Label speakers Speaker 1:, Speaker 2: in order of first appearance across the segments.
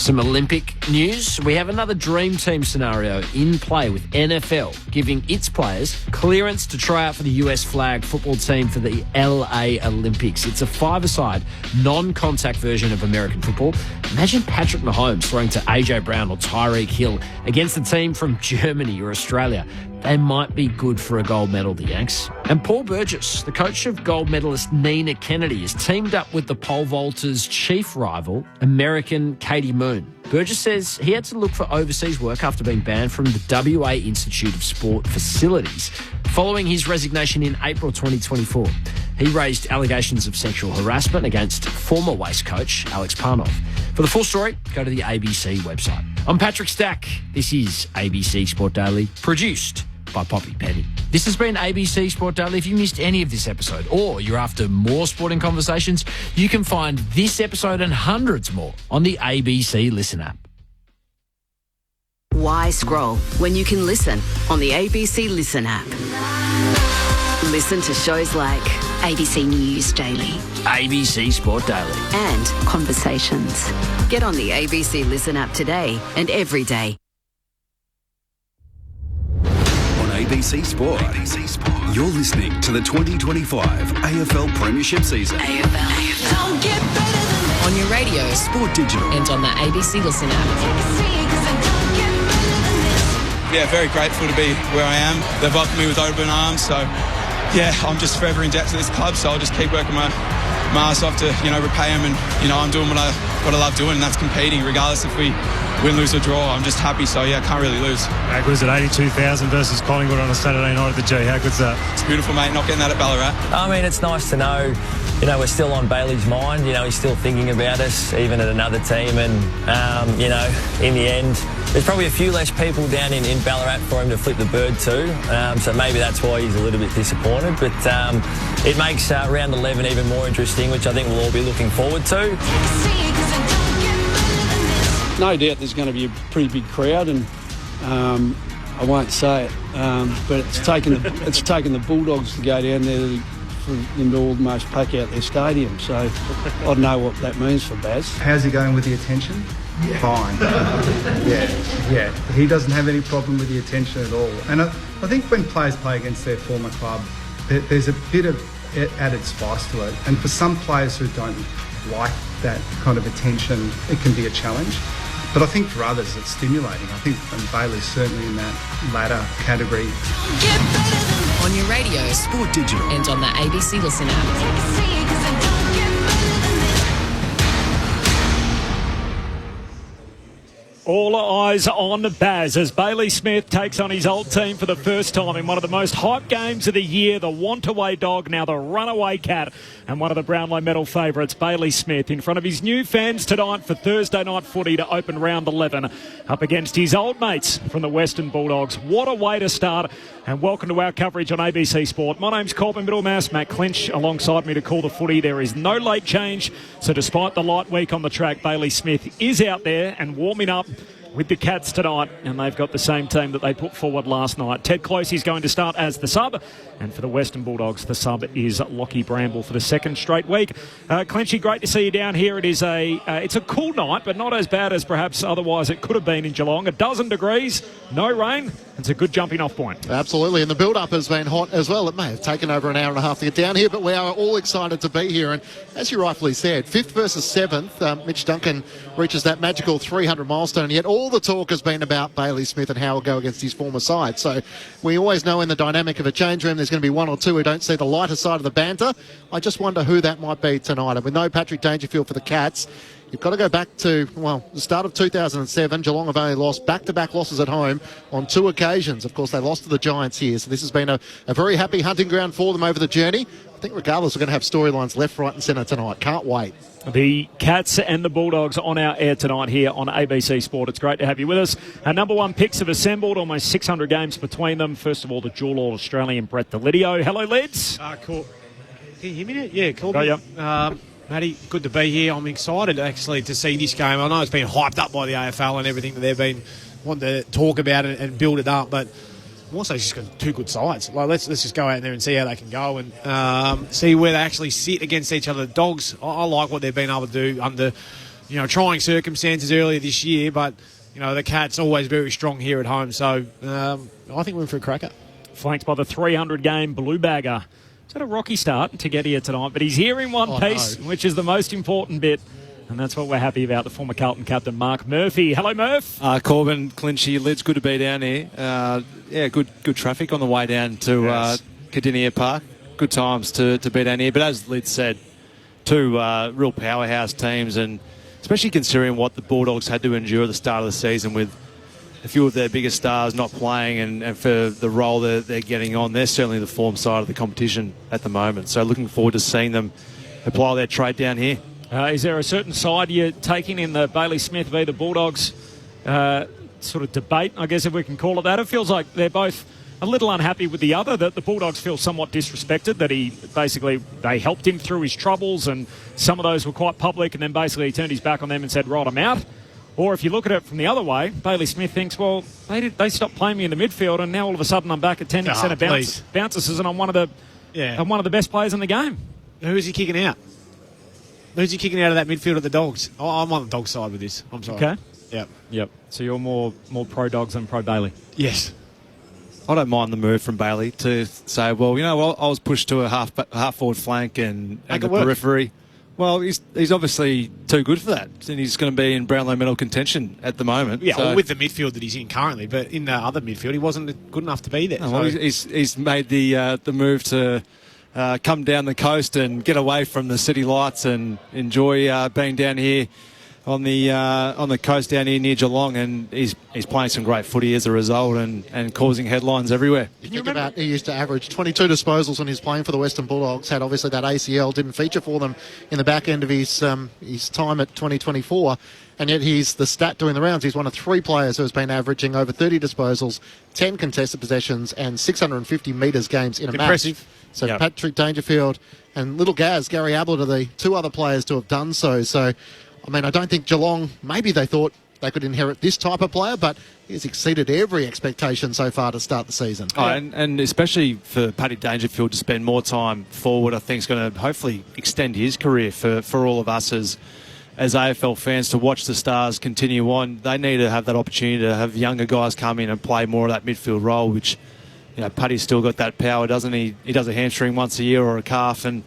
Speaker 1: Some Olympic news. We have another dream team scenario in play with NFL giving its players clearance to try out for the US flag football team for the LA Olympics. It's a five-a-side, non-contact version of American football. Imagine Patrick Mahomes throwing to AJ Brown or Tyreek Hill against a team from Germany or Australia. They might be good for a gold medal, the Yanks. And Paul Burgess, the coach of gold medalist Nina Kennedy, has teamed up with the pole vaulter's chief rival, American Katie Moon. Burgess says he had to look for overseas work after being banned from the WA Institute of Sport facilities following his resignation in April 2024. He raised allegations of sexual harassment against former Waste coach Alex Parnov. For the full story, go to the ABC website. I'm Patrick Stack. This is ABC Sport Daily, produced by Poppy Penny. This has been ABC Sport Daily. If you missed any of this episode or you're after more sporting conversations, you can find this episode and hundreds more on the ABC Listen app.
Speaker 2: Why scroll when you can listen on the ABC Listen app? Listen to shows like ABC News Daily,
Speaker 1: ABC Sport Daily,
Speaker 2: and Conversations. Get on the ABC Listen app today and every day.
Speaker 3: ABC Sport. You're listening to the 2025 AFL Premiership season.
Speaker 2: Don't get better than this. On your radio,
Speaker 3: Sport Digital,
Speaker 2: and on the ABC Listen app.
Speaker 4: Yeah, very grateful to be where I am. They've welcomed me with open arms, so yeah, I'm just forever in debt to this club, so I'll just keep working my ass off to, repay them, and, I'm doing what I love doing, and that's competing, regardless if we win, lose or draw. I'm just happy, so yeah, I can't really lose.
Speaker 5: How good is it? 82,000 versus Collingwood on a Saturday night at the G. How good's that?
Speaker 4: It's beautiful, mate, not getting that at Ballarat.
Speaker 6: I mean, it's nice to know, we're still on Bailey's mind. He's still thinking about us, even at another team, and, in the end, there's probably a few less people down in Ballarat for him to flip the bird to, so maybe that's why he's a little bit disappointed, but it makes round 11 even more interesting, which I think we'll all be looking forward to.
Speaker 7: No doubt there's going to be a pretty big crowd, and I won't say it, but it's taken the Bulldogs to go down there for them to almost pack out their stadium, so I don't know what that means for Baz.
Speaker 8: How's he going with the attention? Yeah. Fine. yeah. He doesn't have any problem with the attention at all. And I think when players play against their former club, there's a bit of added spice to it. And for some players who don't like that kind of attention, it can be a challenge. But I think for others, it's stimulating. I think Bailey's certainly in that latter category.
Speaker 2: On your radio,
Speaker 3: Sport Digital,
Speaker 2: and on the ABC Listen app.
Speaker 5: All eyes on Baz as Bailey Smith takes on his old team for the first time in one of the most hyped games of the year. The want-away dog, now the runaway cat, and one of the Brownlow medal favourites, Bailey Smith, in front of his new fans tonight for Thursday night footy to open round 11, up against his old mates from the Western Bulldogs. What a way to start, and welcome to our coverage on ABC Sport. My name's Colton Middlemass, Matt Clinch alongside me to call the footy. There is no late change, so despite the light week on the track, Bailey Smith is out there and warming up with the Cats tonight, and they've got the same team that they put forward last night. Ted Closey's going to start as the sub, and for the Western Bulldogs, the sub is Lockie Bramble for the second straight week. Clinchy, great to see you down here. It is it's a cool night, but not as bad as perhaps otherwise it could have been in Geelong. 12 degrees, no rain. It's a good jumping off point.
Speaker 9: Absolutely, and the build-up has been hot as well. It may have taken over an hour and a half to get down here, but we are all excited to be here. And as you rightfully said, 5th versus 7th, Mitch Duncan reaches that magical 300 milestone, and yet all the talk has been about Bailey Smith and how he'll go against his former side. So we always know in the dynamic of a change room there's going to be one or two who don't see the lighter side of the banter. I just wonder who that might be tonight. And with no Patrick Dangerfield for the Cats, you've got to go back to, the start of 2007. Geelong have only lost back-to-back losses at home on 2 occasions. Of course, they lost to the Giants here, so this has been a very happy hunting ground for them over the journey. I think regardless, we're going to have storylines left, right and centre tonight. Can't wait.
Speaker 5: The Cats and the Bulldogs on our air tonight here on ABC Sport. It's great to have you with us. Our number one picks have assembled, almost 600 games between them. First of all, the dual Australian Brett Delidio. Hello, Leds.
Speaker 10: Cool. Can you hear me? Yeah, cool.
Speaker 5: Oh, yeah.
Speaker 10: Matty, good to be here. I'm excited actually to see this game. I know it's been hyped up by the AFL and everything that they've been wanting to talk about it and build it up, but also just got 2 good sides. Let's just go out there and see how they can go and see where they actually sit against each other. The Dogs, I like what they've been able to do under trying circumstances earlier this year, but, the Cats always very strong here at home. So I think we're in for a cracker.
Speaker 5: Flanked by the 300-game Blue Bagger. It's had a rocky start to get here tonight, but he's here in one piece, which is the most important bit. And that's what we're happy about, the former Carlton captain, Mark Murphy. Hello, Murph.
Speaker 11: Corbin, Clinchy, Lids, good to be down here. Good traffic on the way down to Cardinia Park. Good times to be down here. But as Lids said, two real powerhouse teams, and especially considering what the Bulldogs had to endure at the start of the season with a few of their biggest stars not playing, and for the role they're getting on, they're certainly the form side of the competition at the moment. So looking forward to seeing them apply their trade down here.
Speaker 5: Is there a certain side you're taking in the Bailey Smith v. the Bulldogs sort of debate, I guess if we can call it that? It feels like they're both a little unhappy with the other, that the Bulldogs feel somewhat disrespected, that they helped him through his troubles, and some of those were quite public, and then basically he turned his back on them and said, right, I'm out. Or if you look at it from the other way, Bailey Smith thinks, well, they stopped playing me in the midfield, and now all of a sudden I'm back at 10 centre bounces, and I'm one of the best players in the game.
Speaker 10: Who is he kicking out? Who's he kicking out of that midfield at the Dogs? I'm on the Dogs side with this. I'm sorry.
Speaker 5: Okay. Yep. So you're more pro Dogs than pro Bailey.
Speaker 10: Yes.
Speaker 11: I don't mind the move from Bailey to say, well, I was pushed to a half forward flank and the periphery. Well, he's obviously too good for that, and he's going to be in Brownlow medal contention at the moment.
Speaker 10: Yeah, well, with the midfield that he's in currently, but in the other midfield, he wasn't good enough to be there.
Speaker 11: No, well, he's made the move to come down the coast and get away from the city lights and enjoy being down here on the coast down here near Geelong, and he's playing some great footy as a result and causing headlines everywhere.
Speaker 9: You think about, he used to average 22 disposals when he was playing for the Western Bulldogs, had obviously that ACL, didn't feature for them in the back end of his time at 2024, and yet he's the stat doing the rounds. He's one of three players who has been averaging over 30 disposals, 10 contested possessions and 650 metres games in a
Speaker 10: Impressive.
Speaker 9: match. So yep. Patrick Dangerfield and Little Gaz, Gary Ablett, are the two other players to have done so. So, I mean, I don't think Geelong, maybe they thought they could inherit this type of player, but he's exceeded every expectation so far to start the season.
Speaker 11: Oh, and especially for Paddy Dangerfield to spend more time forward, I think is going to hopefully extend his career for all of us as AFL fans to watch the Stars continue on. They need to have that opportunity to have younger guys come in and play more of that midfield role, which, Paddy's still got that power, doesn't he? He does a hamstring once a year or a calf and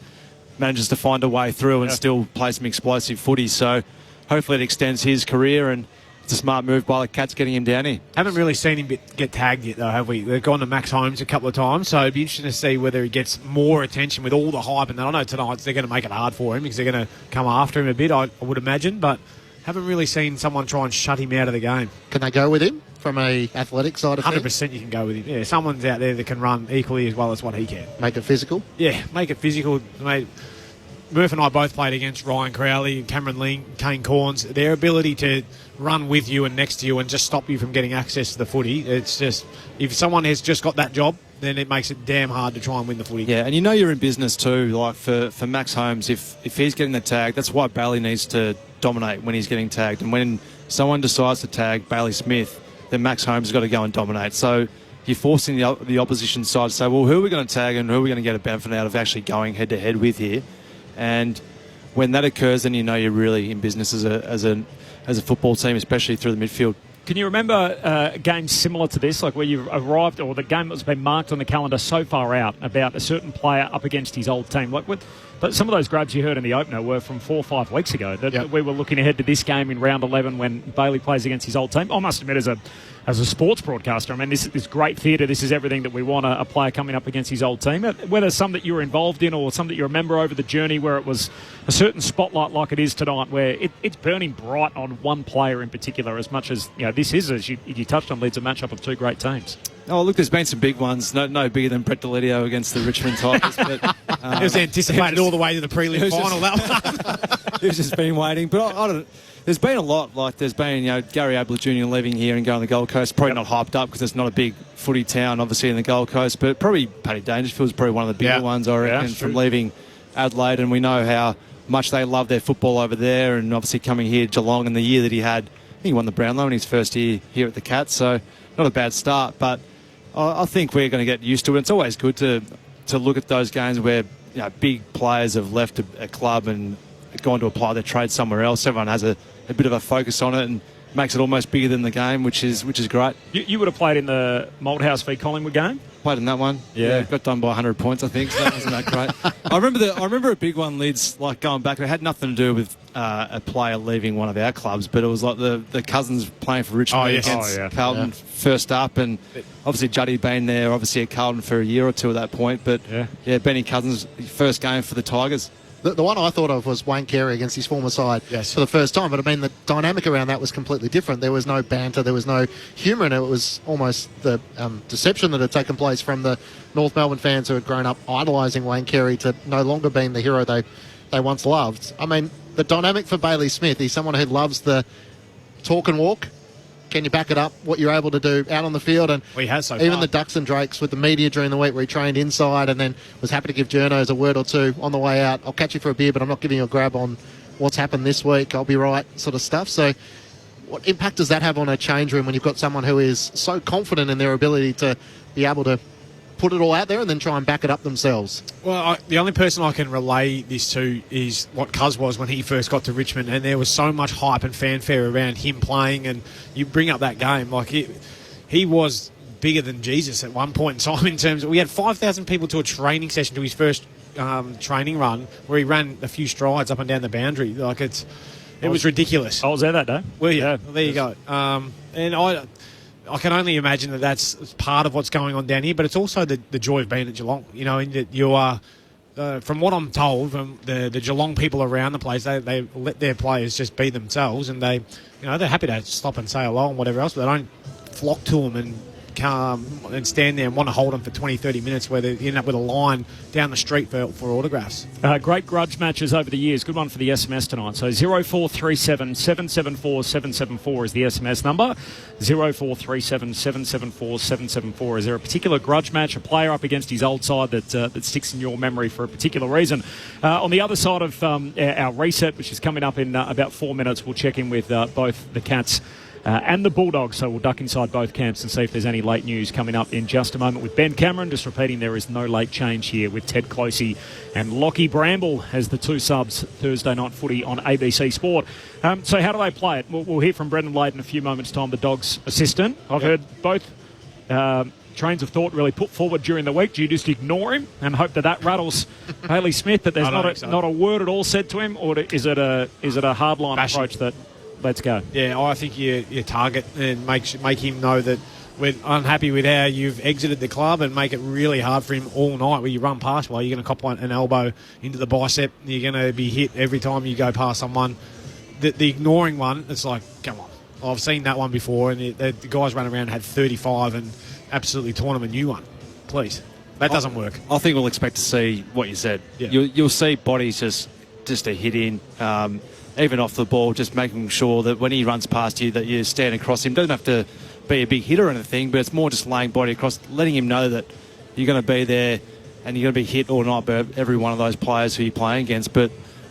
Speaker 11: manages to find a way through and still play some explosive footy. So hopefully it extends his career, and it's a smart move by the Cats getting him down here.
Speaker 10: Haven't really seen him get tagged yet, though, have we? We've gone to Max Holmes a couple of times, so it'd be interesting to see whether he gets more attention with all the hype. And I know tonight they're going to make it hard for him because they're going to come after him a bit, I would imagine, but haven't really seen someone try and shut him out of the game.
Speaker 9: Can they go with him from a athletic side of
Speaker 10: 100%
Speaker 9: things?
Speaker 10: you can go with him. Yeah, someone's out there that can run equally as well as what he can.
Speaker 9: Make it physical?
Speaker 10: Yeah, make it physical, mate. Murph and I both played against Ryan Crowley, Cameron Ling, Kane Corns. Their ability to run with you and next to you and just stop you from getting access to the footy, it's just, if someone has just got that job, then it makes it damn hard to try and win the footy.
Speaker 11: Yeah, and you're in business too. Like for Max Holmes, if he's getting the tag, that's why Bailey needs to dominate when he's getting tagged. And when someone decides to tag Bailey Smith, then Max Holmes has got to go and dominate. So you're forcing the opposition side to say, well, who are we going to tag and who are we going to get a benefit out of actually going head-to-head with here? And when that occurs, then you're really in business as a football team, especially through the midfield.
Speaker 5: Can you remember games similar to this, like where you've arrived, or the game that's been marked on the calendar so far out about a certain player up against his old team? But some of those grabs you heard in the opener were from 4 or 5 weeks ago. That we were looking ahead to this game in round 11 when Bailey plays against his old team. I must admit, as a sports broadcaster, I mean, this is great theatre. This is everything that we want a player coming up against his old team. Whether some that you were involved in or some that you remember over the journey where it was a certain spotlight like it is tonight, where it's burning bright on one player in particular, as much as this is, as you touched on, leads a matchup of two great teams.
Speaker 11: Oh, look, there's been some big ones. No bigger than Brett Deledio against the Richmond Tigers. But,
Speaker 10: it was anticipated all the way to the prelim final. That one.
Speaker 11: He's just been waiting. But I don't. There's been a lot. Like there's been Gary Ablett Jr. leaving here and going to the Gold Coast. Probably not hyped up because it's not a big footy town, obviously, in the Gold Coast. But probably Paddy Dangerfield's probably one of the bigger ones, I reckon, from leaving Adelaide. And we know how much they love their football over there. And obviously coming here, Geelong, in the year that he had, I think he won the Brownlow in his first year here at the Cats. So not a bad start. But I think we're going to get used to it. It's always good to look at those games where big players have left a club and gone to apply their trade somewhere else. Everyone has a a bit of a focus on it and makes it almost bigger than the game, which is great.
Speaker 5: You would have played in the Malthouse v Collingwood game?
Speaker 11: Played in that one. Yeah. Got done by 100 points, I think, so that wasn't that great. I remember a big one, Lids, like going back. It had nothing to do with a player leaving one of our clubs, but it was like the Cousins playing for Richmond against Carlton first up, and obviously Juddy been there, obviously at Carlton for a year or two at that point, but Benny Cousins, first game for the Tigers.
Speaker 9: The one I thought of was Wayne Carey against his former side for the first time. But, I mean, the dynamic around that was completely different. There was no banter. There was no humour in it. It was almost the deception that had taken place from the North Melbourne fans who had grown up idolising Wayne Carey to no longer being the hero they once loved. I mean, the dynamic for Bailey Smith, he's someone who loves the talk and walk. Can you back it up, what you're able to do out on the field? And even the Ducks and Drakes with the media during the week where he trained inside and then was happy to give journos a word or two on the way out. I'll catch you for a beer, but I'm not giving you a grab on what's happened this week. I'll be right, sort of stuff. So what impact does that have on a change room when you've got someone who is so confident in their ability to be able to put it all out there and then try and back it up themselves?
Speaker 10: Well, the only person I can relay this to is what Cuz was when he first got to Richmond, and there was so much hype and fanfare around him playing, and you bring up that game, like he was bigger than Jesus at one point in time in terms of, we had 5,000 people to a training session to his first training run where he ran a few strides up and down the boundary. Like it was ridiculous.
Speaker 5: I was there that day.
Speaker 10: Were you? Yeah. Well, there you go. And I can only imagine that that's part of what's going on down here, but it's also the joy of being at Geelong. You know, in that you are, from what I'm told, from the Geelong people around the place, they let their players just be themselves, and they're happy to stop and say hello and whatever else, but they don't flock to them and come and stand there and want to hold them for 20, 30 minutes where they end up with a line down the street for autographs.
Speaker 5: Great grudge matches over the years. Good one for the SMS tonight. So 0437 774 774 is the SMS number. 0437 774 774. Is there a particular grudge match, a player up against his old side that sticks in your memory for a particular reason? On the other side of our reset, which is coming up in about 4 minutes, we'll check in with both the Cats and the Bulldogs, so we'll duck inside both camps and see if there's any late news coming up in just a moment with Ben Cameron. Just repeating, there is no late change here with Ted Closey and Lockie Bramble as the two subs Thursday night footy on ABC Sport. So how do they play it? We'll hear from Brendan Lade in a few moments' time, the Dogs' assistant. I've heard both trains of thought really put forward during the week. Do you just ignore him and hope that rattles Bailey Smith, that there's not a word at all said to him, or is it a hardline approach that... Let's go.
Speaker 10: Yeah, I think you target and make him know that we're unhappy with how you've exited the club, and make it really hard for him all night where you run past while you're going to cop an elbow into the bicep. You're going to be hit every time you go past someone. The ignoring one, it's like, come on. I've seen that one before, and the guys run around and had 35 and absolutely torn them a new one. Please. That doesn't work.
Speaker 11: I think we'll expect to see what you said. Yeah. You'll see bodies just a hit in, even off the ball, just making sure that when he runs past you that you stand across him. Doesn't have to be a big hitter or anything, but it's more just laying body across, letting him know that you're going to be there and you're going to be hit or not by every one of those players who you're playing against. But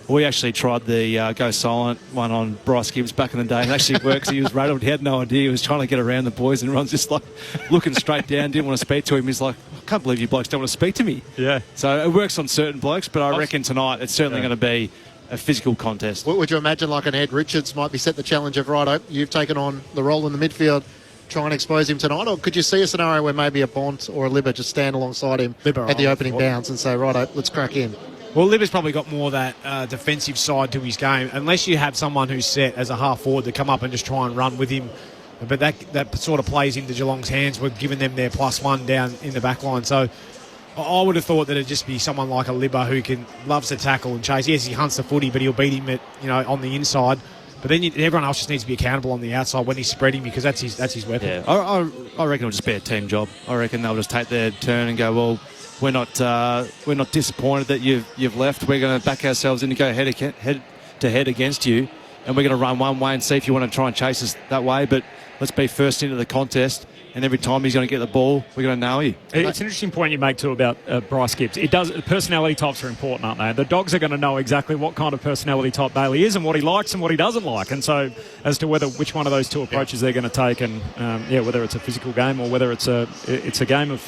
Speaker 11: we actually tried the go silent one on Bryce Gibbs back in the day. It actually works. He was rattled. He had no idea. He was trying to get around the boys, and Ron's just like looking straight down, didn't want to speak to him. He's like, I can't believe you blokes don't want to speak to me.
Speaker 5: Yeah.
Speaker 11: So it works on certain blokes, but I reckon tonight it's certainly going to be a physical contest.
Speaker 9: Would you imagine like an Ed Richards might be set the challenge of, righto, you've taken on the role in the midfield, try and expose him tonight? Or could you see a scenario where maybe a Bont or a Libba just stand alongside him at the opening bounce and say, righto, let's crack in?
Speaker 10: Well, Libba's probably got more of that defensive side to his game, unless you have someone who's set as a half forward to come up and just try and run with him. But that sort of plays into Geelong's hands with giving them their +1 down in the back line. So I would have thought that it'd just be someone like a Libba who loves to tackle and chase. Yes, he hunts the footy, but he'll beat him on the inside. But then everyone else just needs to be accountable on the outside when he's spreading, because that's his weapon.
Speaker 11: Yeah, I reckon it'll just be a team job. I reckon they'll just take their turn and go, well, we're not disappointed that you've left. We're going to back ourselves in to go head to head against you, and we're going to run one way and see if you want to try and chase us that way. But let's be first into the contest. And every time he's going to get the ball, we're going to nail you.
Speaker 5: It's an interesting point you make, too, about Bryce Gibbs. Personality types are important, aren't they? The Dogs are going to know exactly what kind of personality type Bailey is and what he likes and what he doesn't like. And so as to which one of those two approaches they're going to take, and whether it's a physical game or whether it's a game of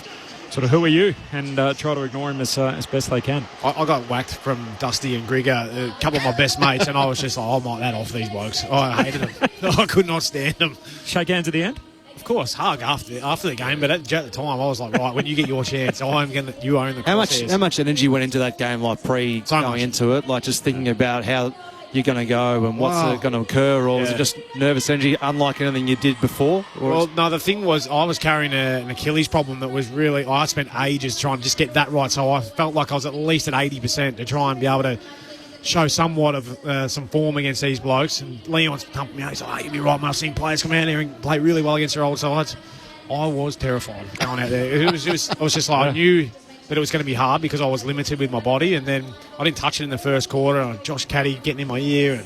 Speaker 5: sort of who are you, and try to ignore him as best they can.
Speaker 10: I got whacked from Dusty and Grigger, a couple of my best mates, and I was just like, I might that off these blokes. I hated them. I could not stand them.
Speaker 5: Shake hands at the end?
Speaker 10: Of course, hug after the game, but at the time I was like, right, when you get your chance, you own the crosshairs.
Speaker 11: How much energy went into that game, like going into it, like just thinking about how you're going to go and what's going to occur, or was it just nervous energy, unlike anything you did before?
Speaker 10: Well, no, the thing was I was carrying an Achilles problem that was really, I spent ages trying to just get that right, so I felt like I was at least at 80% to try and be able to show somewhat of some form against these blokes. And Leon's pumped me out. He's like, you'll be right, mate. I've seen players come out here and play really well against their old sides. I was terrified going out there. I was just like, I knew that it was going to be hard because I was limited with my body, and then I didn't touch it in the first quarter, and Josh Caddy getting in my ear, and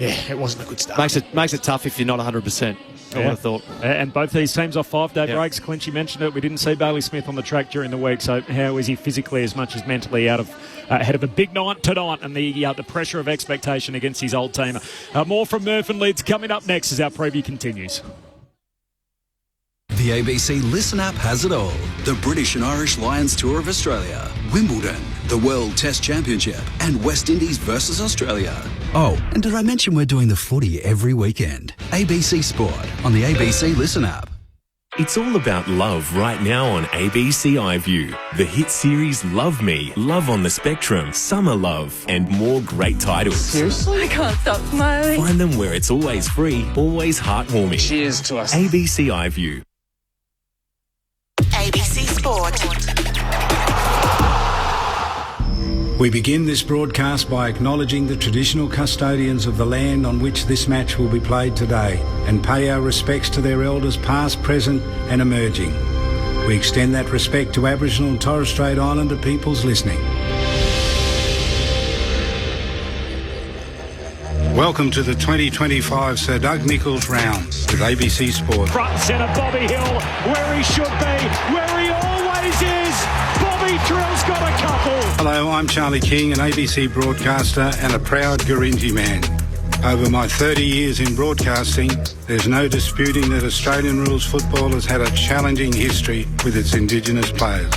Speaker 10: it wasn't a good start.
Speaker 11: Makes it tough if you're not 100%. I would have thought.
Speaker 5: And both these teams off 5-day breaks. Clinchy mentioned it. We didn't see Bailey Smith on the track during the week, so how is he physically as much as mentally ahead of a big night tonight and the pressure of expectation against his old team? More from Murph and Leeds coming up next as our preview continues.
Speaker 3: The ABC Listen app has it all. The British and Irish Lions Tour of Australia, Wimbledon, the World Test Championship, and West Indies versus Australia. Oh, and did I mention we're doing the footy every weekend? ABC Sport on the ABC Listen app.
Speaker 12: It's all about love right now on ABC iView. The hit series Love Me, Love on the Spectrum, Summer Love, and more great titles.
Speaker 13: Seriously? I can't stop smiling.
Speaker 12: Find them where it's always free, always heartwarming.
Speaker 13: Cheers to us.
Speaker 12: ABC iView.
Speaker 2: ABC Sport.
Speaker 14: We begin this broadcast by acknowledging the traditional custodians of the land on which this match will be played today and pay our respects to their elders past, present and emerging. We extend that respect to Aboriginal and Torres Strait Islander peoples listening. Welcome to the 2025 Sir Doug Nicholls round with ABC Sport.
Speaker 5: Front and centre, Bobby Hill, where he should be, where he always is. Bobby Drill's got a couple.
Speaker 14: Hello, I'm Charlie King, an ABC broadcaster and a proud Gurindji man. Over my 30 years in broadcasting, there's no disputing that Australian rules football has had a challenging history with its Indigenous players.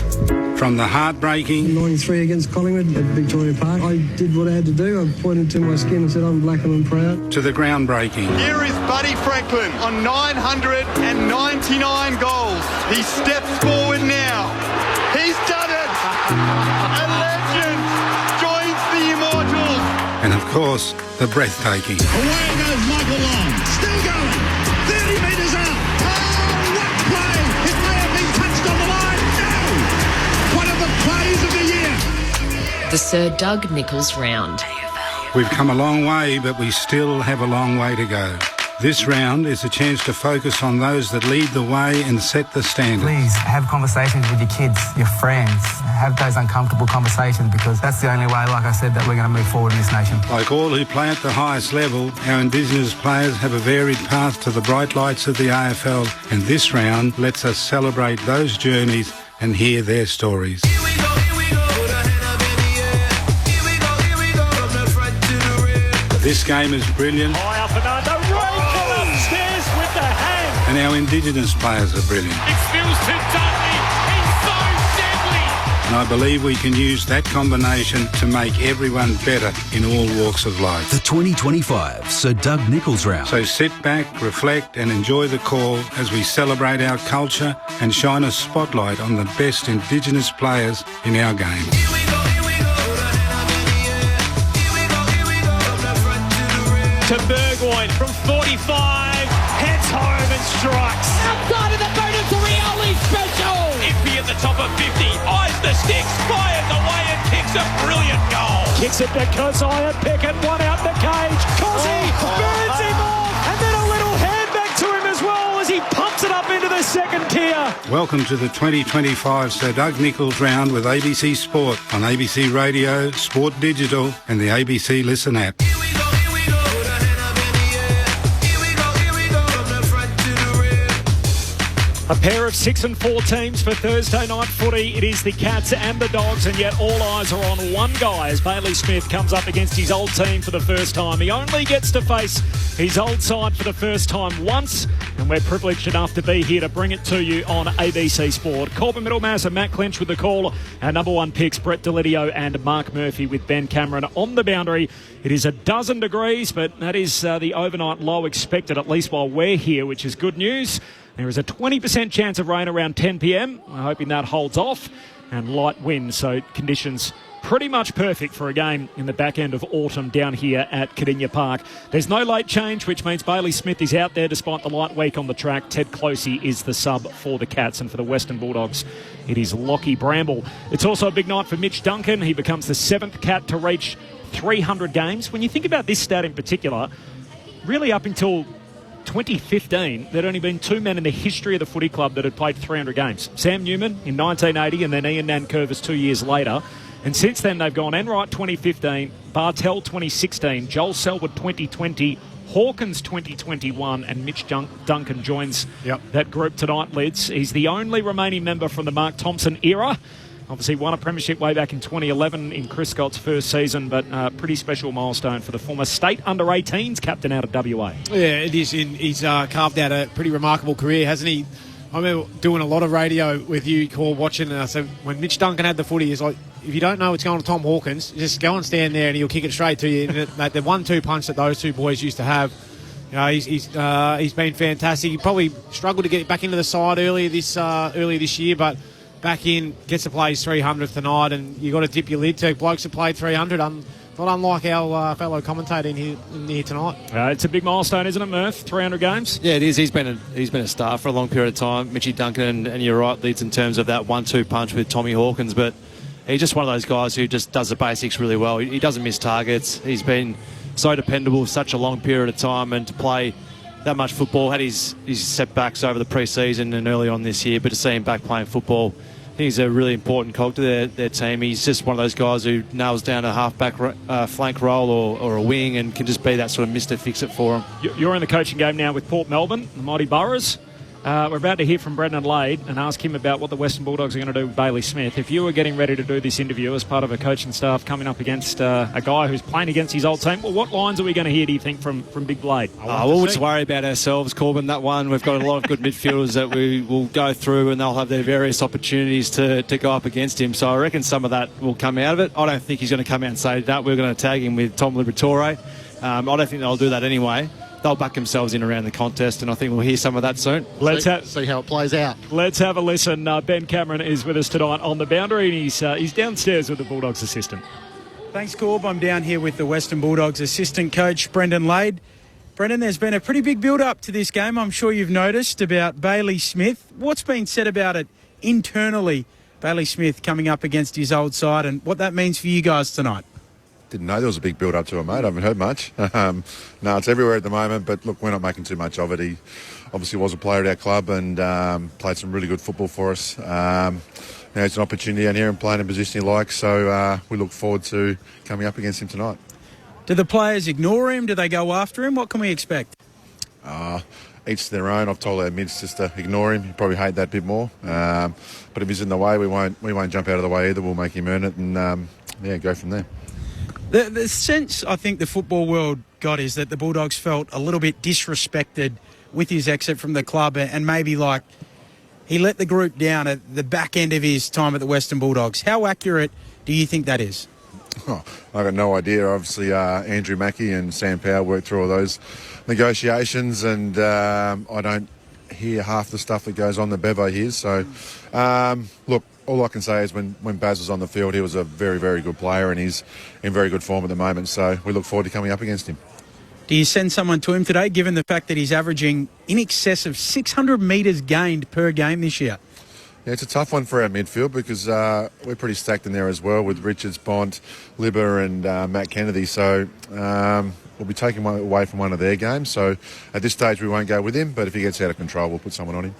Speaker 14: From the heartbreaking
Speaker 15: 93 against Collingwood at Victoria Park, I did what I had to do. I pointed to my skin and said I'm black and I'm proud.
Speaker 14: To the groundbreaking.
Speaker 16: Here is Buddy Franklin on 999 goals. He steps forward now. He's done it. A legend joins the immortals.
Speaker 14: And of course, the breathtaking.
Speaker 17: Away goes Michael Long. Still going. 30 metres out. Oh, what play! It may have been touched on the line. No! One of the plays of the year.
Speaker 2: The Sir Doug Nicholls round.
Speaker 14: We've come a long way, but we still have a long way to go. This round is a chance to focus on those that lead the way and set the standard.
Speaker 18: Please have conversations with your kids, your friends. Have those uncomfortable conversations because that's the only way, like I said, that we're going to move forward in this nation.
Speaker 14: Like all who play at the highest level, our Indigenous players have a varied path to the bright lights of the AFL, and this round lets us celebrate those journeys and hear their stories. This game is brilliant.
Speaker 5: High up and under, Raken upstairs with the hand.
Speaker 14: And our Indigenous players are brilliant.
Speaker 5: It spills to Dudley. He's so deadly.
Speaker 14: And I believe we can use that combination to make everyone better in all walks of life.
Speaker 3: The 2025 Sir Doug Nicholls round.
Speaker 14: So sit back, reflect and enjoy the call as we celebrate our culture and shine a spotlight on the best Indigenous players in our game.
Speaker 5: To Burgoyne from 45, heads home and strikes.
Speaker 17: Outside of the boot, it's a Rioli special.
Speaker 5: Iffy at the top of 50, eyes the sticks, fires away and kicks a brilliant goal. Kicks it to Keziah Pickett, one out the cage. Cozzy burns him off, and then a little hand back to him as well as he pumps it up into the second tier.
Speaker 14: Welcome to the 2025 Sir Doug Nicholls round with ABC Sport on ABC Radio, Sport Digital and the ABC Listen app.
Speaker 5: A pair of 6 and 4 teams for Thursday night footy. It is the Cats and the Dogs, and yet all eyes are on one guy as Bailey Smith comes up against his old team for the first time. He only gets to face his old side for the first time once, and we're privileged enough to be here to bring it to you on ABC Sport. Corbin Middlemass and Matt Clinch with the call. Our number one picks, Brett Delidio and Mark Murphy with Ben Cameron on the boundary. It is 12 degrees, but that is the overnight low expected, at least while we're here, which is good news. There is a 20% chance of rain around 10 p.m. I'm hoping that holds off, and light winds, so conditions pretty much perfect for a game in the back end of autumn down here at Cardinia Park. There's no late change, which means Bailey Smith is out there despite the light week on the track. Ted Closey is the sub for the Cats, and for the Western Bulldogs, it is Lockie Bramble. It's also a big night for Mitch Duncan. He becomes the 7th Cat to reach 300 games. When you think about this stat in particular, really up until 2015, there'd only been 2 men in the history of the footy club that had played 300 games. Sam Newman in 1980 and then Ian Nankervis 2 years later. And since then, they've gone Enright 2015, Bartell 2016, Joel Selwood 2020, Hawkins 2021, and Mitch Duncan joins that group tonight, Lids. He's the only remaining member from the Mark Thompson era. Obviously won a premiership way back in 2011 in Chris Scott's first season, but a pretty special milestone for the former state under-18s captain out of WA.
Speaker 10: Yeah, it is. He's carved out a pretty remarkable career, hasn't he? I remember doing a lot of radio with you, Cor, watching, and I said when Mitch Duncan had the footy, he's like, if you don't know what's going on to Tom Hawkins, just go and stand there and he'll kick it straight to you. And the 1-2 punch that those two boys used to have, you know, he's been fantastic. He probably struggled to get back into the side earlier this year, but back in, gets to play his 300th tonight, and you got to dip your lid to blokes that played 300. Not unlike our fellow commentator in here tonight.
Speaker 5: It's a big milestone, isn't it, Murph? 300 games.
Speaker 11: Yeah, it is. He's been a star for a long period of time. Mitchy Duncan, and you're right, leads in terms of that 1-2 punch with Tommy Hawkins, but he's just one of those guys who just does the basics really well. He doesn't miss targets. He's been so dependable for such a long period of time, and to play that much football, had his setbacks over the pre-season and early on this year, but to see him back playing football, I think he's a really important cog to their team. He's just one of those guys who nails down a half-back flank role or a wing and can just be that sort of Mr. Fix-It for him.
Speaker 5: You're in the coaching game now with Port Melbourne, the mighty Boroughs. We're about to hear from Brendan Lade and ask him about what the Western Bulldogs are going to do with Bailey Smith. If you were getting ready to do this interview as part of a coaching staff coming up against a guy who's playing against his old team, well, what lines are we going to hear, do you think, from Big Blade?
Speaker 11: We'll just worry about ourselves, Corbin, that one. We've got a lot of good midfielders that we will go through, and they'll have their various opportunities to go up against him. So I reckon some of that will come out of it. I don't think he's going to come out and say that. We're going to tag him with Tom Liberatore. I don't think they'll do that anyway. They'll back themselves in around the contest, and I think we'll hear some of that soon.
Speaker 9: Let's see how it plays out.
Speaker 5: Let's have a listen. Ben Cameron is with us tonight on the boundary, and he's downstairs with the Bulldogs assistant.
Speaker 19: Thanks, Corb. I'm down here with the Western Bulldogs assistant coach, Brendan Lade. Brendan, there's been a pretty big build-up to this game. I'm sure you've noticed about Bailey Smith. What's been said about it internally, Bailey Smith coming up against his old side, and what that means for you guys tonight?
Speaker 20: Didn't know there was a big build-up to it, mate. I haven't heard much. No, it's everywhere at the moment, but look, we're not making too much of it. He obviously was a player at our club and played some really good football for us. Now it's an opportunity down here and playing a position he likes, so we look forward to coming up against him tonight. Do the players ignore him? Do they go after him? What can we expect? Each to their own. I've told our mids just to ignore him. He'd probably hate that a bit more. But if he's in the way, we won't jump out of the way either. We'll make him earn it and go from there. The sense I think the football world got is that the Bulldogs felt a little bit disrespected with his exit from the club, and maybe like he let the group down at the back end of his time at the Western Bulldogs. How accurate do you think that is? I got no idea. Obviously, Andrew Mackey and Sam Power worked through all those negotiations, and I don't hear half the stuff that goes on that Bevo hears. So, look, all I can say is when Baz was on the field, he was a very, very good player, and he's in very good form at the moment. So we look forward to coming up against him. Do you send someone to him today, given the fact that he's averaging in excess of 600 metres gained per game this year? Yeah, it's a tough one for our midfield because we're pretty stacked in there as well with Richards, Bont, Libber and Matt Kennedy. So we'll be taking one away from one of their games. So at this stage we won't go with him, but if he gets out of control, we'll put someone on him.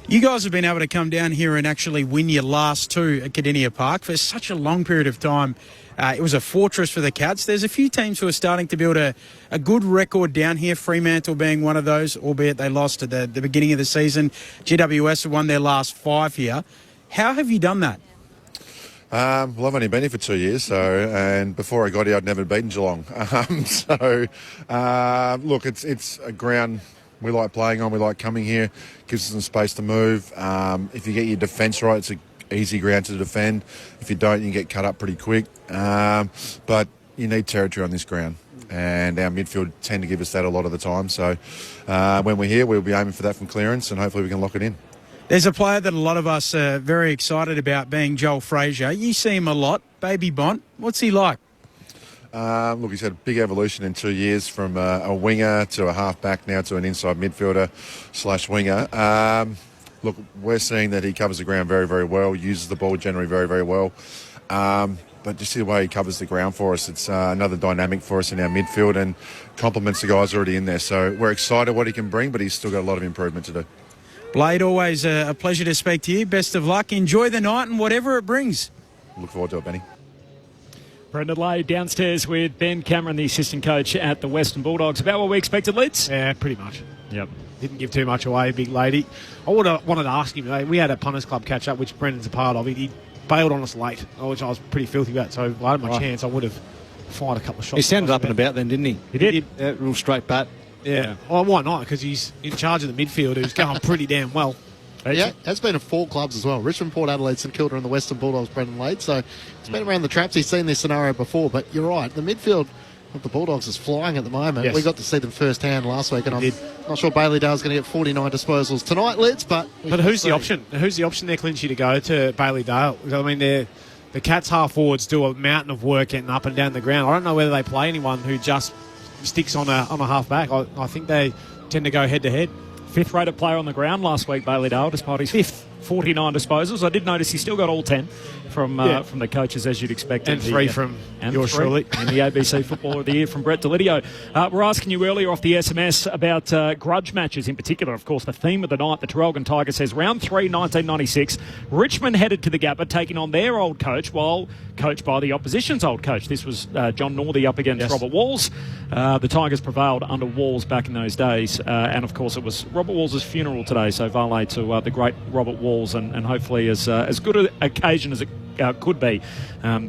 Speaker 19: You guys have been able to come down here and actually win your last two at Cardinia Park for such a long period of time. It was a fortress for the Cats. There's a few teams who are starting to build a good record down here, Fremantle being one of those, albeit they lost at the beginning of the season. GWS have won their last 5 here. How have you done that?
Speaker 20: Well, I've only been here for 2 years, and before I got here, I'd never beaten Geelong. Look, it's a ground we like playing on. We like coming here. Gives us some space to move. If you get your defence right, it's an easy ground to defend. If you don't, you can get cut up pretty quick. But you need territory on this ground, and our midfield tend to give us that a lot of the time. So when we're here, we'll be aiming for that from clearance, and hopefully we can lock it in.
Speaker 19: There's a player that a lot of us are very excited about, being Joel Frazier. You see him a lot, Baby Bont. What's he like?
Speaker 20: Look, he's had a big evolution in 2 years from a winger to a half-back now to an inside midfielder / winger. Look, we're seeing that he covers the ground very, very well, uses the ball generally very, very well. But just the way he covers the ground for us, it's another dynamic for us in our midfield and complements the guys already in there. So we're excited what he can bring, but he's still got a lot of improvement to do.
Speaker 19: Blade, always a pleasure to speak to you. Best of luck. Enjoy the night and whatever it brings.
Speaker 20: Look forward to it, Benny.
Speaker 5: Brendan Lay downstairs with Ben Cameron, the assistant coach at the Western Bulldogs. About what we expected, Lids?
Speaker 10: Yeah, pretty much.
Speaker 5: Yep.
Speaker 10: Didn't give too much away, big lady. I wanted to ask him, we had a punters club catch up, which Brendan's a part of. He bailed on us late, which I was pretty filthy about. So if I had my chance, I would have fired a couple of shots.
Speaker 11: He sounded up and about then, didn't he?
Speaker 5: He did.
Speaker 11: Real straight bat.
Speaker 10: Yeah. Well, why not? Because he's in charge of the midfield, who's going pretty damn well.
Speaker 9: Yeah, has been at 4 clubs as well. Richmond, Port Adelaide, St Kilda and the Western Bulldogs, Brendan Lade. So he's been around the traps. He's seen this scenario before. But you're right, the midfield of the Bulldogs is flying at the moment.
Speaker 10: Yes.
Speaker 9: We got to see them firsthand last week, and I'm not sure Bailey Dale's going to get 49 disposals tonight, Lids, but
Speaker 10: who's the option? Who's the option there, Clinchy, to go to Bailey Dale? I mean, the Cats half forwards do a mountain of work getting up and down the ground. I don't know whether they play anyone who just sticks on a half back. I think they tend to go head to head.
Speaker 5: 5th rated player on the ground last week, Bailey Dale, despite his 5th 49 disposals. I did notice he still got all 10 from the coaches, as you'd expect.
Speaker 10: And 3 from yours truly.
Speaker 5: And the ABC Footballer of the Year from Brett Delidio. We're asking you earlier off the SMS about grudge matches in particular. Of course, the theme of the night, the Traralgon Tiger says, Round 3, 1996, Richmond headed to the Gabba, taking on their old coach while coached by the opposition's old coach. This was John Northey up against Robert Walls. The Tigers prevailed under Walls back in those days. And, of course, it was Robert Walls' funeral today, so valet to the great Robert Walls, and hopefully as good an occasion as it could be,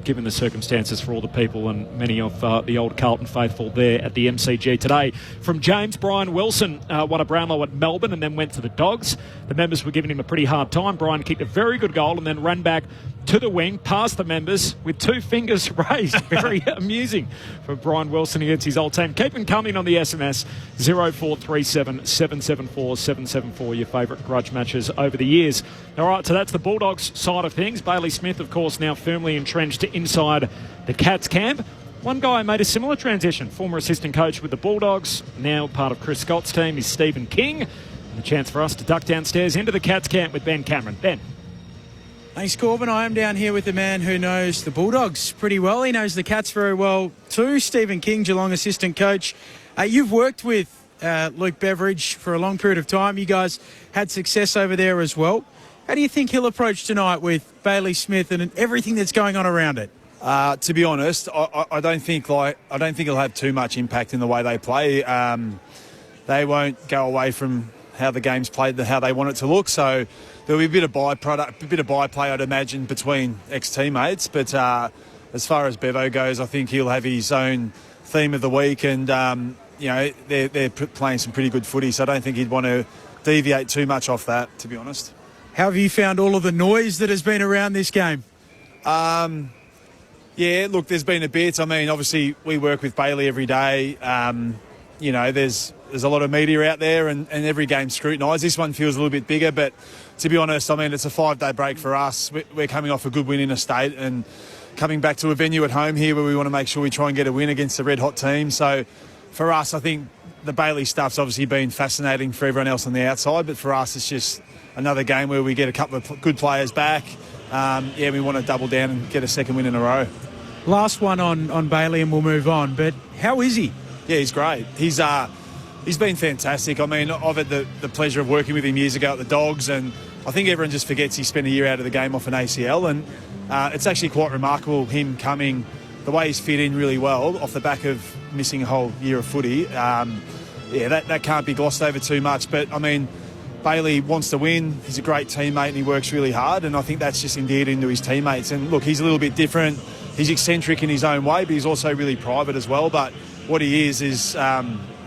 Speaker 5: given the circumstances for all the people and many of the old Carlton faithful there at the MCG today. From James, Brian Wilson won a Brownlow at Melbourne and then went to the Dogs. The members were giving him a pretty hard time. Brian kicked a very good goal and then ran back to the wing, past the members with 2 fingers raised. Very amusing for Brian Wilson against his old team. Keep them coming on the SMS 0437 774 774, your favourite grudge matches over the years. All right, so that's the Bulldogs side of things. Bailey Smith, of course, now firmly entrenched inside the Cats camp. One guy made a similar transition, former assistant coach with the Bulldogs, now part of Chris Scott's team, is Stephen King. And a chance for us to duck downstairs into the Cats camp with Ben Cameron. Ben.
Speaker 19: Thanks, Corbin. I am down here with the man who knows the Bulldogs pretty well. He knows the Cats very well too. Stephen King, Geelong assistant coach. You've worked with Luke Beveridge for a long period of time. You guys had success over there as well. How do you think he'll approach tonight with Bailey Smith and everything that's going on around it?
Speaker 21: To be honest, I don't think it'll have too much impact in the way they play. They won't go away from how the game's played, how they want it to look. So there'll be a bit of byplay, I'd imagine, between ex-teammates. But as far as Bevo goes, I think he'll have his own theme of the week, and they're playing some pretty good footy. So I don't think he'd want to deviate too much off that, to be honest.
Speaker 19: How have you found all of the noise that has been around this game?
Speaker 21: Yeah, look, there's been a bit. I mean, obviously, we work with Bailey every day. There's a lot of media out there, and every game's scrutinised. This one feels a little bit bigger, but to be honest, I mean, it's a 5-day break for us. We're coming off a good win in a state and coming back to a venue at home here where we want to make sure we try and get a win against a red-hot team. So for us, I think the Bailey stuff's obviously been fascinating for everyone else on the outside, but for us, it's just another game where we get a couple of good players back. We want to double down and get a second win in a row.
Speaker 19: Last one on Bailey and we'll move on, but how is he?
Speaker 21: Yeah, he's great. He's He's been fantastic. I mean, I've had the pleasure of working with him years ago at the Dogs, and I think everyone just forgets he spent a year out of the game off an ACL, and it's actually quite remarkable, him coming, the way he's fit in really well off the back of missing a whole year of footy. That can't be glossed over too much. But, I mean, Bailey wants to win. He's a great teammate and he works really hard, and I think that's just endeared into his teammates. And, look, he's a little bit different. He's eccentric in his own way, but he's also really private as well. But what he is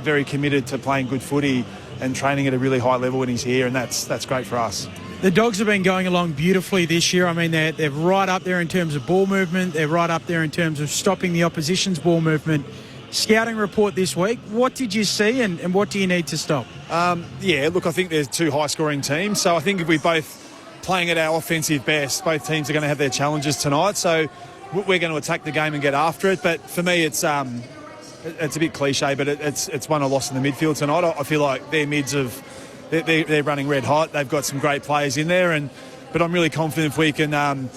Speaker 21: very committed to playing good footy and training at a really high level when he's here, and that's great for us.
Speaker 19: The Dogs have been going along beautifully this year. I mean, they're right up there in terms of ball movement. They're right up there in terms of stopping the opposition's ball movement. Scouting report this week. What did you see and what do you need to stop?
Speaker 21: I think there's two high-scoring teams. So I think if we're both playing at our offensive best, both teams are going to have their challenges tonight. So we're going to attack the game and get after it. But for me, it's a bit cliche, but it's won or lost in the midfield tonight. I feel like their mids they're running red hot. They've got some great players in there, but I'm really confident if we can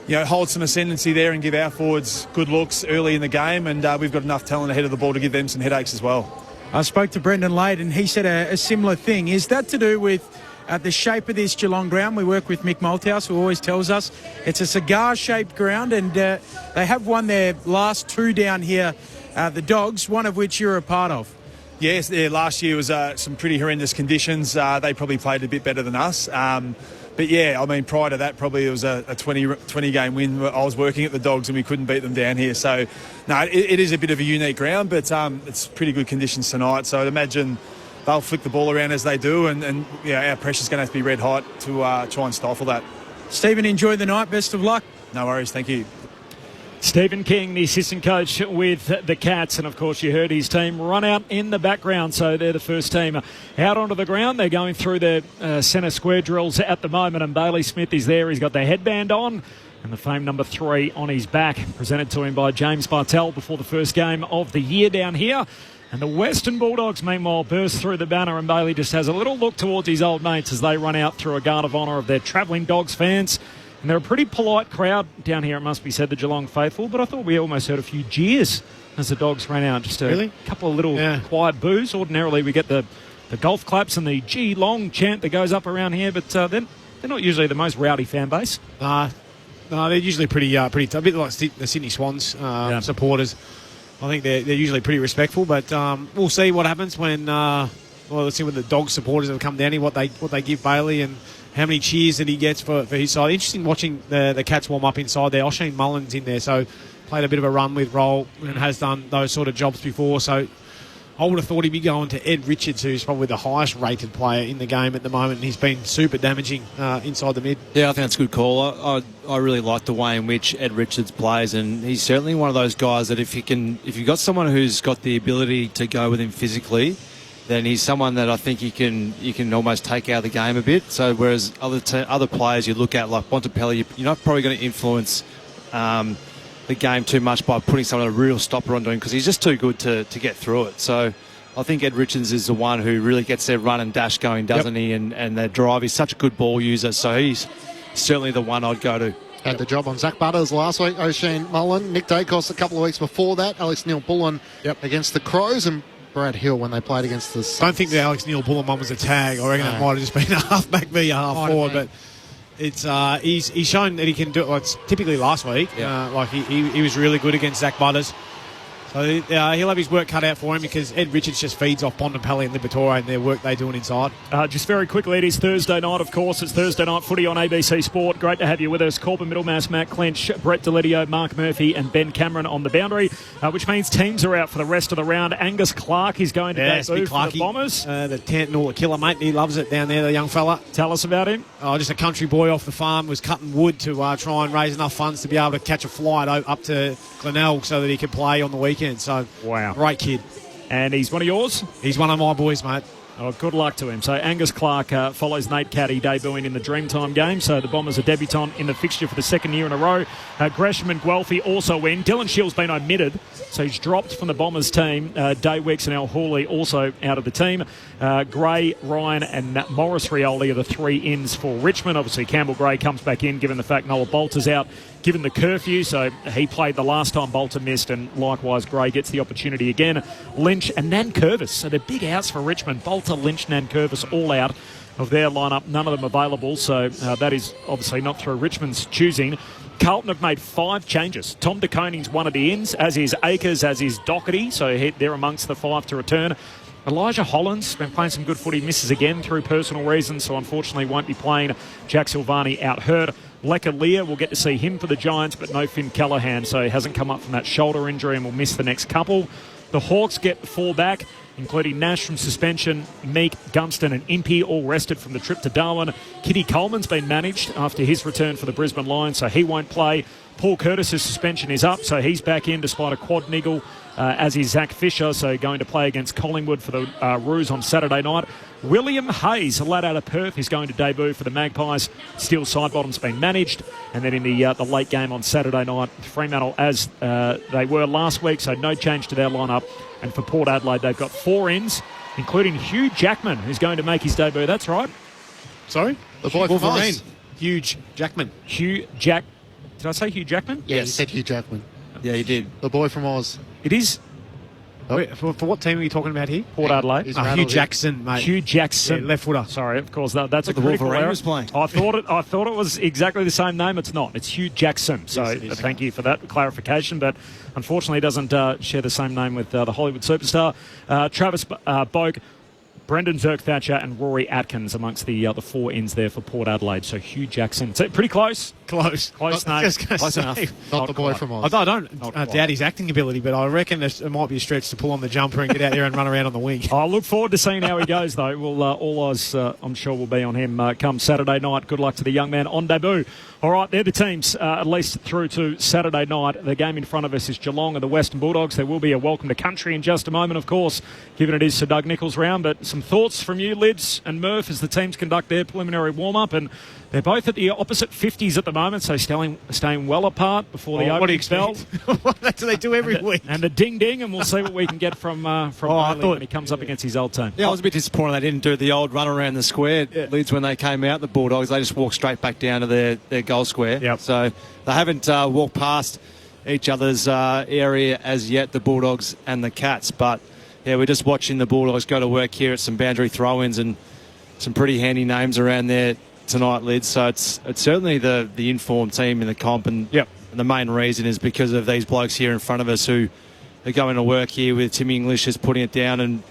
Speaker 21: hold some ascendancy there and give our forwards good looks early in the game, and we've got enough talent ahead of the ball to give them some headaches as well.
Speaker 19: I spoke to Brendan Lade and he said a similar thing. Is that to do with the shape of this Geelong ground? We work with Mick Malthouse, who always tells us it's a cigar-shaped ground, and they have won their last two down here, the Dogs, one of which you're a part of.
Speaker 21: Yes, last year was some pretty horrendous conditions. They probably played a bit better than us. But yeah, I mean, prior to that, probably it was a 20-game win. I was working at the Dogs and we couldn't beat them down here. So, no, it is a bit of a unique ground, but it's pretty good conditions tonight. So I'd imagine they'll flick the ball around as they do, and our pressure's going to have to be red hot to try and stifle that.
Speaker 19: Stephen, enjoy the night. Best of luck.
Speaker 21: No worries. Thank you.
Speaker 5: Stephen King, the assistant coach with the Cats, and of course you heard his team run out in the background, so they're the first team out onto the ground. They're going through their centre square drills at the moment, and Bailey Smith is there. He's got the headband on and the famed number 3 on his back, presented to him by James Bartel before the first game of the year down here. And the Western Bulldogs, meanwhile, burst through the banner, and Bailey just has a little look towards his old mates as they run out through a guard of honour of their travelling Dogs fans. And they're a pretty polite crowd down here, it must be said, the Geelong faithful. But I thought we almost heard a few jeers as the Dogs ran out. Just a couple of little quiet boos. Ordinarily we get the golf claps and the geelong chant that goes up around here. But they're not usually the most rowdy fan base.
Speaker 10: No, they're usually pretty tough. A bit like the Sydney Swans supporters. I think they're usually pretty respectful. But we'll see what happens when... let's see when the Dogs supporters have come down here, what they give Bailey and how many cheers that he gets for his side. Interesting watching the Cats warm up inside there. Oshane Mullins in there, so played a bit of a run with Roll and has done those sort of jobs before. So I would have thought he'd be going to Ed Richards, who's probably the highest rated player in the game at the moment, and he's been super damaging inside the mid.
Speaker 11: Yeah, I think that's a good call. I really like the way in which Ed Richards plays, and he's certainly one of those guys that if you've got someone who's got the ability to go with him physically, then he's someone that I think you can almost take out of the game a bit. So whereas other players you look at, like Bontempelli, you're not probably going to influence the game too much by putting someone a real stopper on doing, because he's just too good to get through it. So I think Ed Richards is the one who really gets their run and dash going, doesn't he? And their drive. He's such a good ball user, so he's certainly the one I'd go to.
Speaker 9: Had the job on Zach Butters last week, Oshane Mullen, Nick Dacos a couple of weeks before that, Alex Neil-Bullen against the Crows, and Brad Hill when they played against the Suns.
Speaker 10: I don't think the Alex Neil-Bullen one was a tag. I reckon it might have just been a half-back v a half-forward, but it's he's shown that he can do it. Like typically last week, he was really good against Zach Butters. So he'll have his work cut out for him, because Ed Richards just feeds off Bontempelli and Liberatore and their work they're doing inside.
Speaker 5: Just very quickly, it is Thursday night, of course. It's Thursday night footy on ABC Sport. Great to have you with us. Corbin Middlemass, Matt Clench, Brett Deledio, Mark Murphy and Ben Cameron on the boundary, which means teams are out for the rest of the round. Angus Clark is going to debut for the Bombers.
Speaker 10: The Tantanoola killer, mate. He loves it down there, the young fella.
Speaker 5: Tell us about him.
Speaker 10: Just a country boy off the farm, was cutting wood to try and raise enough funds to be able to catch a flight up to Glenelg so that he could play on the weekend. So,
Speaker 5: wow.
Speaker 10: Great kid.
Speaker 5: And he's one of yours?
Speaker 10: He's one of my boys, mate.
Speaker 5: Oh, good luck to him. So Angus Clark follows Nate Caddy debuting in the Dreamtime game. So the Bombers are debutant in the fixture for the second year in a row. Gresham and Guelphy also win. Dylan Shields been omitted, so he's dropped from the Bombers team. Daywicks and Al Hawley also out of the team. Gray, Ryan and Morris Rioli are the 3 ins for Richmond. Obviously Campbell Gray comes back in given the fact Noah Bolter's out, given the curfew, so he played the last time Bolter missed, and likewise Gray gets the opportunity again. Lynch and Nankervis, so they're big outs for Richmond. Bolter, Lynch, Nankervis all out of their lineup, none of them available, so that is obviously not through Richmond's choosing. Carlton have made 5 changes. Tom De Koning's one of the ins, as is Akers, as is Doherty, so they're amongst the 5 to return. Elijah Holland's been playing some good footy, misses again through personal reasons, so unfortunately won't be playing. Jack Silvani out hurt. Lecker Lear, we'll get to see him for the Giants, but no Finn Callaghan, so he hasn't come up from that shoulder injury and will miss the next couple. The Hawks get 4 back, including Nash from suspension, Meek, Gunston and Impey, all rested from the trip to Darwin. Kitty Coleman's been managed after his return for the Brisbane Lions, so he won't play. Paul Curtis's suspension is up, so he's back in despite a quad niggle, as is Zach Fisher, so going to play against Collingwood for the Roos on Saturday night. William Hayes, a lad out of Perth, is going to debut for the Magpies. Steel Sidebottom's been managed. And then in the late game on Saturday night, Fremantle as they were last week, so no change to their lineup. And for Port Adelaide, they've got 4 ins, including Hugh Jackman, who's going to make his debut. That's right.
Speaker 10: Sorry?
Speaker 9: The boy from Oz.
Speaker 10: Hugh Jackman.
Speaker 5: Did I say Hugh Jackman?
Speaker 9: Yeah, you said Hugh Jackman.
Speaker 11: Yeah, you did.
Speaker 9: The boy from Oz.
Speaker 5: It is.
Speaker 10: Oh. Wait, for what team are you talking about here?
Speaker 5: Port Adelaide.
Speaker 10: Hugh Jackson, mate.
Speaker 5: Hugh Jackson.
Speaker 10: Yeah, left footer.
Speaker 5: Sorry, of course, that's a
Speaker 11: the
Speaker 5: critical
Speaker 11: Wolverine
Speaker 5: error.
Speaker 11: was playing.
Speaker 5: I thought it was exactly the same name. It's not. It's Hugh Jackson. So
Speaker 10: Yes,
Speaker 5: thank you for that clarification. But unfortunately, he doesn't share the same name with the Hollywood superstar. Travis Boak, Brendan Zerk-Thatcher and Rory Atkins amongst the 4 ins there for Port Adelaide. So Hugh Jackson. So pretty close.
Speaker 10: Close
Speaker 5: Name.
Speaker 10: Close enough.
Speaker 9: Not the boy from Oz.
Speaker 10: I don't doubt his acting ability, but I reckon it might be a stretch to pull on the jumper and get out there and run around on the wing.
Speaker 5: I look forward to seeing how he goes, though. All eyes, I'm sure, will be on him come Saturday night. Good luck to the young man on debut. All right, they're the teams, at least through to Saturday night. The game in front of us is Geelong and the Western Bulldogs. There will be a welcome to country in just a moment, of course, given it is Sir Doug Nicholls round. But some thoughts from you, Lids and Murph, as the teams conduct their preliminary warm-up. And they're both at the opposite 50s at the moment, so staying well apart before the opening spell.
Speaker 10: That's what they do every week.
Speaker 5: And the ding-ding, and we'll see what we can get from Bailey when he comes up against his old team.
Speaker 11: Yeah, I was a bit disappointed they didn't do the old run around the square. Leeds, when they came out, the Bulldogs, they just walked straight back down to their goal square.
Speaker 5: Yep.
Speaker 11: So they haven't walked past each other's area as yet, the Bulldogs and the Cats. But, yeah, we're just watching the Bulldogs go to work here at some boundary throw-ins and some pretty handy names around there tonight, Lids. So it's certainly the informed team in the comp, and the main reason is because of these blokes here in front of us who are going to work here, with Tim English is putting it down, and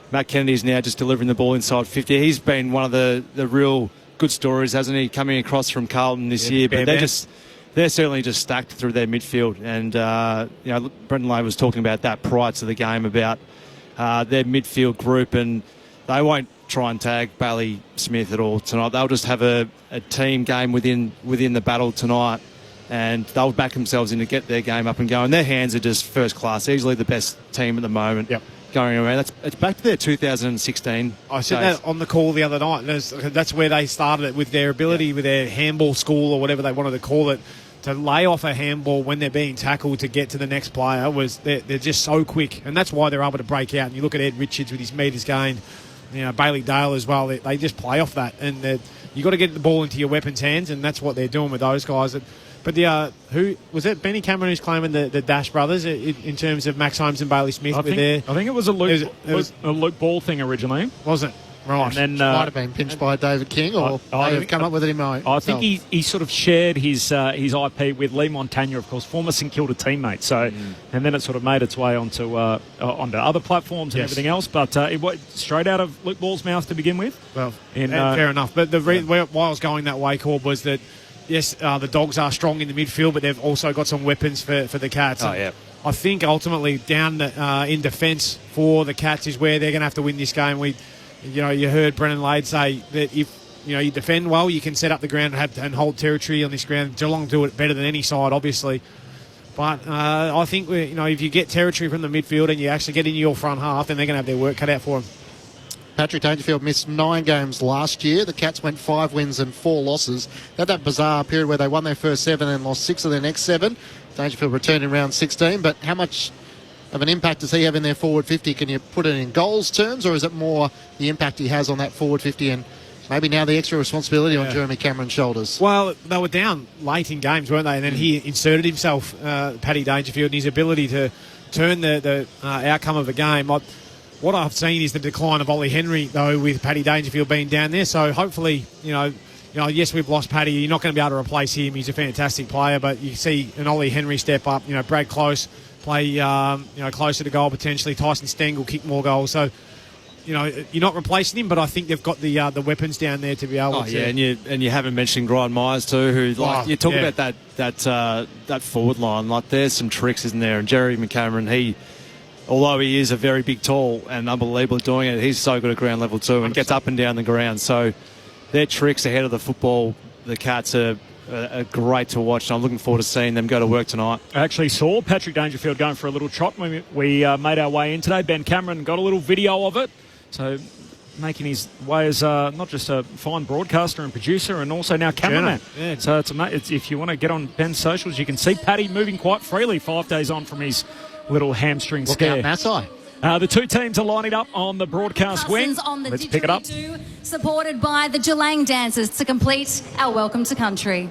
Speaker 11: Matt Kennedy's now just delivering the ball inside 50. He's been one of the real good stories, hasn't he, coming across from Carlton this year? But they're certainly just stacked through their midfield, and Brendan Lane was talking about that prior to the game about their midfield group, and they won't try and tag Bailey Smith at all tonight. They'll just have a team game within the battle tonight, and they'll back themselves in to get their game up and going. Their hands are just first class, easily the best team at the moment.
Speaker 5: Yep.
Speaker 11: Going around. It's back to their 2016.
Speaker 10: I said that on the call the other night. That's where they started it, with their ability, with their handball school or whatever they wanted to call it, to lay off a handball when they're being tackled to get to the next player. They're just so quick, and that's why they're able to break out. And you look at Ed Richards with his metres gained, Bailey Dale as well. They just play off that, and you got to get the ball into your weapons' hands, and that's what they're doing with those guys. But who was it? Benny Cameron who's claiming the Dash brothers in terms of Max Holmes and Bailey Smith.
Speaker 5: I think it was a Luke. It was a Luke Ball thing originally,
Speaker 10: wasn't it? Right.
Speaker 5: And then
Speaker 9: might have been pinched by David King, or they've come up with it in my.
Speaker 5: I think he sort of shared his IP with Lee Montagna, of course, former St Kilda teammate. So, and then it sort of made its way onto other platforms and everything else. But it went straight out of Luke Ball's mouth to begin with.
Speaker 10: Well, fair enough. But why I was going that way, Corb, was that yes, the Dogs are strong in the midfield, but they've also got some weapons for the Cats.
Speaker 11: Oh yeah.
Speaker 10: I think ultimately down in defence for the Cats is where they're going to have to win this game. You heard Brennan Lade say that if you defend well, you can set up the ground and hold territory on this ground. Geelong do it better than any side, obviously. But I think if you get territory from the midfield and you actually get into your front half, then they're going to have their work cut out for them.
Speaker 9: Patrick Dangerfield missed 9 games last year. The Cats went 5 wins and 4 losses. They had that bizarre period where they won their first 7 and lost 6 of their next 7. Dangerfield returned in round 16, but how much of an impact does he have in their forward 50? Can you put it in goals terms, or is it more the impact he has on that forward 50 and maybe now the extra responsibility on Jeremy Cameron's shoulders?
Speaker 10: Well, they were down late in games, weren't they? And then he inserted himself, Paddy Dangerfield, and his ability to turn the outcome of a game. What I've seen is the decline of Ollie Henry, though, with Paddy Dangerfield being down there. So hopefully, yes, we've lost Paddy. You're not going to be able to replace him. He's a fantastic player, but you see an Ollie Henry step up. Brad Close play, closer to goal potentially. Tyson Stengel kick more goals. So, you're not replacing him, but I think they've got the weapons down there to be able to.
Speaker 11: Yeah, and you haven't mentioned Brian Myers too, who you talk about that forward line. Like, there's some tricks, isn't there? And Jeremy Cameron, although he is a very big, tall and unbelievable at doing it, he's so good at ground level too and 100%. Gets up and down the ground. So their tricks ahead of the football, the Cats are great to watch. And I'm looking forward to seeing them go to work tonight.
Speaker 5: I actually saw Patrick Dangerfield going for a little trot when we made our way in today. Ben Cameron got a little video of it. So making his way as not just a fine broadcaster and producer and also now cameraman. Yeah. So it's if you want to get on Ben's socials, you can see Paddy moving quite freely 5 days on from his little hamstring scare.
Speaker 9: Look out, Maasai.
Speaker 5: The two teams are lining up on the broadcast wing. Let's pick it up.
Speaker 1: Supported by the geelong dancers to complete our welcome to country.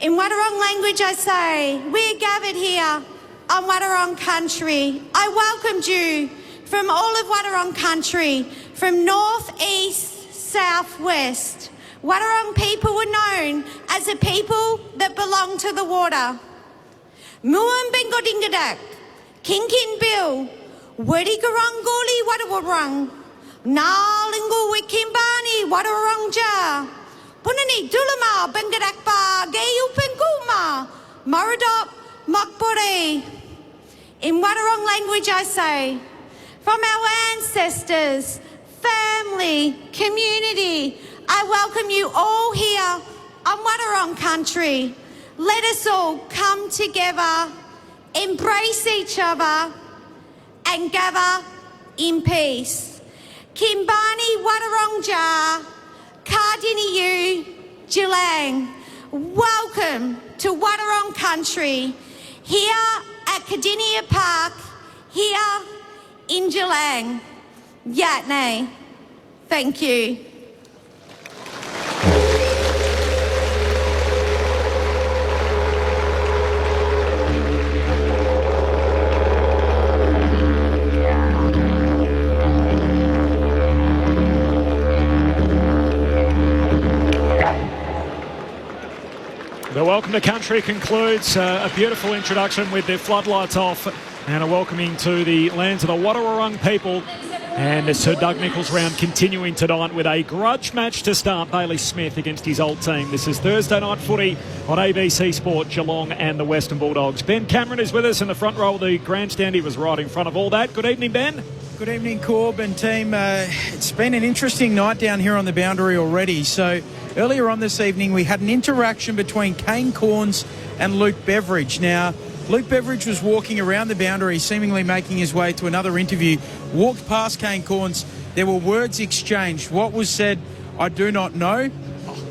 Speaker 22: In Wadawurrung language I say, we're gathered here on Wadawurrung country. I welcomed you from all of Wadawurrung country, from north, east, south, west. Wadawurrung people were known as a people that belong to the water. Muam Bengodingadak, Kinkin Bill, Wadigaronguli Wadawurrung, Nalingu Wikimbani Wadawurrung Ja, Punani Dulama Bengadakba, Gayu Penguma, Moradop Mokbore. In Wadawurrung language I say, from our ancestors, family, community, I welcome you all here on Wadawurrung country. Let us all come together, embrace each other, and gather in peace. Kimbani Wadawurrung, Kardini Geelong. Welcome to Wadawurrung country, here at Kardinia Park, here in Geelong. Yatne. Thank you.
Speaker 5: The Welcome to Country concludes a beautiful introduction with their floodlights off and a welcoming to the lands of the Wadawurrung people. And Sir Doug Nicholls round continuing tonight with a grudge match to start. Bailey Smith against his old team. This is Thursday night footy on ABC Sport, Geelong and the Western Bulldogs. Ben Cameron is with us in the front row of the grandstand. He was right in front of all that. Good evening, Ben.
Speaker 19: Good evening, Corb and team. It's been an interesting night down here on the boundary already. So earlier on this evening, we had an interaction between Kane Cornes and Luke Beveridge. Now, Luke Beveridge was walking around the boundary, seemingly making his way to another interview, walked past Kane Cornes. There were words exchanged. What was said, I do not know,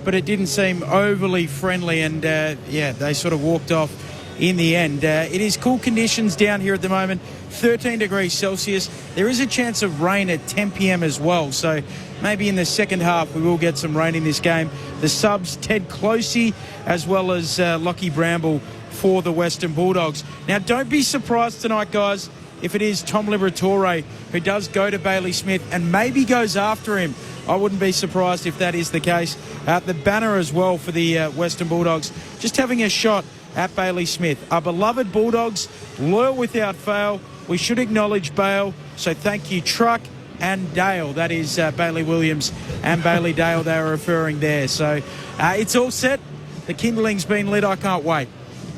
Speaker 19: but it didn't seem overly friendly. And, they sort of walked off in the end. It is cool conditions down here at the moment, 13 degrees Celsius. There is a chance of rain at 10 p.m. as well. So maybe in the second half we will get some rain in this game. The subs, Ted Closey, as well as Lockie Bramble for the Western Bulldogs. Now, don't be surprised tonight, guys, if it is Tom Liberatore who does go to Bailey Smith and maybe goes after him. I wouldn't be surprised if that is the case. The banner as well for the Western Bulldogs, just having a shot at Bailey Smith. Our beloved Bulldogs, loyal without fail. We should acknowledge Bale. So thank you, Truck and Dale. That is Bailey Williams and Bailey Dale they are referring there. So it's all set. The kindling's been lit. I can't wait.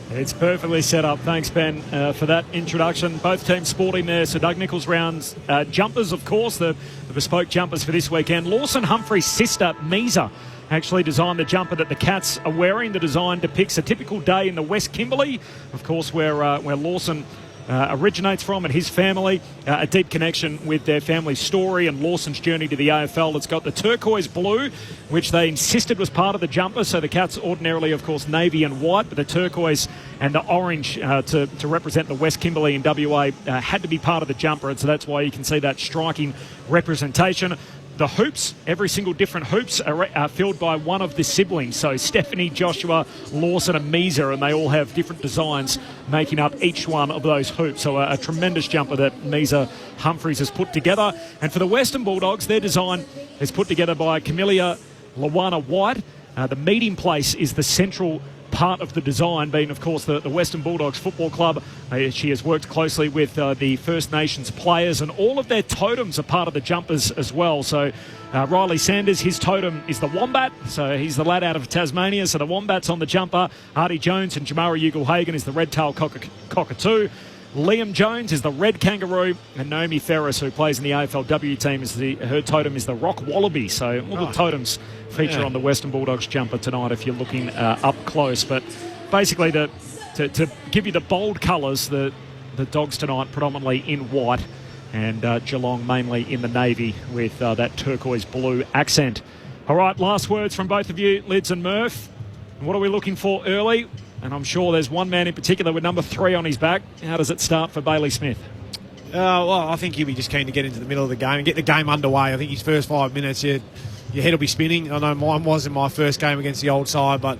Speaker 5: It's perfectly set up. Thanks, Ben, for that introduction. Both teams sporting there. So Doug Nicholls rounds jumpers, of course, the bespoke jumpers for this weekend. Lawson Humphrey's sister, Misa, actually designed the jumper that the Cats are wearing. The design depicts a typical day in the West Kimberley, of course, where Lawson originates from and his family. A deep connection with their family story and Lawson's journey to the AFL. It's got the turquoise blue, which they insisted was part of the jumper. So the Cats ordinarily, of course, navy and white, but the turquoise and the orange to represent the West Kimberley in WA had to be part of the jumper. And so that's why you can see that striking representation. The hoops, every single different hoops are filled by one of the siblings. So Stephanie, Joshua, Lawson and Misa, and they all have different designs making up each one of those hoops. So a tremendous jumper that Misa Humphreys has put together. And for the Western Bulldogs, their design is put together by Camellia Lawana White. The meeting place is the central part of the design, being, of course, the Western Bulldogs Football Club. She has worked closely with the First Nations players, and all of their totems are part of the jumpers as well. So Riley Sanders, his totem is the wombat, so he's the lad out of Tasmania, so the wombat's on the jumper. Artie Jones and Jamara Ugle-Hagan is the red-tailed cockatoo. Liam Jones is the red kangaroo, and Naomi Ferris, who plays in the AFLW team, her totem is the rock wallaby. So all the totems feature on the Western Bulldogs jumper tonight if you're looking up close. But basically, to give you the bold colours, the Dogs tonight predominantly in white, and Geelong mainly in the navy with that turquoise blue accent. All right, last words from both of you, Lids and Murph. What are we looking for early? And I'm sure there's one man in particular with number 3 on his back. How does it start for Bailey Smith?
Speaker 10: Well, I think he'll be just keen to get into the middle of the game and get the game underway. I think his first 5 minutes, your head will be spinning. I know mine was in my first game against the old side, but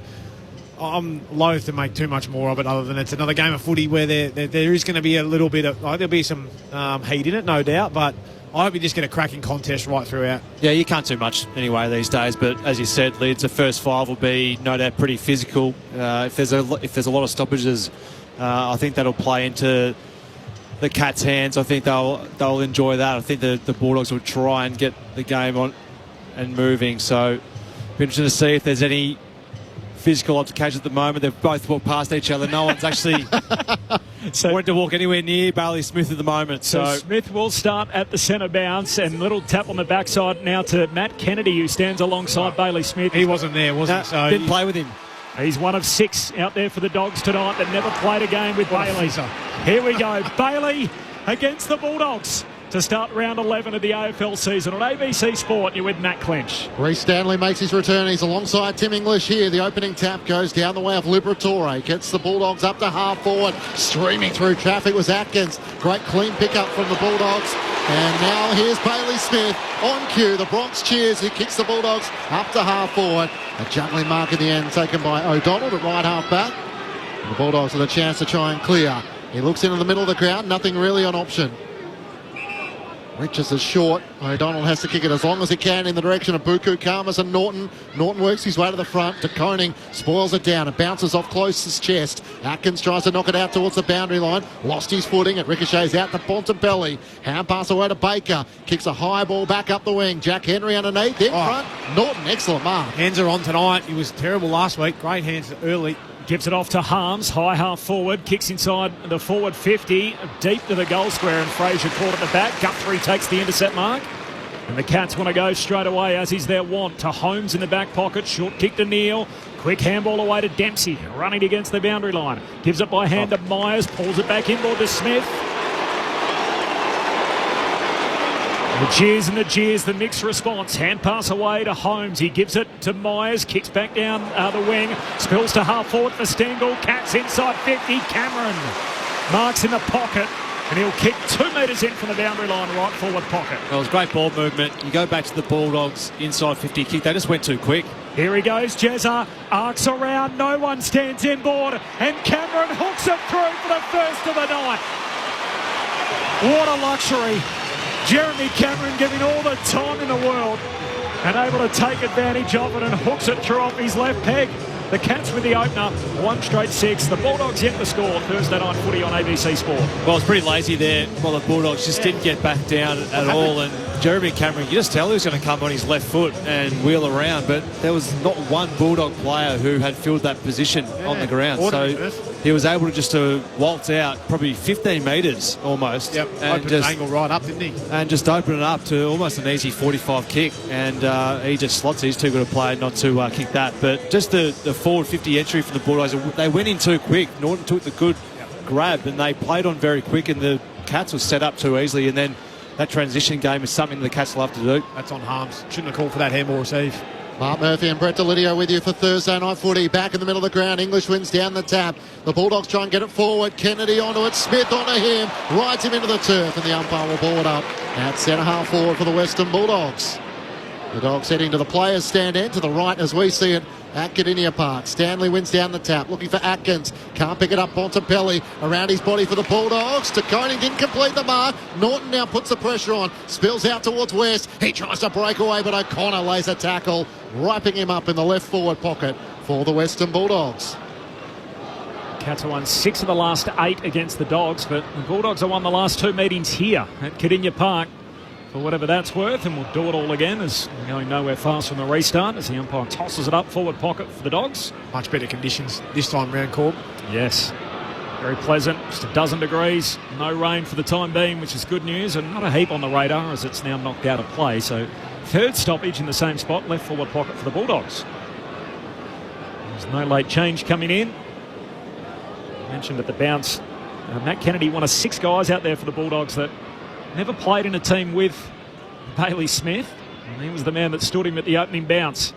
Speaker 10: I'm loath to make too much more of it other than it's another game of footy where there is going to be a little bit of, there'll be some heat in it, no doubt, but I hope you just get a cracking contest right throughout.
Speaker 11: Yeah, you can't do much anyway these days, but as you said, Lids, the first 5 will be no doubt pretty physical. If there's a lot of stoppages, I think that'll play into the Cats' hands. I think they'll enjoy that. I think the Bulldogs will try and get the game on and moving. So, be interesting to see if there's any physical altercation at the moment. They've both walked past each other. No one's actually wanted to walk anywhere near Bailey Smith at the moment.
Speaker 5: So Smith will start at the centre bounce, and little tap on the backside now to Matt Kennedy, who stands alongside Bailey Smith.
Speaker 10: He wasn't there, was he? So
Speaker 11: didn't play with him.
Speaker 5: He's one of 6 out there for the Dogs tonight that never played a game with Bailey. Here we go. Bailey against the Bulldogs to start round 11 of the AFL season on ABC Sport. You're with Matt Clinch.
Speaker 9: Reece Stanley makes his return. He's alongside Tim English here. The opening tap goes down the way of Liberatore. Gets the Bulldogs up to half forward. Streaming through traffic was Atkins. Great clean pickup from the Bulldogs. And now here's Bailey Smith on cue. The Bronx cheers. He kicks the Bulldogs up to half forward. A juggling mark in the end taken by O'Donnell to right half back. And the Bulldogs with a chance to try and clear. He looks into the middle of the ground. Nothing really on option. Richards is short. O'Donnell has to kick it as long as he can in the direction of Buku, Karmas and Norton. Norton works his way to the front. De Koning spoils it down. It bounces off closest chest. Atkins tries to knock it out towards the boundary line. Lost his footing. It ricochets out to Bontempelli. Hand pass away to Baker. Kicks a high ball back up the wing. Jack Henry underneath. In front. Norton, excellent mark.
Speaker 10: Hands are on tonight. He was terrible last week. Great hands early.
Speaker 5: Gives it off to Harms, high half forward, kicks inside the forward 50, deep to the goal square, and Fraser caught at the back. Guthrie takes the intercept mark. And the Cats want to go straight away, as is their wont, to Holmes in the back pocket. Short kick to Neal. Quick handball away to Dempsey, running against the boundary line. Gives it by hand to Myers, pulls it back inboard to Smith. The cheers and the jeers, the mixed response. Hand pass away to Holmes. He gives it to Myers. Kicks back down the wing. Spills to half forward for Stengel. Cats inside 50. Cameron marks in the pocket. And he'll kick 2 metres in from the boundary line, right forward pocket.
Speaker 11: Well, it was great ball movement. You go back to the Bulldogs inside 50 kick. They just went too quick.
Speaker 5: Here he goes, Jezza. Arcs around. No one stands inboard. And Cameron hooks it through for the first of the night. What a luxury. Jeremy Cameron giving all the time in the world and able to take advantage of it and hooks it through off his left peg. The Cats with the opener, 1 straight 6. The Bulldogs yet to score. Thursday night footy on ABC Sport.
Speaker 11: Well, it's pretty lazy there. Well, the Bulldogs just didn't get back down at all. And Jeremy Cameron, you just tell he was going to come on his left foot and wheel around. But there was not one Bulldog player who had filled that position on the ground. So he was able to just waltz out probably 15 metres almost.
Speaker 10: Yep,
Speaker 11: and
Speaker 10: opened the angle right up, didn't he?
Speaker 11: And just open it up to almost an easy 45 kick. And he just slots. He's too good a player not to kick that. But just the forward 50 entry from the Bulldogs, they went in too quick. Norton took the good grab and they played on very quick, and the Cats was set up too easily. And then that transition game is something the Cats love to do.
Speaker 10: That's on Harms. Shouldn't have called for that handball receive.
Speaker 9: Mark Murphy and Brett Delidio with you for Thursday night footy. Back in the middle of the ground. English wins down the tap. The Bulldogs try and get it forward. Kennedy onto it. Smith onto him. Rides him into the turf, and the umpire will ball it up at centre half forward for the Western Bulldogs. The Dogs heading to the players' stand end to the right as we see it at Cardinia Park. Stanley wins down the tap, looking for Atkins. Can't pick it up. Bontempelli around his body for the Bulldogs. De Koning didn't complete the mark. Norton now puts the pressure on. Spills out towards West. He tries to break away, but O'Connor lays a tackle, wiping him up in the left forward pocket for the Western Bulldogs.
Speaker 5: Cats have won 6 of the last 8 against the Dogs, but the Bulldogs have won the last 2 meetings here at Cardinia Park. For whatever that's worth, and we'll do it all again as we're going nowhere fast from the restart as the umpire tosses it up forward pocket for the Dogs.
Speaker 10: Much better conditions this time round, Corb.
Speaker 5: Yes, very pleasant, just a dozen degrees, no rain for the time being, which is good news, and not a heap on the radar as it's now knocked out of play. So third stoppage in the same spot, left forward pocket for the Bulldogs. There's no late change coming in. I mentioned at the bounce, Matt Kennedy, one of 6 guys out there for the Bulldogs that never played in a team with Bailey Smith, and he was the man that stood him at the opening bounce.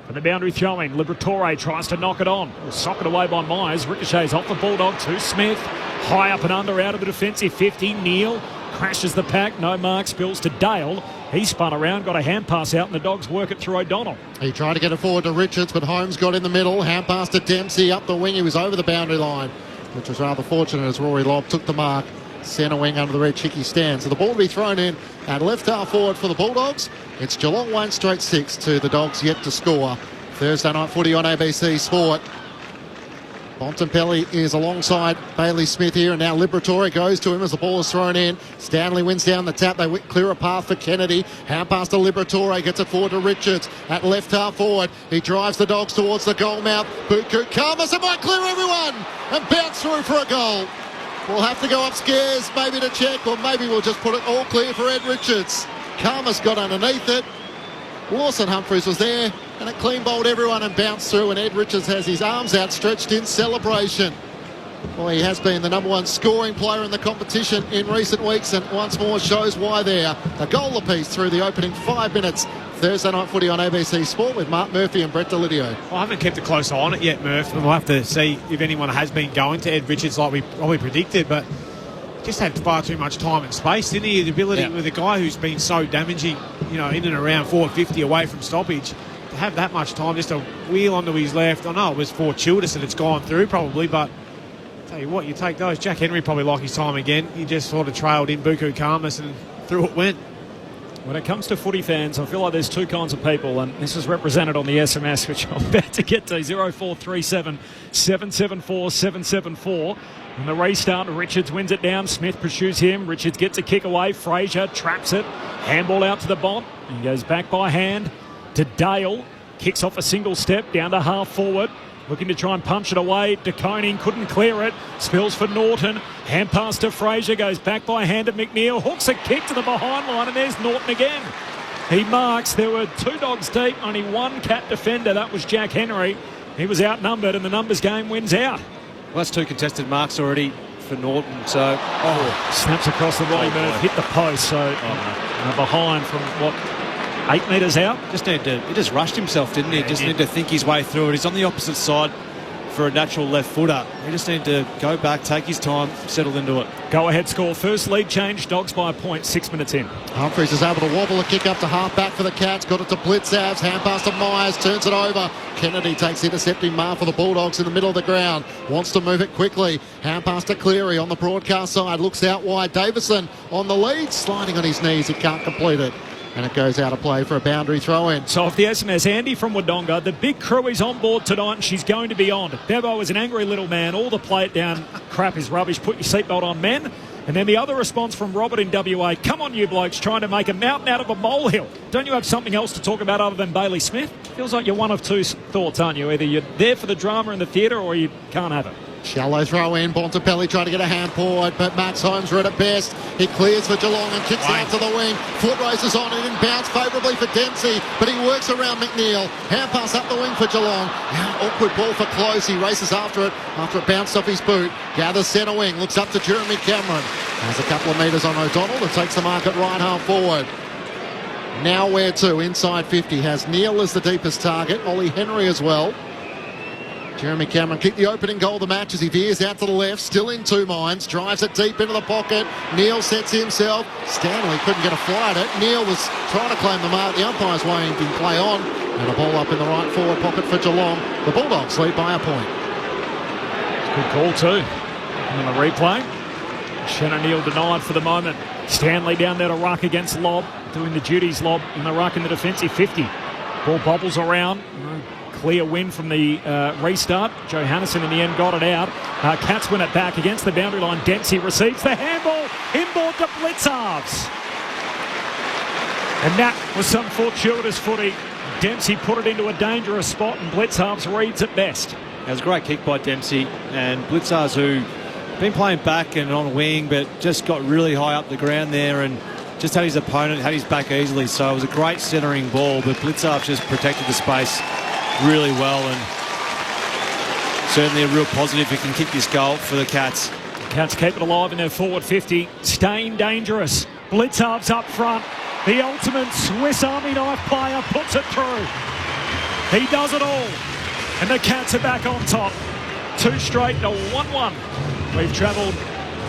Speaker 5: From the boundary throw-in, Liberatore tries to knock it on. Sock it away by Myers. Ricochets off the Bulldog to Smith. High up and under out of the defensive 50. Neal crashes the pack. No mark. Spills to Dale. He spun around, got a hand pass out, and the Dogs work it through O'Donnell.
Speaker 9: He tried to get it forward to Richards, but Holmes got in the middle. Hand pass to Dempsey up the wing. He was over the boundary line, which was rather fortunate as Rory Lobb took the mark. Centre wing under the red chicky stand. So the ball will be thrown in at left half forward for the Bulldogs. It's Geelong 1 straight 6 to the Dogs yet to score. Thursday night footy on ABC Sport. Bontempelli is alongside Bailey Smith here, and now Liberatore goes to him as the ball is thrown in. Stanley wins down the tap. They clear a path for Kennedy. Hand pass to Liberatore, gets it forward to Richards at left half forward. He drives the Dogs towards the goal mouth. Buku Karmas, it might clear everyone and bounce through for a goal. We'll have to go upstairs maybe to check, or maybe we'll just put it all clear for Ed Richards. Karmas got underneath it. Lawson Humphries was there, and it clean bowled everyone and bounced through, and Ed Richards has his arms outstretched in celebration. Well, he has been the number one scoring player in the competition in recent weeks, and once more shows why there. A goal apiece through the opening 5 minutes. Thursday Night Footy on ABC Sport with Mark Murphy and Brett Delidio.
Speaker 10: Well, I haven't kept a close eye on it yet, Murph, and we'll have to see if anyone has been going to Ed Richards like we probably predicted, but just had far too much time and space, didn't he? The ability with a guy who's been so damaging, in and around 450 away from stoppage, to have that much time just to wheel onto his left. I know it was for Childers that it's gone through probably, but tell you what, you take those. Jack Henry probably like his time again. He just sort of trailed in Buku Khamis and through it went.
Speaker 5: When it comes to footy fans, I feel like there's two kinds of people, and this is represented on the SMS, which I'm about to get to, 0437 774 774. And the restart, Richards wins it down. Smith pursues him. Richards gets a kick away. Fraser traps it. Handball out to the bomb. He goes back by hand to Dale. Kicks off a single step down to half forward. Looking to try and punch it away. De Koning couldn't clear it. Spills for Norton. Hand pass to Fraser. Goes back by hand to McNeil. Hooks a kick to the behind line, and there's Norton again. He marks. There were two dogs deep. Only one cat defender. That was Jack Henry. He was outnumbered, and the numbers game wins out.
Speaker 11: Well, that's two contested marks already for Norton. So
Speaker 5: snaps across the body, hit the post. So behind from what, 8 metres out.
Speaker 11: He just rushed himself, didn't he? Just needed to think his way through it. He's on the opposite side for a natural left footer. He just needed to go back, take his time, settle into it.
Speaker 5: Go ahead score. First lead change. Dogs by a point. 6 minutes in.
Speaker 9: Humphries is able to wobble a kick up to half back for the Cats. Got it to Blitzavs. Hand pass to Myers. Turns it over. Kennedy takes intercepting mark for the Bulldogs in the middle of the ground. Wants to move it quickly. Hand pass to Cleary on the broadcast side. Looks out wide. Davison on the lead. Sliding on his knees. He can't complete it. And it goes out of play for a boundary throw-in.
Speaker 5: So off the SMS, Andy from Wodonga, the big crew is on board tonight and she's going to be on. Bevo is an angry little man. All the play it down crap is rubbish. Put your seatbelt on, men. And then the other response from Robert in WA, come on you blokes, trying to make a mountain out of a molehill. Don't you have something else to talk about other than Bailey Smith? Feels like you're one of two thoughts, aren't you? Either you're there for the drama in the theatre or you can't have it.
Speaker 9: Shallow throw in. Bontempelli trying to get a hand forward, but Max Holmes read it best. He clears for Geelong and kicks out to the wing. Foot races on it and bounce favourably for Dempsey, but he works around McNeil. Hand pass up the wing for Geelong. Awkward ball for Close. He races after it bounced off his boot. Gathers centre wing. Looks up to Jeremy Cameron. Has a couple of metres on O'Donnell that takes the mark at right half forward. Now where to? Inside 50. Has Neil as the deepest target. Ollie Henry as well. Jeremy Cameron kicked the opening goal of the match as he veers out to the left, still in two minds, drives it deep into the pocket. Neil sets himself. Stanley couldn't get a fly at it. Neil was trying to claim the mark. The umpire's waiting to play on. And a ball up in the right forward pocket for Geelong. The Bulldogs lead by a point.
Speaker 5: Good call too. And on the replay, Shannon Neil denied for the moment. Stanley down there to ruck against Lobb, doing the duties. Lobb in the ruck in the defensive 50. Ball bobbles around. Clear win from the restart. Johannesson in the end got it out. Cats win it back against the boundary line. Dempsey receives the handball. Inboard to Blitzarves. And that was some fortuitous footy. Dempsey put it into a dangerous spot and Blitzarves reads it best.
Speaker 11: It was a great kick by Dempsey. And Blitzarves, who been playing back and on a wing, but just got really high up the ground there and just had his opponent, had his back easily. So it was a great centering ball, but Blitzarves just protected the space really well, and certainly a real positive. He can kick this goal for the Cats.
Speaker 5: Cats keep it alive in their forward 50, staying dangerous. Blitzarves up front. The ultimate Swiss Army knife player puts it through. He does it all. And the Cats are back on top. 2 straight to 1-1. We've travelled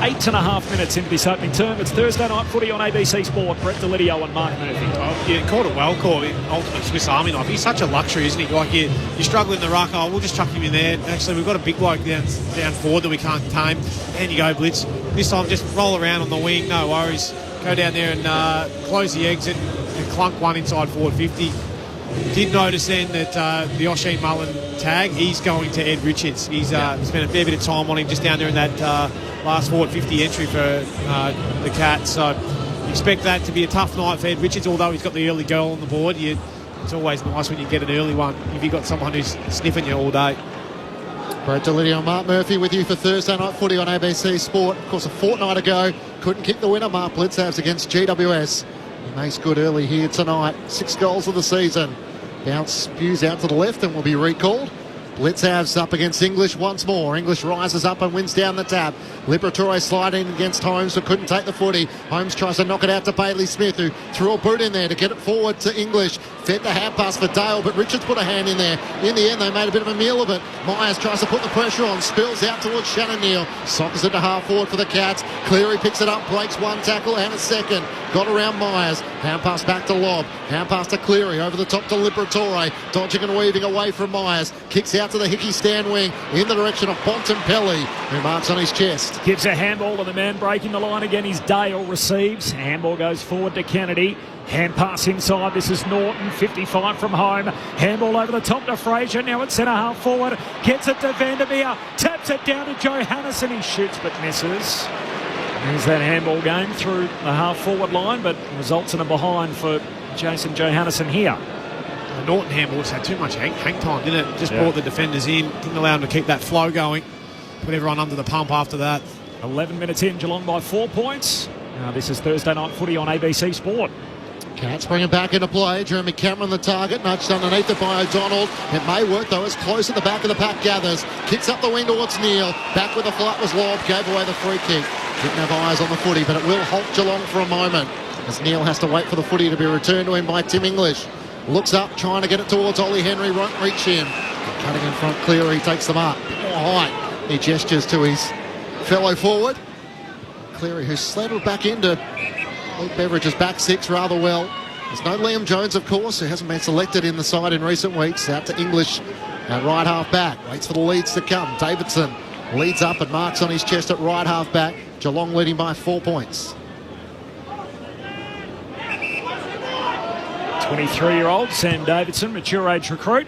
Speaker 5: 8.5 minutes into this opening term. It's Thursday Night Footy on ABC Sport. Brett Delidio and Mark Murphy.
Speaker 10: Oh, yeah, called it well, called it ultimate Swiss Army knife. He's such a luxury, isn't he? Like you're struggling in the ruck. Oh, we'll just chuck him in there. Actually, we've got a big bloke down forward that we can't tame. And you go blitz. This time, just roll around on the wing. No worries. Go down there and close the exit and clunk one inside forward 50. Did notice then that the Osheen Mullen tag, he's going to Ed Richards. He's spent a fair bit of time on him just down there in that last forward 50 entry for the Cats. So expect that to be a tough night for Ed Richards, although he's got the early goal on the board. It's always nice when you get an early one if you've got someone who's sniffing you all day.
Speaker 9: Brett Delidio and Mark Murphy with you for Thursday Night Footy on ABC Sport. Of course, a fortnight ago, couldn't kick the winner. Mark Blitzavs against GWS. He makes good early here tonight. 6 goals of the season. Bounce spews out to the left and will be recalled. Blitzav's up against English once more. English rises up and wins down the tap. Liberatore sliding against Holmes, but couldn't take the footy. Holmes tries to knock it out to Bailey Smith, who threw a boot in there to get it forward to English. Fed the hand pass for Dale, but Richards put a hand in there. In the end, they made a bit of a meal of it. Myers tries to put the pressure on, spills out towards Shannon Neal. Sockers it to half forward for the Cats. Cleary picks it up, breaks one tackle and a second. Got around Myers. Hand pass back to Lobb. Hand pass to Cleary. Over the top to Liberatore. Dodging and weaving away from Myers. Kicks out to the Hickey stand wing in the direction of Bontempelli, who marks on his chest.
Speaker 5: Gives a handball to the man breaking the line again. Is Dale receives. Handball goes forward to Kennedy. Hand pass inside. This is Norton. 55 from home. Handball over the top to Fraser. Now it's centre half forward. Gets it to Vandermeer. Taps it down to Johannesson. He shoots but misses. There's that handball game through the half forward line, but results in a behind for Jason Johannesson here.
Speaker 10: The Norton handball just had too much hang time, didn't it? Just brought the defenders in, didn't allow them to keep that flow going. Put everyone under the pump after that.
Speaker 5: 11 minutes in, Geelong by 4 points. This is Thursday Night Footy on ABC Sport.
Speaker 9: Cats bring it back into play. Jeremy Cameron the target, nudged underneath it by O'Donnell. It may work though, as close at the back of the pack gathers. Kicks up the wing towards Neal. Back with the flat was Lobb, gave away the free kick. Didn't have eyes on the footy, but it will halt Geelong for a moment, as Neal has to wait for the footy to be returned to him by Tim English. Looks up, trying to get it towards Ollie Henry, won't reach him. Cutting in front, Cleary takes them up. More height. He gestures to his fellow forward. Cleary, who's slatted back into Luke Beveridge's back six rather well. There's no Liam Jones, of course, who hasn't been selected in the side in recent weeks. Out to English at right half back. Waits for the leads to come. Davidson leads up and marks on his chest at right half back. Geelong leading by 4 points.
Speaker 5: 23-year-old Sam Davidson, mature age recruit.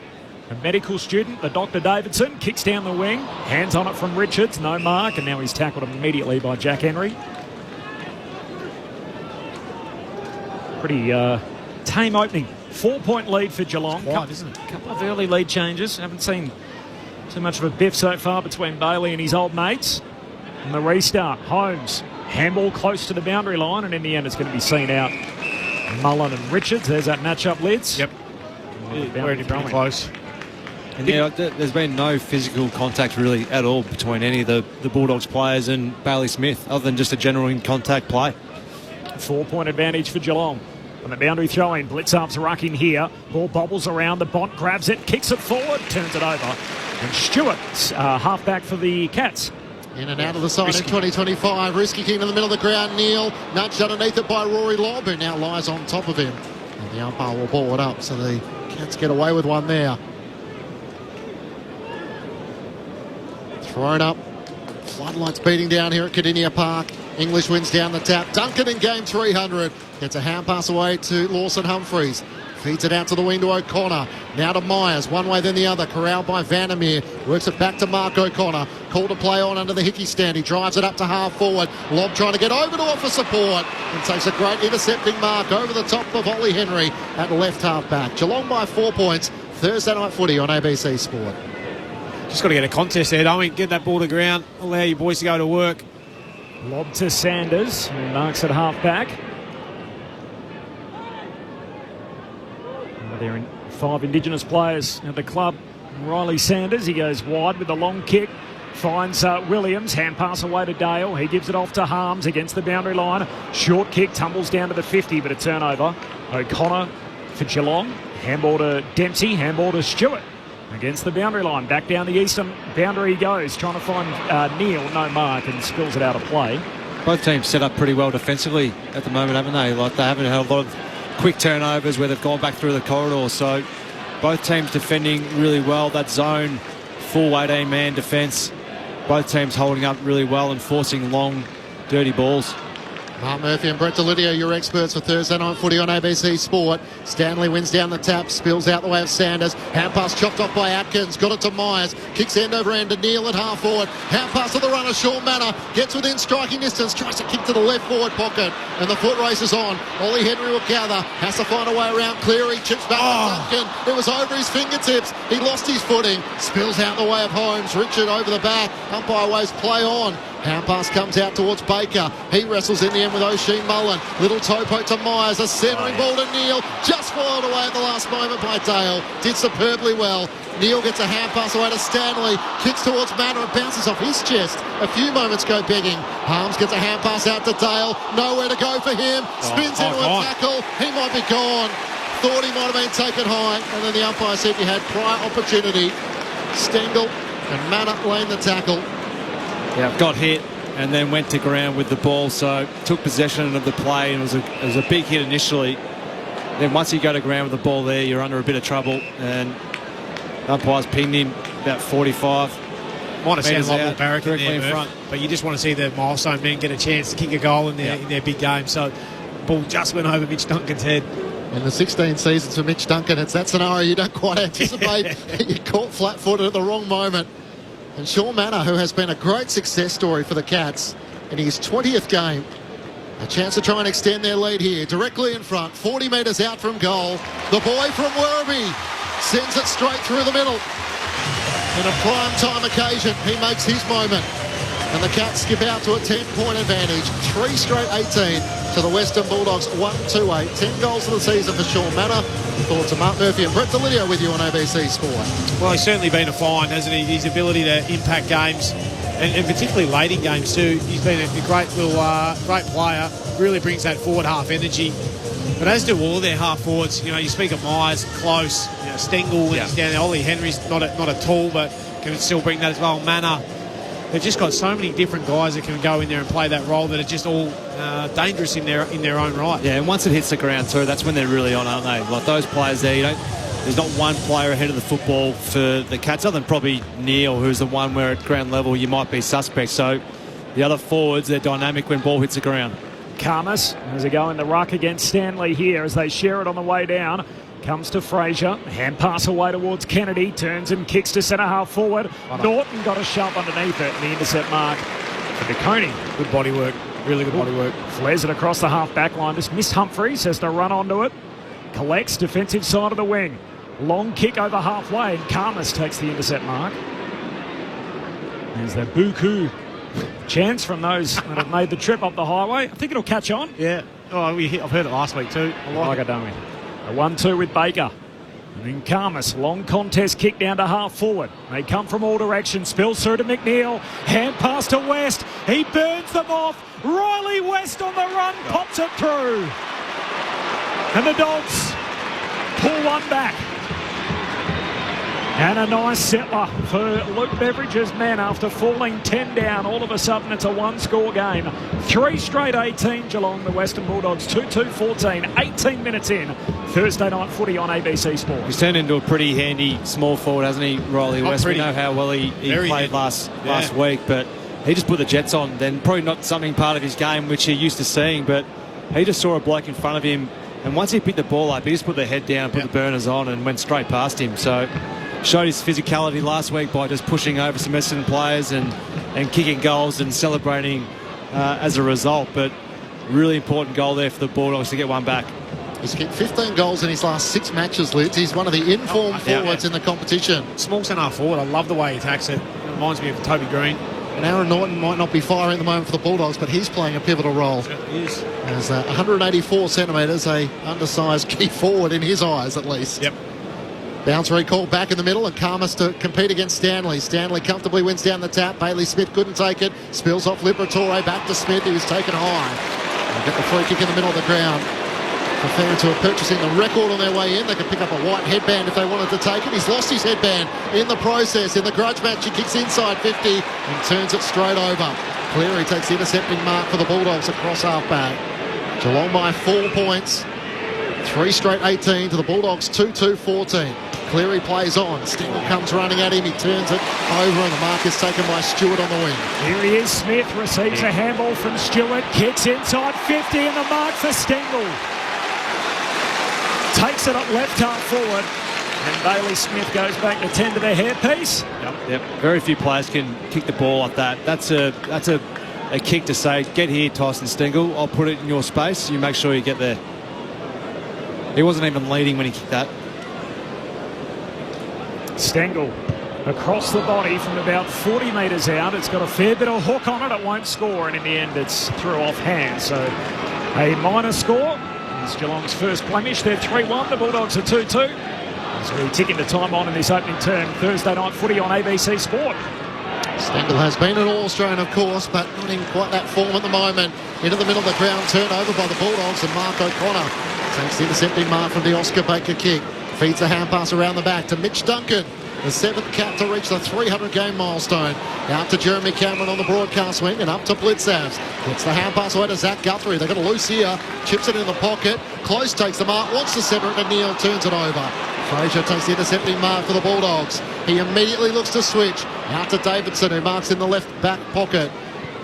Speaker 5: A medical student, the Dr. Davidson, kicks down the wing. Hands on it from Richards, no mark, and now he's tackled immediately by Jack Henry. Pretty tame opening. 4-point lead for Geelong.
Speaker 10: Quiet, isn't it?
Speaker 5: A couple of early lead changes. Haven't seen too much of a biff so far between Bailey and his old mates. And the restart, Holmes, handball close to the boundary line, and in the end it's going to be seen out. Mullen and Richards, there's that match-up, Lids.
Speaker 10: Yep. Very pretty close.
Speaker 11: And there's been no physical contact really at all between any of the Bulldogs players and Bailey Smith, other than just a general in-contact play.
Speaker 5: 4-point advantage for Geelong. On the boundary throw-in, Blitzarv's ruck in here. Ball bobbles around, the Bont grabs it, kicks it forward, turns it over. And Stewart's half-back for the Cats.
Speaker 9: In and out of the side in 2025. Risky king in the middle of the ground. Neal nudged underneath it by Rory Lobb, who now lies on top of him. And the umpire will ball it up, so the Cats get away with one there. Thrown up. Floodlights beating down here at Cardinia Park. English wins down the tap. Duncan in game 300. Gets a hand pass away to Lawson Humphreys. Feeds it out to the wing to O'Connor. Now to Myers. One way then the other. Corralled by Vandermeer. Works it back to Mark O'Connor. Call to play on under the Hickey stand. He drives it up to half forward. Lobb trying to get over to offer support. And takes a great intercepting mark over the top of Ollie Henry at left half back. Geelong by 4 points. Thursday Night Footy on ABC Sport.
Speaker 10: Just got to get a contest there, don't we? Get that ball to ground. Allow your boys to go to work.
Speaker 5: Lob to Sanders, who marks at half back. There are 5 Indigenous players at the club. Riley Sanders, he goes wide with the long kick. Finds Williams, hand pass away to Dale. He gives it off to Harms against the boundary line. Short kick, tumbles down to the 50, but a turnover. O'Connor for Geelong. Handball to Dempsey, handball to Stewart. Against the boundary line, back down the eastern boundary he goes, trying to find Neal, no mark, and spills it out of play.
Speaker 11: Both teams set up pretty well defensively at the moment, haven't they? Like, they haven't had a lot of quick turnovers where they've gone back through the corridor. So both teams defending really well. That zone, full 18-man defence. Both teams holding up really well and forcing long, dirty balls.
Speaker 9: Mark Murphy and Brett Delidio, your experts for Thursday Night Footy on ABC Sport. Stanley wins down the tap, spills out the way of Sanders. Hand pass chopped off by Atkins, got it to Myers. Kicks end over end to Neal at half forward. Hand pass to the runner, Sean Manor. Gets within striking distance, tries to kick to the left forward pocket. And the foot race is on. Ollie Henry will gather, has to find a way around Cleary. Chips back to Duncan. It was over his fingertips. He lost his footing. Spills out the way of Holmes. Richard over the back. Umpire waves play on. Hand pass comes out towards Baker. He wrestles in the end with O'Shea Mullen. Little topo to Myers. A centering ball to Neal. Just foiled away at the last moment by Dale. Did superbly well. Neal gets a hand pass away to Stanley. Kicks towards Manor and bounces off his chest. A few moments go begging. Harms gets a hand pass out to Dale. Nowhere to go for him. Spins into a tackle. He might be gone. Thought he might have been taken high. And then the umpire said he had prior opportunity. Stengel and Manor laying the tackle.
Speaker 11: Yeah, got hit and then went to ground with the ball, so took possession of the play, and it was a big hit initially. Then once you go to ground with the ball there, you're under a bit of trouble, and umpires pinged him about 45.
Speaker 10: Might have sounded like
Speaker 11: out,
Speaker 10: a barrack in there, in front, but you just want to see the milestone men get a chance to kick a goal in their big game. So ball just went over Mitch Duncan's head.
Speaker 9: In the 16 seasons for Mitch Duncan, it's that scenario you don't quite anticipate. You're caught flat-footed at the wrong moment. And Sean Manor, who has been a great success story for the Cats in his 20th game, a chance to try and extend their lead here. Directly in front, 40 metres out from goal. The boy from Werribee sends it straight through the middle. In a prime-time occasion, he makes his moment. And the Cats skip out to a 10-point advantage. 3 straight 18 to the Western Bulldogs 1-2-8. 10 goals for the season for Sean Manor. Thoughts of Mark Murphy and Brett Delidio with you on ABC Sport.
Speaker 10: Well, he's certainly been a find, hasn't he? His ability to impact games, and particularly late in games too. He's been a great little great player. Really brings that forward half energy. But as do all their half forwards, you speak of Myers, Close, Stengel when he's down there. Ollie Henry's not a tall, but can still bring that as well. Manor. They've just got so many different guys that can go in there and play that role that are just all dangerous in their own right.
Speaker 11: Yeah, and once it hits the ground too, that's when they're really on, aren't they? Like those players there, there's not one player ahead of the football for the Cats, other than probably Neal, who's the one where at ground level you might be suspect. So the other forwards, they're dynamic when ball hits the ground.
Speaker 5: Karmas has a go in the ruck against Stanley here as they share it on the way down. Comes to Fraser, hand pass away towards Kennedy, turns and kicks to centre half forward. Norton got a shove underneath it, and the intercept mark for DeConey.
Speaker 10: Good body work, really good body work.
Speaker 5: Flares it across the half back line, just missed Humphreys, has to run onto it. Collects defensive side of the wing. Long kick over halfway, and Karmas takes the intercept mark. There's that Buku chance from those that have made the trip up the highway. I think it'll catch on.
Speaker 10: Yeah, I've heard it last week too.
Speaker 5: I like it, don't we? A 1-2 with Baker. And then Karmas, long contest kick down to half forward. They come from all directions. Spills through to McNeil. Hand pass to West. He burns them off. Riley West on the run, pops it through. And the Dogs pull one back. And a nice settler for Luke Beveridge's men after falling 10 down. All of a sudden, it's a one-score game. 3 straight 18, Geelong, the Western Bulldogs. 2-2-14, 18 minutes in. Thursday night footy on ABC Sport.
Speaker 11: He's turned into a pretty handy small forward, hasn't he, Riley West? We know how well he played last week, but he just put the Jets on. Then probably not something part of his game which you're used to seeing, but he just saw a bloke in front of him, and once he picked the ball up, he just put the head down, put the burners on, and went straight past him. So showed his physicality last week by just pushing over some Essendon players and kicking goals and celebrating as a result. But really important goal there for the Bulldogs to get one back.
Speaker 9: He's kicked 15 goals in his last 6 matches, Lids. He's one of the informed forwards in the competition.
Speaker 10: Small centre forward. I love the way he attacks it. It reminds me of Toby Green.
Speaker 9: And Aaron Norton might not be firing at the moment for the Bulldogs, but he's playing a pivotal role.
Speaker 10: He is.
Speaker 9: As 184 centimetres, a undersized key forward in his eyes, at least.
Speaker 10: Yep.
Speaker 9: Bounce recall back in the middle, and Karmas to compete against Stanley. Stanley comfortably wins down the tap. Bailey Smith couldn't take it. Spills off Liberatore back to Smith, who was taken high. They get the free kick in the middle of the ground. For fans who are purchasing the record on their way in, they can pick up a white headband if they wanted to take it. He's lost his headband in the process. In the grudge match, he kicks inside 50 and turns it straight over. Cleary takes the intercepting mark for the Bulldogs across half-back. Geelong by 4 points. 3 straight 18 to the Bulldogs 2-2-14. Cleary plays on. Stengel comes running at him. He turns it over, and the mark is taken by Stewart on the wing.
Speaker 5: Here he is. Smith receives a handball from Stewart. Kicks inside 50, and the mark for Stengel. Takes it up left half forward, and Bailey Smith goes back to 10 to the hairpiece.
Speaker 11: Yep. Very few players can kick the ball like that. That's a kick to say, get here, Tyson Stengel. I'll put it in your space. You make sure you get there. He wasn't even leading when he kicked that.
Speaker 5: Stengel across the body from about 40 metres out. It's got a fair bit of hook on it. It won't score, and in the end it's through off hand. So a minor score. It's Geelong's first blemish. They're 3-1. The Bulldogs are 2-2. As we tick into time on in this opening term. Thursday night footy on ABC Sport.
Speaker 9: Stengel has been an All-Australian, of course, but not in quite that form at the moment. Into the middle of the ground, turned over by the Bulldogs, and Mark O'Connor takes the intercepting mark from the Oscar Baker kick. Feeds a hand pass around the back to Mitch Duncan, the 7th cat to reach the 300-game milestone. Out to Jeremy Cameron on the broadcast wing and up to Blitzavs. Gets the hand pass away to Zach Guthrie. They've got a loose here. Chips it in the pocket. Close takes the mark. Wants to centre it, and Neil turns it over. Fraser takes the intercepting mark for the Bulldogs. He immediately looks to switch. Out to Davidson, who marks in the left back pocket.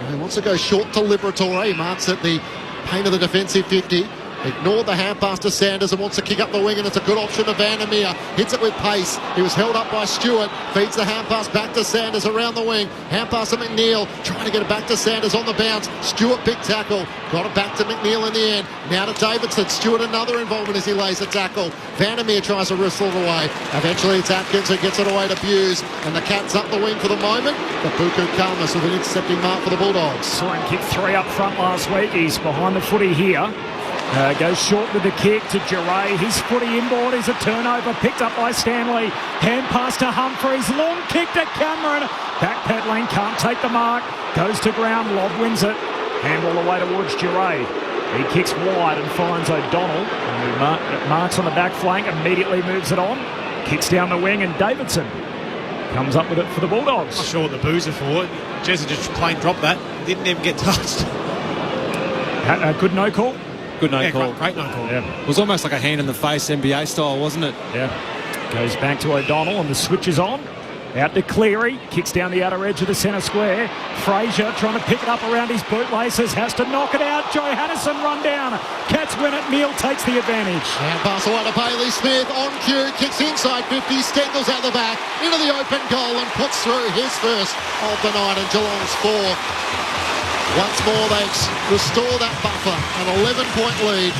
Speaker 9: And he wants to go short to Liberatore. He marks at the paint of the defensive 50. Ignored the hand pass to Sanders and wants to kick up the wing, and it's a good option to Vandermeer. Hits it with pace. He was held up by Stewart. Feeds the hand pass back to Sanders around the wing. Hand pass to McNeil. Trying to get it back to Sanders on the bounce. Stewart, big tackle. Got it back to McNeil in the end. Now to Davidson. Stewart, another involvement as he lays a tackle. Vandermeer tries to wrestle it away. Eventually it's Atkins who gets it away to Buse. And the Cats up the wing for the moment. The Buku Kalmas with an intercepting mark for the Bulldogs.
Speaker 5: Saw him kick 3 up front last week. He's behind the footy here. Goes short with the kick to Giray. His footy inboard is a turnover picked up by Stanley. Hand pass to Humphreys. Long kick to Cameron. Backpedaling, can't take the mark. Goes to ground. Lob wins it. Handball away towards Giray. He kicks wide and finds O'Donnell. And marks on the back flank. Immediately moves it on. Kicks down the wing, and Davidson comes up with it for the Bulldogs.
Speaker 10: Not sure what the boos are for. Jesse just plain dropped that. Didn't even get touched.
Speaker 5: Good no call.
Speaker 11: Good no call.
Speaker 10: Great no call.
Speaker 11: Yeah. It was almost like a hand in the face, NBA style, wasn't it?
Speaker 5: Yeah. Goes back to O'Donnell, and the switch is on. Out to Cleary. Kicks down the outer edge of the centre square. Fraser trying to pick it up around his bootlaces. Has to knock it out. Joe Hannison run down. Cats win it. Neil takes the advantage.
Speaker 9: Hand pass away to Bailey Smith. On cue. Kicks inside 50. Stengel's out the back. Into the open goal and puts through his first of the night, and Geelong's 4. Once more they restore that buffer, an 11-point lead,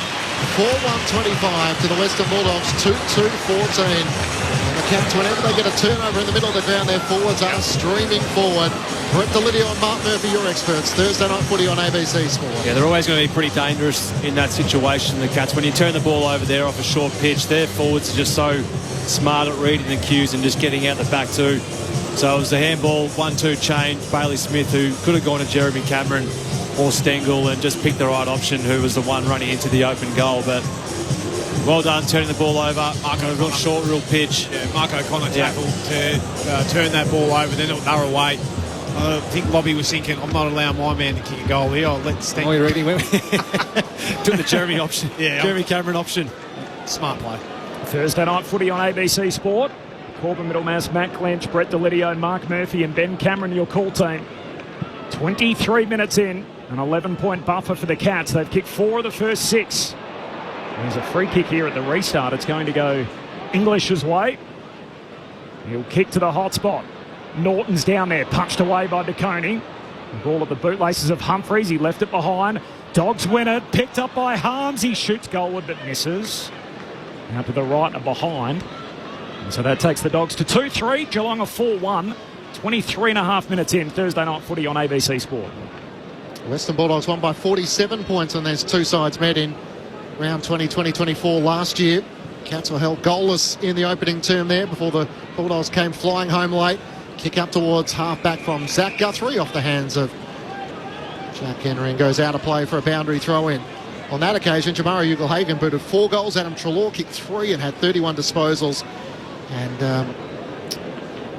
Speaker 9: 4-1-25 to the Western Bulldogs, 2-2-14. And the Cats, whenever they get a turnover in the middle of the ground, their forwards are streaming forward. Brett Delidio and Mark Murphy, your experts. Thursday night footy on ABC Sport.
Speaker 11: Yeah, they're always going to be pretty dangerous in that situation, the Cats. When you turn the ball over there off a short pitch, their forwards are just so smart at reading the cues and just getting out the back too. So it was the handball, 1-2 change. Bailey Smith, who could have gone to Jeremy Cameron or Stengel and just picked the right option, who was the one running into the open goal. But well done turning the ball over. Marco, real short, real pitch.
Speaker 10: Yeah, Mark O'Connor tackled to turn that ball over, then it narrow away. I think Lobby was thinking, I'm not allowing my man to kick a goal here. I'll let Stengel.
Speaker 11: Oh, you reckon he took the Jeremy option? Yeah, Jeremy Cameron option.
Speaker 10: Smart play.
Speaker 5: Thursday night footy on ABC Sport. Corbin Middlemass, Matt Clench, Brett Delidio, Mark Murphy and Ben Cameron, your call team. 23 minutes in, an 11-point buffer for the Cats. They've kicked 4 of the first 6. There's a free kick here at the restart. It's going to go English's way. He'll kick to the hot spot. Norton's down there, punched away by DeConey. Ball at the bootlaces of Humphreys. He left it behind. Dogs win it, picked up by Harms. He shoots goalward but misses. Out to the right and behind. And so that takes the Dogs to 2-3. Geelong are 4-1. 23 and a half minutes in. Thursday night footy on ABC Sport.
Speaker 9: Western Bulldogs won by 47 points, and there's two sides met in round 2020-24 last year. Cats were held goalless in the opening term there before the Bulldogs came flying home late. Kick up towards half-back from Zach Guthrie off the hands of Jack Henry, and goes out of play for a boundary throw-in. On that occasion, Jamara Ugle-Hagan booted 4 goals. Adam Treloar kicked 3 and had 31 disposals. And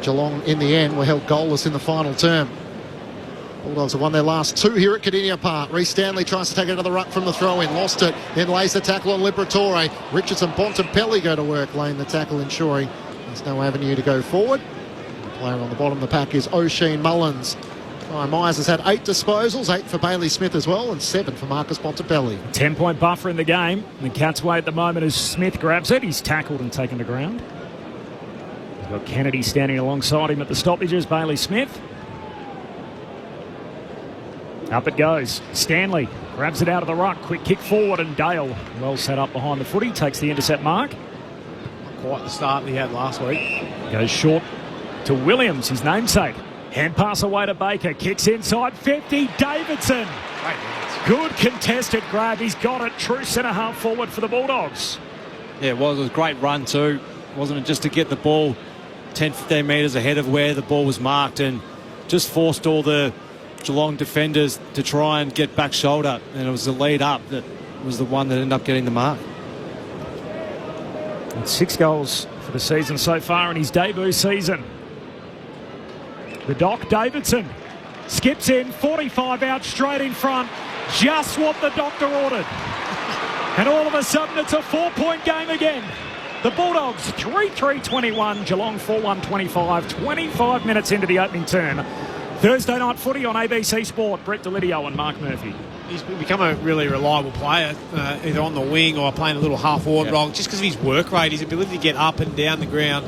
Speaker 9: Geelong, in the end, were held goalless in the final term. Bulldogs have won their last 2 here at Cardinia Park. Reece Stanley tries to take another ruck from the throw-in. Lost it, then lays the tackle on Liberatore. Richardson, Bontempelli go to work, laying the tackle, ensuring there's no avenue to go forward. The player on the bottom of the pack is O'Sheen Mullins. Ryan Myers has had 8 disposals, 8 for Bailey Smith as well, and 7 for Marcus Bontempelli.
Speaker 5: 10-point buffer in the game. The Cats' way at the moment as Smith grabs it. He's tackled and taken to ground. He's got Kennedy standing alongside him at the stoppages. Bailey Smith. Up it goes. Stanley grabs it out of the ruck. Quick kick forward, and Dale, well set up behind the footy, takes the intercept mark.
Speaker 10: Not quite the start he had last week.
Speaker 5: Goes short to Williams, his namesake. Hand pass away to Baker. Kicks inside 50. Davidson. Good contested grab. He's got it. True centre half forward for the Bulldogs.
Speaker 11: Yeah, it was a great run too. Wasn't it just to get the ball 10-15 metres ahead of where the ball was marked and just forced all the Geelong defenders to try and get back shoulder, and it was the lead up that was the one that ended up getting the mark.
Speaker 5: And 6 goals for the season so far in his debut season. The Doc, Davidson, skips in, 45 out, straight in front. Just what the doctor ordered. And all of a sudden it's a 4-point game again. The Bulldogs 3-3-21, Geelong 4-1-25, 25 minutes into the opening turn. Thursday night footy on ABC Sport. Brett Delidio and Mark Murphy.
Speaker 10: He's become a really reliable player, either on the wing or playing a little half-forward role, just because of his work rate, his ability to get up and down the ground,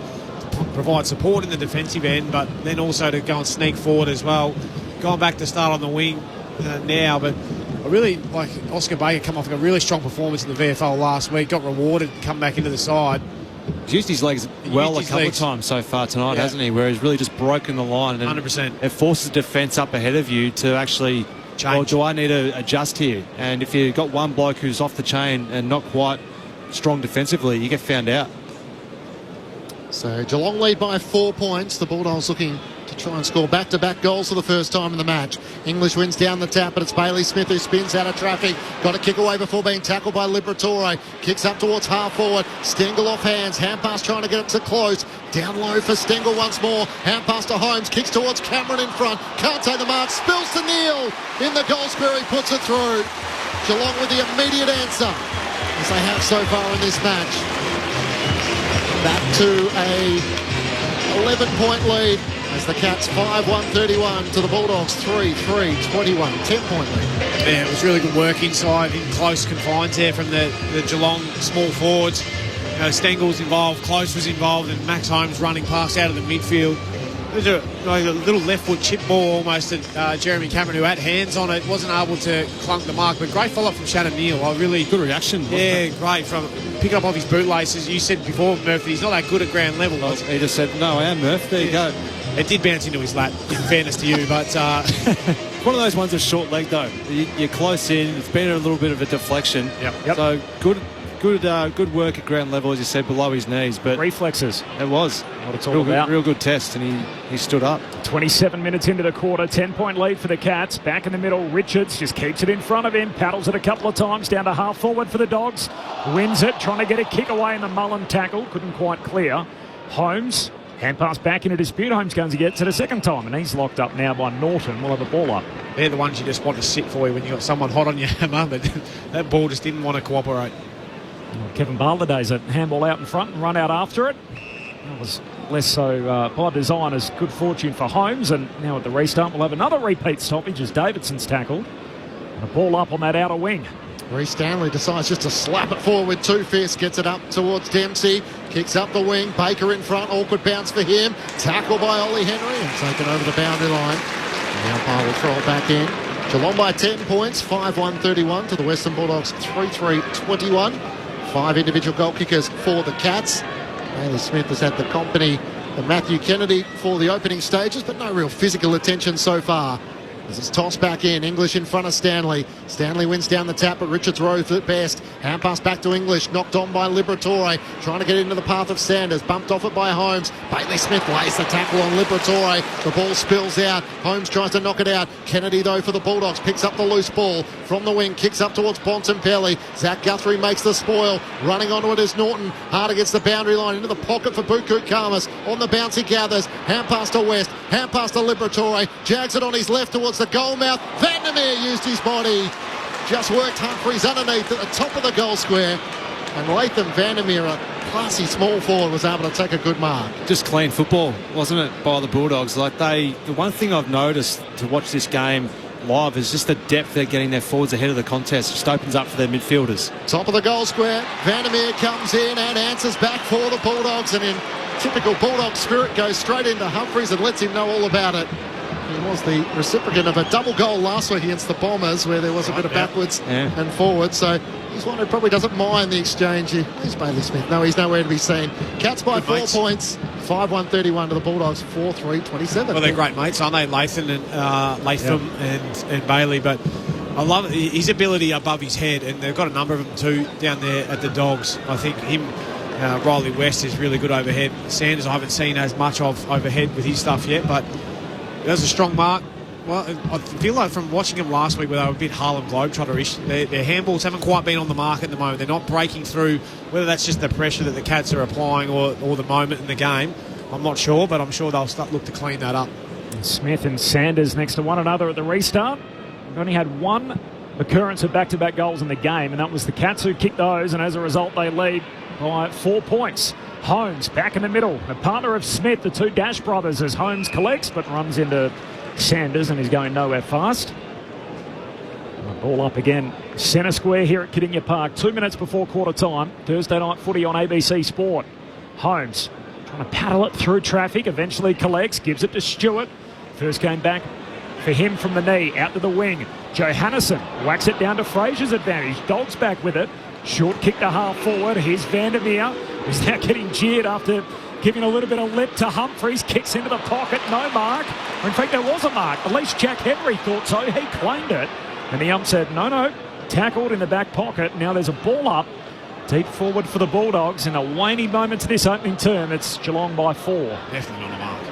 Speaker 10: to provide support in the defensive end, but then also to go and sneak forward as well. Going back to start on the wing now, but I really like Oscar Baker come off a really strong performance in the VFL last week, got rewarded, come back into the side.
Speaker 11: He's used his legs well a couple of times so far tonight, hasn't he? Where he's really just broken the line. And
Speaker 10: 100%.
Speaker 11: It forces defence up ahead of you to actually, well, do I need to adjust here? And if you've got one bloke who's off the chain and not quite strong defensively, you get found out.
Speaker 9: So Geelong lead by 4 points. The Bulldogs looking to try and score back-to-back goals for the first time in the match. English wins down the tap, but it's Bailey Smith who spins out of traffic. Got a kick away before being tackled by Liberatore. Kicks up towards half-forward. Stengel off hands. Hand pass trying to get it to close. Down low for Stengel once more. Hand pass to Holmes. Kicks towards Cameron in front. Can't take the mark. Spills to Neal. In the goal square, he puts it through. Geelong with the immediate answer, as they have so far in this match. Back to a 11-point lead as the Cats 5-1-31 to the Bulldogs 3-3-21, 10-point lead.
Speaker 10: Yeah, it was really good work inside in close confines there from the Geelong small forwards. You know, Stengel's involved, Close was involved, and Max Holmes running past out of the midfield. There's a little left foot chip ball almost at Jeremy Cameron, who had hands on it, wasn't able to clunk the mark, but great follow-up from Shannon Neal.
Speaker 11: Good reaction.
Speaker 10: Yeah, great. From picking up off his bootlaces. You said before, Murphy, he's not that good at ground level.
Speaker 11: He just said, no, I am, Murph. There you go.
Speaker 10: It did bounce into his lap, in fairness to you, but...
Speaker 11: one of those ones that's short leg, though. You're close in. It's been a little bit of a deflection.
Speaker 5: Yep.
Speaker 11: So good work at ground level, as you said, below his knees. But
Speaker 5: reflexes.
Speaker 11: It was.
Speaker 5: What it's all about.
Speaker 11: Real good test, and he stood up.
Speaker 5: 27 minutes into the quarter, 10-point lead for the Cats. Back in the middle, Richards just keeps it in front of him, paddles it a couple of times down to half forward for the Dogs. Wins it, trying to get a kick away in the Mullen tackle. Couldn't quite clear. Holmes, hand pass back into dispute. Holmes going to get to the second time, and he's locked up now by Norton. We'll have a ball up.
Speaker 10: They're the ones you just want to sit for you when you've got someone hot on your hammer, but that ball just didn't want to cooperate.
Speaker 5: Kevin Barladay's a handball out in front and run out after it. That was less so by design as good fortune for Holmes. And now at the restart, we'll have another repeat stoppage as Davidson's tackled. And a ball up on that outer wing.
Speaker 9: Reece Stanley decides just to slap it forward with 2 fists, gets it up towards Dempsey, kicks up the wing, Baker in front, awkward bounce for him, tackled by Ollie Henry and taken over the boundary line. And the umpire will throw it back in. Geelong by 10 points, 5-1-31 to the Western Bulldogs 3-3-21. 5 individual goal kickers for the Cats. Bailey Smith has had the company of Matthew Kennedy for the opening stages, but no real physical attention so far. As it's tossed back in, English in front of Stanley. Stanley wins down the tap, but Richards rose at best. Hand pass back to English, knocked on by Liberatore. Trying to get into the path of Sanders, bumped off it by Holmes. Bailey Smith lays the tackle on Liberatore. The ball spills out. Holmes tries to knock it out. Kennedy, though, for the Bulldogs, picks up the loose ball from the wing, kicks up towards Bontempelli. Zach Guthrie makes the spoil. Running onto it is Norton. Hard against the boundary line, into the pocket for Buku Khamis. On the bounce he gathers. Hand pass to West. Hand pass to Liberatore. Jags it on his left towards the goal mouth. Vandermeer used his body. Just worked Humphries underneath at the top of the goal square. And Latham Vandermeer, a classy small forward, was able to take a good mark.
Speaker 11: Just clean football, wasn't it, by the Bulldogs? Like the one thing I've noticed to watch this game live is just the depth they're getting their forwards ahead of the contest. Just opens up for their midfielders.
Speaker 9: Top of the goal square, Vandermeer comes in and answers back for the Bulldogs, and in typical Bulldog spirit goes straight into Humphries and lets him know all about it. He was the recipient of a double goal last week against the Bombers, where there was a bit of backwards and forward. So he's one who probably doesn't mind the exchange here. Where's Bailey Smith? No, he's nowhere to be seen. Cats by 4 points. 5-1-31 to the Bulldogs. 4-3-27.
Speaker 10: Well, they're great mates, aren't they? Latham and Bailey, but I love his ability above his head, and they've got a number of them too down there at the Dogs. I think him, Riley West is really good overhead. Sanders I haven't seen as much of overhead with his stuff yet, but there's a strong mark. Well, I feel like from watching them last week where they were a bit Harlem Globetrotter-ish, their handballs haven't quite been on the mark at the moment. They're not breaking through, whether that's just the pressure that the Cats are applying or the moment in the game. I'm not sure, but I'm sure they'll look to clean that up.
Speaker 5: Smith and Sanders next to one another at the restart. We've only had one occurrence of back-to-back goals in the game, and that was the Cats who kicked those, and as a result they lead by 4 points. Holmes back in the middle, the partner of Smith, the two Dash brothers, as Holmes collects but runs into Sanders and is going nowhere fast. Ball up again, centre square here at Kardinia Park, 2 minutes before quarter time. Thursday night footy on ABC Sport. Holmes trying to paddle it through traffic, eventually collects, gives it to Stewart. First game back for him from the knee, out to the wing. Johannesen whacks it down to Fraser's advantage. Dogs back with it. Short kick to half forward. Here's Vandermeer, who's now getting jeered after giving a little bit of lip to Humphreys. Kicks into the pocket, no mark. Or in fact, there was a mark. At least Jack Henry thought so. He claimed it. And the ump said, no. Tackled in the back pocket. Now there's a ball up. Deep forward for the Bulldogs. In a waning moment to this opening term, it's Geelong by 4.
Speaker 10: Definitely not a mark.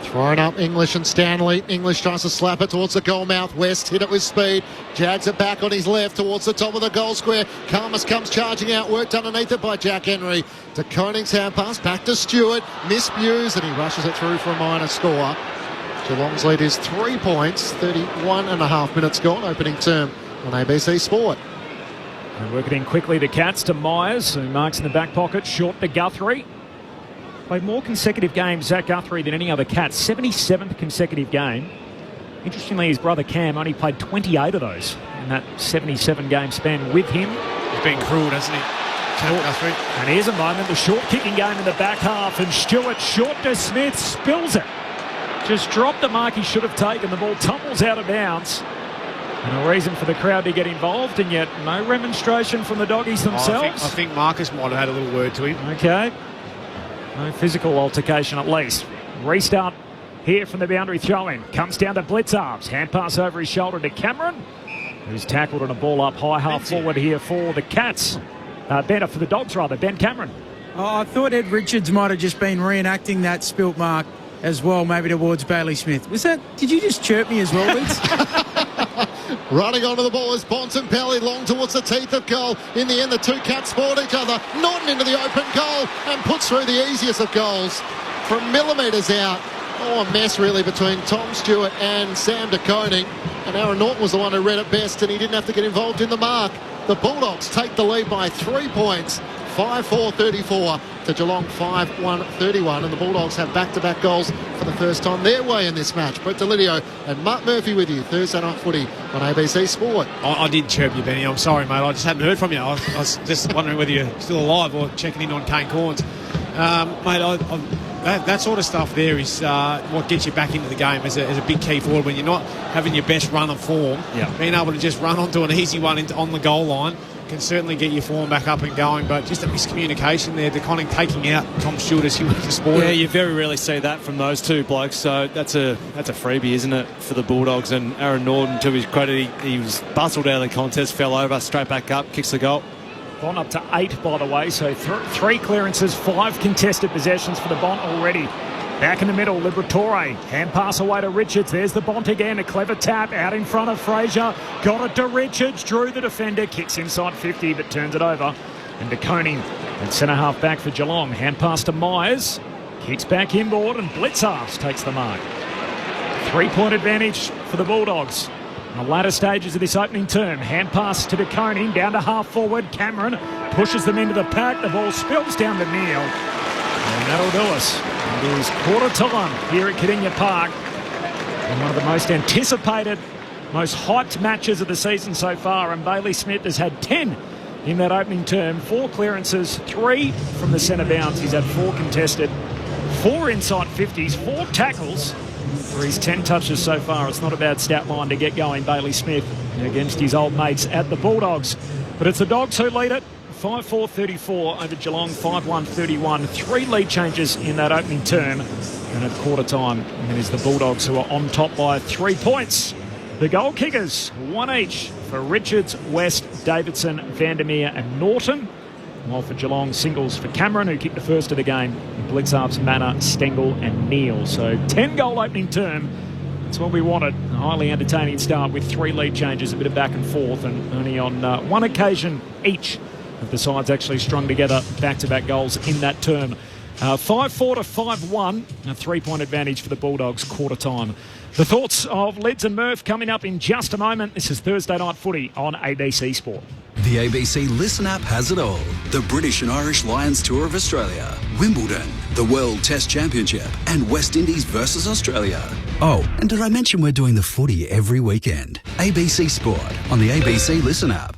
Speaker 9: Throwing up English and Stanley. English tries to slap it towards the goal mouth. West hit it with speed. Jags it back on his left towards the top of the goal square. Kalmas comes charging out. Worked underneath it by Jack Henry. To Koning's hand pass. Back to Stewart. Misviews and he rushes it through for a minor score. Geelong's lead is 3 points. 31 and a half minutes gone. Opening term on ABC Sport.
Speaker 5: And work it in quickly to Cats, to Myers, who marks in the back pocket. Short to Guthrie. Played more consecutive games, Zach Guthrie, than any other Cat. 77th consecutive game. Interestingly, his brother Cam only played 28 of those in that 77-game span with him.
Speaker 10: He's been cruel, hasn't he? Guthrie.
Speaker 5: And here's a moment, the short kicking game in the back half, and Stewart short to Smith, spills it. Just dropped the mark he should have taken. The ball tumbles out of bounds. And a reason for the crowd to get involved, and yet no remonstration from the doggies themselves.
Speaker 10: I think Marcus might have had a little word to him.
Speaker 5: Okay. No physical altercation at least. Restart here from the boundary throw-in. Comes down to Blitzarves. Hand pass over his shoulder to Cameron, who's tackled on a ball up high half forward here for the Cats. For the Dogs, rather. Ben Cameron.
Speaker 19: Oh, I thought Ed Richards might have just been reenacting that spilt mark as well, maybe towards Bailey Smith. Did you just chirp me as well, Vince?
Speaker 9: Running onto the ball is Bontempelli, long towards the teeth of goal. In the end, the two Cats sport each other. Norton into the open goal and puts through the easiest of goals from millimetres out. Oh, a mess really between Tom Stewart and Sam de Koning. And Aaron Norton was the one who read it best, and he didn't have to get involved in the mark. The Bulldogs take the lead by 3 points. 5-4-34 to Geelong 5-1-31, and the Bulldogs have back-to-back goals for the first time their way in this match. Brett Delidio and Mark Murphy with you Thursday night footy on ABC Sport.
Speaker 10: I did chirp you, Benny. I'm sorry, mate. I just hadn't heard from you. I was just wondering whether you're still alive or checking in on Kane Corns. Mate, that sort of stuff there is what gets you back into the game as a big key forward when you're not having your best run of form.
Speaker 5: Yeah.
Speaker 10: Being able to just run onto an easy one on the goal line can certainly get your form back up and going, but just a miscommunication there. De Koning taking out Tom Stewart as he went to sport.
Speaker 11: Yeah, you very rarely see that from those two blokes, so that's a freebie, isn't it, for the Bulldogs? And Aaron Norton, to his credit, he was bustled out of the contest, fell over, straight back up, kicks the goal.
Speaker 5: Bont up to 8, by the way, so 3 clearances, 5 contested possessions for the Bont already. Back in the middle, Liberatore. Hand pass away to Richards. There's the Bont again. A clever tap out in front of Fraser. Got it to Richards. Drew the defender. Kicks inside 50, but turns it over. And de Koning at centre-half back for Geelong. Hand pass to Myers. Kicks back inboard, and Blitzarves takes the mark. 3-point advantage for the Bulldogs. In the latter stages of this opening term, hand pass to de Koning. Down to half-forward. Cameron pushes them into the pack. The ball spills down to Neil. And that'll do us. It is quarter time here at Kardinia Park. And one of the most anticipated, most hyped matches of the season so far. And Bailey Smith has had 10 in that opening term. 4 clearances, 3 from the centre bounce. He's had 4 contested, 4 inside 50s, 4 tackles. for his 10 touches so far. It's not a bad stat line to get going, Bailey Smith, against his old mates at the Bulldogs. But it's the Dogs who lead it. 5-4-34 over Geelong, 5-1-31. 3 lead changes in that opening term. And at quarter time, it is the Bulldogs who are on top by 3 points. The goal kickers, 1 each for Richards, West, Davidson, Vandermeer and Norton. While for Geelong, singles for Cameron, who kicked the first of the game, Blitzarps, Manor, Stengel and Neal. So 10-goal opening term. That's what we wanted. A highly entertaining start with 3 lead changes, a bit of back and forth, and only on one occasion each of the sides actually strung together back-to-back goals in that term. 5-4 to 5-1, a 3-point advantage for the Bulldogs quarter time. The thoughts of Lids and Murph coming up in just a moment. This is Thursday Night Footy on ABC Sport.
Speaker 3: The ABC Listen app has it all. The British and Irish Lions Tour of Australia, Wimbledon, the World Test Championship, and West Indies versus Australia. Oh, and did I mention we're doing the footy every weekend? ABC Sport on the ABC Listen app.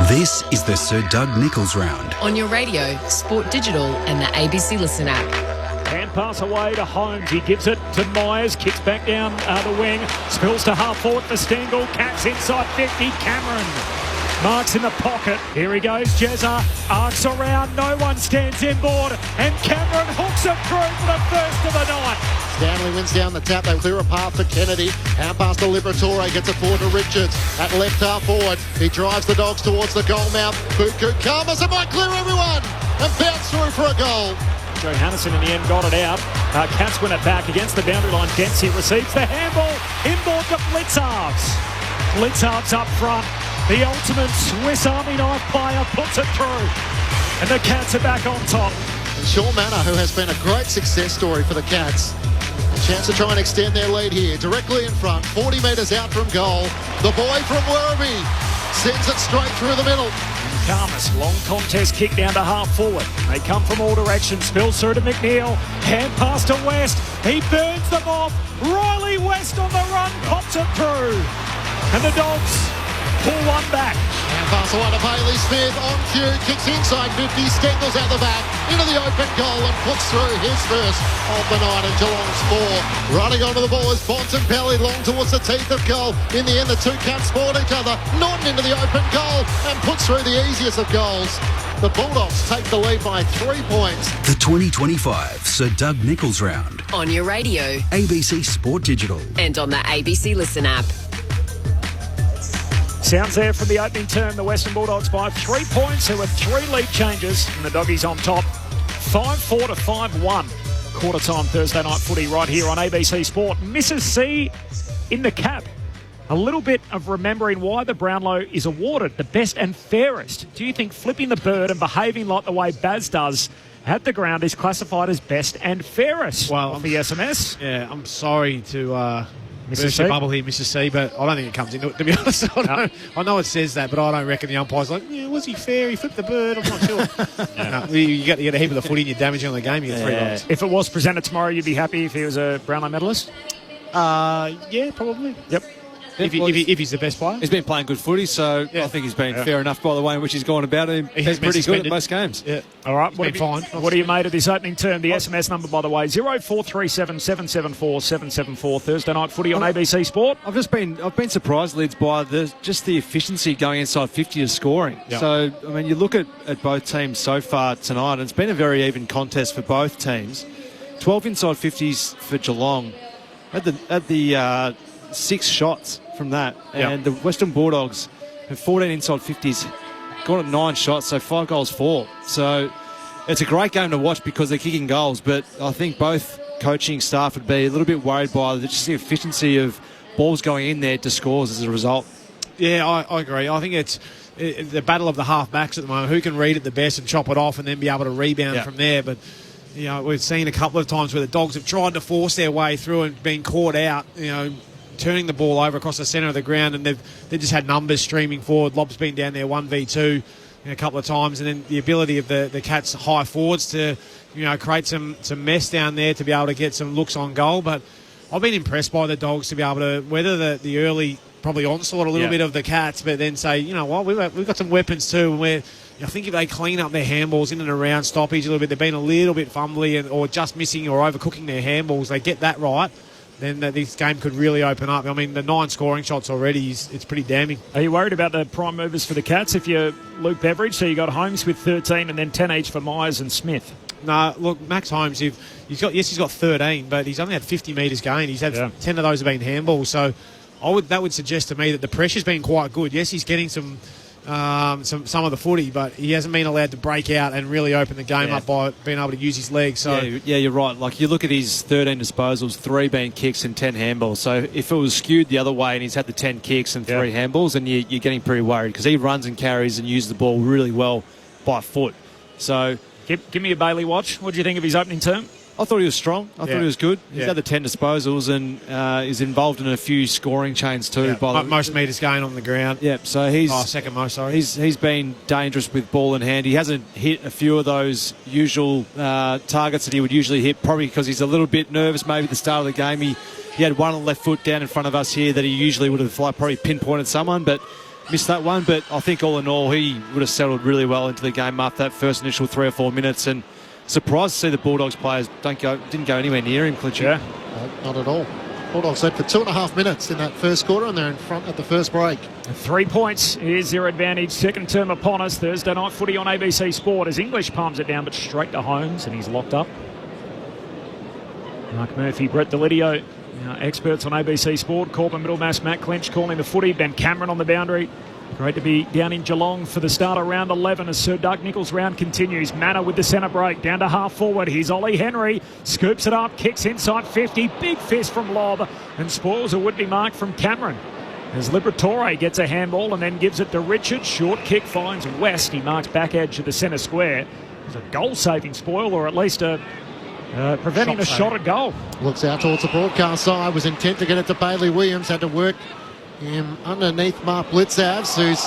Speaker 3: This is the Sir Doug Nicholls round.
Speaker 4: On your radio, Sport Digital and the ABC Listen app.
Speaker 5: Hand pass away to Holmes. He gives it to Myers. Kicks back down the wing. Spills to half forward for Stengel. Cats inside 50. Cameron. Marks in the pocket. Here he goes. Jezza arcs around. No one stands inboard. And Cameron hooks it through for the first of the night.
Speaker 9: Stanley wins down the tap. They clear a path for Kennedy. Hand pass to Liberatore. Gets it forward to Richards. At left half forward. He drives the Dogs towards the goal mouth. Buku Karmas. It might clear everyone. And bounce through for a goal.
Speaker 5: Joe Hannison in the end got it out. Cats win it back against the boundary line. Dempsey receives the handball. Inboard to Blitzarps. Blitzarps up front. The ultimate Swiss Army knife player puts it through. And the Cats are back on top.
Speaker 9: And Sean Manor, who has been a great success story for the Cats. A chance to try and extend their lead here. Directly in front. 40 metres out from goal. The boy from Werribee sends it straight through the middle.
Speaker 5: Karmas, long contest kick down to half forward. They come from all directions. Spills through to McNeil. Hand pass to West. He burns them off. Riley West on the run. Pops it through. And the Dogs pull one back.
Speaker 9: And pass away to Bailey Smith on cue. Kicks inside 50. Stengel's out the back. Into the open goal and puts through his first of the night in Geelong's 4. Running onto the ball is Bontempelli long towards the teeth of goal. In the end, the two Cats fought each other. Norton into the open goal and puts through the easiest of goals. The Bulldogs take the lead by 3 points.
Speaker 3: The 2025 Sir Doug Nicholls round.
Speaker 4: On your radio,
Speaker 3: ABC Sport Digital.
Speaker 4: and on the ABC Listen app.
Speaker 5: Sounds there from the opening term. The Western Bulldogs by 3 points. There were 3 lead changes, and the Doggies on top. 5-4 to 5-1. Quarter time Thursday Night Footy right here on ABC Sport. Mrs. C in the cap. A little bit of remembering why the Brownlow is awarded the best and fairest. Do you think flipping the bird and behaving like the way Baz does at the ground is classified as best and fairest?
Speaker 10: Well,
Speaker 5: off the SMS.
Speaker 10: Yeah, I'm sorry to
Speaker 5: Mrs.
Speaker 10: burst
Speaker 5: C?
Speaker 10: your bubble here, Mrs. C, but I don't think it comes into it, to be honest. I know it says that, but I don't reckon the umpire's like, yeah, was he fair? He flipped the bird. I'm not sure. No, you get a heap of the footy and you're damaging on the game. You get 3 dollars.
Speaker 5: If it was presented tomorrow, you'd be happy if he was a Brownlow medalist?
Speaker 10: Yeah, probably.
Speaker 5: Yep.
Speaker 10: If he's the best player.
Speaker 11: He's been playing good footy, so I think he's been fair enough by the way in which he's gone about it. He's pretty good at most games.
Speaker 10: Yeah.
Speaker 5: All right.
Speaker 10: What
Speaker 5: do you made of this opening term? The SMS number, by the way, 0437 774 774. Thursday Night Footy on ABC Sport.
Speaker 11: I've been surprised, Lids, by the efficiency going inside 50 of scoring.
Speaker 5: Yep.
Speaker 11: So, I mean, you look at both teams so far tonight, and it's been a very even contest for both teams. 12 inside 50s for Geelong. At the 6 shots from that, and the Western Bulldogs have 14 inside 50s, got at 9 shots, so 5 goals 4. So it's a great game to watch because they're kicking goals, but I think both coaching staff would be a little bit worried by just the efficiency of balls going in there to scores as a result.
Speaker 10: Yeah, I agree. I think it's the battle of the half-backs at the moment. Who can read it the best and chop it off and then be able to rebound from there, but you know, we've seen a couple of times where the Dogs have tried to force their way through and been caught out, you know, turning the ball over across the centre of the ground, and they've just had numbers streaming forward. Lob's been down there 1v2 a couple of times, and then the ability of the Cats' high forwards to, you know, create some mess down there to be able to get some looks on goal. But I've been impressed by the Dogs to be able to weather the early probably onslaught a little bit of the Cats, but then say, you know what, we've got some weapons too, and we're, I think if they clean up their handballs in and around stoppage a little bit, they've been a little bit fumbly or just missing or overcooking their handballs, they get that right, then this game could really open up. I mean, the 9 scoring shots already, it's pretty damning.
Speaker 5: Are you worried about the prime movers for the Cats if you're Luke Beveridge? So you got Holmes with 13 and then 10 each for Myers and Smith.
Speaker 10: No, look, Max Holmes, he's got 13, but he's only had 50 metres gained. He's had 10 of those have been handballs. So that would suggest to me that the pressure's been quite good. Yes, he's getting some of the footy, but he hasn't been allowed to break out and really open the game up by being able to use his legs. So
Speaker 11: yeah, you're right. Like, you look at his 13 disposals, 3 being kicks and 10 handballs. So if it was skewed the other way and he's had the 10 kicks and 3 handballs, then you're getting pretty worried, because he runs and carries and uses the ball really well by foot. So
Speaker 5: give me a Bailey watch. What do you think of his opening term?
Speaker 11: I thought he was strong. I thought he was good. He's had the 10 disposals and is involved in a few scoring chains too.
Speaker 10: By most metres gained on the ground.
Speaker 11: Yep. So he's
Speaker 10: second most. Sorry.
Speaker 11: He's been dangerous with ball in hand. He hasn't hit a few of those usual targets that he would usually hit, probably because he's a little bit nervous. Maybe at the start of the game, he had one on the left foot down in front of us here that he usually would have probably pinpointed someone, but missed that one. But I think all in all, he would have settled really well into the game after that first initial 3 or 4 minutes. And surprised to see the Bulldogs players didn't go anywhere near him, Clinchy.
Speaker 9: No, not at all. Bulldogs led for 2.5 minutes in that first quarter, and they're in front at the first break.
Speaker 5: 3 points is their advantage. Second term upon us. Thursday night footy on ABC Sport as English palms it down, but straight to Holmes, and he's locked up. Mark Murphy, Brett Delidio, experts on ABC Sport. Corbin Middlemass, Matt Clinch calling the footy. Ben Cameron on the boundary. Great to be down in Geelong for the start of round 11 as Sir Doug Nicholls' round continues. Manor with the centre break, down to half forward. Here's Ollie Henry, scoops it up, kicks inside 50. Big fist from Lob and spoils a would-be mark from Cameron. As Liberatore gets a handball and then gives it to Richard. Short kick finds West. He marks back edge of the centre square. It's a goal-saving spoil, or at least preventing a shot at goal.
Speaker 9: Looks out towards the broadcast side, was intent to get it to Bailey Williams, had to work him underneath Mark Blitzavs, who's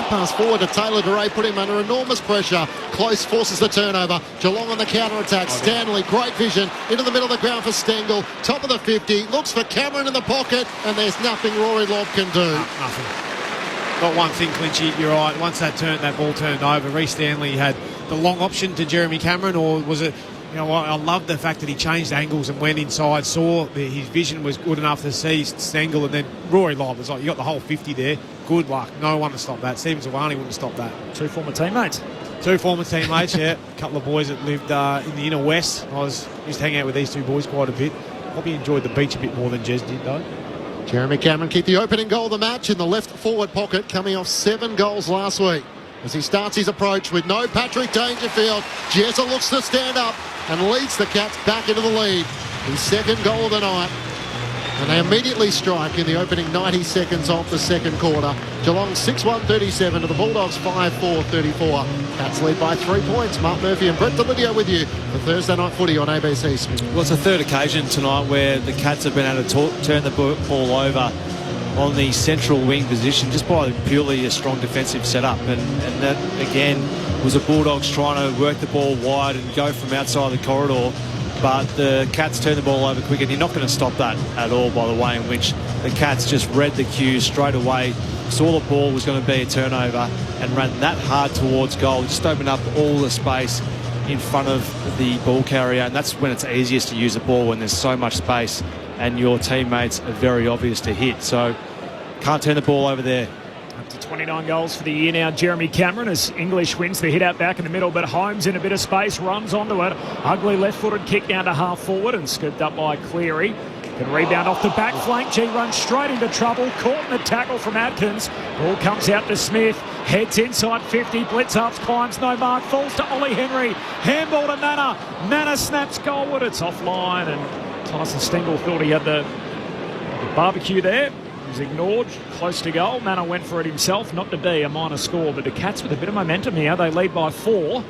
Speaker 9: pass forward to Taylor DeRay, put him under enormous pressure. Close forces the turnover. Geelong on the counter-attack. Stanley, great vision, into the middle of the ground for Stengel. Top of the 50, looks for Cameron in the pocket, and there's nothing Rory Lobb can do.
Speaker 10: Nothing. Got one thing, Clinchy, you're right. Once that ball turned over, Reece Stanley had the long option to Jeremy Cameron, or was it... I love the fact that he changed angles and went inside, saw his vision was good enough to see Stengel, and then Rory Lobb was like, you got the whole 50 there. Good luck. No one to stop that. Stephen Zawani wouldn't stop that.
Speaker 5: 2 former teammates.
Speaker 10: 2 former teammates, yeah. A couple of boys that lived in the inner west. I used to hang out with these 2 boys quite a bit. Probably enjoyed the beach a bit more than Jez did, though.
Speaker 9: Jeremy Cameron kicked the opening goal of the match in the left forward pocket, coming off 7 goals last week. As he starts his approach with no Patrick Dangerfield, Jezza looks to stand up and leads the Cats back into the lead. His 2nd goal of the night. And they immediately strike in the opening 90 seconds of the second quarter. Geelong 6-1-37 to the Bulldogs 5-4-34. Cats lead by 3 points. Mark Murphy and Brett Delidio with you for Thursday Night Footy on ABC.
Speaker 11: Well, it's the 3rd occasion tonight where the Cats have been able to turn the ball over on the central wing position just by purely a strong defensive setup, and that again was the Bulldogs trying to work the ball wide and go from outside the corridor, but the Cats turned the ball over quick, and you're not going to stop that at all by the way in which the Cats just read the cues straight away, saw the ball was going to be a turnover and ran that hard towards goal. Just opened up all the space in front of the ball carrier, and that's when it's easiest to use the ball, when there's so much space and your teammates are very obvious to hit. So can't turn the ball over there.
Speaker 5: Up to 29 goals for the year now, Jeremy Cameron, as English wins the hit out back in the middle, but Holmes in a bit of space, runs onto it. Ugly left-footed kick down to half forward and scooped up by Cleary. Can rebound off the back flank. G runs straight into trouble. Caught in the tackle from Atkins. Ball comes out to Smith. Heads inside 50. Blitz-ups, climbs, no mark. Falls to Ollie Henry. Handball to Manor. Manor snaps goalward. It's offline, and Tyson Stengel thought he had the barbecue there. He was ignored. Close to goal. Manor went for it himself. Not to be a minor score, but the Cats with a bit of momentum here. They lead by 4.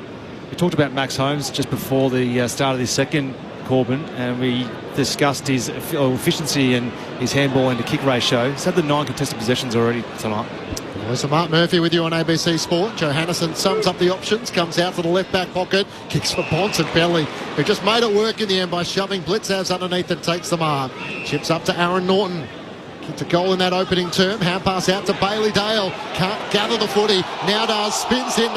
Speaker 11: We talked about Max Holmes just before the start of this second, Corbin, and we discussed his efficiency and his handball and the kick ratio. He's had the 9 contested possessions already tonight.
Speaker 9: There's Mark Murphy with you on ABC Sport. Johannesson sums up the options, comes out to the left back pocket, kicks for Bontempelli, who just made it work in the end by shoving Blitzavs underneath and takes the mark. Chips up to Aaron Norton. Kicked a goal in that opening term. Hand pass out to Bailey Dale. Can't gather the footy. Now does. Spins in.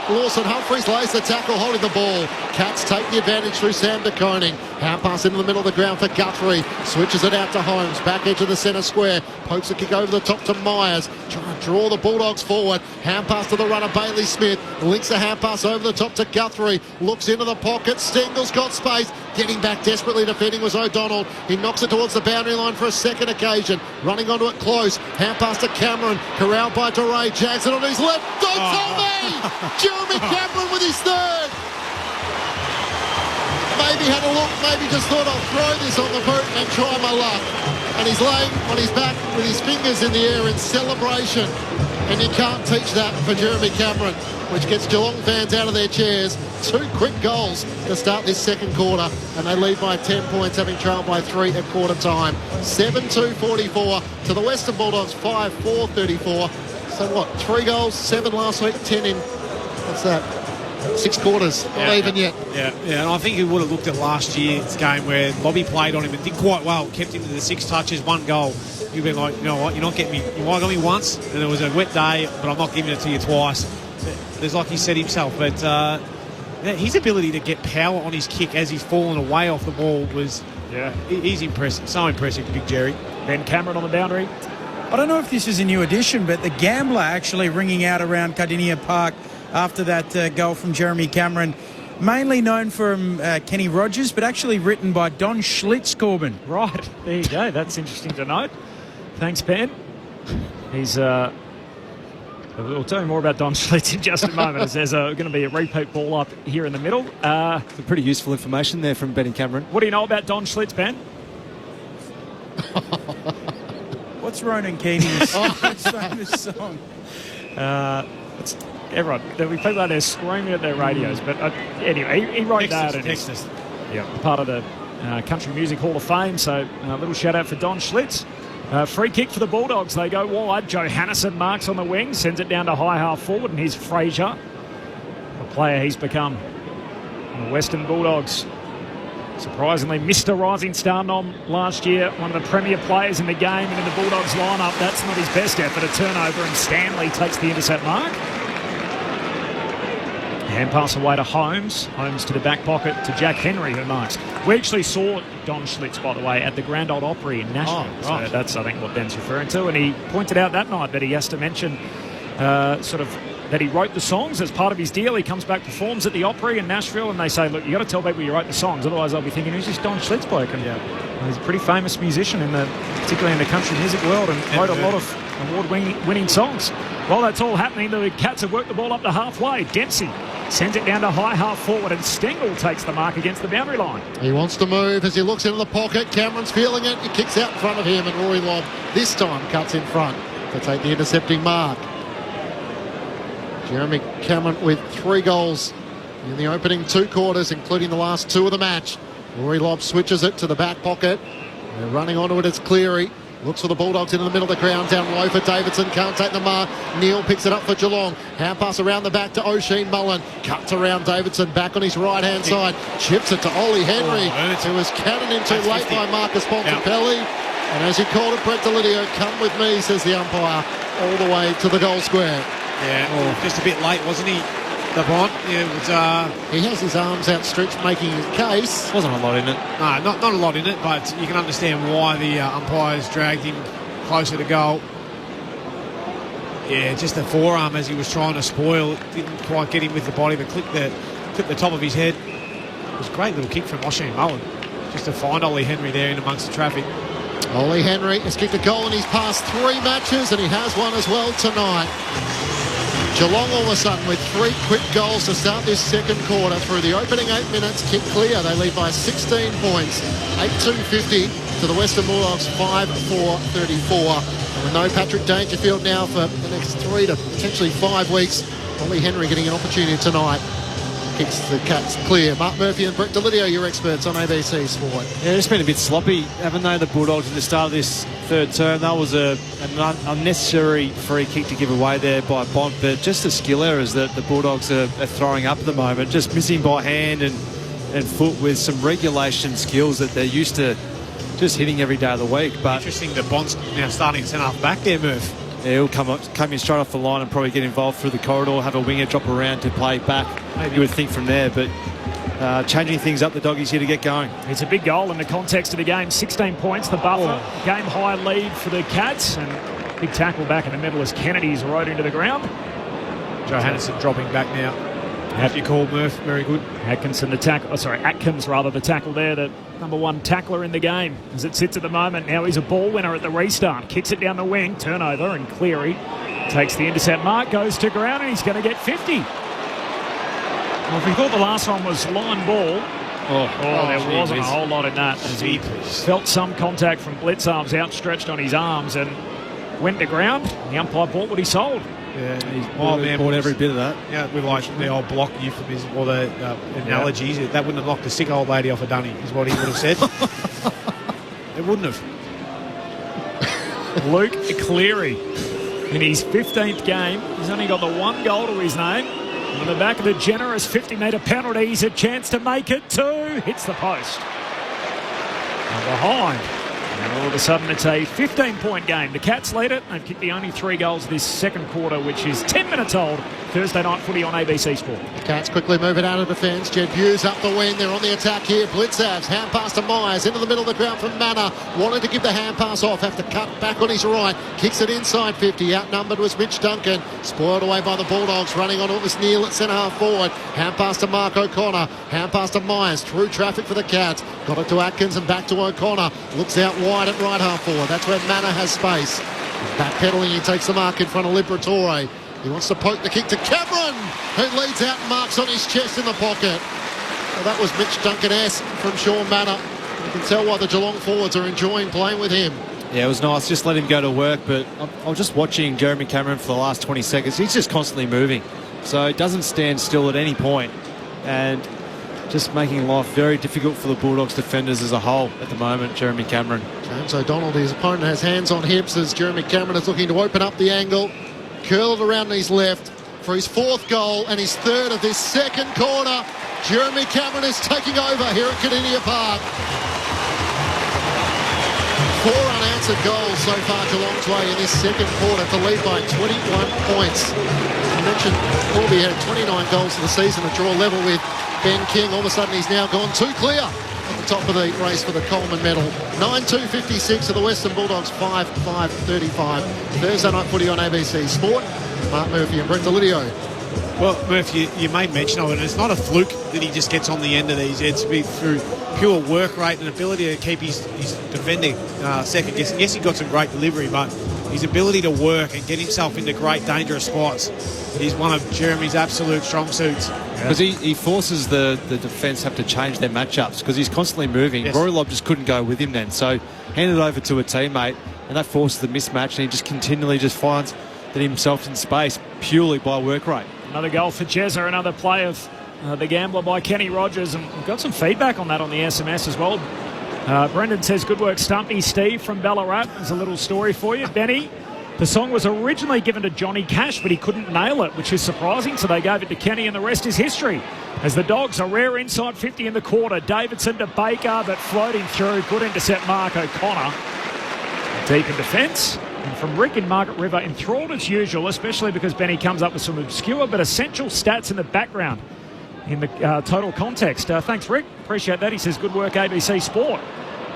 Speaker 9: Lawson Humphries lays the tackle, holding the ball. Cats take the advantage through Sam de Koning. Hand pass into the middle of the ground for Guthrie. Switches it out to Holmes. Back edge of the centre square. Pokes a kick over the top to Myers. Trying to draw the Bulldogs forward. Hand pass to the runner Bailey Smith. Links the hand pass over the top to Guthrie. Looks into the pocket. Stengel's got space. Getting back desperately defending was O'Donnell. He knocks it towards the boundary line for a second occasion. Running onto it close. Hand pass to Cameron. Corralled by DeRay. Jags it on his left. Don't tell me! Jeremy Cameron with his third. Maybe had a look. Maybe just thought I'll throw this on the boot and try my luck. And he's laying on his back with his fingers in the air in celebration. And you can't teach that for Jeremy Cameron, which gets Geelong fans out of their chairs. 2 quick goals to start this second quarter, and they lead by 10 points, having trailed by 3 at quarter time. 7-2-44 to the Western Bulldogs, 5-4-34. So what, 3 goals, 7 last week, 10 in, what's that, 6 quarters, not even yet.
Speaker 10: Yeah, and I think he would have looked at last year's game where Lobby played on him and did quite well, kept him to the 6 touches, 1 goal. You've been like, you know what, you're not getting me, you might got me once, and it was a wet day, but I'm not giving it to you twice. There's like he said himself, but his ability to get power on his kick as he's fallen away off the ball was, he's impressive, so impressive, Big Jerry.
Speaker 5: Ben Cameron on the boundary.
Speaker 19: I don't know if this is a new addition, but the Gambler actually ringing out around Cardinia Park after that goal from Jeremy Cameron. Mainly known from Kenny Rogers, but actually written by Don Schlitz, Corbin.
Speaker 5: Right, there you go. That's interesting to note. Thanks, Ben. He's... We'll tell you more about Don Schlitz in just a moment, as there's going to be a repeat ball up here in the middle.
Speaker 11: Some pretty useful information there from Ben Cameron.
Speaker 5: What do you know about Don Schlitz, Ben?
Speaker 19: What's Ronan Keeney's most famous song?
Speaker 5: It's everyone. There'll be people out there screaming at their radios, but anyway, he wrote that and he's part of the Country Music Hall of Fame, so a little shout out for Don Schlitz. Free kick for the Bulldogs. They go wide. Johannesson marks on the wing, sends it down to high half forward, and here's Fraser, the player he's become. And the Western Bulldogs, surprisingly, Mr. Rising Star nom last year, one of the premier players in the game, and in the Bulldogs lineup, that's not his best effort. A turnover, and Stanley takes the intercept mark. Hand pass away to Holmes. Holmes to the back pocket to Jack Henry, who marks. We actually saw Don Schlitz, by the way, at the Grand Old Opry in Nashville. Oh, right. So that's, I think, what Ben's referring to. And he pointed out that night that he has to mention that he wrote the songs as part of his deal. He comes back, performs at the Opry in Nashville, and they say, look, you got to tell people you wrote the songs, otherwise they'll be thinking, who's this Don Schlitz bloke? And he's a pretty famous musician, particularly in the country music world, and wrote a lot of award-winning songs. While that's all happening, the Cats have worked the ball up to halfway. Dempsey sends it down to high half forward, and Stengel takes the mark against the boundary line.
Speaker 9: He wants to move as he looks into the pocket. Cameron's feeling it. He kicks out in front of him, and Rory Lobb this time cuts in front to take the intercepting mark. Jeremy Cameron with 3 goals in the opening 2 quarters, including the last 2 of the match. Rory Lobb switches it to the back pocket. They're running onto it as Cleary. Looks for the Bulldogs into the middle of the ground, down low for Davidson, can't take the mark. Neal picks it up for Geelong. Hand pass around the back to O'Sheen Mullen. Cuts around Davidson, back on his right-hand side. Chips it to Ollie Henry, who was counted in too late by Marcus Bontempelli. And as he called it, Brett Delidio, come with me, says the umpire, all the way to the goal square.
Speaker 10: Yeah, just a bit late, wasn't he? The Bont.
Speaker 9: He has his arms outstretched, making his case.
Speaker 11: Wasn't a lot in it.
Speaker 10: No, not a lot in it, but you can understand why the umpires dragged him closer to goal. Yeah, just the forearm as he was trying to spoil. It didn't quite get him with the body, but clipped the top of his head. It was a great little kick from O'Sheen Mullen, just to find Ollie Henry there in amongst the traffic.
Speaker 9: Ollie Henry has kicked a goal in his past 3 matches, and he has one as well tonight. Geelong all of a sudden with 3 quick goals to start this second quarter. Through the opening 8 minutes, kick clear. They lead by 16 points. 8-2-50 to the Western Bulldogs, 5-4-34. And with no Patrick Dangerfield now for the next 3 to potentially 5 weeks, Ollie Henry getting an opportunity tonight. Kicks the Cats clear. Mark Murphy and Brett Delidio, your experts on ABC Sport.
Speaker 11: Yeah, it's been a bit sloppy, haven't they, the Bulldogs, at the start of this third term. That was an unnecessary free kick to give away there by Bont, but just the skill errors that the Bulldogs are throwing up at the moment, just missing by hand and foot with some regulation skills that they're used to just hitting every day of the week. But
Speaker 10: interesting that Bond's now starting centre half back there, Murph.
Speaker 11: Yeah, he'll come in straight off the line and probably get involved through the corridor, have a winger drop around to play back. Maybe you would think from there, but changing things up, the doggies here to get going.
Speaker 5: It's a big goal in the context of the game. 16 points, the buffer. Game high lead for the Cats, and big tackle back in the middle as Kennedy's rode into the ground.
Speaker 10: Johannesson dropping back now. Have you called Murph? Very good.
Speaker 5: Atkins, the tackle there, the number one tackler in the game as it sits at the moment. Now he's a ball winner at the restart. Kicks it down the wing, turnover, and Cleary takes the intercept mark, goes to ground, and he's going to get 50. Well, if we thought the last one was line ball, there wasn't a whole lot in that. As he felt some contact from Blitz, arms outstretched on his arms, and went to ground. The umpire bought what he sold.
Speaker 10: Yeah, he's
Speaker 11: bought every bit of that.
Speaker 10: Yeah, with like the old block euphemism or the analogies, that wouldn't have knocked a sick old lady off a dunny, is what he would have said. It wouldn't have.
Speaker 5: Luke Cleary, in his 15th game, he's only got the one goal to his name. On the back of the generous 50-metre penalty, he's a chance to make it two. Hits the post. And behind. And all of a sudden, it's a 15-point game. The Cats lead it. They've kicked the only 3 goals this second quarter, which is 10 minutes old. Thursday night footy on ABC Sport.
Speaker 9: The Cats quickly move it out of defence. Jed Hughes up the wing. They're on the attack here. Blitzavs, hand pass to Myers. Into the middle of the ground from Manor. Wanted to give the hand pass off. Have to cut back on his right. Kicks it inside 50. Outnumbered was Mitch Duncan. Spoiled away by the Bulldogs. Running on it was Neil at centre half forward. Hand pass to Mark O'Connor. Hand pass to Myers. Through traffic for the Cats. Got it to Atkins and back to O'Connor. Looks out wide at right half forward. That's where Manor has space. Backpedaling, he takes the mark in front of Liberatore. He wants to poke the kick to Cameron, who leads out and marks on his chest in the pocket. Well, that was Mitch Duncan-esque from Sean Manor. You can tell why the Geelong forwards are enjoying playing with him.
Speaker 11: Yeah, it was nice. Just let him go to work, but I was just watching Jeremy Cameron for the last 20 seconds. He's just constantly moving, so it doesn't stand still at any point, and just making life very difficult for the Bulldogs defenders as a whole at the moment, Jeremy Cameron.
Speaker 9: James O'Donnell, his opponent, has hands on hips as Jeremy Cameron is looking to open up the angle. Curl it around his left for his 4th goal and his 3rd of this second quarter. Jeremy Cameron is taking over here at Kardinia Park. 4 unanswered goals so far Geelong's way in this second quarter to lead by 21 points. I mentioned Corby had 29 goals for the season, a draw level with Ben King. All of a sudden he's now gone 2 clear at the top of the race for the Coleman medal. 9-2-56 to the Western Bulldogs, 5-5-35. Thursday night footy on ABC Sport. Mark Murphy and Brent Delidio.
Speaker 10: Well, Murphy, you made mention of it, and it's not a fluke that he just gets on the end of these. It's through pure work rate and ability to keep his defending second guessing. Yes, he got some great delivery, but his ability to work and get himself into great dangerous spots is one of Jeremy's absolute strong suits.
Speaker 11: Because he forces the defence have to change their matchups because he's constantly moving.
Speaker 10: Yes.
Speaker 11: Rory Lobb just couldn't go with him then, so hand it over to a teammate, and that forces the mismatch, and he just continually just finds that himself in space purely by work rate.
Speaker 5: Another goal for Jezza, another play of the gambler by Kenny Rogers, and we've got some feedback on that on the SMS as well. Brendan says, good work, Stumpy. Steve from Ballarat, there's a little story for you. Benny, the song was originally given to Johnny Cash, but he couldn't nail it, which is surprising, so they gave it to Kenny, and the rest is history. As the Dogs, a rare inside 50 in the quarter. Davidson to Baker, but floating through. Good intercept, Mark O'Connor. Deep in defence. And from Rick in Margaret River, enthralled as usual, especially because Benny comes up with some obscure but essential stats in the background in the total context. Thanks, Rick. Appreciate that. He says, good work, ABC Sport.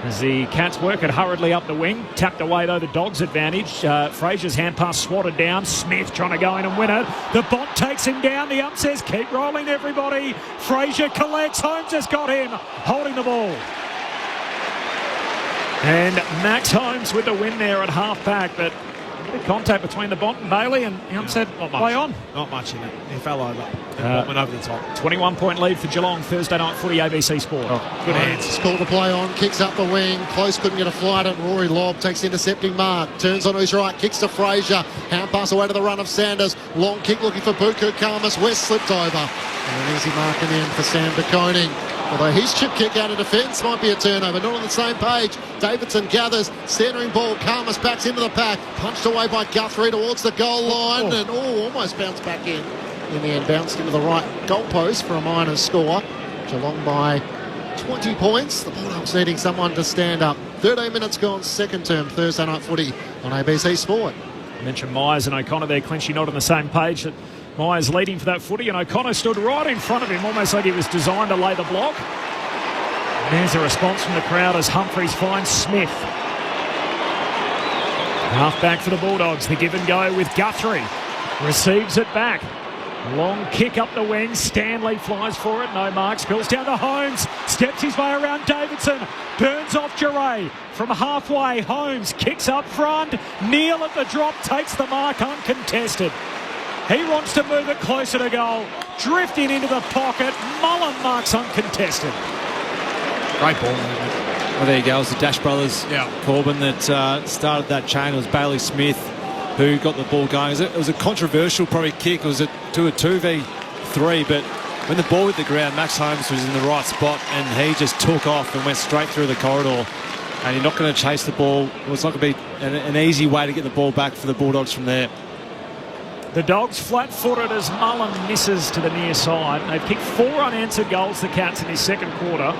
Speaker 5: As the Cats work it hurriedly up the wing. Tapped away, though, the Dogs' advantage. Fraser's hand pass swatted down. Smith trying to go in and win it. The Bont takes him down. The ump says, keep rolling, everybody. Fraser collects. Holmes has got him, holding the ball. And Max Holmes with the win there at half-back, but a bit of contact between the Bont and Bailey, and the ump said, play on.
Speaker 10: Not much in it. He fell over. Went over the top.
Speaker 5: 21-point lead for Geelong, Thursday night footy, ABC Sport.
Speaker 10: Good hands.
Speaker 9: It's called to play on, kicks up the wing. Close couldn't get a flight at Rory Lobb, takes intercepting mark, turns on his right, kicks to Fraser. Hand pass away to the run of Sanders. Long kick looking for Buku Karmas. West slipped over. And an easy mark in the end for Sam de Koning. Although his chip kick out of defence might be a turnover. Not on the same page. Davidson gathers, centering ball. Karmas backs into the pack. Punched away by Guthrie towards the goal line. And almost bounced back in. In the end, bounced into the right goalpost for a minor score. Geelong by 20 points. The Bulldogs needing someone to stand up 13 minutes gone, second term, Thursday night footy on ABC Sport.
Speaker 5: I mentioned Myers and O'Connor there, Clinchy, not on the same page. That Myers leading for that footy, and O'Connor stood right in front of him, almost like he was designed to lay the block. And there's a response from the crowd as Humphreys finds Smith. Half back for the Bulldogs. The give and go with Guthrie. Receives it back. Long kick up the wing. Stanley flies for it. No mark. Spills down to Holmes. Steps his way around Davidson. Burns off Duray. From halfway, Holmes kicks up front. Neal at the drop. Takes the mark uncontested. He wants to move it closer to goal. Drifting into the pocket. Mullen marks uncontested.
Speaker 10: Great ball.
Speaker 11: Well, there you go. It was the Dash brothers, Corbin, that started that chain. It was Bailey Smith who got the ball going. It was a controversial probably kick. It was a 2v3, but when the ball hit the ground, Max Holmes was in the right spot and he just took off and went straight through the corridor. And you're not going to chase the ball. It was not going to be an easy way to get the ball back for the Bulldogs from there.
Speaker 5: The Dogs flat-footed as Mullen misses to the near side. They've kicked 4 unanswered goals, the Cats, in this second quarter.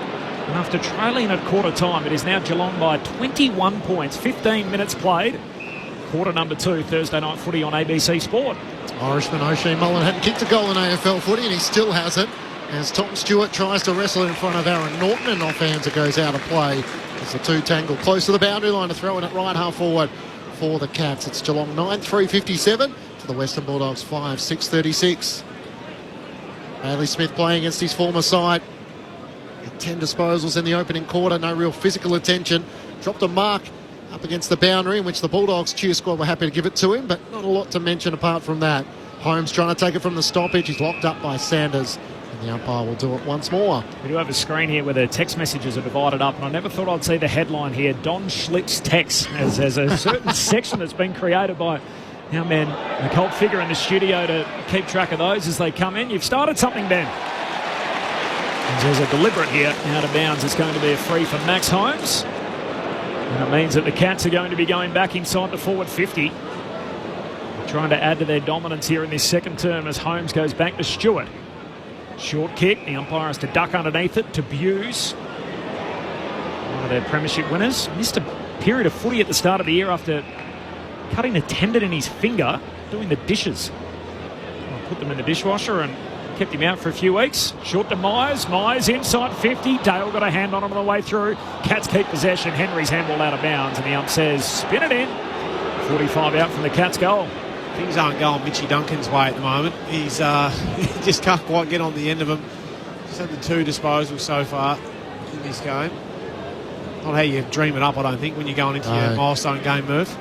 Speaker 5: And after trailing at quarter time, it is now Geelong by 21 points. 15 minutes played. Quarter number 2, Thursday night footy on ABC Sport.
Speaker 9: Irishman O'Shea Mullen hadn't kicked a goal in AFL footy, and he still hasn't, as Tom Stewart tries to wrestle in front of Aaron Norton, and offhands it goes out of play as the two tangle close to the boundary line to throw in at right half forward for the Cats. It's Geelong 9, 3:57 to the Western Bulldogs 5, 6:36. Bailey Smith playing against his former side. 10 disposals in the opening quarter, no real physical attention. Dropped a mark up against the boundary, in which the Bulldogs cheer squad were happy to give it to him, but not a lot to mention apart from that. Holmes trying to take it from the stoppage. He's locked up by Sanders, and the umpire will do it once more.
Speaker 5: We do have a screen here where the text messages are divided up, and I never thought I'd see the headline here, Don Schlip's text, as there's a certain section that's been created by our man, the cult figure in the studio, to keep track of those as they come in. You've started something, Ben. There's a deliberate here, out of bounds. It's going to be a free for Max Holmes. And it means that the Cats are going to be going back inside the forward 50. Trying to add to their dominance here in this second term as Holmes goes back to Stewart. Short kick. The umpire has to duck underneath it to Buse. One of their premiership winners. Missed a period of footy at the start of the year after cutting a tendon in his finger doing the dishes. I'll put them in the dishwasher and kept him out for a few weeks. Short to Myers. Myers inside 50. Dale got a hand on him on the way through. Cats keep possession. Henry's handball out of bounds, and the ump says, spin it in. 45 out from the Cats' goal.
Speaker 10: Things aren't going Mitchy Duncan's way at the moment. He's he just can't quite get on the end of them. Just had the 2 disposals so far in this game. Not how you dream it up, I don't think, when you're going into your milestone game move.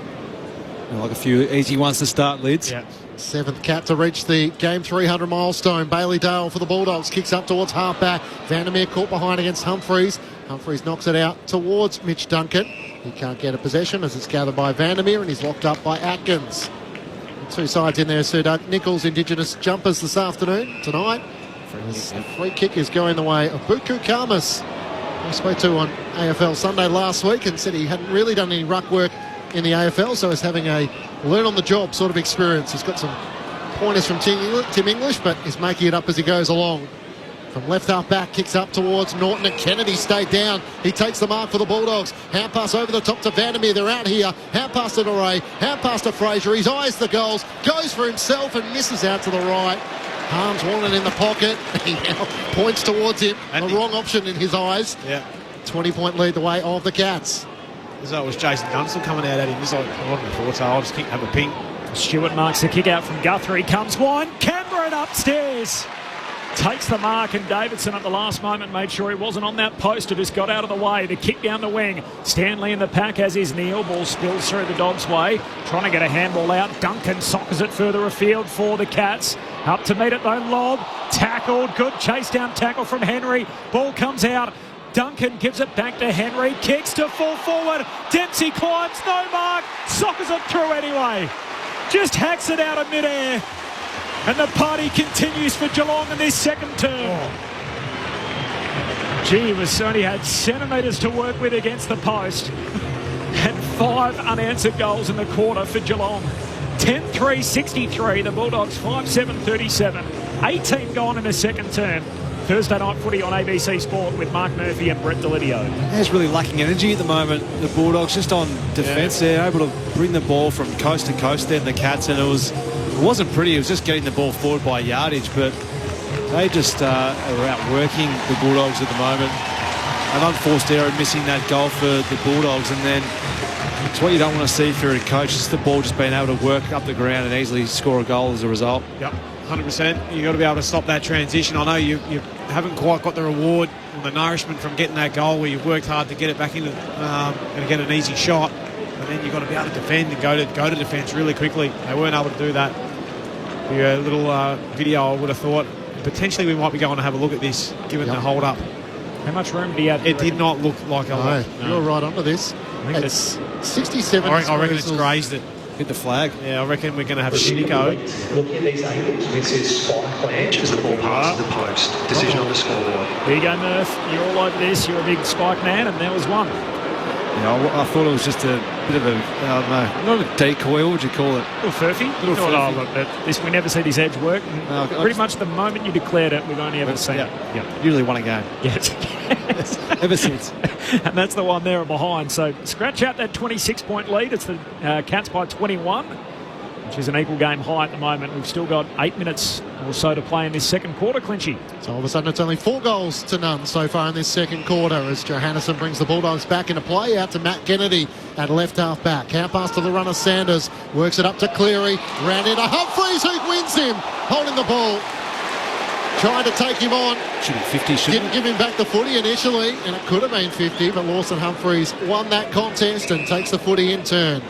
Speaker 11: Like a few easy ones to start, Lids.
Speaker 10: Yeah.
Speaker 9: 7th Cat to reach the game 300 milestone. Bailey Dale for the Bulldogs kicks up towards halfback. Vandermeer caught behind against Humphreys. Humphreys knocks it out towards Mitch Duncan. He can't get a possession as it's gathered by Vandermeer, and he's locked up by Atkins. Two sides in there, Sir Doug. Nichols Indigenous jumpers this afternoon, tonight. The free kick is going the way of Buku Karmas. I spoke to on AFL Sunday last week and said he hadn't really done any ruck work in the AFL, so he's having a learn-on-the-job sort of experience. He's got some pointers from Tim English, but he's making it up as he goes along. From left half back, kicks up towards Norton, and Kennedy stayed down. He takes the mark for the Bulldogs. Hand pass over the top to Vandermeer. They're out here. Hand pass to Duray. Hand pass to Fraser. He's eyes the goals. Goes for himself and misses out to the right. Harms Warren in the pocket. He now points towards him. The wrong option in his eyes.
Speaker 10: Yeah.
Speaker 9: 20-point lead the way of the Cats.
Speaker 10: As though it was Jason Dunstall coming out at him. This I wasn't thought, so I'll just have a ping.
Speaker 5: Stewart marks the kick out from Guthrie. Comes one. Cameron upstairs. Takes the mark, and Davidson at the last moment made sure he wasn't on that poster, just got out of the way. The kick down the wing. Stanley in the pack, as is Neal. Ball spills through the Dogs' way. Trying to get a handball out. Duncan soccers it further afield for the Cats. Up to meet it though, Lobb. Tackled. Good chase down tackle from Henry. Ball comes out. Duncan gives it back to Henry. Kicks to full forward. Dempsey climbs. No mark. Soccers it through anyway. Just hacks it out of midair. And the party continues for Geelong in this second term. Gee, was only had centimetres to work with against the post. And 5 unanswered goals in the quarter for Geelong. 10-3-63. The Bulldogs 5-7-37. 18 gone in the second term. Thursday night footy on ABC Sport with Mark Murphy and Brett Delidio.
Speaker 11: It's really lacking energy at the moment. The Bulldogs just on defence, they're able to bring the ball from coast to coast there, the Cats, and it wasn't pretty. It was just getting the ball forward by yardage, but they just are outworking the Bulldogs at the moment. An unforced error, missing that goal for the Bulldogs, and then it's what you don't want to see if you're a coach. It's the ball just being able to work up the ground and easily score a goal as a result.
Speaker 10: Yep, 100%. You've got to be able to stop that transition. I know you haven't quite got the reward or the nourishment from getting that goal where you've worked hard to get it back into and get an easy shot, but then you've got to be able to defend and go to defence really quickly. They weren't able to do that. A little video, I would have thought. Potentially we might be going to have a look at this, given the hold-up.
Speaker 5: How much room do you have?
Speaker 10: It did not look like a lot.
Speaker 9: You're right onto this. It's 67.
Speaker 10: I reckon it's grazed it.
Speaker 11: Hit the flag.
Speaker 10: Yeah, I reckon we're going to have a shitty go.
Speaker 6: Looking at these angles, this is spike Blanche as the ball passes the post. Decision on the scoreboard.
Speaker 5: Here you go, Murph. You're all over this. You're a big spike man, and there was one.
Speaker 11: Yeah, I thought it was just a bit of a, I don't know, not a decoy, what would you call it?
Speaker 5: Little furphy. We never see this edge work. Pretty much the moment you declared it, we've only ever seen it.
Speaker 11: Yeah, usually won a game.
Speaker 5: Yes.
Speaker 11: Ever since.
Speaker 5: And that's the one there behind. So scratch out that 26-point lead. It's the Cats by 21, which is an equal game high at the moment. We've still got 8 minutes or so to play in this second quarter, Clinchy.
Speaker 9: So all of a sudden it's only 4 goals to none so far in this second quarter as Johannesson brings the Bulldogs back into play out to Matt Kennedy at left half back. Hand pass to the runner Sanders, works it up to Cleary, ran into Humphreys who wins him, holding the ball. Trying to take him on.
Speaker 11: Should be 50, shouldn't
Speaker 9: Didn't give him back the footy initially, and it could have been 50, but Lawson Humphreys won that contest and takes the footy in turn.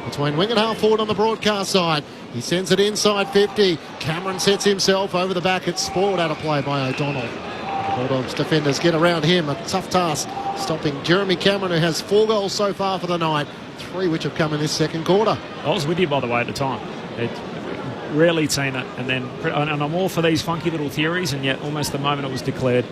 Speaker 9: Between wing and half forward on the broadcast side. He sends it inside 50. Cameron sets himself over the back. It's spoiled out of play by O'Donnell. The Bulldogs defenders get around him. A tough task stopping Jeremy Cameron, who has 4 goals so far for the night, 3 which have come in this second quarter.
Speaker 5: I was with you, by the way, at the time. Rarely seen it, and I'm all for these funky little theories, and yet almost the moment it was declared,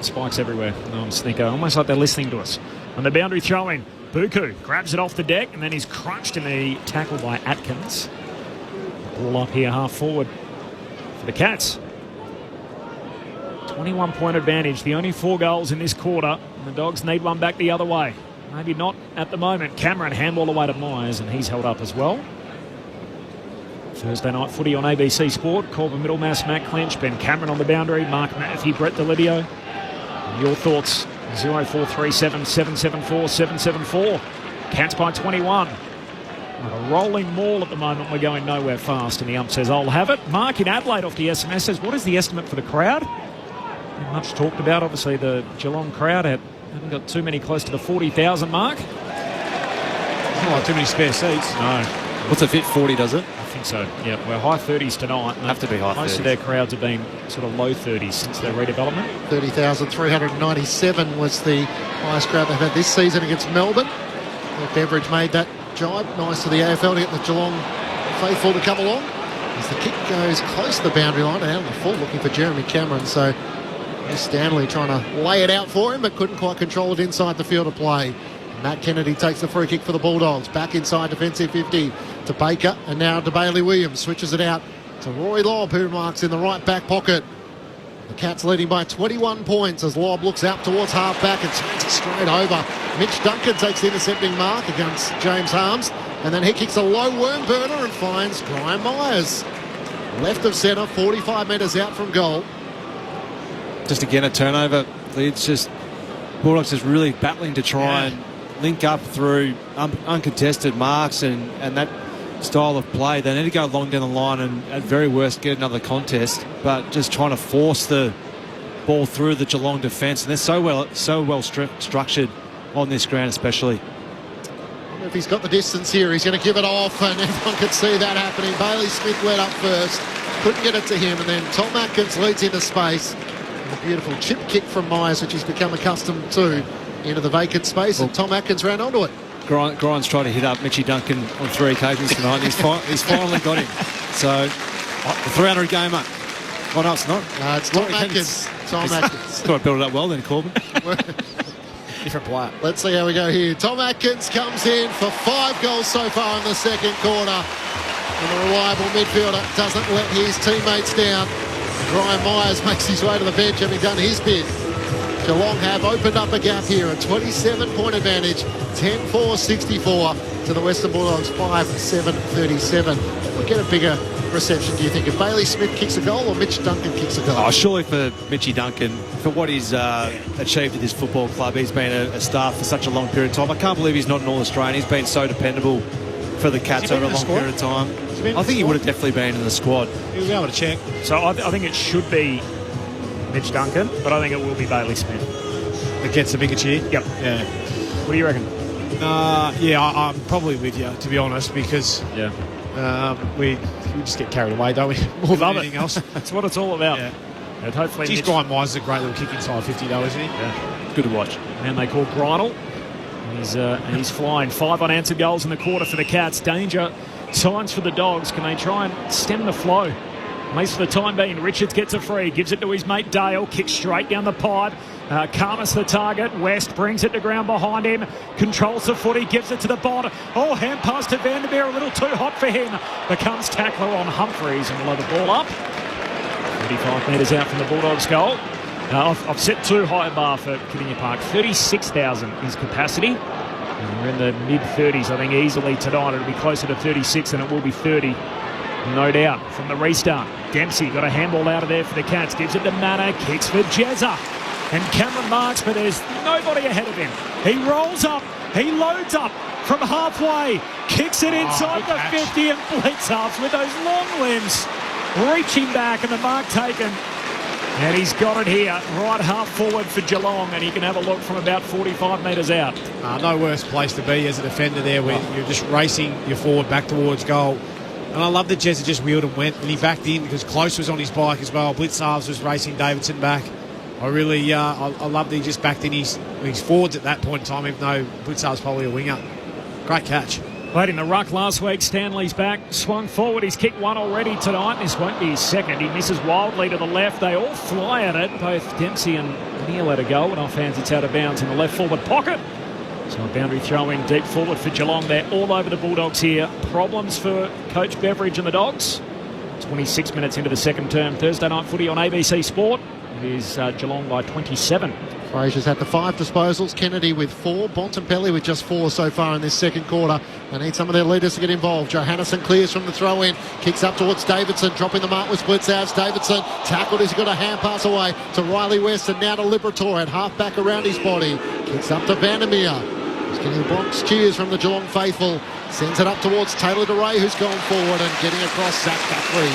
Speaker 5: spikes everywhere. No, I'm snicko, almost like they're listening to us. On the boundary throw-in, Buku grabs it off the deck, and then he's crunched in the tackle by Atkins. Ball up here, half forward for the Cats. 21-point advantage, the only 4 goals in this quarter, and the Dogs need one back the other way. Maybe not at the moment. Cameron handball away to Myers, and he's held up as well. Thursday night footy on ABC Sport. Corbin Middlemass, Matt Clench, Ben Cameron on the boundary, Mark Murphy, Brett Delidio. Your thoughts, 0437 774 774. Cats by 21. A rolling maul at the moment. We're going nowhere fast, and the ump says, I'll have it. Mark in Adelaide off the SMS says, what is the estimate for the crowd? Much talked about. Obviously, the Geelong crowd haven't got too many close to the 40,000 mark.
Speaker 10: Not too many spare seats.
Speaker 5: No.
Speaker 11: What's a fit 40, does it?
Speaker 5: I think so, yeah. We're high 30s tonight.
Speaker 11: Have to be high 30s.
Speaker 5: Most of their crowds have been sort of low 30s since their redevelopment.
Speaker 9: 30,397 was the highest crowd they've had this season against Melbourne. Beveridge made that job. Nice for the AFL to get the Geelong faithful to come along. As the kick goes close to the boundary line and out on the full, looking for Jeremy Cameron. So Stanley trying to lay it out for him, but couldn't quite control it inside the field of play. Matt Kennedy takes the free kick for the Bulldogs. Back inside defensive 50 to Baker, and now to Bailey Williams. Switches it out to Roy Lobb, who marks in the right back pocket. The Cats leading by 21 points as Lobb looks out towards half back and turns it straight over. Mitch Duncan takes the intercepting mark against James Harms, and then he kicks a low worm burner and finds Brian Myers. Left of centre, 45 metres out from goal.
Speaker 11: Just again a turnover. It's just Bulldogs is really battling to try and link up through uncontested marks and that style of play. They need to go long down the line and at very worst get another contest, but just trying to force the ball through the Geelong defence, and they're so well structured on this ground especially.
Speaker 9: I wonder if he's got the distance here. He's going to give it off, and everyone could see that happening. Bailey Smith led up first, couldn't get it to him, and then Tom Atkins leads into space. And a beautiful chip kick from Myers, which he's become accustomed to, into the vacant space, and Tom Atkins ran onto it.
Speaker 11: Grimes tried to hit up Mitchy Duncan on 3 occasions tonight, and he's finally got him. So, the 300 gamer. Oh, no, it's not.
Speaker 9: No, it's Tom Atkins. Tom Atkins.
Speaker 11: Thought I built it up well then, Corbin. Different player.
Speaker 9: Let's see how we go here. Tom Atkins comes in for 5 goals so far in the second quarter. And the reliable midfielder doesn't let his teammates down. Brian Myers makes his way to the bench, having done his bit. Geelong have opened up a gap here, a 27-point advantage, 10-4-64 to the Western Bulldogs, 5-7-37. We'll get a bigger reception, do you think, if Bailey Smith kicks a goal or Mitch Duncan kicks a goal?
Speaker 11: Oh, surely for Mitchy Duncan, for what he's achieved at this football club. He's been a star for such a long period of time. I can't believe he's not an All-Australian. He's been so dependable for the Cats over a long period of time. I think he would have definitely been in the squad.
Speaker 10: He'll be able to check.
Speaker 5: So I think it should be Mitch Duncan, but I think it will be Bailey Smith.
Speaker 10: That gets a bigger cheer?
Speaker 5: Yep.
Speaker 10: Yeah.
Speaker 5: What do you reckon?
Speaker 10: I'm probably with you, to be honest, because we just get carried away, don't we? More than anything else.
Speaker 5: That's what it's all about. Yeah. And hopefully
Speaker 10: Geez, Brian Myers is a great little kick inside 50, though, isn't he?
Speaker 5: Yeah.
Speaker 11: Good to watch.
Speaker 5: Man they call Grindle. He's flying. 5 unanswered goals in the quarter for the Cats. Danger signs for the Dogs. Can they try and stem the flow? At least for the time being, Richards gets a free, gives it to his mate Dale, kicks straight down the pipe. Karmas the target. West brings it to ground behind him, controls the footy, gives it to the bottom. Oh, hand pass to Vandermeer, a little too hot for him. Becomes tackler on Humphreys and will have the ball up. 35 metres out from the Bulldogs' goal. I've set too high a bar for Kardinia Park. 36,000 is capacity. And we're in the mid-30s, I think, easily tonight. It'll be closer to 36 than it will be 30. No doubt, from the restart. Dempsey got a handball out of there for the Cats. Gives it to Manor, kicks for Jezza. And Cameron marks, but there's nobody ahead of him. He rolls up, he loads up from halfway, kicks it inside the 50 and Blitzarves with those long limbs. Reaching back and the mark taken. And he's got it here, right half forward for Geelong, and he can have a look from about 45 metres out.
Speaker 10: No worse place to be as a defender there, where you're just racing your forward back towards goal. And I love that Jezza just wheeled and went, and he backed in because Close was on his bike as well. Blitzarves was racing Davidson back. I really, I love that he just backed in his forwards at that point in time, even though Blitzarves probably a winger. Great catch.
Speaker 5: Played in the ruck last week. Stanley's back, swung forward. He's kicked one already tonight. This won't be his second. He misses wildly to the left. They all fly at it. Both Dempsey and Neal let it go. And offhands, it's out of bounds in the left forward pocket. So a boundary throw in deep forward for Geelong. They're all over the Bulldogs here. Problems for Coach Beveridge and the Dogs. 26 minutes into the second term. Thursday night footy on ABC Sport. It is Geelong by 27.
Speaker 9: Fraser's had the 5 disposals, Kennedy with 4, Bontempelli with just 4 so far in this second quarter. They need some of their leaders to get involved. Johannesson clears from the throw-in, kicks up towards Davidson, dropping the mark with Blitzarves. Davidson tackled as he got a hand pass away to Riley West and now to Liberatore at half back around his body. Kicks up to Vandermeer. He's getting box cheers from the Geelong faithful. Sends it up towards Taylor DeRay, who's gone forward and getting across. Zach Guthrie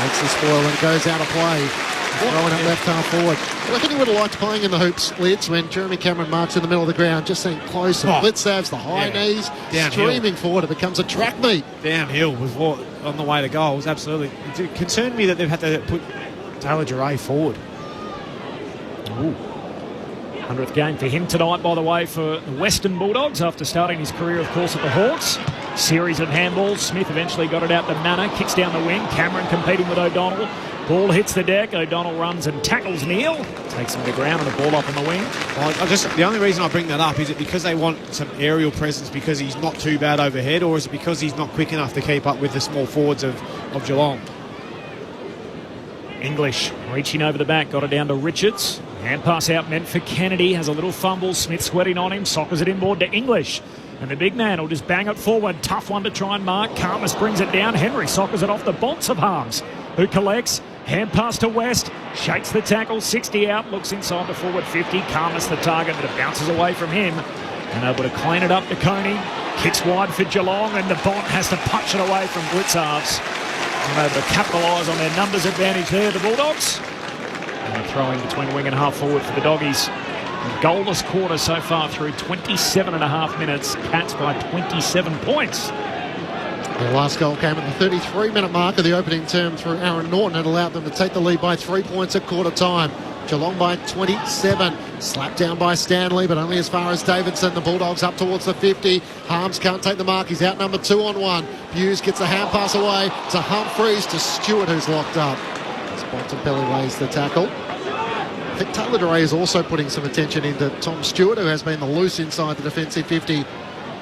Speaker 9: makes the spoil and goes out of play. Throwing it left half forward. I reckon he would have liked playing in the hoops, Lids, when Jeremy Cameron marks in the middle of the ground, just seeing close. And Blitzarves, the high knees, streaming forward. It becomes a track meet.
Speaker 10: Downhill was what on the way to goal. It was absolutely. It concerned me that they've had to put Taylor DeRay forward.
Speaker 5: Ooh. 100th game for him tonight, by the way, for the Western Bulldogs after starting his career, of course, at the Hawks. Series of handballs. Smith eventually got it out to Manor, kicks down the wing. Cameron competing with O'Donnell. Ball hits the deck. O'Donnell runs and tackles Neal. Takes him to ground and a ball up on the wing.
Speaker 10: The only reason I bring that up, is it because they want some aerial presence because he's not too bad overhead, or is it because he's not quick enough to keep up with the small forwards of Geelong?
Speaker 5: English reaching over the back, got it down to Richards. Hand pass out meant for Kennedy, has a little fumble. Smith sweating on him, sockers it inboard to English. And the big man will just bang it forward. Tough one to try and mark. Karmas brings it down. Henry sockers it off the bonds of Harms, who collects. Hand pass to West, shakes the tackle, 60 out, looks inside the forward 50. Karmas the target, but it bounces away from him. And able to clean it up to Coney. Kicks wide for Geelong, and the Bont has to punch it away from Blitzarves. And able to capitalise on their numbers advantage there, the Bulldogs. And a throw in between wing and half forward for the Doggies. A goalless quarter so far through 27.5 minutes. Cats by 27 points.
Speaker 9: The last goal came at the 33-minute mark of the opening term through Aaron Norton. It allowed them to take the lead by 3 points at quarter time. Geelong by 27. Slapped down by Stanley, but only as far as Davidson. The Bulldogs up towards the 50. Harms can't take the mark. He's outnumbered 2-on-1. Hughes gets a hand pass away to Humphreys, to Stewart, who's locked up. Bontempelli lays the tackle. I think Taylor DeRay is also putting some attention into Tom Stewart, who has been the loose inside the defensive 50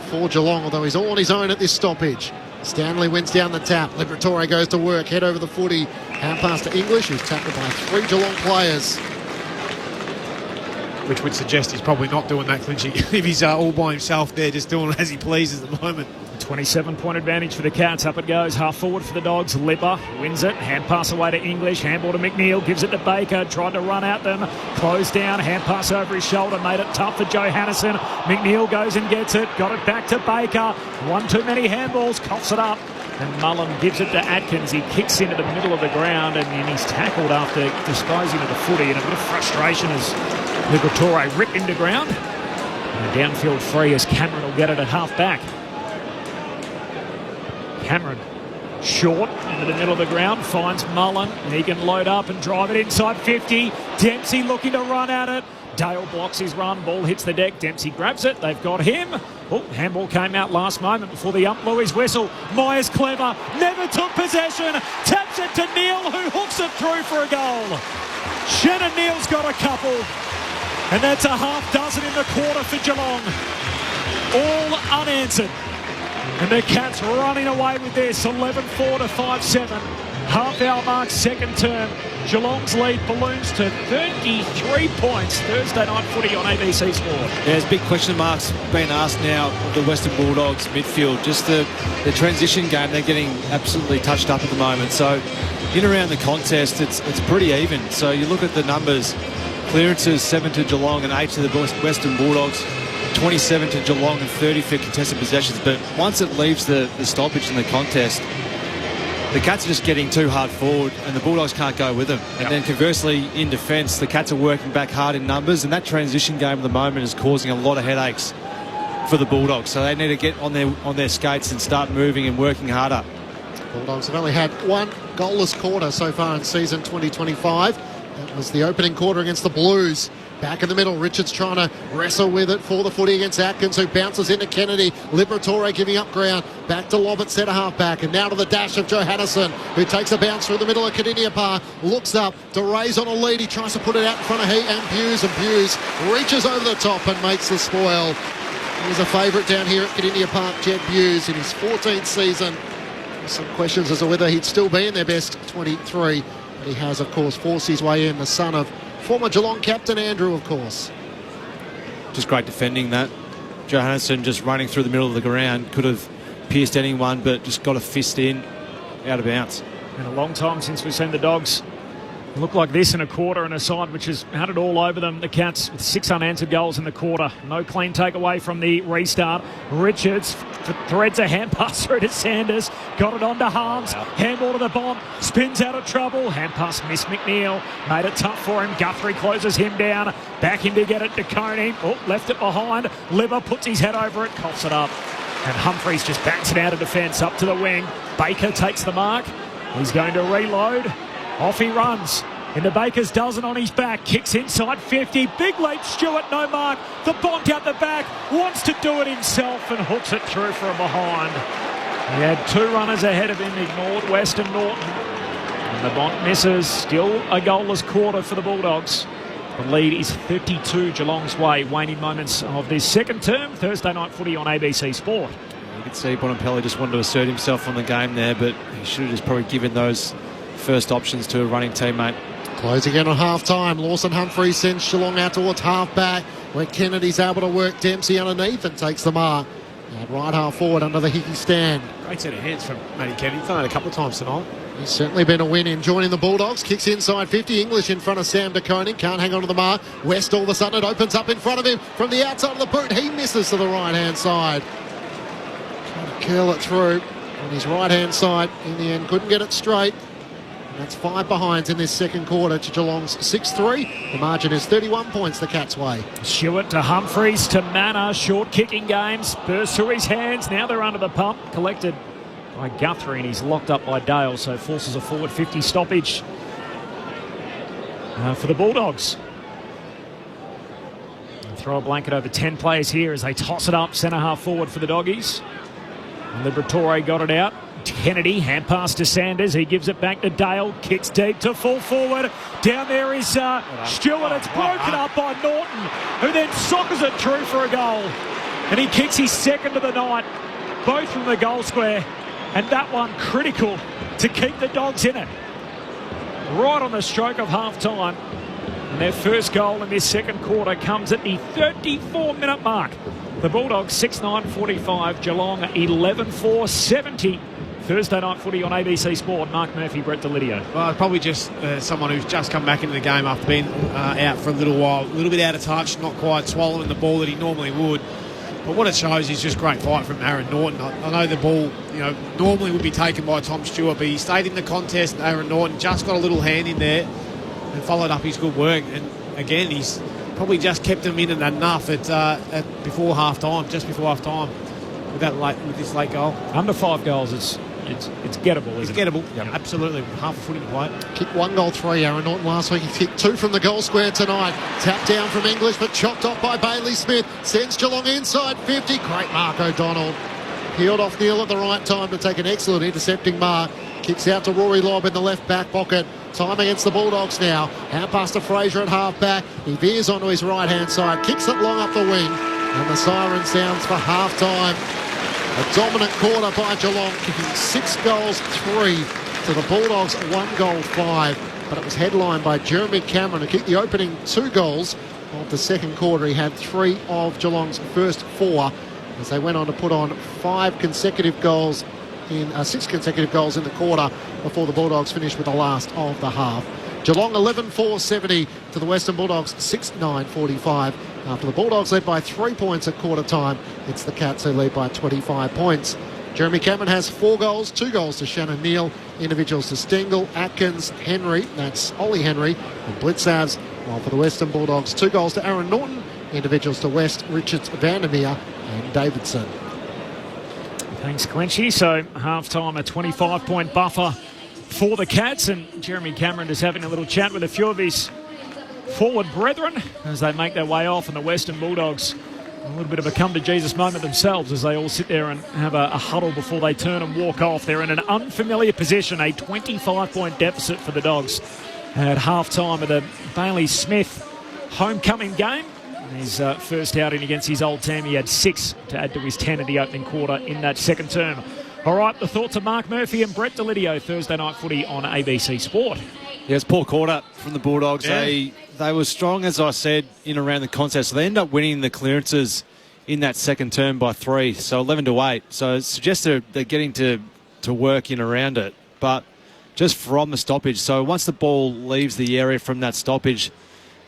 Speaker 9: for Geelong, although he's all on his own at this stoppage. Stanley wins down the tap. Liberatore goes to work. Head over the footy Hand pass to English, who's tackled by 3 Geelong players.
Speaker 10: Which would suggest he's probably not doing that, Clinchy, if he's all by himself there, just doing as he pleases at the moment.
Speaker 5: 27-point advantage for the Cats. Up it goes. Half forward for the Dogs. Lipper wins it. Hand pass away to English. Handball to McNeil. Gives it to Baker. Tried to run at them. Closed down. Hand pass over his shoulder. Made it tough for Johannisen. McNeil goes and gets it. Got it back to Baker. One too many handballs. Coughs it up. And Mullen gives it to Atkins. He kicks into the middle of the ground and then he's tackled after disposing of the footy. And a bit of frustration as Liberatore ripped into ground. And a downfield free as Cameron will get it at half back. Cameron short into the middle of the ground, finds Mullen. He can load up and drive it inside 50. Dempsey looking to run at it. Dale blocks his run. Ball hits the deck. Dempsey grabs it. They've got him. Oh, handball came out last moment before the ump blew his whistle. Myers clever. Never took possession. Taps it to Neil, who hooks it through for a goal. Shannon Neal's got a couple. And that's a half dozen in the quarter for Geelong. All unanswered. And the Cats running away with this, 11-4 to 5-7. Half-hour mark, second term. Geelong's lead balloons to 33 points. Thursday night footy on ABC Sport.
Speaker 11: Yeah, there's big question marks being asked now of the Western Bulldogs midfield. Just the transition game, they're getting absolutely touched up at the moment. So in around the contest, it's pretty even. So you look at the numbers. Clearances, 7 to Geelong and 8 to the Western Bulldogs. 27 to Geelong and 30 for contested possessions. But once it leaves the stoppage in the contest, the Cats are just getting too hard forward and the Bulldogs can't go with them. And then conversely, in defence, the Cats are working back hard in numbers, and that transition game at the moment is causing a lot of headaches for the Bulldogs. So they need to get on their skates and start moving and working harder.
Speaker 9: Bulldogs have only had one goalless quarter so far in season 2025. That was the opening quarter against the Blues. Back in the middle, Richards trying to wrestle with it for the footy against Atkins, who bounces into Kennedy. Liberatore giving up ground. Back to Lobb at centre half back, and now to the dash of Johannisen, who takes a bounce through the middle of Kardinia Park. Looks up, DeRay's on a lead. He tries to put it out in front of he and Hughes reaches over the top and makes the spoil. He's a favourite down here at Kardinia Park, Jed Hughes, in his 14th season. Some questions as to whether he'd still be in their best 23. But he has, of course, forced his way in, the son of former Geelong captain Andrew, of course.
Speaker 11: Just great defending that. Johannisen just running through the middle of the ground. Could have pierced anyone, but just got a fist in, out of bounds.
Speaker 5: In a long time since we've seen the Dogs look like this in a quarter, and a side which has had it all over them. The Cats with 6 unanswered goals in the quarter. No clean takeaway from the restart. Richards threads a hand pass through to Sanders. Got it on to Harms. Handball to the bomb. Spins out of trouble. Hand pass missed McNeil. Made it tough for him. Guthrie closes him down. Back in to get it to Coney. Oh, left it behind. Liver puts his head over it. Coughs it up. And Humphreys just backs it out of defence up to the wing. Baker takes the mark. He's going to reload. Off he runs. Into Baker's dozen on his back. Kicks inside 50. Big leap. Stewart, no mark. The Bont out the back. Wants to do it himself and hooks it through from behind. He had 2 runners ahead of him. Ignored Weston Norton. And the Bont misses. Still a goalless quarter for the Bulldogs. The lead is 32 Geelong's way. Waning moments of this second term. Thursday night footy on ABC Sport.
Speaker 11: You can see Bonampelli just wanted to assert himself on the game there, but he should have just probably given those first options to a running teammate.
Speaker 9: Closing in on half-time. Lawson Humphreys sends Geelong out towards half-back, where Kennedy's able to work Dempsey underneath and takes the mark. And right half forward under the Hickey stand.
Speaker 10: Great set of hands from Matty Kennedy. He's done it a couple of times tonight.
Speaker 9: He's certainly been a win in joining the Bulldogs. Kicks inside 50. English in front of Sam De Koning. Can't hang on to the mark. West all of a sudden it opens up in front of him from the outside of the boot. He misses to the right-hand side. Trying to curl it through on his right-hand side. In the end, couldn't get it straight. And that's 5 behinds in this second quarter to Geelong's 6-3. The margin is 31 points the Cats' way.
Speaker 5: Stewart to Humphreys to Manor. Short kicking games. Burst through his hands. Now they're under the pump. Collected by Guthrie, and he's locked up by Dale, so forces a forward 50 stoppage for the Bulldogs. And throw a blanket over 10 players here as they toss it up centre half forward for the Doggies. And Liberatore got it out. Kennedy, hand pass to Sanders. He gives it back to Dale. Kicks deep to full forward. Down there is Stewart. It's broken up by Norton, who then soccers it through for a goal. And he kicks his second of the night, both from the goal square. And that one critical to keep the Dogs in it. right on the stroke of half-time. And their first goal in this second quarter comes at the 34-minute mark. The Bulldogs 6-9-45, Geelong 11-4-70. Thursday night footy on ABC Sport. Mark Murphy, Brett Delidio.
Speaker 10: Well, probably just someone who's just come back into the game after being out for a little while. A little bit out of touch, not quite swallowing the ball that he normally would. But what it shows is just great fight from Aaron Norton. I know the ball, normally would be taken by Tom Stewart, but he stayed in the contest. Aaron Norton just got a little hand in there and followed up his good work. And again, he's probably just kept him in enough before half time, just before half time, with this late goal.
Speaker 5: Under 5 goals, it's gettable, isn't it?
Speaker 10: It's gettable, yep. Absolutely. Half a footy to play.
Speaker 9: Kicked 1 goal 3, Aaron Norton last week. He kicked 2 from the goal square tonight. Tapped down from English, but chopped off by Bailey Smith. Sends Geelong inside 50. Great mark, O'Donnell. Peeled off Neil at the right time to take an excellent intercepting mark. Kicks out to Rory Lobb in the left back pocket. Time against the Bulldogs now. Out past to Fraser at half back. He veers onto his right-hand side. Kicks it long up the wing. And the siren sounds for half-time. A dominant quarter by Geelong, kicking 6 goals, 3 to the Bulldogs, 1 goal, 5. But it was headlined by Jeremy Cameron, who kicked the opening 2 goals of the second quarter. He had 3 of Geelong's first 4, as they went on to put on 6 consecutive goals in the quarter before the Bulldogs finished with the last of the half. Geelong 11-4-70 to the Western Bulldogs 6-9-45. After the Bulldogs led by 3 points at quarter time, it's the Cats who lead by 25 points. Jeremy Cameron has 4 goals, 2 goals to Shannon Neal, individuals to Stengel, Atkins, Henry, that's Ollie Henry, and Blitzavs. While for the Western Bulldogs, 2 goals to Aaron Norton, individuals to West, Richards, Vandermeer and Davidson.
Speaker 5: Thanks, Clenchy. So half-time, a 25-point buffer for the Cats, and Jeremy Cameron is having a little chat with a few of his forward brethren as they make their way off, and the Western Bulldogs a little bit of a come-to-Jesus moment themselves as they all sit there and have a huddle before they turn and walk off. They're in an unfamiliar position, a 25-point deficit for the Dogs at half-time of the Bailey Smith homecoming game. His first outing against his old team, he had 6 to add to his 10 in the opening quarter in that second term. All right, the thoughts of Mark Murphy and Brett Delidio, Thursday night footy on ABC Sport.
Speaker 11: Yeah, it's poor quarter from the Bulldogs.
Speaker 5: Yeah.
Speaker 11: They were strong, as I said, in around the contest. So they end up winning the clearances in that second term by 3, so 11-8. So it suggests they're getting to work in around it, but just from the stoppage. So once the ball leaves the area from that stoppage,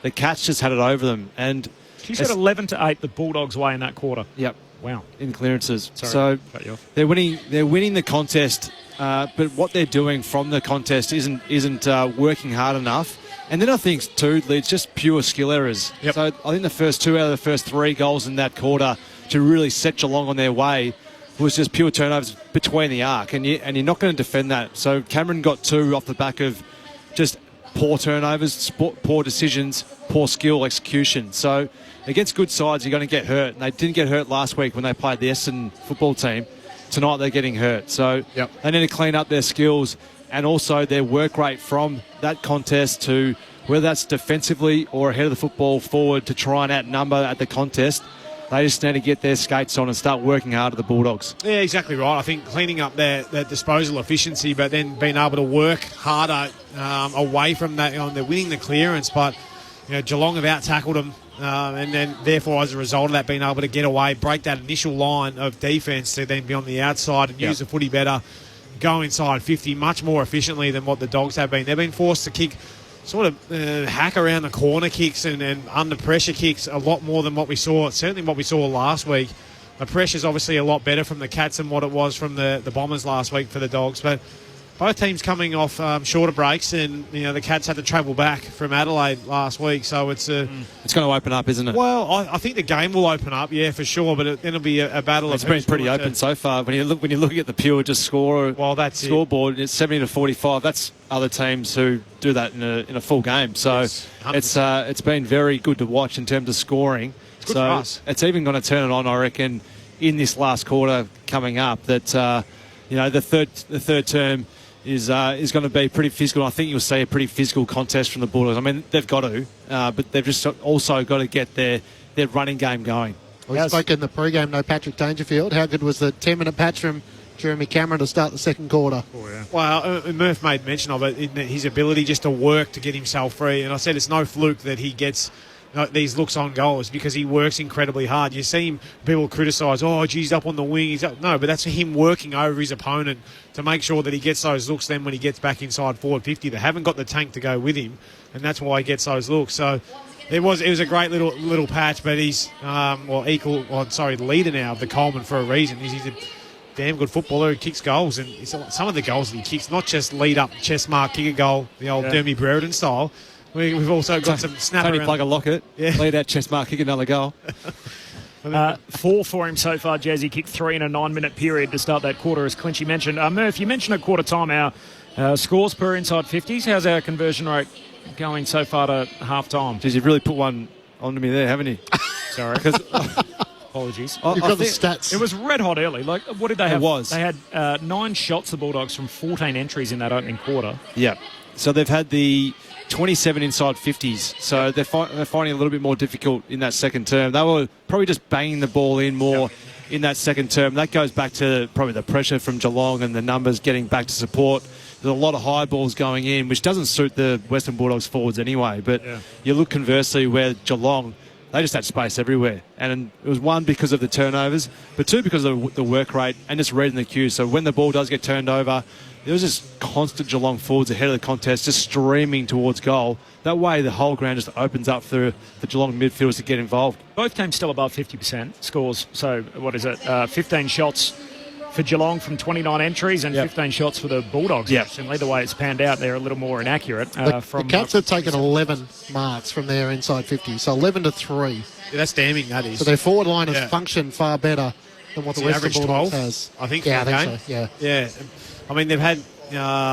Speaker 11: the Cats just had it over them. And
Speaker 5: you said 11-8 the Bulldogs' way in that quarter.
Speaker 11: Yep.
Speaker 5: Wow.
Speaker 11: In clearances.
Speaker 5: Sorry,
Speaker 11: so
Speaker 5: cut you off.
Speaker 11: they're winning the contest, but what they're doing from the contest isn't working hard enough. And then I think, too, it's just pure skill errors.
Speaker 5: Yep.
Speaker 11: So I think the first 2 out of the first 3 goals in that quarter to really set Geelong on their way was just pure turnovers between the arc. And you're not going to defend that. So Cameron got 2 off the back of just poor turnovers, poor decisions, poor skill execution. So against good sides, you're going to get hurt. And they didn't get hurt last week when they played the Essendon football team. Tonight they're getting hurt. So they need to clean up their skills and also their work rate from that contest to whether that's defensively or ahead of the football forward to try and outnumber at the contest. They just need to get their skates on and start working hard at the Bulldogs.
Speaker 10: Yeah, exactly right. I think cleaning up their disposal efficiency, but then being able to work harder away from that. They're winning the clearance, but Geelong have out-tackled them. And then, therefore, as a result of that, being able to get away, break that initial line of defence to then be on the outside and use the footy better, go inside 50 much more efficiently than what the Dogs have been. They've been forced to kick sort of hack around the corner kicks and under pressure kicks a lot more than what we saw, certainly what we saw last week. The pressure's obviously a lot better from the Cats than what it was from the Bombers last week for the Dogs, but both teams coming off shorter breaks, and the Cats had to travel back from Adelaide last week, so it's
Speaker 11: going to open up, isn't it?
Speaker 10: Well, I think the game will open up, yeah, for sure, but it'll be a battle.
Speaker 11: It's been pretty open so far. When you're looking at the pure just scoreboard, it's 70-45. That's other teams who do that in a full game. So it's been very good to watch in terms of scoring.
Speaker 10: It's good for us.
Speaker 11: It's even going to turn it on, I reckon, in this last quarter coming up. That the third term is going to be pretty physical. I think you'll see a pretty physical contest from the Bulldogs. I mean, they've got to, but they've just also got to get their running game going.
Speaker 9: We spoke in the pre-game, Patrick Dangerfield. How good was the 10-minute patch from Jeremy Cameron to start the second quarter.
Speaker 10: Well, Murph made mention of it, in his ability just to work to get himself free. And I said it's no fluke that he gets these looks on goals because he works incredibly hard. You see him, people criticise, oh, geez, up on the wing. He's up. No, but that's him working over his opponent to make sure that he gets those looks then when he gets back inside forward 50. They haven't got the tank to go with him, and that's why he gets those looks. So it was a great little patch, but he's the leader now of the Coleman for a reason. He's a damn good footballer who kicks goals, and some of the goals that he kicks, not just lead up chest mark, kick a goal, the old Dermy Brereton style. We've also got some snapper.
Speaker 11: Tony Plugger Lockett, lead out chest mark, kick another goal.
Speaker 5: 4 for him so far, Jazzy. Kicked 3 in a 9-minute period to start that quarter, as Clinchy mentioned. Murph, you mentioned at quarter time our scores per inside 50s. How's our conversion rate going so far to half time?
Speaker 11: Geez, you've really put one onto me there, haven't you?
Speaker 5: Sorry. Apologies.
Speaker 9: You've got the stats.
Speaker 5: It was red hot early. Like, what did they have?
Speaker 11: It was.
Speaker 5: They had 9 shots, the Bulldogs, from 14 entries in that opening quarter.
Speaker 11: Yeah. So they've had the 27 inside 50s. So they're finding it a little bit more difficult in that second term. They were probably just banging the ball in more in that second term. That goes back to probably the pressure from Geelong and the numbers getting back to support. There's a lot of high balls going in, which doesn't suit the Western Bulldogs forwards anyway. But you look conversely where Geelong, they just had space everywhere. And it was, 1, because of the turnovers, but 2, because of the work rate and just reading the cues. So when the ball does get turned over, there was just constant Geelong forwards ahead of the contest, just streaming towards goal. That way the whole ground just opens up for the Geelong midfielders to get involved.
Speaker 5: Both teams still above 50% scores. So what is it? 15 shots for Geelong from 29 entries and 15 shots for the Bulldogs. Interestingly, the way it's panned out, they're a little more inaccurate.
Speaker 9: The Cats have taken 11 marks from their inside 50, so 11 to 3.
Speaker 10: Yeah, that's damning, that is.
Speaker 9: So their forward line has functioned far better than what the Western Bulldogs
Speaker 10: 12,
Speaker 9: has.
Speaker 10: I think.
Speaker 9: Yeah, I think so.
Speaker 10: Yeah. I mean, they've had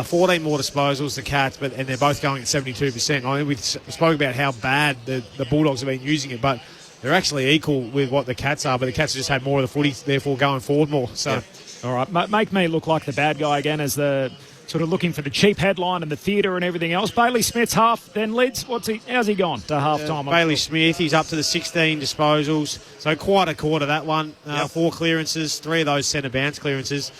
Speaker 10: 14 more disposals, the Cats, and they're both going at 72%. I mean, we spoke about how bad the Bulldogs have been using it, but they're actually equal with what the Cats are, but the Cats have just had more of the footy, therefore going forward more. So,
Speaker 5: all right, make me look like the bad guy again as the sort of looking for the cheap headline and the theatre and everything else. Bailey Smith's half, then Lids, how's he gone to half time?
Speaker 10: Bailey Smith, he's up to the 16 disposals, so quite a quarter that one. 4 clearances, 3 of those centre bounce clearances.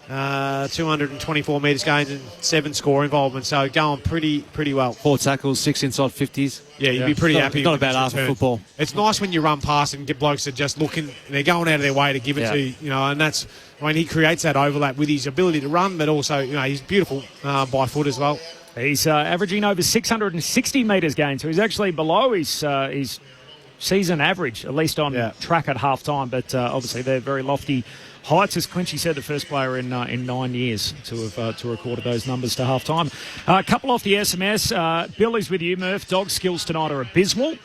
Speaker 10: 224 metres gained and 7 score involvement, so going pretty well.
Speaker 11: 4 tackles, 6 inside 50s.
Speaker 10: Yeah, you'd be pretty happy.
Speaker 11: It's not a bad half of football.
Speaker 10: It's nice when you run past and get blokes that just looking, they're going out of their way to give it to you, and that's, I mean, he creates that overlap with his ability to run, but also, he's beautiful by foot as well.
Speaker 5: He's averaging over 660 metres gained, so he's actually below his season average, at least on track at half time, but obviously they're very lofty heights, as Clinchy said, the first player in 9 years to have recorded those numbers to half time. A couple off the SMS. Bill is with you, Murph. Dog skills tonight are abysmal.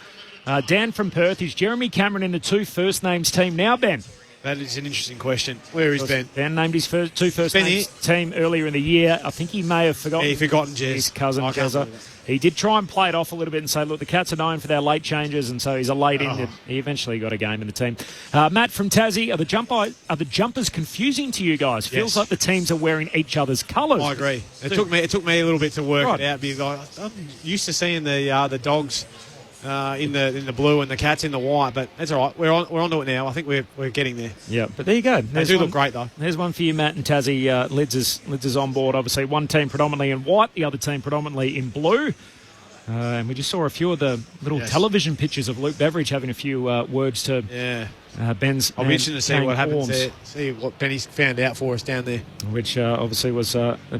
Speaker 5: Dan from Perth, is Jeremy Cameron in the 2 first names team now, Ben?
Speaker 10: That is an interesting question. Where is Ben?
Speaker 5: Ben named his 2 first names team earlier in the year. I think he may have forgotten.
Speaker 10: He's forgotten Jez.
Speaker 5: His cousin, Jezza. He did try and play it off a little bit and say, look, the Cats are known for their late changes, and so he's a late in. He eventually got a game in the team. Matt from Tassie, are the jumpers confusing to you guys? Feels like the teams are wearing each other's colours.
Speaker 10: I agree. It took me a little bit to work it out because I'm used to seeing the Dogs in the blue and the Cats in the white, but that's all right. We're onto it now. I think we're getting there.
Speaker 5: Yeah, but there you go.
Speaker 10: They do look great though.
Speaker 5: There's one for you, Matt and Tassie. Lids is on board. Obviously, one team predominantly in white, the other team predominantly in blue. And we just saw a few of the little television pictures of Luke Beveridge having a few words to Ben's.
Speaker 10: I'll be interested to see what happens there, see what Benny's found out for us down there.
Speaker 5: Which obviously was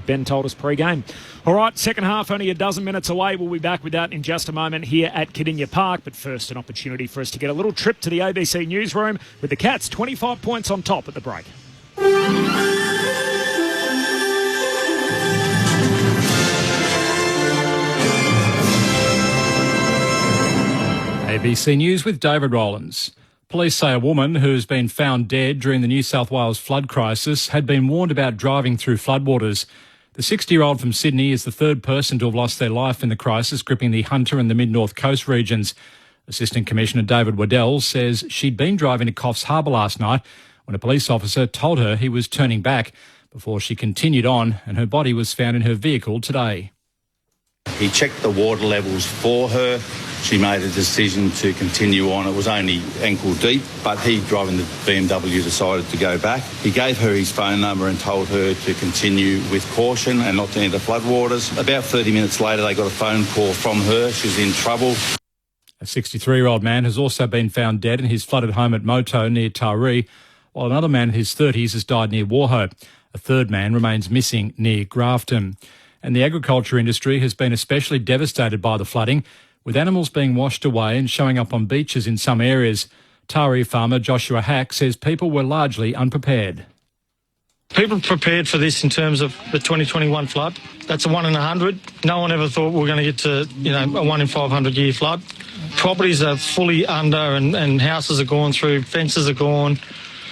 Speaker 5: Ben told us pre-game. All right, second half only a dozen minutes away. We'll be back with that in just a moment here at Cardinia Park. But first, an opportunity for us to get a little trip to the ABC newsroom with the Cats 25 points on top at the break.
Speaker 7: ABC News with David Rowlands. Police say a woman who's been found dead during the New South Wales flood crisis had been warned about driving through floodwaters. The 60-year-old from Sydney is the third person to have lost their life in the crisis gripping the Hunter and the Mid-North Coast regions. Assistant Commissioner David Waddell says she'd been driving to Coffs Harbour last night when a police officer told her he was turning back before she continued on, and her body was found in her vehicle today.
Speaker 8: He checked the water levels for her she made a decision to continue on. It was only ankle deep, but he, driving the BMW, decided to go back. He gave her his phone number and told her to continue with caution and not to enter floodwaters. About 30 minutes later, they got a phone call from her. She was in trouble.
Speaker 7: A 63-year-old man has also been found dead in his flooded home at Moto near Taree, while another man in his 30s has died near Warhope. A third man remains missing near Grafton. And the agriculture industry has been especially devastated by the flooding, with animals being washed away and showing up on beaches in some areas. Taree farmer Joshua Hack says people were largely unprepared.
Speaker 13: People prepared for this in terms of the 2021 flood. That's a 1 in 100. No one ever thought we were going to get to, a 1 in 500 year flood. Properties are fully under and houses are gone through, fences are gone.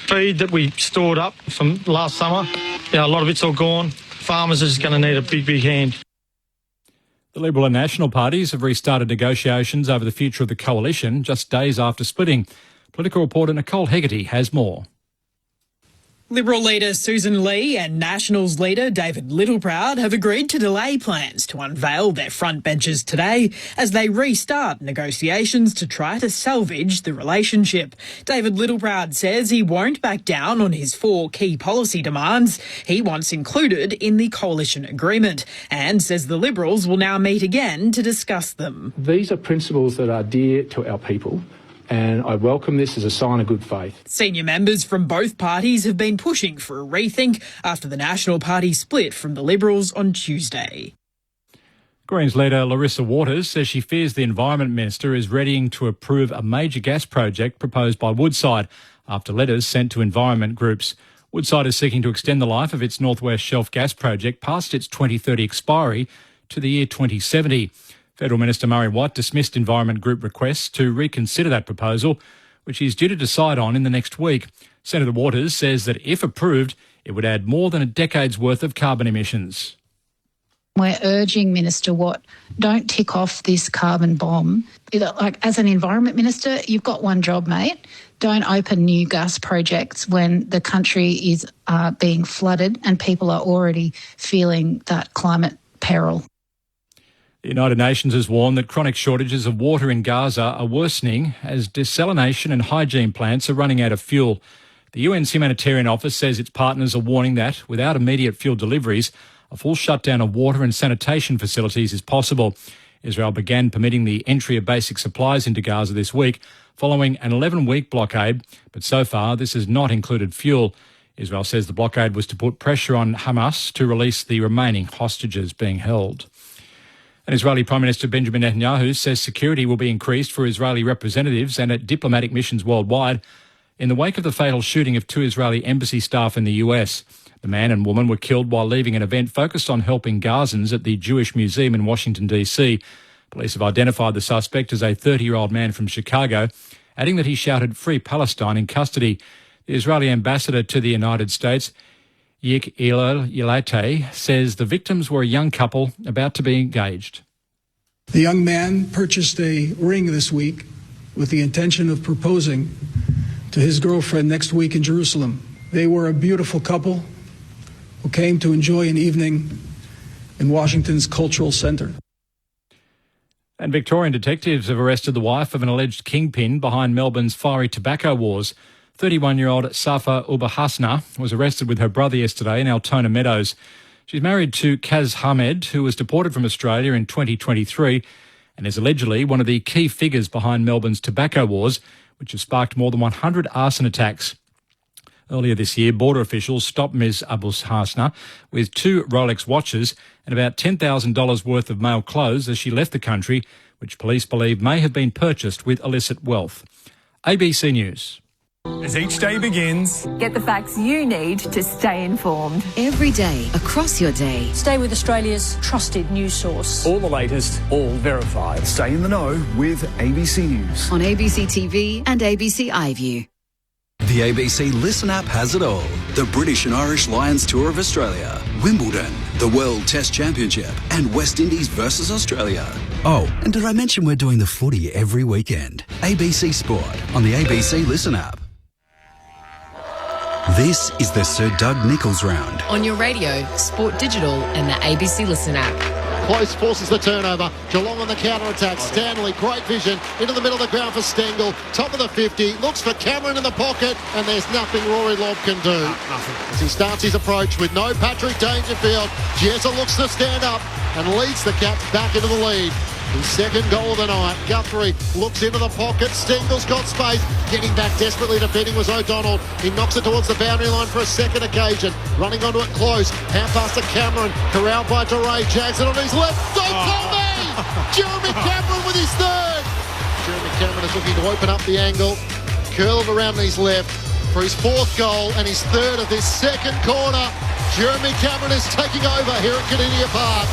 Speaker 13: Feed that we stored up from last summer, a lot of it's all gone. Farmers are just going to need a big, big hand.
Speaker 7: The Liberal and National parties have restarted negotiations over the future of the coalition just days after splitting. Political reporter Nicole Hegarty has more.
Speaker 23: Liberal leader Susan Lee and Nationals leader David Littleproud have agreed to delay plans to unveil their front benches today as they restart negotiations to try to salvage the relationship. David Littleproud says he won't back down on his 4 key policy demands he wants included in the coalition agreement, and says the Liberals will now meet again to discuss them.
Speaker 24: These are principles that are dear to our people, and I welcome this as a sign of good faith.
Speaker 23: Senior members from both parties have been pushing for a rethink after the National Party split from the Liberals on Tuesday.
Speaker 7: Greens leader Larissa Waters says she fears the Environment Minister is readying to approve a major gas project proposed by Woodside after letters sent to environment groups. Woodside is seeking to extend the life of its North West Shelf gas project past its 2030 expiry to the year 2070. Federal Minister Murray Watt dismissed Environment Group requests to reconsider that proposal, which he's due to decide on in the next week. Senator Waters says that if approved, it would add more than a decade's worth of carbon emissions.
Speaker 25: We're urging Minister Watt, don't tick off this carbon bomb. As an Environment Minister, you've got one job, mate. Don't open new gas projects when the country is being flooded and people are already feeling that climate peril.
Speaker 7: The United Nations has warned that chronic shortages of water in Gaza are worsening as desalination and hygiene plants are running out of fuel. The UN's Humanitarian Office says its partners are warning that, without immediate fuel deliveries, a full shutdown of water and sanitation facilities is possible. Israel began permitting the entry of basic supplies into Gaza this week, following an 11-week blockade, but so far this has not included fuel. Israel says the blockade was to put pressure on Hamas to release the remaining hostages being held. And Israeli Prime Minister Benjamin Netanyahu says security will be increased for Israeli representatives and at diplomatic missions worldwide in the wake of the fatal shooting of 2 Israeli embassy staff in the US. The man and woman were killed while leaving an event focused on helping Gazans at the Jewish Museum in Washington, D.C. Police have identified the suspect as a 30-year-old man from Chicago, adding that he shouted "Free Palestine" in custody. The Israeli ambassador to the United States, Yik Ilal Yilate, says the victims were a young couple about to be engaged.
Speaker 26: The young man purchased a ring this week with the intention of proposing to his girlfriend next week in Jerusalem. They were a beautiful couple who came to enjoy an evening in Washington's Cultural Center.
Speaker 7: And Victorian detectives have arrested the wife of an alleged kingpin behind Melbourne's fiery tobacco wars. 31-year-old Safa Ubahasna was arrested with her brother yesterday in Altona Meadows. She's married to Kaz Hamed, who was deported from Australia in 2023 and is allegedly one of the key figures behind Melbourne's tobacco wars, which have sparked more than 100 arson attacks. Earlier this year, border officials stopped Ms. Ubahasna with 2 Rolex watches and about $10,000 worth of male clothes as she left the country, which police believe may have been purchased with illicit wealth. ABC News.
Speaker 27: As each day begins,
Speaker 28: get the facts you need to stay informed.
Speaker 2: Every day, across your day.
Speaker 29: Stay with Australia's trusted news source.
Speaker 27: all the latest, all verified. Stay in the know with ABC News.
Speaker 2: On ABC TV and ABC iView.
Speaker 3: The ABC Listen app has it all. The British and Irish Lions Tour of Australia, Wimbledon, the World Test Championship, and West Indies versus Australia. Oh, and did I mention we're doing the footy every weekend? ABC Sport on the ABC Listen app. This is the Sir Doug Nicholls round.
Speaker 4: On your radio, Sport Digital and the ABC Listen app.
Speaker 9: Close forces the turnover. Geelong on the counter-attack. Stanley, great vision, into the middle of the ground for Stengel. Top of the 50, looks for Cameron in the pocket, and there's nothing Rory Lobb can do.
Speaker 10: Nothing.
Speaker 9: As he starts his approach with no Patrick Dangerfield, Jezza looks to stand up and leads the Cats back into the lead. His second goal of the night. Guthrie looks into the pocket. Stengel's got space. Getting back desperately defending was O'Donnell. He knocks it towards the boundary line for a second occasion. Running onto it close. Hand pass to Cameron. Corralled by DeRay. Jags it on his left. Don't tell me! Jeremy Cameron with his third. Jeremy Cameron is looking to open up the angle. Curl it around his left for his fourth goal and his third of this second quarter. Jeremy Cameron is taking over here at Kardinia Park.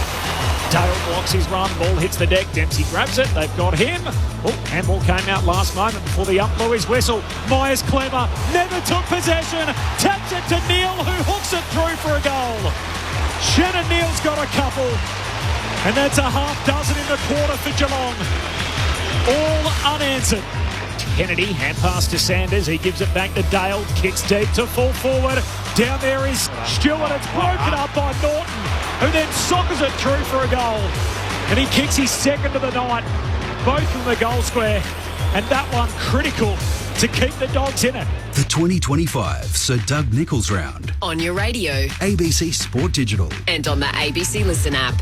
Speaker 5: Dale blocks his run, ball hits the deck, Dempsey grabs it, they've got him. Oh, handball came out last moment before the ump blew his whistle. Myers clever, never took possession, taps it to Neil who hooks it through for a goal. Shannon Neil's got a couple, and that's a half dozen in the quarter for Geelong. All unanswered. Kennedy, hand pass to Sanders, he gives it back to Dale, kicks deep to full forward. Down there is Stewart, it's broken up by Norton, who then soccers it through for a goal. And he kicks his second of the night, both from the goal square, and that one critical to keep the Dogs in it.
Speaker 3: The 2025 Sir Doug Nicholls Round.
Speaker 2: On your radio.
Speaker 3: ABC Sport Digital.
Speaker 2: And on the ABC Listen app.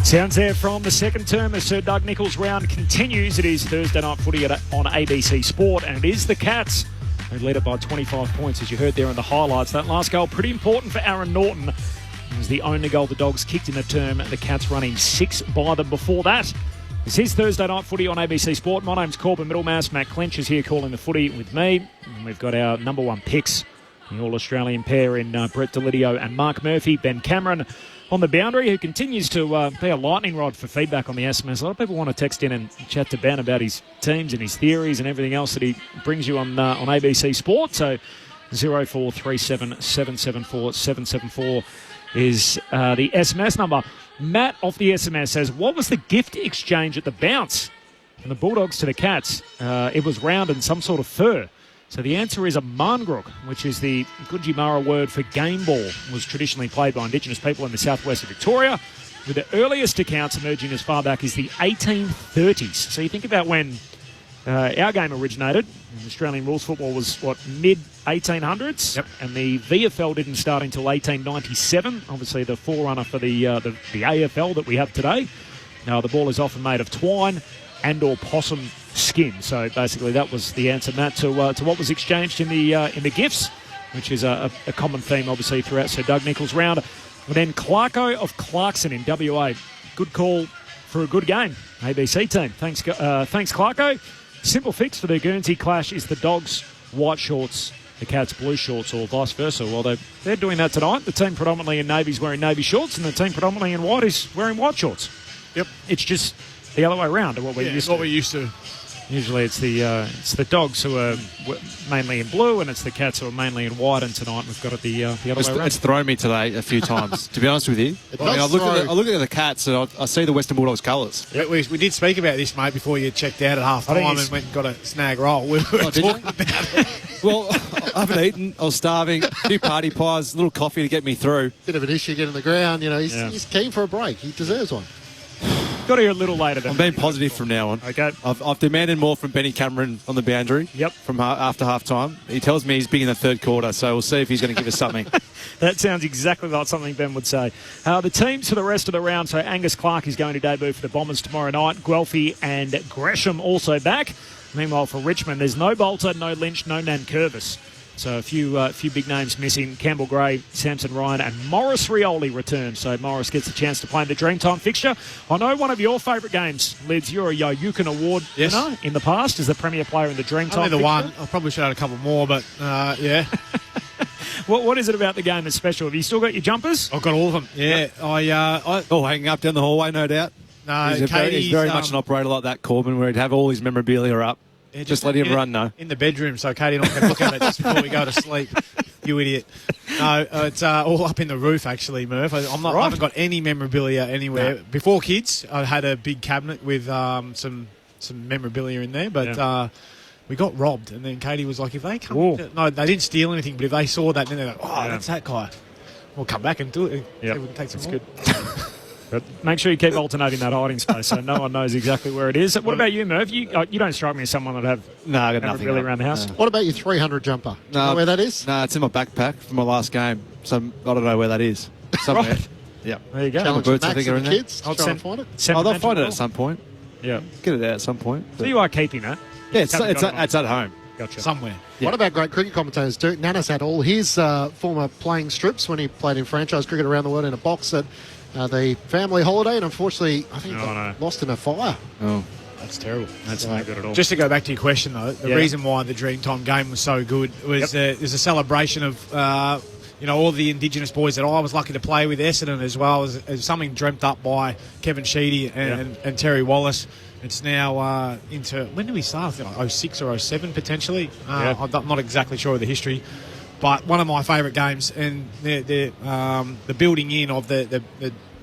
Speaker 5: Sounds there from the second term as Sir Doug Nicholls Round continues. It is Thursday night footy on ABC Sport, and it is the Cats who led it by 25 points, as you heard there in the highlights. That last goal, pretty important for Aaron Norton. It was the only goal the Dogs kicked in the term. The Cats running 6 by them before that. This is Thursday night footy on ABC Sport. My name's Corbin Middlemass. Matt Clinch is here calling the footy with me. And we've got our number one picks, the All-Australian pair in Brett Delidio and Mark Murphy. Ben Cameron on the boundary, who continues to be a lightning rod for feedback on the SMS. A lot of people want to text in and chat to Ben about his teams and his theories and everything else that he brings you on ABC Sport. So 0437 774 774 is the SMS number. Matt off the SMS says, what was the gift exchange at the bounce from the Bulldogs to the Cats? It was round and some sort of fur. So the answer is a mangrook, which is the Gunditjmara word for game ball. It was traditionally played by Indigenous people in the southwest of Victoria, with the earliest accounts emerging as far back as the 1830s. So you think about when our game originated. Australian rules football was, mid-1800s?
Speaker 10: Yep.
Speaker 5: And the VFL didn't start until 1897. Obviously the forerunner for the AFL that we have today. Now the ball is often made of twine and or possum skin. So basically that was the answer, Matt, to what was exchanged in the gifts, which is a common theme obviously throughout Sir Doug Nicholls Round. And then Clarko of Clarkson in WA. Good call for a good game, ABC team. Thanks Clarko. Simple fix for the Guernsey clash is the Dogs white shorts, the Cats blue shorts, or vice versa. Well, they're doing that tonight. The team predominantly in navy's wearing navy shorts, and the team predominantly in white is wearing white shorts.
Speaker 10: Yep.
Speaker 5: It's just the other way around to what we're used to. Usually it's the Dogs who are mainly in blue, and it's the Cats who are mainly in white, and tonight we've got it the other way around.
Speaker 11: It's thrown me today a few times, to be honest with you. I look at the Cats and I see the Western Bulldogs colours.
Speaker 10: Yeah, we did speak about this, mate, before you checked out at half time and went and got a snag roll. We were talking about it.
Speaker 11: Well, I haven't eaten. I was starving. A few party pies, a little coffee to get me through.
Speaker 9: Bit of an issue getting the ground. He's keen for a break. He deserves one.
Speaker 5: Got here a little later than
Speaker 11: I'm being positive from now on.
Speaker 5: Okay.
Speaker 11: I've demanded more from Benny Cameron on the boundary.
Speaker 5: Yep.
Speaker 11: From after half time. He tells me he's big in the third quarter, so we'll see if he's going to give us something.
Speaker 5: That sounds exactly like something Ben would say. The teams for the rest of the round. So Angus Clark is going to debut for the Bombers tomorrow night. Guelphy and Gresham also back. Meanwhile, for Richmond, there's no Bolter, no Lynch, no Nankervis. So a few big names missing. Campbell Gray, Samson Ryan and Morris Rioli return. So Morris gets a chance to play in the Dreamtime fixture. I know one of your favourite games, Lids, you're a Yoyukan Award winner in the past as the premier player in the Dreamtime
Speaker 10: Only the
Speaker 5: fixture.
Speaker 10: one. I probably should have had a couple more, but yeah.
Speaker 5: What is it about the game that's special? Have you still got your jumpers?
Speaker 10: I've got all of them. Yeah.
Speaker 11: Hanging up down the hallway, no doubt.
Speaker 10: No,
Speaker 11: he's very much an operator like that, Corbin, where he'd have all his memorabilia up. Yeah, just let him run, no.
Speaker 10: In the bedroom, so Katie and I can look at it just before we go to sleep. You idiot. No, it's all up in the roof, actually, Murph. I haven't got any memorabilia anywhere. No. Before kids, I had a big cabinet with some memorabilia in there, but we got robbed. And then Katie was like, if they come... No, they didn't steal anything, but if they saw that, then they're like, that's that guy. We'll come back and do it.
Speaker 5: Yeah,
Speaker 10: that's
Speaker 5: good. But make sure you keep alternating that hiding space so no one knows exactly where it is. What about you, Merv? You don't strike me as someone that have
Speaker 11: I got nothing
Speaker 5: really around the house.
Speaker 11: No.
Speaker 9: What about your 300 jumper? Do you know where that is?
Speaker 11: No, it's in my backpack from my last game. So I don't know where that is. Somewhere.
Speaker 5: Right.
Speaker 11: Yeah.
Speaker 5: There you go.
Speaker 9: Challenge
Speaker 11: Boots,
Speaker 9: Max
Speaker 11: I think, are
Speaker 9: and
Speaker 11: in
Speaker 9: the
Speaker 11: there.
Speaker 9: kids to try and find it.
Speaker 11: They'll find it at some point.
Speaker 5: Yeah.
Speaker 11: Get it out at some point.
Speaker 5: So you are keeping it?
Speaker 11: Yeah, it's at home.
Speaker 5: Gotcha.
Speaker 10: Somewhere.
Speaker 9: Yeah. What about great cricket commentators? Dirk Nannis had all his former playing strips when he played in franchise cricket around the world in a box at the family holiday, and unfortunately, I think he got lost in a fire.
Speaker 11: Oh.
Speaker 10: That's terrible.
Speaker 5: That's not good at all.
Speaker 10: Just to go back to your question, though, the reason why the Dreamtime game was so good was there's a celebration of all the Indigenous boys that I was lucky to play with, Essendon as well, as something dreamt up by Kevin Sheedy and Terry Wallace. It's now into, when did we start? I think 06 or 07 potentially. I'm not exactly sure of the history. But one of my favourite games, and the building in of the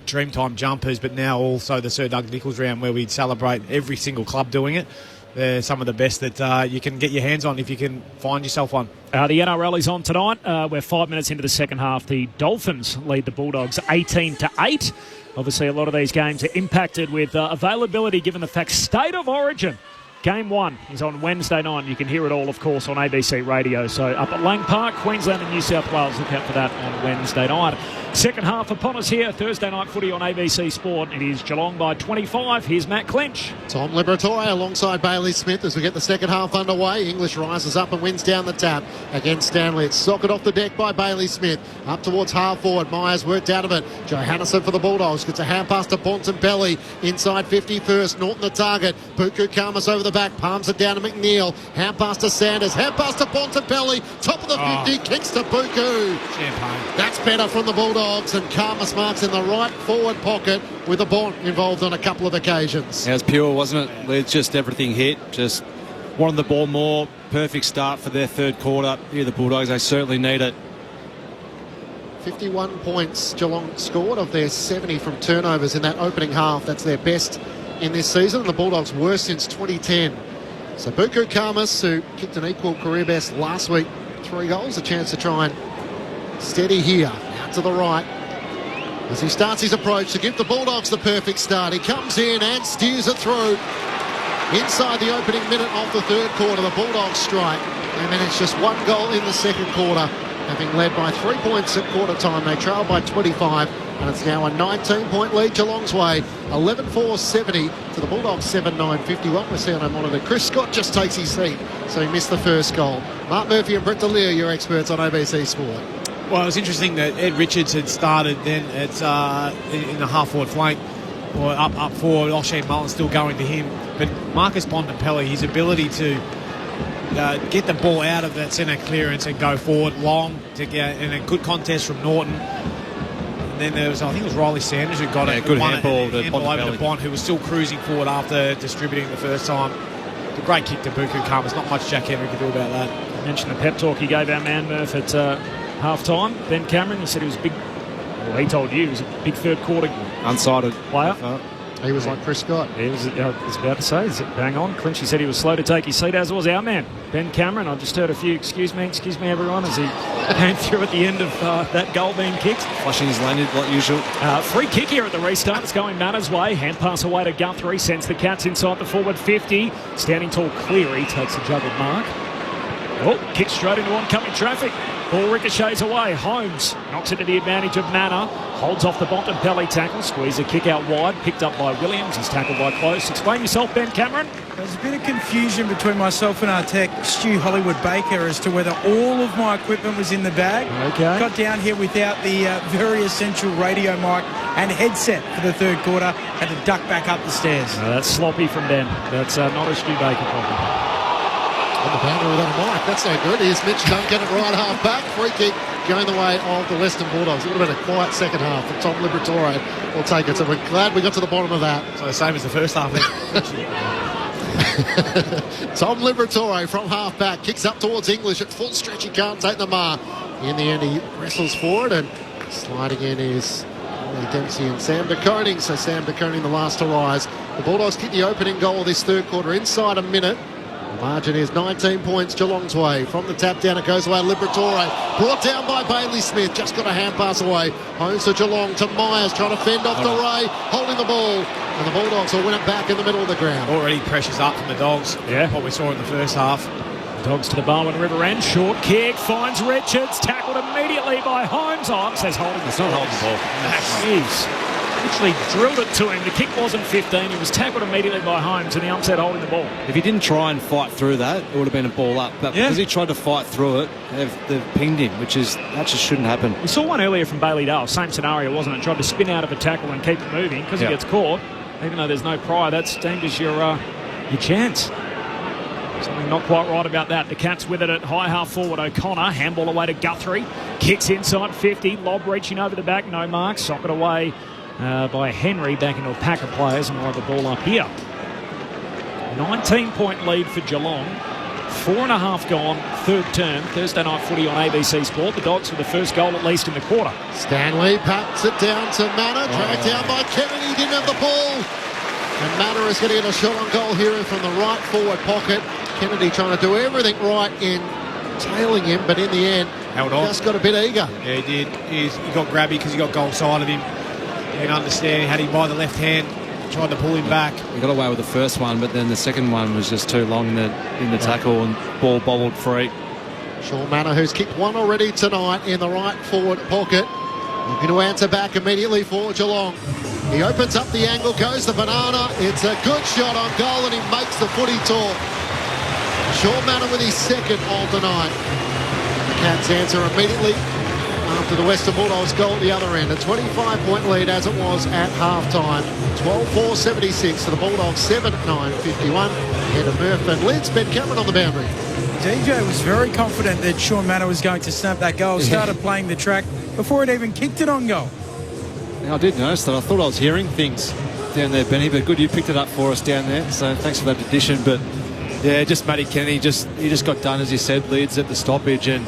Speaker 10: Dreamtime jumpers, but now also the Sir Doug Nicholls round where we celebrate every single club doing it. They're some of the best that you can get your hands on if you can find yourself one.
Speaker 5: The NRL is on tonight. We're 5 minutes into the second half. The Dolphins lead the Bulldogs 18-8. Obviously, a lot of these games are impacted with availability given the fact State of Origin. Game 1 is on Wednesday night. You can hear it all, of course, on ABC Radio. So up at Lang Park, Queensland and New South Wales. Look out for that on Wednesday night. Second half upon us here. Thursday night footy on ABC Sport. It is Geelong by 25. Here's Matt Clinch.
Speaker 9: Tom Liberatore alongside Bailey Smith as we get the second half underway. English rises up and wins down the tap against Stanley. It's socket off the deck by Bailey Smith. Up towards half forward. Myers worked out of it. Johannesson for the Bulldogs. Gets a hand pass to Bontempelli. Inside 51st. Norton the target. Buku Kamas over the back. Palms it down to McNeil. Hand pass to Sanders. Hand pass to Bontempelli. Top of the 50. Kicks to Buku.
Speaker 10: Champagne.
Speaker 9: That's better from the Bulldogs. And Karmas marks in the right forward pocket with a Bont involved on a couple of occasions.
Speaker 11: Yeah, it was pure, wasn't it? It's just everything hit. Just wanted the ball more. Perfect start for their third quarter. Yeah, the Bulldogs, they certainly need it.
Speaker 9: 51 points Geelong scored of their 70 from turnovers in that opening half. That's their best in this season. And the Bulldogs' worst since 2010. So Buku Karmas, who kicked an equal career best last week, 3 goals, a chance to try and steady here. Out to the right as he starts his approach to give the Bulldogs the perfect start. He comes in and steers it through. Inside the opening minute of the third quarter, the Bulldogs strike. And then it's just 1 goal in the second quarter. Having led by 3 points at quarter time, they trail by 25. And it's now a 19-point lead Geelong's way. 11-4-70 to the Bulldogs 7-9-51. We're seeing on our monitor. Chris Scott just takes his seat, so he missed the first goal. Mark Murphy and Brett D'Elia, your experts on ABC Sport.
Speaker 10: Well, it was interesting that Ed Richards had started then in the half-forward flank, or up forward. O'Shea Mullen still going to him. But Marcus Bontempelli, his ability to get the ball out of that centre clearance and go forward long to get in a good contest from Norton. And then there was, I think it was Riley Sanders who got it.
Speaker 11: Good handball to
Speaker 10: over to Bont, who was still cruising forward after distributing the first time. A great kick to Buku Karmas. Not much Jack Henry could do about that.
Speaker 5: I mentioned the pep talk he gave our man Murph at half-time. Ben Cameron, he said he was big. Well, he told you he was a big third quarter
Speaker 11: unsighted
Speaker 5: player.
Speaker 9: He was like Chris Scott.
Speaker 5: He was, I was about to say, bang on. Clinchy said he was slow to take his seat, as was our man, Ben Cameron. I just heard a few, excuse me, everyone, as he came through at the end of that goal being kicked.
Speaker 11: Flushing his landed like usual.
Speaker 5: Free kick here at the restart. It's going Manners' way. Hand pass away to Guthrie. Sends the Cats inside the forward 50. Standing tall, Cleary takes a juggled mark. Oh, kick straight into oncoming traffic. Ball ricochets away. Holmes knocks it to the advantage of Manor. Holds off the Bontempelli tackle. Squeeze a kick out wide. Picked up by Williams. He's tackled by Close. Explain yourself, Ben Cameron.
Speaker 19: There's a bit of confusion between myself and our tech, Stu Hollywood Baker, as to whether all of my equipment was in the bag.
Speaker 5: Okay.
Speaker 19: Got down here without the very essential radio mic and headset for the third quarter. Had to duck back up the stairs.
Speaker 5: No, that's sloppy from Ben. That's not a Stu Baker problem.
Speaker 9: On the boundary without a mark. That's no good. Here's Mitch Duncan at right half back. Free kick going the way of the Western Bulldogs. It would have been a quiet second half. And Tom Liberatore will take it. So we're glad we got to the bottom of that.
Speaker 10: So the same as the first half.
Speaker 9: Tom Liberatore from half back kicks up towards English at full stretch. He can't take the mark. In the end, he wrestles forward, and sliding in is Dempsey and Sam De Koning. So Sam De Koning the last to rise. The Bulldogs kick the opening goal of this third quarter inside a minute. Margin is 19 points Geelong's way. From the tap down it goes away. Liberatore brought down by Bailey Smith. Just got a hand pass away. Owns to Geelong to Myers trying to fend off the Ray. Holding the ball. And the Bulldogs will win it back in the middle of the ground.
Speaker 10: Already pressures up from the Dogs.
Speaker 5: Yeah.
Speaker 10: What we saw in the first half.
Speaker 5: Dogs to the Barwon River end. Short kick. Finds Richards. Tackled immediately by Holmes. Says holding the ball.
Speaker 11: It's not holding the ball.
Speaker 5: Jeez. Literally drilled it to him. The kick wasn't 15. He was tackled immediately by Holmes, and the ump said holding the ball.
Speaker 11: If he didn't try and fight through that, it would have been a ball up. But because he tried to fight through it, they've pinged him, that just shouldn't happen.
Speaker 5: We saw one earlier from Bailey Dale. Same scenario, wasn't it? Tried to spin out of a tackle and keep it moving because he gets caught. Even though there's no prior, that's deemed as your chance. Something not quite right about that. The Cats with it at high half forward. O'Connor, handball away to Guthrie. Kicks inside 50. Lob reaching over the back. No mark. Socket away by Henry back into a pack of players, and we'll have the ball up here. 19-point lead for Geelong. 4.5 gone, third term. Thursday night footy on ABC Sport. The Dogs with the first goal at least in the quarter.
Speaker 9: Stanley pats it down to Manor. Dragged down by Kennedy. Didn't have the ball. And Manor is going to get a shot on goal here from the right forward pocket. Kennedy trying to do everything right in tailing him, but in the end,
Speaker 10: held on.
Speaker 9: Just got a bit eager.
Speaker 10: Yeah, he did. He got grabby because he got goal side of him. You can understand he had him by the left hand, tried to pull him back.
Speaker 11: He got away with the first one, but then the second one was just too long in the tackle, and ball bobbled free.
Speaker 9: Sean Manor, who's kicked one already tonight in the right forward pocket, looking to answer back immediately for Geelong. He opens up the angle, goes the banana. It's a good shot on goal, and he makes the footy talk. Sean Manor with his second all tonight. The Cats answer immediately after the Western Bulldogs goal at the other end. A 25-point lead as it was at half-time. 12-4-76 to the Bulldogs, 7-9-51. Ahead of Murph and Lids. Ben Cameron on the boundary.
Speaker 19: DJ was very confident that Sean Manor was going to snap that goal. Started playing the track before it even kicked it on goal.
Speaker 11: I did notice that. I thought I was hearing things down there, Benny, but good you picked it up for us down there. So thanks for that addition. But yeah, just Matty Kennedy, he just got done, as you said, Lids at the stoppage and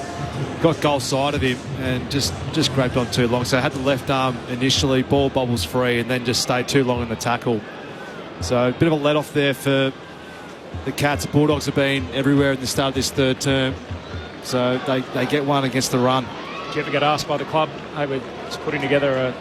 Speaker 11: got goal side of him and just grabbed on too long. So had the left arm initially, ball bobbles free, and then just stayed too long in the tackle. So a bit of a let off there for the Cats. Bulldogs have been everywhere at the start of this third term. So they get one against the run.
Speaker 5: Did you ever get asked by the club, hey, we're just putting together a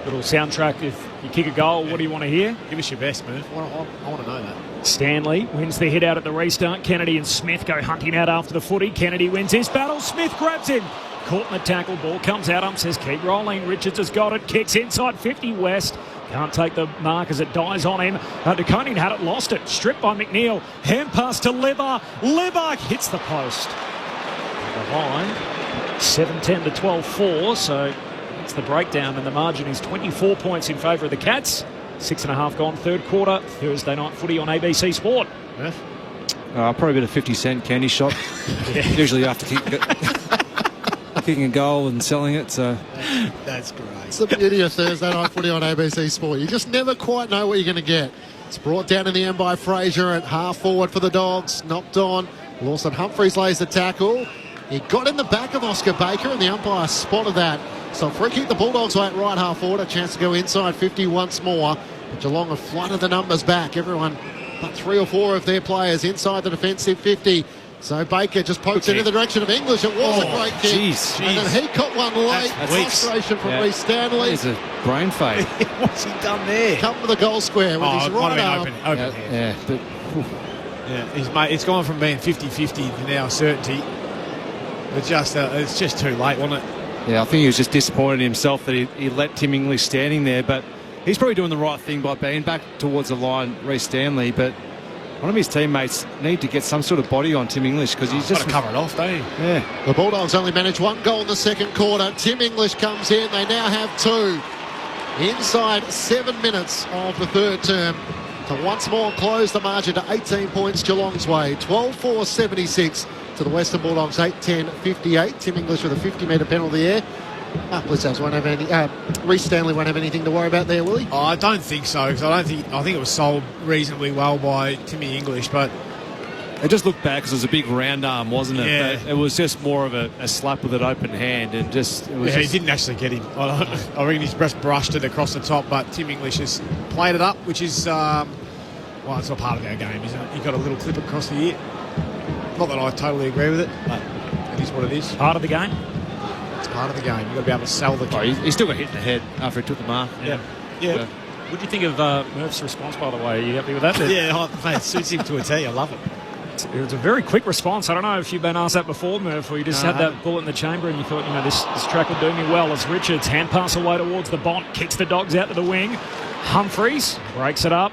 Speaker 5: little soundtrack, if you kick a goal, what do you want to hear?
Speaker 10: Give us your best, man. I want to know that.
Speaker 5: Stanley wins the hit out at the restart. Kennedy and Smith go hunting out after the footy. Kennedy wins his battle. Smith grabs him. Caught in the tackle. Ball comes out. Says keep rolling. Richards has got it. Kicks inside 50 West. Can't take the mark as it dies on him. DeConing had it. Lost it. Stripped by McNeil. Hand pass to Libba. Libba hits the post. Behind. 7-10 to 12-4. So that's the breakdown. And the margin is 24 points in favour of the Cats. 6.5 gone, third quarter. Thursday night footy on ABC Sport.
Speaker 11: Probably a bit of 50-cent candy shop. Usually after kicking a goal and selling it. So
Speaker 10: that's great.
Speaker 9: It's the beauty of Thursday night footy on ABC Sport. You just never quite know what you're going to get. It's brought down in the end by Fraser at half forward for the Dogs. Knocked on. Lawson Humphries lays the tackle. He got in the back of Oscar Baker, and the umpire spotted that. So free kick the Bulldogs way at right half forward. A chance to go inside 50 once more. But Geelong have flooded the numbers back. Everyone but 3 or 4 of their players inside the defensive 50. So Baker just pokes into the direction of English. It was a great kick.
Speaker 11: Jeez.
Speaker 9: And then he caught one late. Frustration from Reece Stanley.
Speaker 11: He's a brain fade.
Speaker 10: What's he done there?
Speaker 9: Come to the goal square with his right arm.
Speaker 10: Open hand. It's gone from being 50-50 to now certainty. But it's just too late, wasn't it?
Speaker 11: Yeah, I think he was just disappointed in himself that he let Tim English standing there. But he's probably doing the right thing by being back towards the line, Reece Stanley. But one of his teammates need to get some sort of body on Tim English because he's just
Speaker 10: got to cover it off, don't he?
Speaker 11: Yeah.
Speaker 9: The Bulldogs only managed 1 goal in the second quarter. Tim English comes in. They now have 2 inside 7 minutes of the third term to once more close the margin to 18 points Geelong's way. 12-4-76 to the Western Bulldogs, 8-10-58. Tim English with a 50-metre penalty there. Blizzards won't have any. Reece Stanley won't have anything to worry about there, will he?
Speaker 10: I don't think so, because I think it was sold reasonably well by Timmy English, but
Speaker 11: it just looked bad because it was a big round arm, wasn't it?
Speaker 10: Yeah.
Speaker 11: But it was just more of a slap with an open hand, and
Speaker 10: he didn't actually get him. I reckon his breast brushed it across the top, but Tim English has played it up, which is well, it's not part of our game, isn't it? You've got a little clip across the ear. Not that I totally agree with it, but it is what it is.
Speaker 5: Part of the game?
Speaker 10: It's part of the game. You've got to be able to sell the game.
Speaker 11: He still got hit in the head after he took the mark.
Speaker 10: Yeah.
Speaker 5: What do you think of Murph's response, by the way? Are you happy with that?
Speaker 10: Yeah, mate, it suits him to a T. I love it.
Speaker 5: It was a very quick response. I don't know if you've been asked that before, Murph, or you just had that bullet in the chamber and you thought, this track will do me well. As Richards hand pass away towards the Bont, kicks the Dogs out to the wing. Humphreys breaks it up.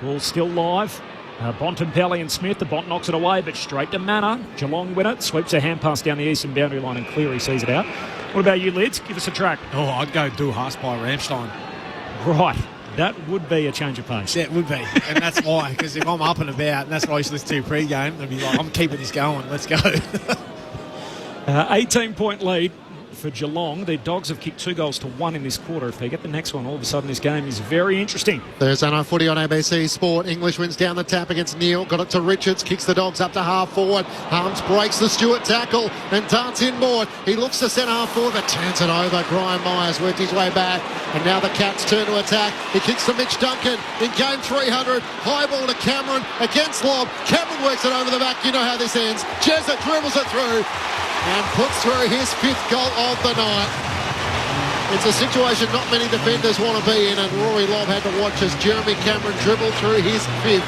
Speaker 5: Ball still live. Bontempelli and Smith. The Bont knocks it away, but straight to Manor. Geelong win it. Sweeps a hand pass down the eastern boundary line and Cleary sees it out. What about you, Lids? Give us a track.
Speaker 10: Oh, I'd go Du Haas by Ramstein.
Speaker 5: Right. That would be a change of pace.
Speaker 10: Yeah, it would be. And that's why. Because if I'm up and about, and that's what I used to listen to pre-game, I'd be like, I'm keeping this going. Let's go.
Speaker 5: 18-point lead for Geelong. The Dogs have kicked 2-1 in this quarter. If they get the next one, all of a sudden this game is very interesting.
Speaker 9: Thursday night footy on ABC Sport. English wins down the tap against Neil. Got it to Richards. Kicks the Dogs up to half forward. Harms breaks the Stewart tackle and darts inboard. He looks to centre half forward but turns it over. Brian Myers worked his way back. And now the Cats turn to attack. He kicks to Mitch Duncan in game 300. High ball to Cameron against Lobb. Cameron works it over the back. You know how this ends. Jezza dribbles it through and puts through his 5th goal of the night. It's a situation not many defenders want to be in, and Rory Lobb had to watch as Jeremy Cameron dribbled through his 5th.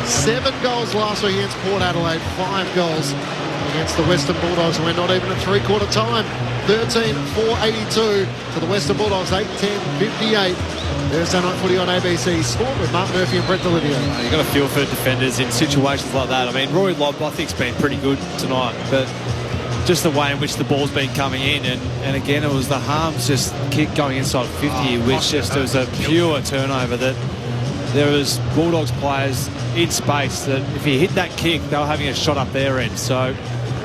Speaker 9: 7 goals last week against Port Adelaide, 5 goals against the Western Bulldogs, and we're not even at three-quarter time. 13-4-82 to the Western Bulldogs, 8-10-58. Thursday night footy on ABC Sport with Mark Murphy and Brett D'Olivio.
Speaker 11: You've got to feel for defenders in situations like that. I mean, Rory Lobb, I think, has been pretty good tonight, but just the way in which the ball's been coming in, and again, it was the Harms just kick going inside 50, which just was a pure turnover. That there was Bulldogs players in space that if he hit that kick, they were having a shot up their end. So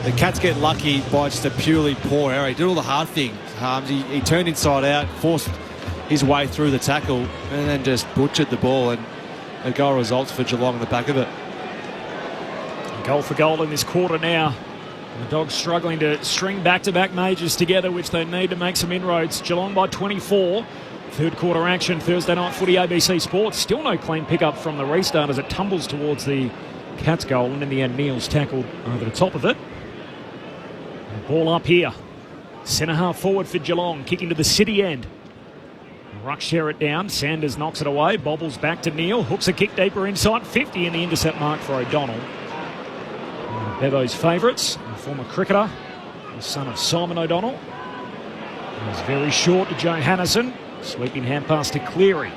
Speaker 11: the Cats get lucky by just a purely poor error. He did all the hard things. Harms, he turned inside out, forced his way through the tackle, and then just butchered the ball, and a goal results for Geelong on the back of it.
Speaker 5: Goal for goal in this quarter now. The Dogs struggling to string back-to-back majors together, which they need to make some inroads. Geelong by 24. Third quarter action, Thursday night footy, ABC Sports. Still no clean pickup from the restart as it tumbles towards the Cats goal, and in the end Neil's tackled over the top of it. And ball up here. Centre half forward for Geelong, kicking to the city end. Ruck share it down. Sanders knocks it away. Bobbles back to Neil. Hooks a kick deeper inside. 50 in the intercept mark for O'Donnell. Bevo's favourites, a former cricketer, the son of Simon O'Donnell. He's very short to Joe Hannison. Sweeping hand pass to Cleary.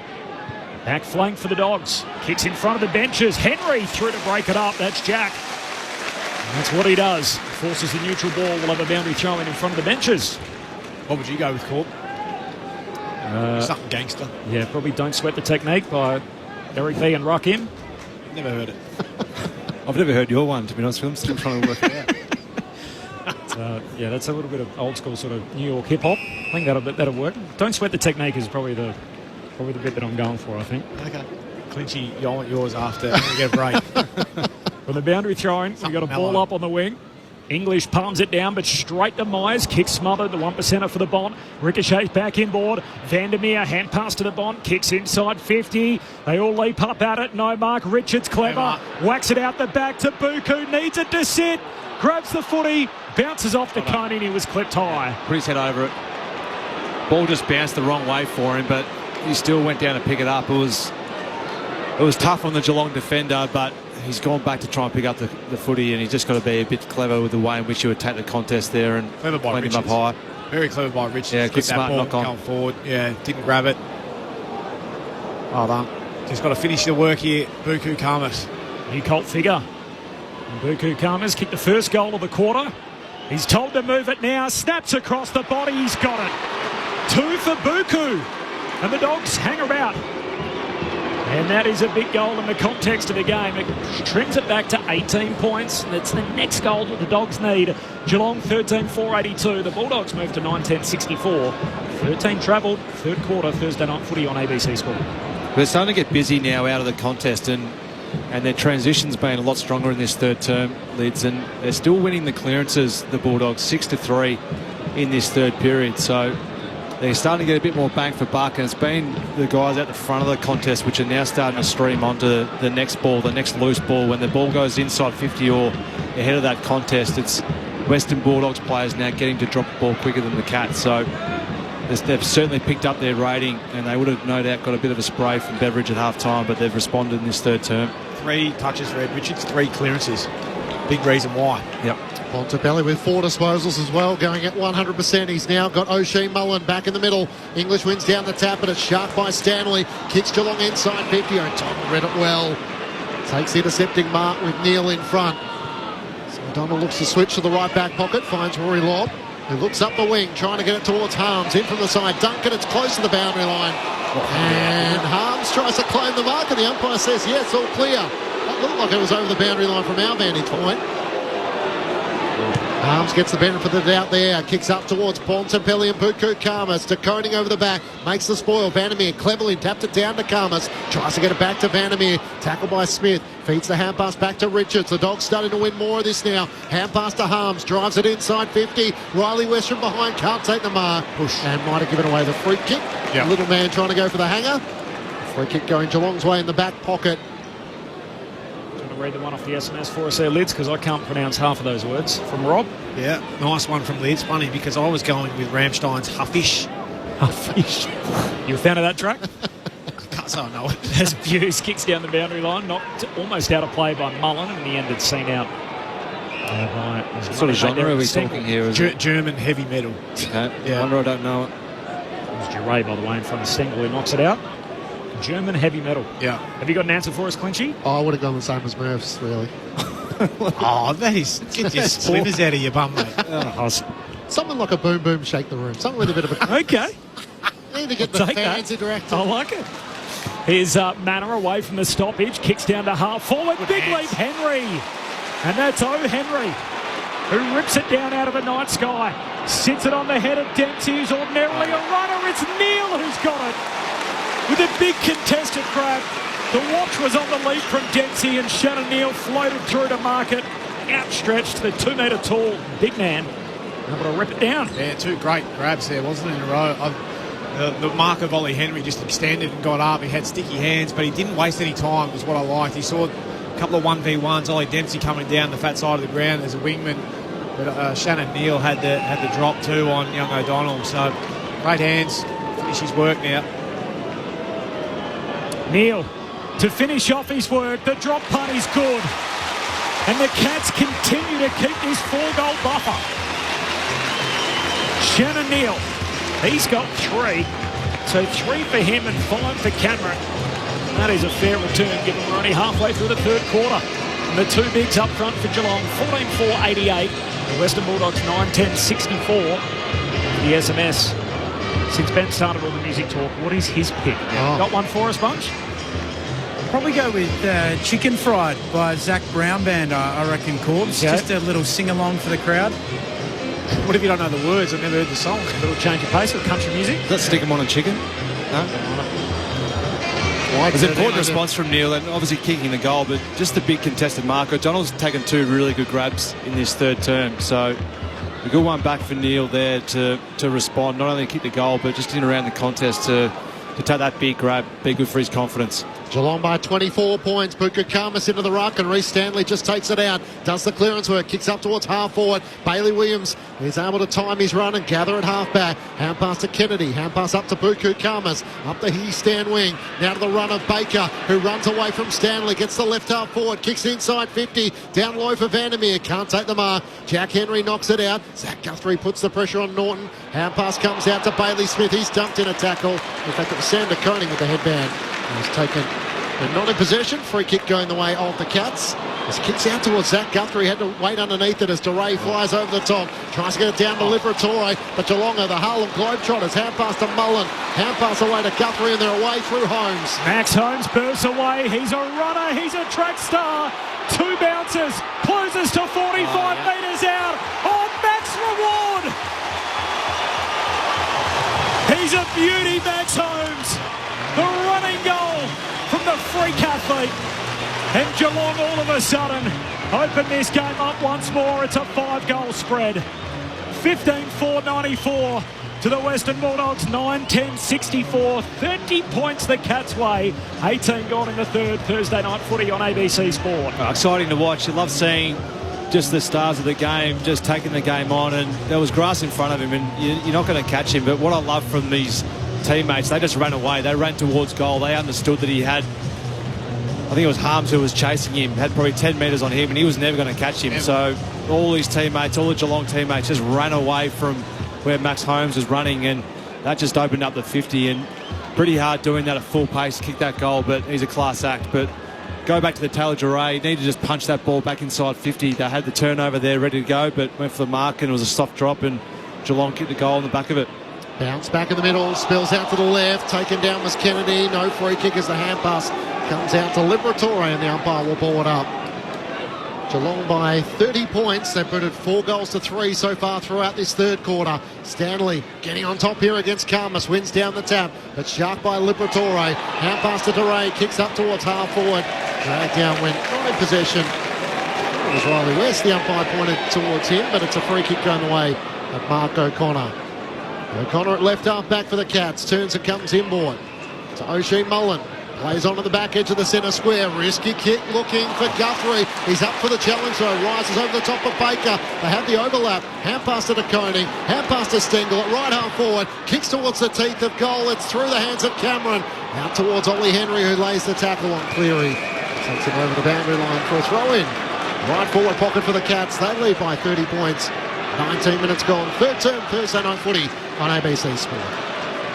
Speaker 5: Back flank for the Dogs. Kicks in front of the benches. Henry through to break it up. That's Jack. And that's what he does. Forces the neutral ball. We'll have a boundary throw in front of the benches.
Speaker 10: What would you go with, Corb? Something gangster.
Speaker 5: Yeah, probably Don't Sweat the Technique by Eric B and Ruck him.
Speaker 10: Never heard it.
Speaker 11: I've never heard your one, to be honest with you. I'm still trying to work it out.
Speaker 5: Yeah, that's a little bit of old school sort of New York hip hop. I think that'll work. Don't Sweat the Technique is probably the bit that I'm going for, I think.
Speaker 10: Okay. Clinchy, I want yours after. We get a break.
Speaker 5: From the boundary throwing, we got a ball up on the wing. English palms it down, but straight to Myers. Kick smothered, the 1%er for the Bont. Ricochets back inboard. Vandermeer, hand pass to the Bont. Kicks inside 50. They all leap up at it. No mark. Richards clever. Whacks it out the back to Buku. Needs it to sit. Grabs the footy. Bounces off the cone and he was clipped high.
Speaker 11: Put his head over it. Ball just bounced the wrong way for him, but he still went down to pick it up. It was tough on the Geelong defender, but he's gone back to try and pick up the footy, and he's just got to be a bit clever with the way in which you attack the contest there and land him up high.
Speaker 10: Very clever by Richards.
Speaker 11: Yeah, good smart knock on.
Speaker 10: Going forward. Yeah, didn't grab it. Well done. Just got to finish the work here. Buku Khamis.
Speaker 5: New Colt figure. And Buku Khamis kicked the first goal of the quarter. He's told to move it now. Snaps across the body. He's got it. 2 for Buku. And the Dogs hang about. And that is a big goal in the context of the game. It trims it back to 18 points. That's the next goal that the Dogs need. Geelong 13-4-82. The Bulldogs move to 9-10-64. 13 travelled. Third quarter, Thursday night footy on ABC Sport.
Speaker 11: They're starting to get busy now out of the contest, and their transition's been a lot stronger in this third term, Lids, and they're still winning the clearances, the Bulldogs, 6-3 in this third period. So they're starting to get a bit more bang for buck, and it's been the guys at the front of the contest which are now starting to stream onto the next ball, the next loose ball. When the ball goes inside 50 or ahead of that contest, it's Western Bulldogs players now getting to drop the ball quicker than the Cats. So they've certainly picked up their rating, and they would have no doubt got a bit of a spray from Beveridge at half-time, but they've responded in this third term.
Speaker 10: 3 touches for Ed Richards, 3 clearances. Big reason why.
Speaker 11: Yep.
Speaker 9: Bontempelli with 4 disposals as well, going at 100%. He's now got O'Shea Mullen back in the middle. English wins down the tap, but it's sharp by Stanley. Kicks Geelong inside 50, and Tom read it well. Takes the intercepting mark with Neil in front. So O'Donnell looks to switch to the right back pocket, finds Rory Lobb, who looks up the wing, trying to get it towards Harms. In from the side, Duncan, it's close to the boundary line. And Harms tries to claim the mark, and the umpire says, yes, all clear. That looked like it was over the boundary line from our vantage point. Harms gets the benefit of the doubt there. Kicks up towards Bontempelli and Puku Karmas. To Koning over the back. Makes the spoil. Vandermeer cleverly tapped it down to Karmas. Tries to get it back to Vandermeer. Tackled by Smith. Feeds the hand pass back to Richards. The Dogs starting to win more of this now. Hand pass to Harms. Drives it inside 50. Riley West from behind. Can't take the mark. Push. And might have given away the free kick. Yep. Little man trying to go for the hanger. Free kick going Geelong's way in the back pocket.
Speaker 5: Read the one off the SMS for us there, Lids, because I can't pronounce half of those words. From Rob.
Speaker 10: Yeah, nice one from Lids. Funny because I was going with Ramstein's Huffish.
Speaker 5: Huffish. You a fan of that track?
Speaker 10: Can't say I know it.
Speaker 5: As Hughes kicks down the boundary line, knocked almost out of play by Mullen, and in the end it's seen out.
Speaker 11: What sort of genre are we talking here? Is
Speaker 10: German heavy metal.
Speaker 11: Okay. Yeah. I don't know it.
Speaker 5: It was Duray, by the way, in front of Stengel, who knocks it out. German heavy metal.
Speaker 10: Yeah.
Speaker 5: Have you got an answer for us, Clinchy?
Speaker 9: Oh, I would have gone the same as Murphs, really.
Speaker 10: Oh, that is... Get your splinters out of your bum, mate.
Speaker 9: Something like a boom boom shake the room. Something with a bit of a...
Speaker 5: Okay.
Speaker 9: Need to get the fans interactive.
Speaker 5: I like it. Here's Manor away from the stoppage. Kicks down to half forward. Big leap, Henry. And that's O. Henry, who rips it down out of the night sky. Sits it on the head of Dempsey, who's ordinarily a runner. It's Neil who's got it. With a big contested grab. The watch was on the lead from Dempsey, and Shannon Neal floated through to market, outstretched, the 2 metre tall big man, able to rip it down.
Speaker 10: Yeah, 2 great grabs there, wasn't it, in a row? The mark of Ollie Henry just extended and got up. He had sticky hands, but he didn't waste any time, was what I liked. He saw a couple of 1v1s, Ollie Dempsey coming down the fat side of the ground as a wingman, but Shannon Neal had the drop too on young O'Donnell. So great hands, finish his work now.
Speaker 5: Neil to finish off his work. The drop punt is good. And the Cats continue to keep this 4-goal buffer. Shannon Neal, he's got 3. So 3 for him and 5 for Cameron. That is a fair return given we're only halfway through the third quarter. And the 2 bigs up front for Geelong, 14-4-88. The Western Bulldogs 9-10-64 for the SMS. Since Ben started all the music talk, what is his pick? Got one for us, Bunch?
Speaker 19: Probably go with Chicken Fried by Zach Brown Band, I reckon, Corbs.
Speaker 5: Okay.
Speaker 19: Just a little sing-along for the crowd.
Speaker 10: What if you don't know the words? I've never heard the song.
Speaker 5: A little change of pace with country music.
Speaker 11: Let's stick him on a chicken. No? It's an important response from Neil, and obviously kicking the goal, but just the big contested mark. O'Donnell's taken 2 really good grabs in this third term, so a good one back for Neil there to respond, not only kick the goal, but just in around the contest to take that big grab, be good for his confidence.
Speaker 9: Geelong by 24 points. Puka Karmas into the ruck, and Reece Stanley just takes it out. Does the clearance work, kicks up towards half forward. Bailey Williams is able to time his run and gather at half back. Hand pass to Kennedy, hand pass up to Puku Karmas, up the Stand wing. Now to the run of Baker, who runs away from Stanley, gets the left half forward, kicks inside 50, down low for Vandermeer, can't take the mark. Jack Henry knocks it out. Zach Guthrie puts the pressure on Norton. Hand pass comes out to Bailey Smith, he's dumped in a tackle. In fact, it was Sam de Koning with the headband. He's taken, but not in possession. Free kick going the way of the Cats. This kicks out towards Zach Guthrie. Had to wait underneath it as DeRay flies over the top. Tries to get it down to Liberatore. But Geelong are the Harlem Globetrotters. Hand pass to Mullen. Hand pass away to Guthrie, and they're away through Holmes.
Speaker 5: Max Holmes bursts away. He's a runner. He's a track star. 2 bounces. Closes to 45 metres out. Oh, Max Reward. He's a beauty, Max Holmes. The running goal from the freak athlete. And Geelong all of a sudden open this game up once more. It's a 5-goal spread. 15-4-94. to the Western Bulldogs. 9-10-64. 30 points the Cats' way. 18 gone in the third. Thursday night footy on ABC Sport.
Speaker 11: Exciting to watch. You love seeing just the stars of the game just taking the game on, and there was grass in front of him, and you're not going to catch him. But what I love from these teammates, they just ran away. They ran towards goal. They understood that he had, I think it was Harms who was chasing him, had probably 10 metres on him, and he was never going to catch him. So all his teammates, all the Geelong teammates just ran away from where Max Holmes was running, and that just opened up the 50, and pretty hard doing that at full pace to kick that goal, but he's a class act. But go back to the Taylor Duray, he needed to just punch that ball back inside 50. They had the turnover there ready to go, but went for the mark, and it was a soft drop, and Geelong kicked the goal on the back of it.
Speaker 9: Bounce back in the middle, spills out to the left, taken down was Kennedy. No free kick as the hand pass comes out to Liberatore, and the umpire will ball it up. Geelong by 30 points. They've put it 4 goals to 3 so far throughout this third quarter. Stanley getting on top here against Karmas, wins down the tap, but sharp by Liberatore. Hand pass to Duray, kicks up towards half forward. Dragged down when not in possession. It was Riley West, the umpire pointed towards him, but it's a free kick going away at Mark O'Connor. O'Connor at left half back for the Cats, turns and comes inboard to O'Shea Mullen. Plays onto the back edge of the centre square. Risky kick looking for Guthrie. He's up for the challenge though. Rises over the top of Baker. They have the overlap. Hand pass to Coney. Hand pass to Stengel at right half forward. Kicks towards the teeth of goal. It's through the hands of Cameron. Out towards Ollie Henry, who lays the tackle on Cleary. Takes him over the boundary line for a throw in. Right forward pocket for the Cats. They lead by 30 points. 19 minutes gone. Third term Thursday night footy on ABC Sport.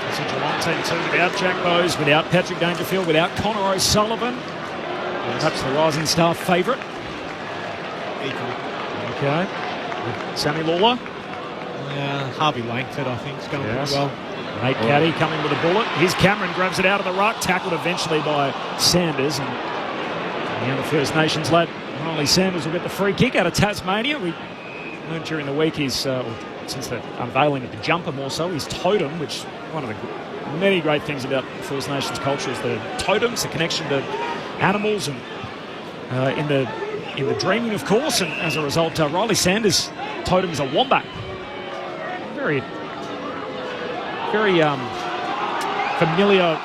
Speaker 5: It's a Geelong team too, without Jack Bowes, without Patrick Dangerfield, without Connor O'Sullivan. Perhaps the Rising Star favourite. Okay. Sammy Lawler.
Speaker 10: Harvey Langford, I think, is going to play well.
Speaker 5: Nate Caddy coming with a bullet. Here's Cameron, grabs it out of the ruck, tackled eventually by Sanders. And the First Nations lad, Riley Sanders, will get the free kick out of Tasmania. We learned during the week since the unveiling of the jumper more so, his totem, which one of the many great things about First Nations culture is the totems, the connection to animals, and in the dreaming, of course. And as a result, Riley Sanders' totem is a wombat. Very familiar,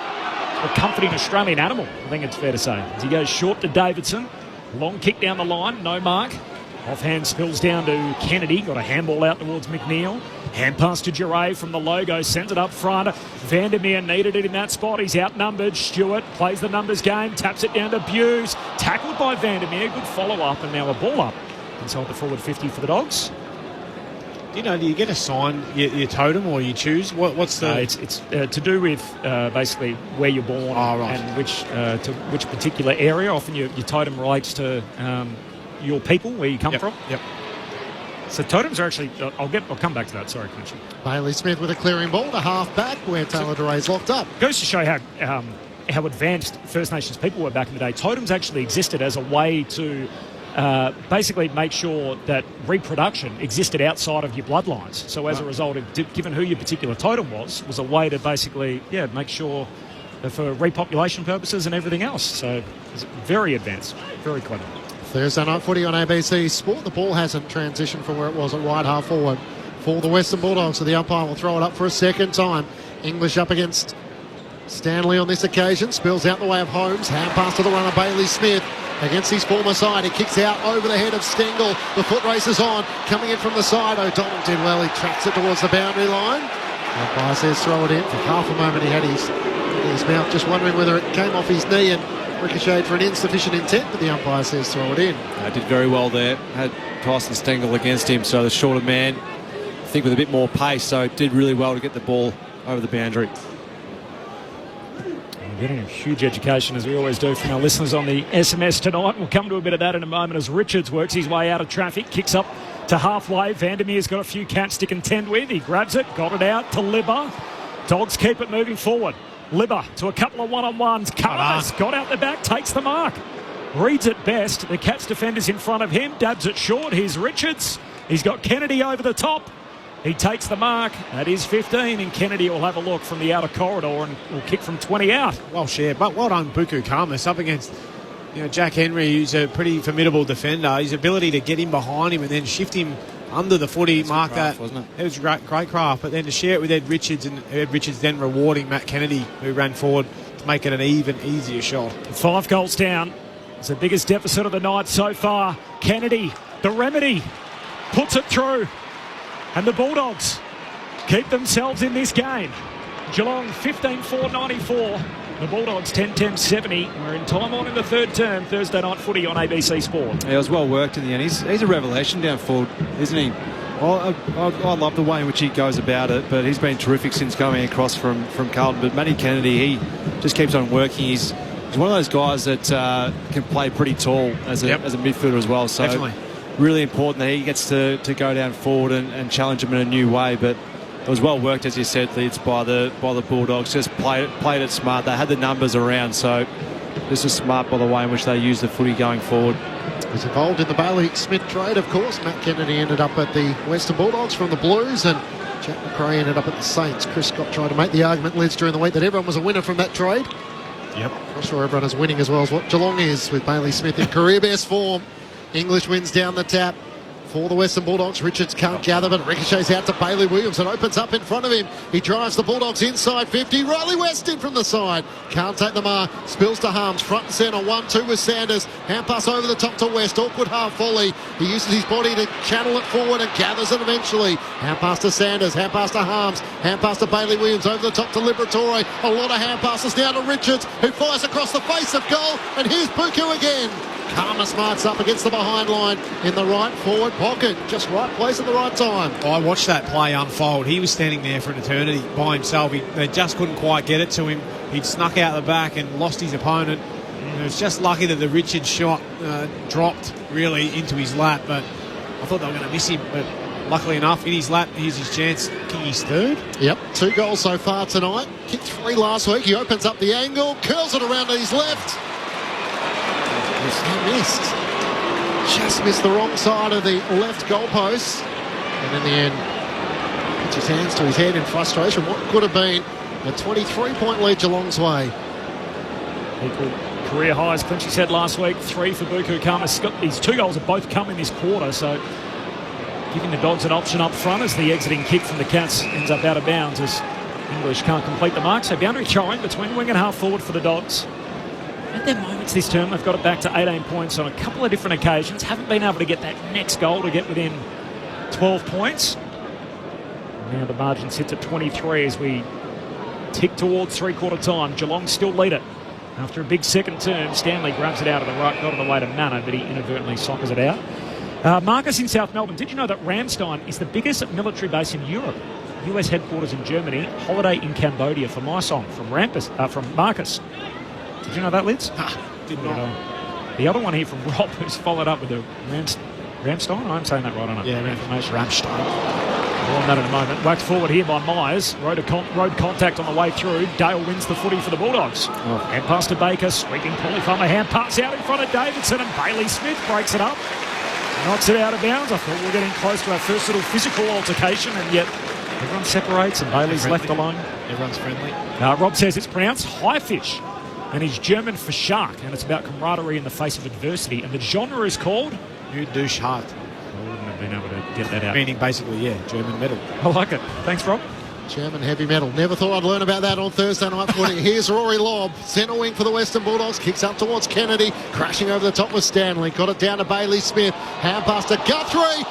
Speaker 5: comforting Australian animal, I think it's fair to say. As he goes short to Davidson, long kick down the line, no mark. Offhand spills down to Kennedy. Got a handball out towards McNeil. Hand pass to Duray from the logo. Sends it up front. Vandermeer needed it in that spot. He's outnumbered. Stewart plays the numbers game. Taps it down to Buse. Tackled by Vandermeer. Good follow-up. And now a ball up inside the forward 50 for the Dogs.
Speaker 10: Do you get assigned your totem, or you choose? What's the...
Speaker 5: It's to do with basically where you're born and which particular area. Often your totem relates to... your people, where you come from.
Speaker 10: Yep.
Speaker 5: So totems are actually... I'll come back to that. Sorry, Crunchy.
Speaker 9: Bailey Smith with a clearing ball to half back where Taylor Duray's locked up.
Speaker 5: Goes to show how advanced First Nations people were back in the day. Totems actually existed as a way to basically make sure that reproduction existed outside of your bloodlines. So as a result, given who your particular totem was a way to basically make sure for repopulation purposes and everything else. So it's very advanced, very clever.
Speaker 9: Thursday night footy on ABC Sport. The ball hasn't transitioned from where it was at right half forward for the Western Bulldogs, so the umpire will throw it up for a second time. English up against Stanley on this occasion. Spills out the way of Holmes. Hand pass to the runner Bailey Smith against his former side. He kicks out over the head of Stengel. The foot race is on. Coming in from the side. O'Donnell did well. He tracks it towards the boundary line. The umpire says throw it in. For half a moment he had his mouth just wondering whether it came off his knee and ricocheted for an insufficient intent, but the umpire says throw it in.
Speaker 11: Did very well there. Had Tyson Stengel against him, so the shorter man, I think with a bit more pace, so did really well to get the ball over the boundary.
Speaker 5: We're getting a huge education, as we always do, from our listeners on the SMS tonight. We'll come to a bit of that in a moment as Richards works his way out of traffic, kicks up to halfway. Vandermeer's got a few cats to contend with. He grabs it, got it out to Libba. Dogs keep it moving forward. Libba to a couple of one-on-ones. Carlos got out the back, takes the mark. Reads it best. The Cats defender's in front of him. Dabs it short. Here's Richards. He's got Kennedy over the top. He takes the mark. That is 15, and Kennedy will have a look from the outer corridor and will kick from 20 out.
Speaker 10: Well shared. But well done, Buku Karmas, up against Jack Henry, who's a pretty formidable defender. His ability to get in behind him and then shift him under the footy, mark that.
Speaker 11: Wasn't it?
Speaker 10: It was great craft, but then to share it with Ed Richards, and Ed Richards then rewarding Matt Kennedy, who ran forward to make it an even easier shot.
Speaker 5: 5 goals down. It's the biggest deficit of the night so far. Kennedy, the remedy, puts it through. And the Bulldogs keep themselves in this game. Geelong 15-4-94. The Bulldogs 10-10-70. We're in time on in the third term. Thursday night footy on ABC Sport.
Speaker 11: Yeah, it was well worked in the end. He's a revelation down forward, isn't he? I love the way in which he goes about it, but he's been terrific since coming across from Carlton. But Matty Kennedy, he just keeps on working. He's one of those guys that can play pretty tall as a midfielder as well. So
Speaker 10: definitely.
Speaker 11: Really important that he gets to go down forward and challenge him in a new way. But it was well worked, as you said, Lids, by the Bulldogs. Just played it smart. They had the numbers around, so this was smart by the way in which they used the footy going forward.
Speaker 9: Was involved in the Bailey Smith trade, of course. Matt Kennedy ended up at the Western Bulldogs from the Blues, and Jack McRae ended up at the Saints. Chris Scott tried to make the argument, Lids, during the week that everyone was a winner from that trade.
Speaker 10: Yep.
Speaker 9: Not sure everyone is winning as well as what Geelong is, with Bailey Smith in career best form. English wins down the tap for the Western Bulldogs. Richards can't gather, but ricochets out to Bailey Williams and opens up in front of him. He drives the Bulldogs inside 50. Riley West in from the side. Can't take the mark. Spills to Harms. Front and centre. 1-2 with Sanders. Hand pass over the top to West. Awkward half volley. He uses his body to channel it forward and gathers it eventually. Hand pass to Sanders. Hand pass to Harms. Hand pass to Bailey Williams. Over the top to Liberatore. A lot of hand passes now to Richards, who fires across the face of goal. And here's Buku again. Karma smarts up against the behind line in the right forward pocket. Just right place at the right time.
Speaker 10: I watched that play unfold. He was standing there for an eternity by himself. They just couldn't quite get it to him. He'd snuck out the back and lost his opponent. It was just lucky that the Richards shot dropped really into his lap, but I thought they were going to miss him. But luckily enough, in his lap, here's his chance. Kicking his third.
Speaker 9: Yep, 2 goals so far tonight. Kicked 3 last week. He opens up the angle, curls it around to his left. He missed. Just missed the wrong side of the left goalpost. And in the end, puts his hands to his head in frustration. What could have been a 23-point lead Geelong's way.
Speaker 5: Equal career highs, Clinchy said last week. 3 for Buku Karma. His 2 goals have both come in this quarter, so giving the Dogs an option up front as the exiting kick from the Cats ends up out of bounds as English can't complete the mark. So boundary throwing between wing and half forward for the Dogs. At their moments this term, they've got it back to 18 points on a couple of different occasions. Haven't been able to get that next goal to get within 12 points. Now the margin sits at 23 as we tick towards three-quarter time. Geelong still lead it. After a big second term, Stanley grabs it out of the right, got on the way to Manor, but he inadvertently soccers it out. Marcus in South Melbourne. Did you know that Ramstein is the biggest military base in Europe? US headquarters in Germany, holiday in Cambodia for my song from Marcus. Did you know that, Lids?
Speaker 10: Did not.
Speaker 5: The other one here from Rob, who's followed up with a Ramstein. I'm saying that right, aren't I?
Speaker 10: Yeah,
Speaker 5: Ramstein. More on that in a moment. Whacked forward here by Myers. Road contact on the way through. Dale wins the footy for the Bulldogs. Hand pass to Baker. Sweeping pulley from a hand pass out in front of Davidson, and Bailey Smith breaks it up. Knocks it out of bounds. I thought we were getting close to our first little physical altercation, and yet everyone separates and Bailey's left alone.
Speaker 10: Everyone's friendly.
Speaker 5: Rob says it's pronounced Haifisch, and he's German for shark, and it's about camaraderie in the face of adversity. And the genre is called
Speaker 10: Nu durch Hart.
Speaker 5: I wouldn't have been able to get that out.
Speaker 10: Meaning basically, German metal.
Speaker 5: I like it. Thanks, Rob.
Speaker 9: German heavy metal. Never thought I'd learn about that on Thursday night footy. Here's Rory Lobb, centre wing for the Western Bulldogs. Kicks up towards Kennedy, crashing over the top with Stanley. Got it down to Bailey Smith. Hand pass to Guthrie.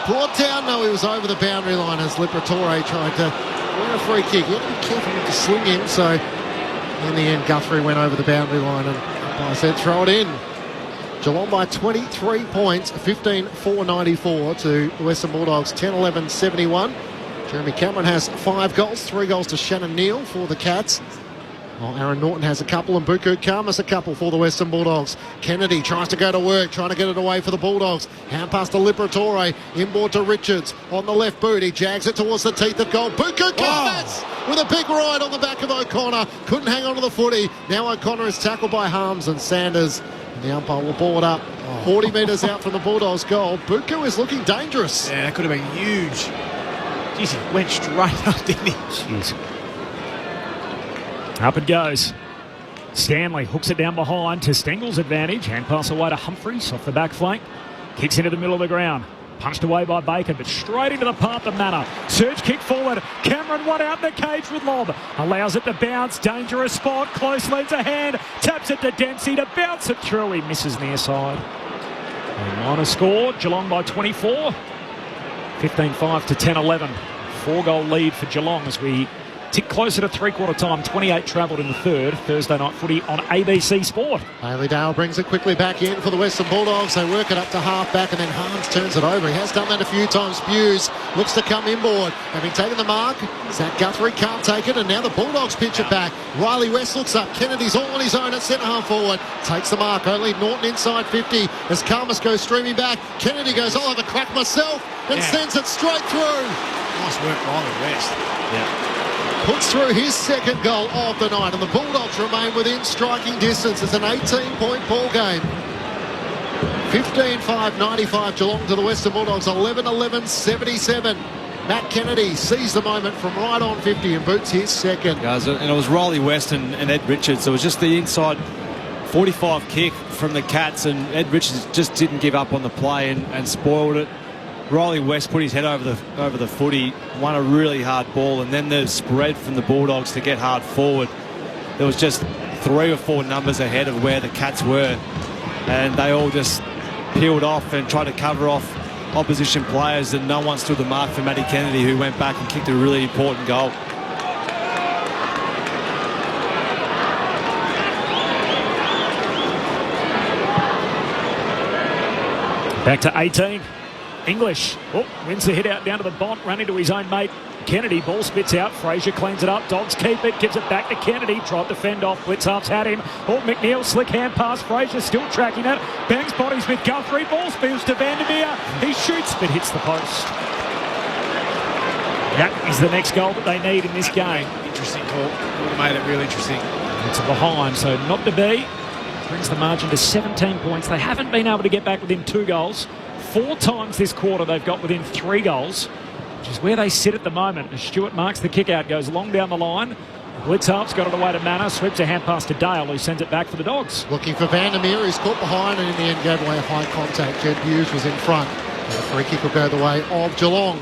Speaker 9: Brought down. No, he was over the boundary line as Liberatore tried to win a free kick. He had to be careful not to swing him, so in the end, Guthrie went over the boundary line and I said throw it in. Geelong by 23 points, 15-4-94 to the Western Bulldogs, 10-11-71. Jeremy Cameron has 5 goals, 3 goals to Shannon Neal for the Cats. While Aaron Norton has a couple and Buku Karmas a couple for the Western Bulldogs. Kennedy tries to go to work, trying to get it away for the Bulldogs. Hand pass to Liberatore, inboard to Richards on the left boot. He jags it towards the teeth of goal. Buku Karmas with a big ride on the back of O'Connor. Couldn't hang on to the footy. Now O'Connor is tackled by Harms and Sanders. And the umpire will ball it up 40 metres out from the Bulldogs' goal. Buku is looking dangerous.
Speaker 10: Yeah, that could have been huge. Jeez, he went straight up, didn't he?
Speaker 5: Jeez. Up it goes. Stanley hooks it down behind to Stengel's advantage. Hand pass away to Humphries off the back flank. Kicks into the middle of the ground. Punched away by Bacon, but straight into the path of Manor. Surge kick forward. Cameron one out in the cage with lob. Allows it to bounce. Dangerous spot. Close leads a hand. Taps it to Dempsey to bounce it through. He misses near side. And minor score. Geelong by 24. 15-5 to 10-11. 4-goal lead for Geelong as we tick closer to three-quarter time. 28 travelled in the third. Thursday night footy on ABC Sport.
Speaker 9: Bailey Dale brings it quickly back in for the Western Bulldogs. They work it up to half-back and then Harms turns it over. He has done that a few times. Buse looks to come inboard. Having taken the mark, Zach Guthrie can't take it and now the Bulldogs pitch it back. Riley West looks up. Kennedy's all on his own at centre-half forward. Takes the mark. Only Norton inside 50 as Karmas goes streaming back. Kennedy goes, I'll have a crack myself and sends it straight through.
Speaker 10: Nice work, Riley West.
Speaker 9: Yeah. Puts through his second goal of the night, and the Bulldogs remain within striking distance. It's an 18-point ball game. 15-5, 95 Geelong to the Western Bulldogs. 11-11, 77. Matt Kennedy sees the moment from right on 50 and boots his second.
Speaker 11: And it was Riley West and Ed Richards. It was just the inside 45 kick from the Cats, and Ed Richards just didn't give up on the play and spoiled it. Riley West put his head over the footy, won a really hard ball, and then the spread from the Bulldogs to get hard forward. There was just 3 or 4 numbers ahead of where the Cats were, and they all just peeled off and tried to cover off opposition players, and no one stood the mark for Matty Kennedy, who went back and kicked a really important goal.
Speaker 5: Back to 18. English wins the hit out down to the bont, running to his own mate Kennedy. Ball spits out. Fraser cleans it up. Dogs keep it. Gives it back to Kennedy. Tried to fend off. Blitzharp's had him. McNeil slick hand pass. Fraser still tracking it. Bangs bodies with Guthrie. Ball spins to Vandermeer. He shoots but hits the post. That is the next goal that they need in this game.
Speaker 10: Interesting call. Would have made it real interesting.
Speaker 5: It's behind, so not to be. Brings the margin to 17 points. They haven't been able to get back within 2 goals. 4 times this quarter they've got within 3 goals, which is where they sit at the moment. As Stewart marks the kick out, goes long down the line. Blitzharp's got it away to Manor, sweeps a hand pass to Dale, who sends it back for the Dogs.
Speaker 9: Looking for Vandermeer, who's caught behind and in the end gave away high contact. Jed Hughes was in front. And the free kick will go the way of Geelong.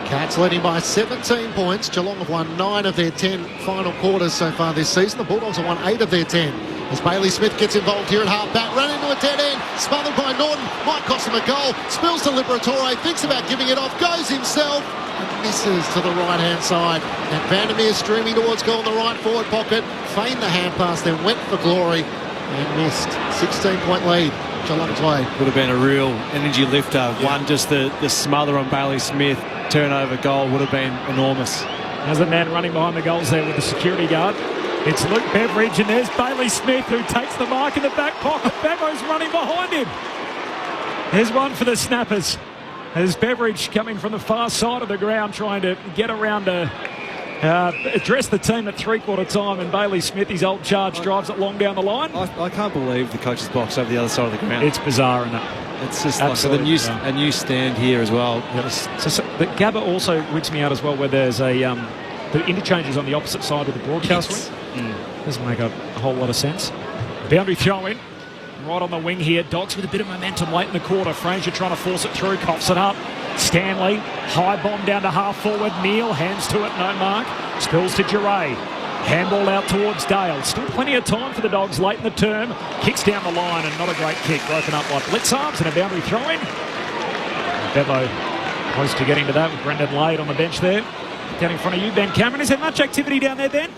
Speaker 9: Cats leading by 17 points. Geelong have won 9 of their 10 final quarters so far this season. The Bulldogs have won 8 of their 10. As Bailey Smith gets involved here at half-back, run into a dead end, smothered by Norton, might cost him a goal, spills to Liberatore, thinks about giving it off, goes himself, and misses to the right-hand side. And Vandermeer streaming towards goal in the right forward pocket, feigned the hand pass, then went for glory, and missed. 16-point lead, Geelong's way.
Speaker 11: Would have been a real energy lifter. One, just the smother on Bailey Smith, turnover goal would have been enormous.
Speaker 5: There's a man running behind the goals there with the security guard. It's Luke Beveridge, and there's Bailey Smith, who takes the mark in the back pocket. Bevo's running behind him. There's one for the Snappers. There's Beveridge coming from the far side of the ground, trying to get around to address the team at three-quarter time, and Bailey Smith, his old charge, drives it long down the line.
Speaker 11: I can't believe the coach's box over the other side of the ground.
Speaker 5: It's bizarre, isn't it?
Speaker 11: It's just like a new stand here as well.
Speaker 5: Yep. But Gabba also wigs me out as well, where there's the interchanges on the opposite side of the broadcast wing. Doesn't make a whole lot of sense. Boundary throw in. Right on the wing here. Dogs with a bit of momentum late in the quarter. Fraser trying to force it through. Coughs it up. Stanley. High bomb down to half forward. Neal hands to it. No mark. Spills to Giray. Handball out towards Dale. Still plenty of time for the Dogs late in the term. Kicks down the line and not a great kick. Broken up by Blitzharps and a boundary throw in. Bevo close to getting to that with Brendan Lade on the bench there. Down in front of you, Ben Cameron. Is there much activity down there, Ben?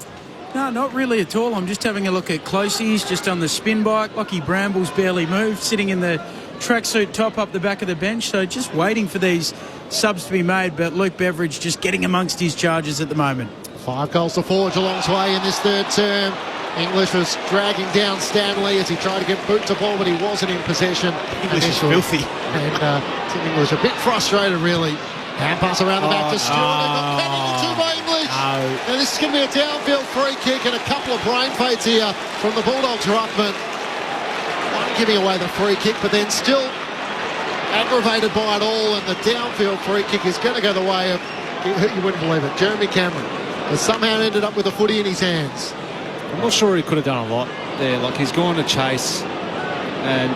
Speaker 19: No, not really at all. I'm just having a look at Closey's just on the spin bike. Lockie Bramble's barely moved, sitting in the tracksuit top up the back of the bench. So just waiting for these subs to be made. But Luke Beveridge just getting amongst his charges at the moment.
Speaker 9: 5 goals to 4 Geelong's way in this third term. English was dragging down Stanley as he tried to get boot to ball, but he wasn't in possession.
Speaker 10: English is filthy.
Speaker 9: And Tim English a bit frustrated, really. Hand pass around the back to Stewart. They've got Penny to 2 by English. And this is going to be a downfield free kick and a couple of brain fades here from the Bulldogs ruckman. One giving away the free kick, but then still aggravated by it all. And the downfield free kick is going to go the way of, you wouldn't believe it, Jeremy Cameron has somehow ended up with a footy in his hands.
Speaker 11: I'm not sure he could have done a lot there. Like, he's gone to chase and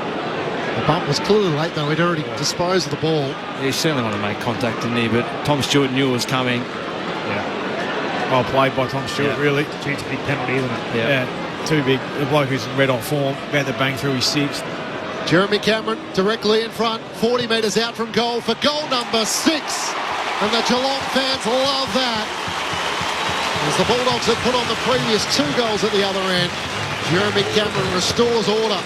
Speaker 9: The bump was clearly late, though. He'd already disposed of the ball.
Speaker 11: Yeah, he certainly wanted to make contact, didn't he? But Tom Stewart knew it was coming.
Speaker 10: Yeah. Well played by Tom Stewart, really.
Speaker 5: Gee, it's a big penalty, isn't it?
Speaker 10: Yeah. Too big. The bloke who's in red hot form, about to bang through his sixth.
Speaker 9: Jeremy Cameron directly in front, 40 metres out from goal for goal number 6. And the Geelong fans love that. As the Bulldogs have put on the previous 2 goals at the other end, Jeremy Cameron restores order.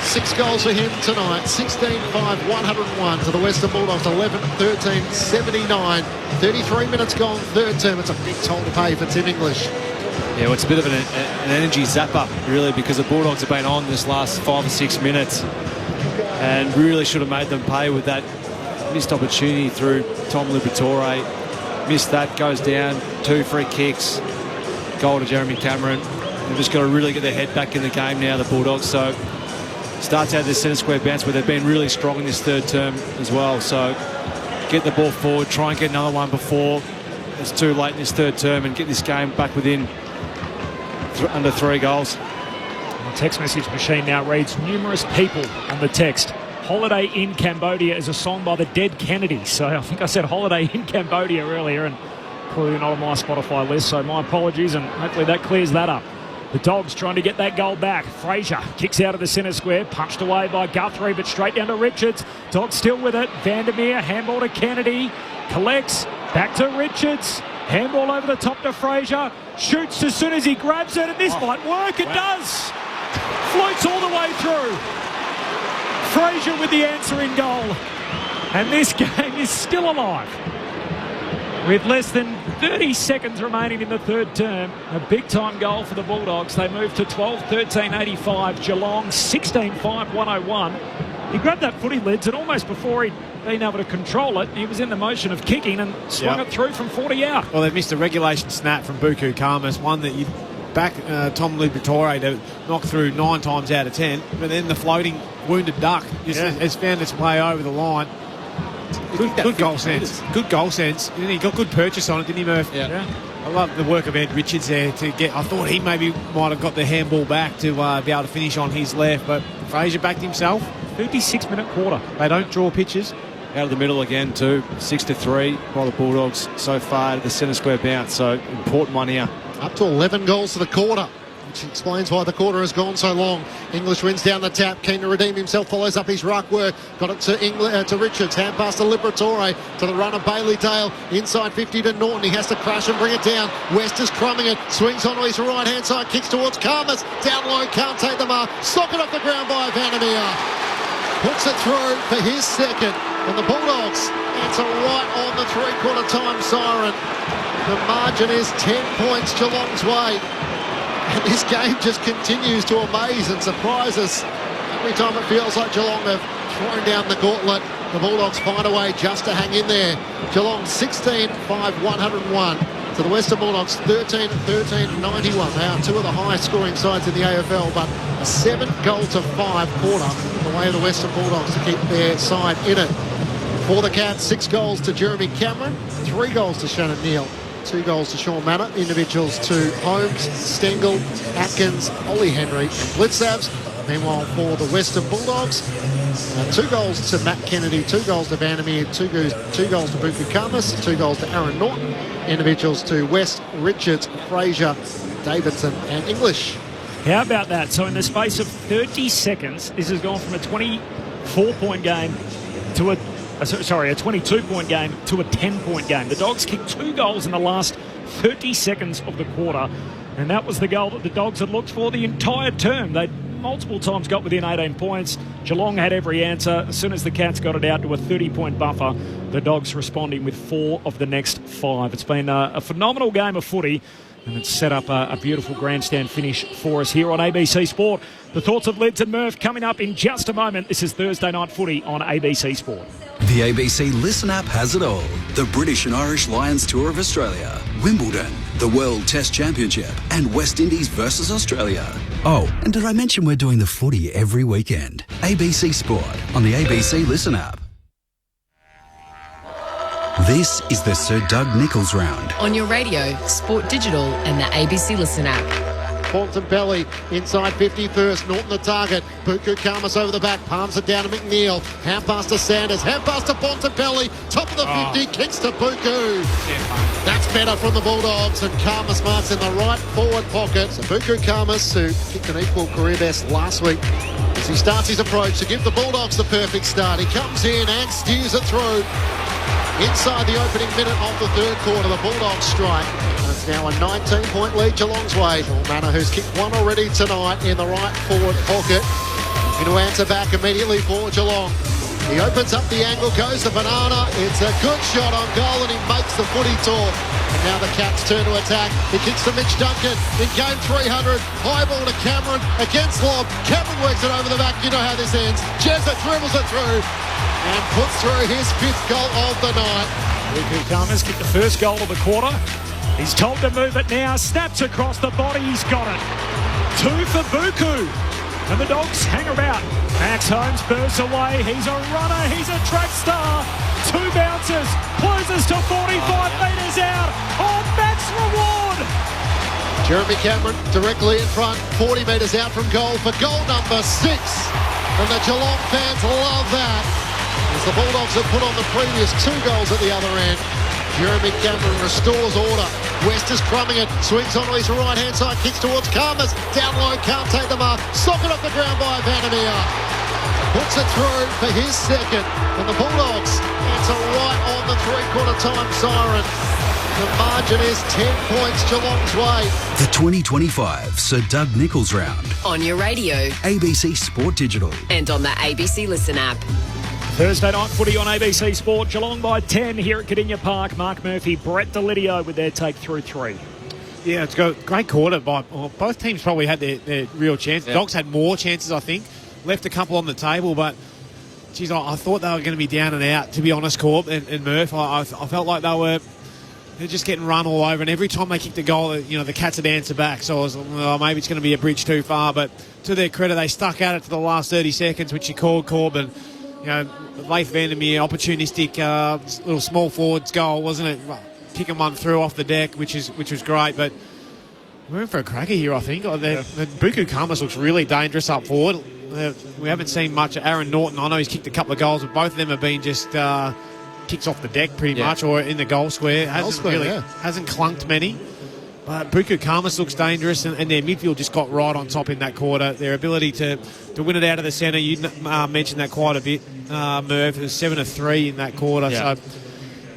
Speaker 9: 6 goals for him tonight, 16-5, 101 to the Western Bulldogs, 11-13, 79. 33 minutes gone, third term. It's a big toll to pay for Tim English.
Speaker 11: Yeah, well, it's a bit of an energy zapper, really, because the Bulldogs have been on this last 5 or 6 minutes and really should have made them pay with that missed opportunity through Tom Liberatore. Missed that, goes down, 2 free kicks, goal to Jeremy Cameron. They've just got to really get their head back in the game now, the Bulldogs. So starts out this centre square bounce where they've been really strong in this third term as well. So get the ball forward, try and get another one before it's too late in this third term and get this game back within under 3 goals.
Speaker 5: The text message machine now reads numerous people on the text. Holiday in Cambodia is a song by the Dead Kennedys. So I think I said Holiday in Cambodia earlier and clearly not on my Spotify list. So my apologies, and hopefully that clears that up. The Dogs trying to get that goal back. Fraser kicks out of the centre square, punched away by Guthrie, but straight down to Richards. Dogs still with it. Vandermeer, handball to Kennedy. Collects, back to Richards. Handball over the top to Fraser. Shoots as soon as he grabs it, and this might work. It does. Floats all the way through. Fraser with the answering goal. And this game is still alive. With less than 30 seconds remaining in the third term, a big-time goal for the Bulldogs. They move to 12-13-85. Geelong 16-5, 101. He grabbed that footy, Lids, and almost before he'd been able to control it, he was in the motion of kicking and swung it through from 40 out.
Speaker 10: Well, they've missed a regulation snap from Buku Karmas, one that you back Tom Liberatore to knock through 9 times out of 10, but then the floating wounded duck has found its way over the line. Good goal sense. Good goal sense. He got good purchase on it, didn't he, Murph? Yeah. I love the work of Ed Richards there to get. I thought he maybe might have got the handball back to be able to finish on his left, but Fraser backed himself.
Speaker 5: 56-minute quarter.
Speaker 10: They don't draw pitches.
Speaker 11: Out of the middle again too. 6-3 by the Bulldogs so far to the centre square bounce. So important one here.
Speaker 9: Up to 11 goals to the quarter, which explains why the quarter has gone so long. English wins down the tap, keen to redeem himself, follows up his ruck work, got it to Richards, hand pass to Liberatore, to the runner Bailey Dale, inside 50 to Norton, he has to crash and bring it down. West is crumbing it, swings onto his right hand side, kicks towards Karmas, down low, can't take the mark, socket off the ground by Vandermeer, puts it through for his second, and the Bulldogs answer right on the 3/4 time siren. The margin is 10 points Geelong's way. And this game just continues to amaze and surprise us. Every time it feels like Geelong have thrown down the gauntlet, the Bulldogs find a way just to hang in there. Geelong 16-5, 101 to the Western Bulldogs 13-13, 91. They are 2 of the highest scoring sides in the AFL, but a 7-5 quarter the way of the Western Bulldogs to keep their side in it. For the Cats, 6 goals to Jeremy Cameron, 3 goals to Shannon Neal, 2 goals to Sean Manor, individuals to Holmes, Stengel, Atkins, Ollie Henry and Blitzabs. Meanwhile, for the Western Bulldogs, 2 goals to Matt Kennedy, 2 goals to Vandermeer, 2 goals to Buku Karmas, 2 goals to Aaron Norton, individuals to West, Richards, Fraser, Davidson and English.
Speaker 5: How about that? So in the space of 30 seconds, this has gone from a 24-point game to a 22-point game to a 10-point game. The Dogs kicked 2 goals in the last 30 seconds of the quarter, and that was the goal that the Dogs had looked for the entire term. They multiple times got within 18 points. Geelong had every answer. As soon as the Cats got it out to a 30-point buffer, the Dogs responding with 4 of the next 5. It's been a phenomenal game of footy, and it's set up a beautiful grandstand finish for us here on ABC Sport. The thoughts of Lids and Murph coming up in just a moment. This is Thursday Night Footy on ABC Sport.
Speaker 3: The ABC Listen app has it all. The British and Irish Lions Tour of Australia, Wimbledon, the World Test Championship, and West Indies versus Australia. Oh, and did I mention we're doing the footy every weekend? ABC Sport on the ABC Listen app. This is the Sir Doug Nicholls round.
Speaker 4: On your radio, Sport Digital and the ABC Listen app.
Speaker 9: Bontempelli inside 50 first. Norton the target. Buku Khamis over the back. Palms it down to McNeil. Hand pass to Sanders. Hand pass to Bontempelli. Top of the 50. Kicks to Buku. That's better from the Bulldogs. And Khamis marks in the right forward pocket. So Buku Khamis, who kicked an equal career best last week, as he starts his approach to give the Bulldogs the perfect start. He comes in and steers it through. Inside the opening minute of the third quarter, the Bulldogs strike. And it's now a 19-point lead Geelong's way. Manor, who's kicked one already tonight in the right forward pocket, going to answer back immediately for Geelong. He opens up the angle, goes to Banana. It's a good shot on goal, and he makes the footy talk. And now the Cats turn to attack. He kicks to Mitch Duncan in game 300. High ball to Cameron against Lobb. Cameron works it over the back. You know how this ends. Jezza dribbles it through and puts through his 5th goal of the night.
Speaker 5: Buku Khamis kicked the first goal of the quarter. He's told to move it now. Snaps across the body. He's got it. 2 for Buku. And the Dogs hang about. Max Holmes bursts away. He's a runner. He's a track star. 2 bounces. Closes to 45 metres out. Oh, Max Reward.
Speaker 9: Jeremy Cameron directly in front. 40 metres out from goal for goal number 6. And the Geelong fans love that, as the Bulldogs have put on the previous 2 goals at the other end. Jeremy Cameron restores order. West is crumbing it. Swings onto his right-hand side. Kicks towards Khamis. Down low. Can't take the mark. Socket off the ground by Vandermeer. Puts it through for his 2nd. And the Bulldogs answer right on the 3-quarter time siren. The margin is 10 points Geelong's way.
Speaker 3: The 2025 Sir Doug Nicholls Round.
Speaker 2: On your radio.
Speaker 3: ABC Sport Digital.
Speaker 2: And on the ABC Listen app.
Speaker 5: Thursday night footy on ABC Sport. Geelong by 10 here at Cardinia Park. Mark Murphy, Brett Delidio with their take through 3.
Speaker 10: Yeah, it's a great quarter by both teams. Probably had their real chance.
Speaker 11: Yeah.
Speaker 10: Dogs had more chances, I think. Left a couple on the table, but geez, I thought they were going to be down and out, to be honest, Corb and Murph. I felt like they're just getting run all over, and every time they kicked a goal, the Cats would answer back. So I was maybe it's going to be a bridge too far, but to their credit, they stuck at it to the last 30 seconds, which you called, Corb, and Leif Vandermeer, opportunistic little small forwards goal, wasn't it? Kicking one through off the deck, which was great, but we're in for a cracker here, I think. Buku Khamis looks really dangerous up forward. We haven't seen much of Aaron Norton. I know he's kicked a couple of goals, but both of them have been just kicks off the deck pretty much, or in the goal square. Hasn't clunked many. But Buku Khamis looks dangerous, and their midfield just got right on top in that quarter. Their ability to win it out of the centre, you mentioned that quite a bit, Murph. It was 7 of 3 in that quarter.
Speaker 11: Yeah.
Speaker 10: So,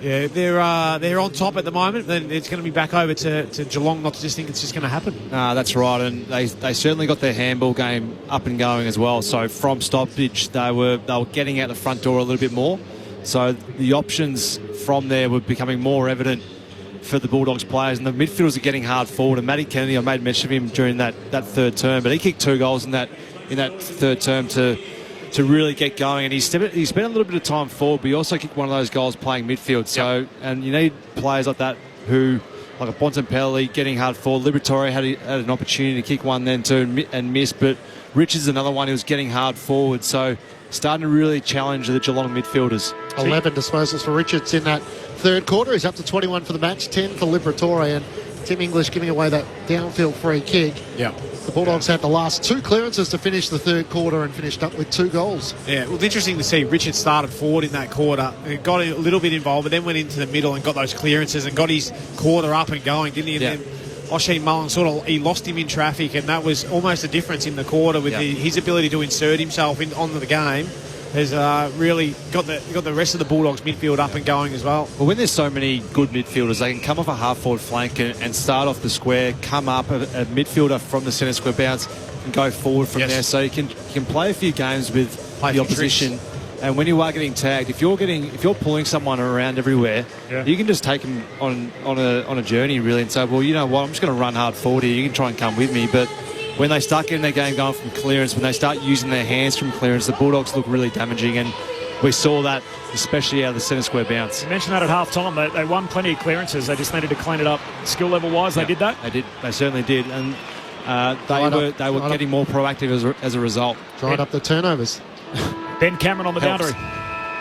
Speaker 10: yeah, they're on top at the moment. Then it's going to be back over to Geelong not to just think it's just going to happen.
Speaker 11: That's right, and they certainly got their handball game up and going as well. So from stoppage, they were getting out the front door a little bit more. So the options from there were becoming more evident for the Bulldogs players, and the midfielders are getting hard forward. And Matty Kennedy, I made mention of him during that third term, but he kicked 2 goals in that third term to really get going. And he spent a little bit of time forward, but he also kicked one of those goals playing midfield. So, and you need players like that who, like a Bontempelli, getting hard forward. Liberatore had an opportunity to kick one then too and missed, but Richards is another one who was getting hard forward. So starting to really challenge the Geelong midfielders.
Speaker 9: 11 disposals for Richards in that third quarter. He's up to 21 for the match, 10 for Liberatore, and Tim English giving away that downfield free kick.
Speaker 10: Yeah.
Speaker 9: The Bulldogs had the last 2 clearances to finish the third quarter and finished up with 2 goals.
Speaker 10: Yeah, well, it's interesting to see Richards started forward in that quarter and got a little bit involved, but then went into the middle and got those clearances and got his quarter up and going, didn't he? And then Oshie Mullen he lost him in traffic, and that was almost a difference in the quarter with his ability to insert himself onto the game. Has really got the rest of the Bulldogs midfield up and going as well.
Speaker 11: Well, when there's so many good midfielders, they can come off a half-forward flank and start off the square, come up a midfielder from the centre square bounce and go forward from there. So you can play a few games with the opposition. And when you are getting tagged, if you're pulling someone around everywhere, you can just take them on a journey really and say, well, you know what, I'm just going to run hard forward here. You can try and come with me, but when they start getting their game going from clearance, when they start using their hands from clearance, the Bulldogs look really damaging, and we saw that especially out of the centre square bounce.
Speaker 5: You mentioned that at half-time. They won plenty of clearances. They just needed to clean it up skill level-wise. They did that?
Speaker 11: They did. They certainly did. And they were getting more proactive as a result.
Speaker 9: Dried up the turnovers.
Speaker 5: Ben Cameron on the boundary.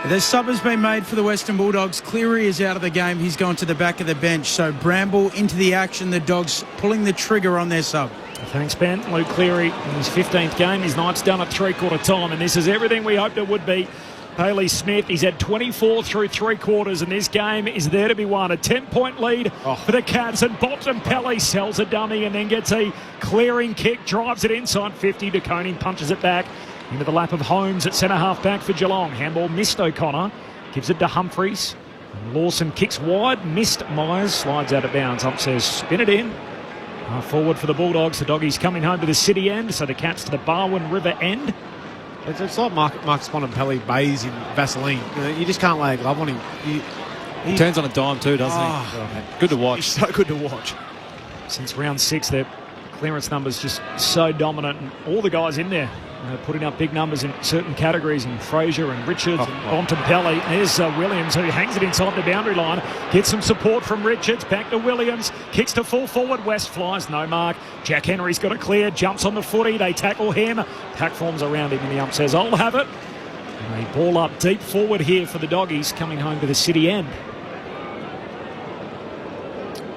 Speaker 19: The sub has been made for the Western Bulldogs. Cleary is out of the game. He's gone to the back of the bench. So Bramble into the action. The Dogs pulling the trigger on their sub.
Speaker 5: Thanks, Ben. Luke Cleary in his 15th game. His night's done at three-quarter time, and this is everything we hoped it would be. Bailey Smith, he's had 24 through three quarters, and this game is there to be won. A 10-point lead for the Cats, and Bontempelli sells a dummy and then gets a clearing kick, drives it inside 50. De Koning punches it back into the lap of Holmes at centre-half back for Geelong. Handball missed O'Connor, gives it to Humphreys. Lawson kicks wide, missed Myers, slides out of bounds. Hump says, spin it in. Forward for the Bulldogs. The Doggies coming home to the city end, so the Cats to the Barwon River end.
Speaker 10: It's like Marcus Bontempelli bays in Vaseline. You just can't lay a glove on him.
Speaker 11: He turns on a dime too, doesn't he? Good to watch.
Speaker 10: He's so good to watch.
Speaker 5: Since round 6, their clearance numbers just so dominant, and all the guys in there putting up big numbers in certain categories, and Fraser and Richards and Bontempelli. There's Williams, who hangs it inside the boundary line, gets some support from Richards, back to Williams, kicks to full forward, West flies, no mark. Jack Henry's got it clear, jumps on the footy, they tackle him. Pack forms around him, and the ump says, I'll have it. And a ball up deep forward here for the Doggies, coming home to the city end.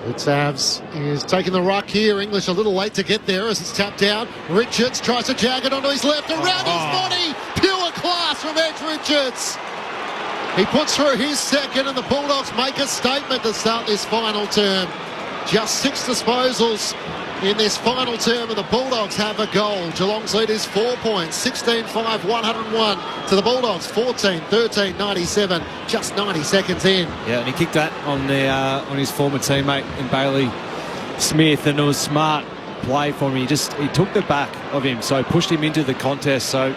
Speaker 9: Blitzavs is taking the ruck here. English a little late to get there as it's tapped out. Richards tries to jag it onto his left, around his body. Pure class from Edge Richards. He puts through his second, and the Bulldogs make a statement to start this final term. Just 6 disposals in this final term, and the Bulldogs have a goal. Geelong's lead is 4 points, 16-5, 101 to the Bulldogs, 14-13, 97, just 90 seconds in.
Speaker 11: Yeah, and he kicked that on his former teammate in Bailey Smith, and it was smart play for him. He took the back of him, so pushed him into the contest. So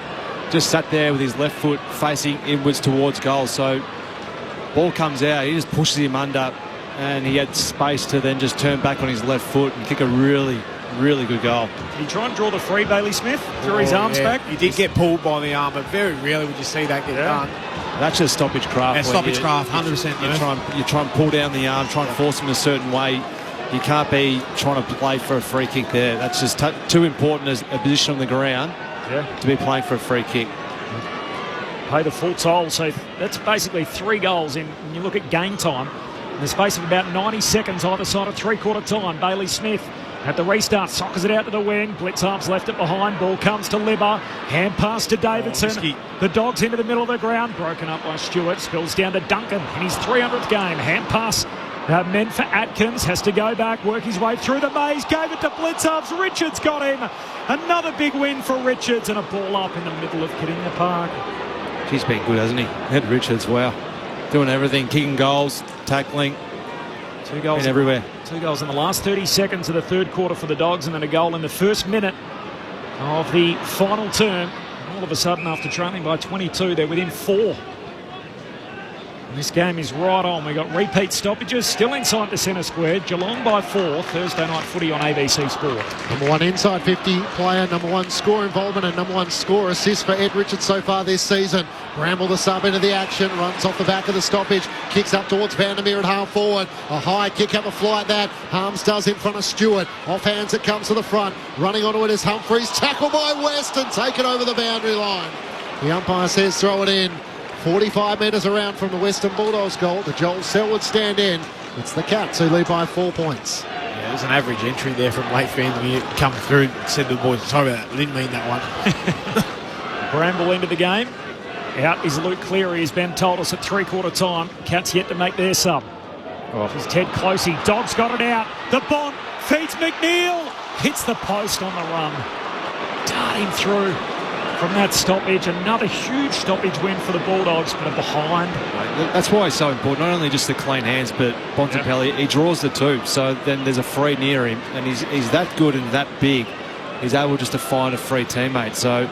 Speaker 11: just sat there with his left foot facing inwards towards goal. So ball comes out, he just pushes him under, and he had space to then just turn back on his left foot and kick a really, really good goal.
Speaker 5: Did he try and draw the free, Bailey Smith? Threw his arms back?
Speaker 10: He did get pulled by the arm, but very rarely would you see that get done.
Speaker 11: That's just stoppage craft.
Speaker 10: Yeah, stoppage craft, 100%.
Speaker 11: You try and pull down the arm, try and force him a certain way. You can't be trying to play for a free kick there. That's just too important as a position on the ground to be playing for a free kick.
Speaker 5: Pay the full toll, so that's basically 3 goals in. When you look at game time, in the space of about 90 seconds either side of three-quarter time. Bailey Smith at the restart soccers it out to the wing. Blitzarms left it behind. Ball comes to Libba. Hand pass to Davidson. The Dogs into the middle of the ground. Broken up by Stewart. Spills down to Duncan in his 300th game. Hand pass meant for Atkins. Has to go back, work his way through the maze. Gave it to Blitzarms. Richards got him. Another big win for Richards, and a ball up in the middle of Kardinia Park.
Speaker 11: He's been good, hasn't he? Ed Richards, wow. Doing everything, kicking goals, tackling.
Speaker 5: 2 goals
Speaker 11: everywhere.
Speaker 5: 2 goals in the last 30 seconds of the third quarter for the Dogs, and then a goal in the first minute of the final term. And all of a sudden, after trailing by 22, they're within 4. And this game is right on. We've got repeat stoppages still inside the centre square. Geelong by 4. Thursday night footy on ABC Sport.
Speaker 9: Number 1 inside 50 player, number 1 score involvement, and number 1 score assist for Ed Richards so far this season. Bramble the sub into the action, runs off the back of the stoppage, kicks up towards Vandermeer at half forward. A high kick up a flight that Harms does in front of Stewart. Off hands it comes to the front. Running onto it is Humphreys. Tackle by West and taken over the boundary line. The umpire says throw it in. 45 metres around from the Western Bulldogs goal. The Joel Selwood stand in. It's the Cats who lead by 4 points.
Speaker 10: Yeah, there's an average entry there from late Vandermeer. Come through, said to the boys, sorry about that, I didn't mean that one.
Speaker 5: Bramble into the game. Out is Luke Cleary, as Ben told us at three-quarter time. Cats yet to make their sub. It's Ted Closey. Dogs got it out. The Bont feeds McNeil. Hits the post on the run. Darting through from that stoppage. Another huge stoppage win for the Bulldogs, but are behind.
Speaker 11: That's why it's so important. Not only just the clean hands, but Bontempelli, he draws the 2. So then there's a free near him, and he's that good and that big. He's able just to find a free teammate. So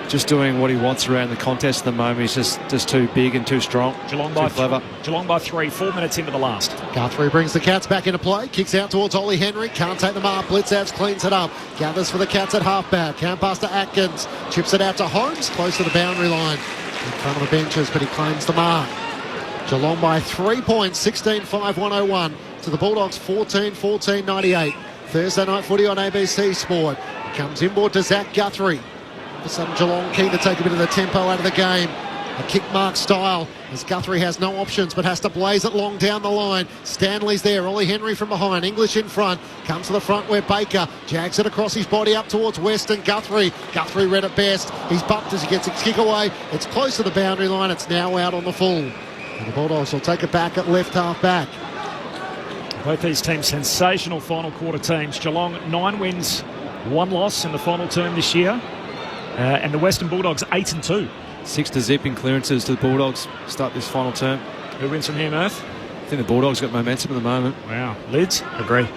Speaker 11: just doing what he wants around the contest at the moment. He's just too big and too strong.
Speaker 5: Geelong
Speaker 11: too clever.
Speaker 5: Geelong by 3, 4 minutes into the last.
Speaker 9: Guthrie brings the Cats back into play. Kicks out towards Ollie Henry. Can't take the mark. Blitzavs cleans it up. Gathers for the Cats at halfback. Can't pass to Atkins. Chips it out to Holmes. Close to the boundary line. In front of the benches, but he claims the mark. Geelong by 3 points. 16-5, 101. To the Bulldogs 14-14, 98. Thursday night footy on ABC Sport. It comes inboard to Zach Guthrie. All of a sudden Geelong keen to take a bit of the tempo out of the game. a kick mark style, as Guthrie has no options but has to blaze it long down the line. Stanley's there, Ollie Henry from behind, English in front, comes to the front where Baker jags it across his body up towards Western. Guthrie read it best. He's bumped as he gets his kick away. It's close to the boundary line. It's now out on the full. And the Bulldogs will take it back at left half back.
Speaker 5: Both these teams sensational final quarter teams. Geelong 9 wins, 1 loss in the final term this year. And the Western Bulldogs 8-2.
Speaker 11: 6-0 in clearances to the Bulldogs start this final term.
Speaker 5: Who wins from here, Murph?
Speaker 11: I think the Bulldogs got momentum at the moment.
Speaker 5: Wow. Lids? Agree.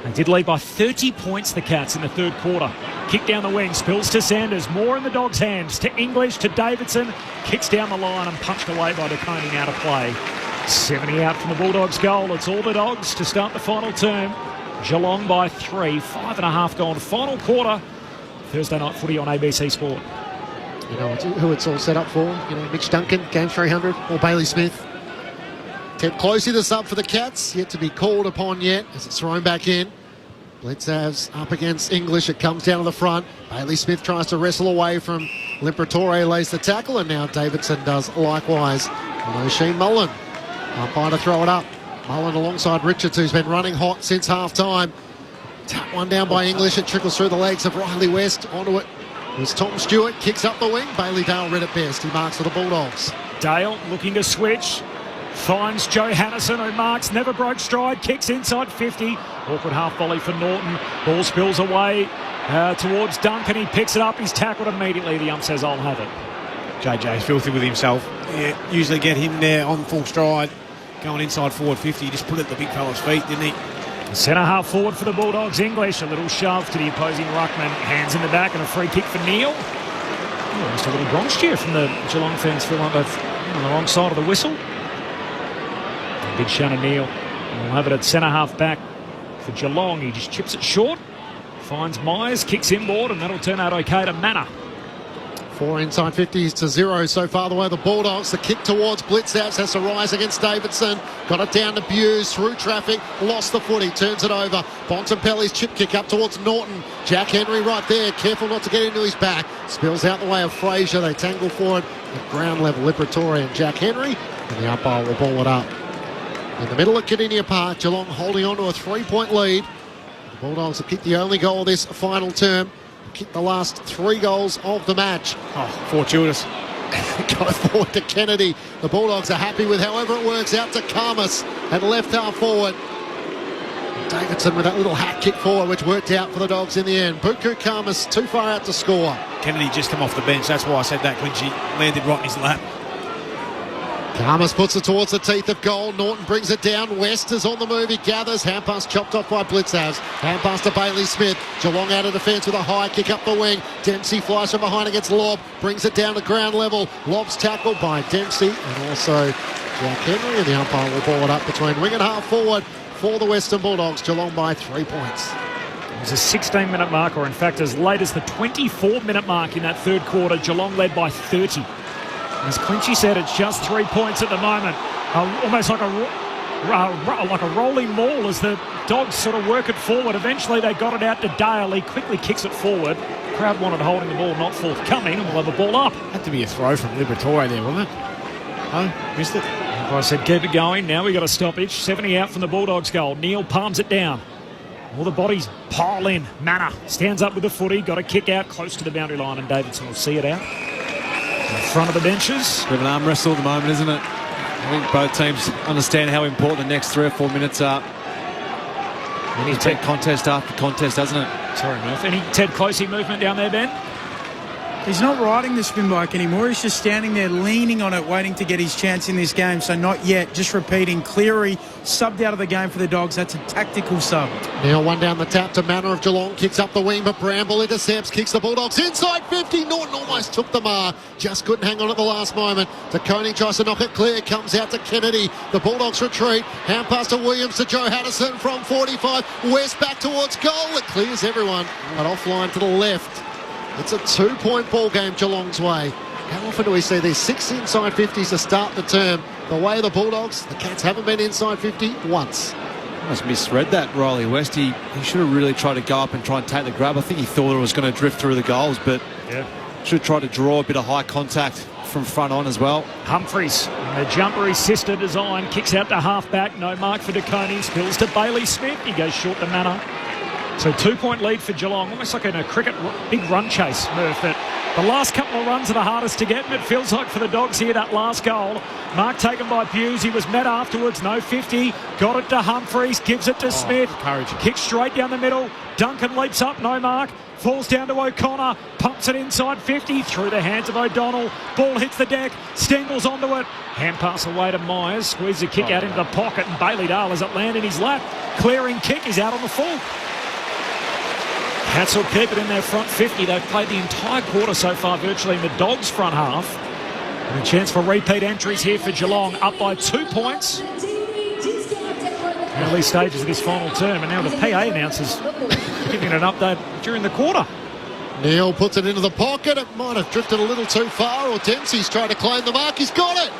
Speaker 5: They did lead by 30 points, the Cats, in the third quarter. Kick down the wing, spills to Sanders, more in the Dogs' hands, to English, to Davidson, kicks down the line and punched away by De Koning out of play. 70 out from the Bulldogs' goal. It's all the Dogs to start the final term. Geelong by 3, 5.5 gone. Final quarter. Thursday night footy on ABC Sport.
Speaker 9: You know who it's all set up for? You know, Mitch Duncan, game 300, or Bailey Smith. Ted Closey, the sub for the Cats, yet to be called upon yet as it's thrown back in. Blitzav's up against English. It comes down to the front. Bailey Smith tries to wrestle away from Limperatore, lays the tackle, and now Davidson does likewise. Sheen Mullen umpire to throw it up. Mullen alongside Richards, who's been running hot since half-time. Tap one down by English. It trickles through the legs of Riley West. Onto it was Tom Stewart. Kicks up the wing. Bailey Dale read it best. He marks for the Bulldogs.
Speaker 5: Dale looking to switch. Finds Joe Hannison, who marks, never broke stride, kicks inside 50. Awkward half volley for Norton. Ball spills away towards Duncan. He picks it up. He's tackled immediately. The ump says, I'll have it.
Speaker 10: JJ's filthy with himself. Yeah, usually get him there on full stride. Going inside forward 50. He just put it at the big fella's feet, didn't he?
Speaker 5: Centre half forward for the Bulldogs. English, a little shove to the opposing ruckman. Hands in the back and a free kick for Neil. Almost a little bronze cheer from the Geelong fans. Feel like they've on the wrong side of the whistle. Big Shannon Neal. We'll have it at centre half back for Geelong. He just chips it short. Finds Myers, kicks inboard, and that'll turn out okay to Manor.
Speaker 9: 4 inside 50s to 0 so far the way the Bulldogs. The kick towards Blitzhouse has to rise against Davidson. Got it down to Buse through traffic. Lost the footy. Turns it over. Bontempelli's chip kick up towards Norton. Jack Henry right there. Careful not to get into his back. Spills out the way of Fraser. They tangle forward at ground level. Limperatore and Jack Henry. And the umpire will ball it up. In the middle of Kardinia Park, Geelong holding on to a 3-point lead. The Bulldogs have kicked the only goal of this final term. Kicked the last 3 goals of the match.
Speaker 10: Oh, fortuitous.
Speaker 9: Go forward to Kennedy. The Bulldogs are happy with however it works out to Karmas at left half forward. Davidson with that little hat kick forward, which worked out for the Dogs in the end. Buku Karmas too far out to score.
Speaker 10: Kennedy just come off the bench. That's why I said that when she landed right in his lap.
Speaker 9: Karmas puts it towards the teeth of goal. Norton brings it down. West is on the move. He gathers. Hand pass chopped off by Blitzhouse. Hand pass to Bailey Smith. Geelong out of defence with a high kick up the wing. Dempsey flies from behind against Lobb. Brings it down to ground level. Lobb's tackled by Dempsey and also Jack Henry. And the umpire will ball it up between wing and half forward for the Western Bulldogs. Geelong by 3 points.
Speaker 5: It was a 16-minute mark, or in fact as late as the 24-minute mark in that third quarter. Geelong led by 30. As Clinchy said, it's just 3 points at the moment. Almost like a rolling maul as the Dogs sort of work it forward. Eventually they got it out to Dale. He quickly kicks it forward. Crowd wanted holding the ball, not forthcoming, and we'll have a ball up.
Speaker 10: Had to be a throw from Liberatore there, wasn't it? Oh, missed it.
Speaker 5: I said keep it going. Now we got a stoppage. 70 out from the Bulldogs goal. Neil palms it down. All the bodies pile in. Manor stands up with the footy. Got a kick out close to the boundary line, and Davidson will see it out. In front of the benches.
Speaker 11: Bit of an arm wrestle at the moment, isn't it? I think both teams understand how important the next 3 or 4 minutes are. Any contest after contest, doesn't it?
Speaker 5: Sorry, Murph. Any Ted Closey movement down there, Ben?
Speaker 19: He's not riding the spin bike anymore. He's just standing there leaning on it, waiting to get his chance in this game. So not yet. Just repeating. Cleary subbed out of the game for the Dogs. That's a tactical sub.
Speaker 9: Now one down the tap to Manor of Geelong. Kicks up the wing, but Bramble intercepts. Kicks the Bulldogs inside 50. Norton almost took the mark. Just couldn't hang on at the last moment. De Koning tries to knock it clear. Comes out to Kennedy. The Bulldogs retreat. Hand pass to Williams to Joe Haddison from 45. West back towards goal. It clears everyone. But offline to the left. It's a 2-point ball game Geelong's way. How often do we see these 6 inside 50s to start the term? The way of the Bulldogs, the Cats haven't been inside 50 once.
Speaker 11: I must misread that, Riley West. He should have really tried to go up and try and take the grab. I think he thought it was going to drift through the goals, but should have tried to draw a bit of high contact from front on as well.
Speaker 5: Humphreys, the jumper his sister designed, kicks out to half-back. No mark for DeConey. Spills to Bailey Smith. He goes short to Manor. So 2-point lead for Geelong. Almost like in a cricket big run chase, Murph. That the last couple of runs are the hardest to get, and it feels like for the Dogs here, that last goal. Mark taken by Hughes. He was met afterwards. No 50. Got it to Humphreys. Gives it to Smith. Kicks straight down the middle. Duncan leaps up. No mark. Falls down to O'Connor. Pumps it inside 50. Through the hands of O'Donnell. Ball hits the deck. Stengels onto it. Hand pass away to Myers. Squeezes the kick out into the pocket. And Bailey Dale has it land in his lap. Clearing kick is out on the full. Cats will keep it in their front 50. They've played the entire quarter so far virtually in the Dogs' front half. And a chance for repeat entries here for Geelong, up by 2 points. Early stages of this final term, and now the PA announcers giving an update during the quarter.
Speaker 9: Neil puts it into the pocket. It might have drifted a little too far, or Dempsey's trying to claim the mark. He's got it!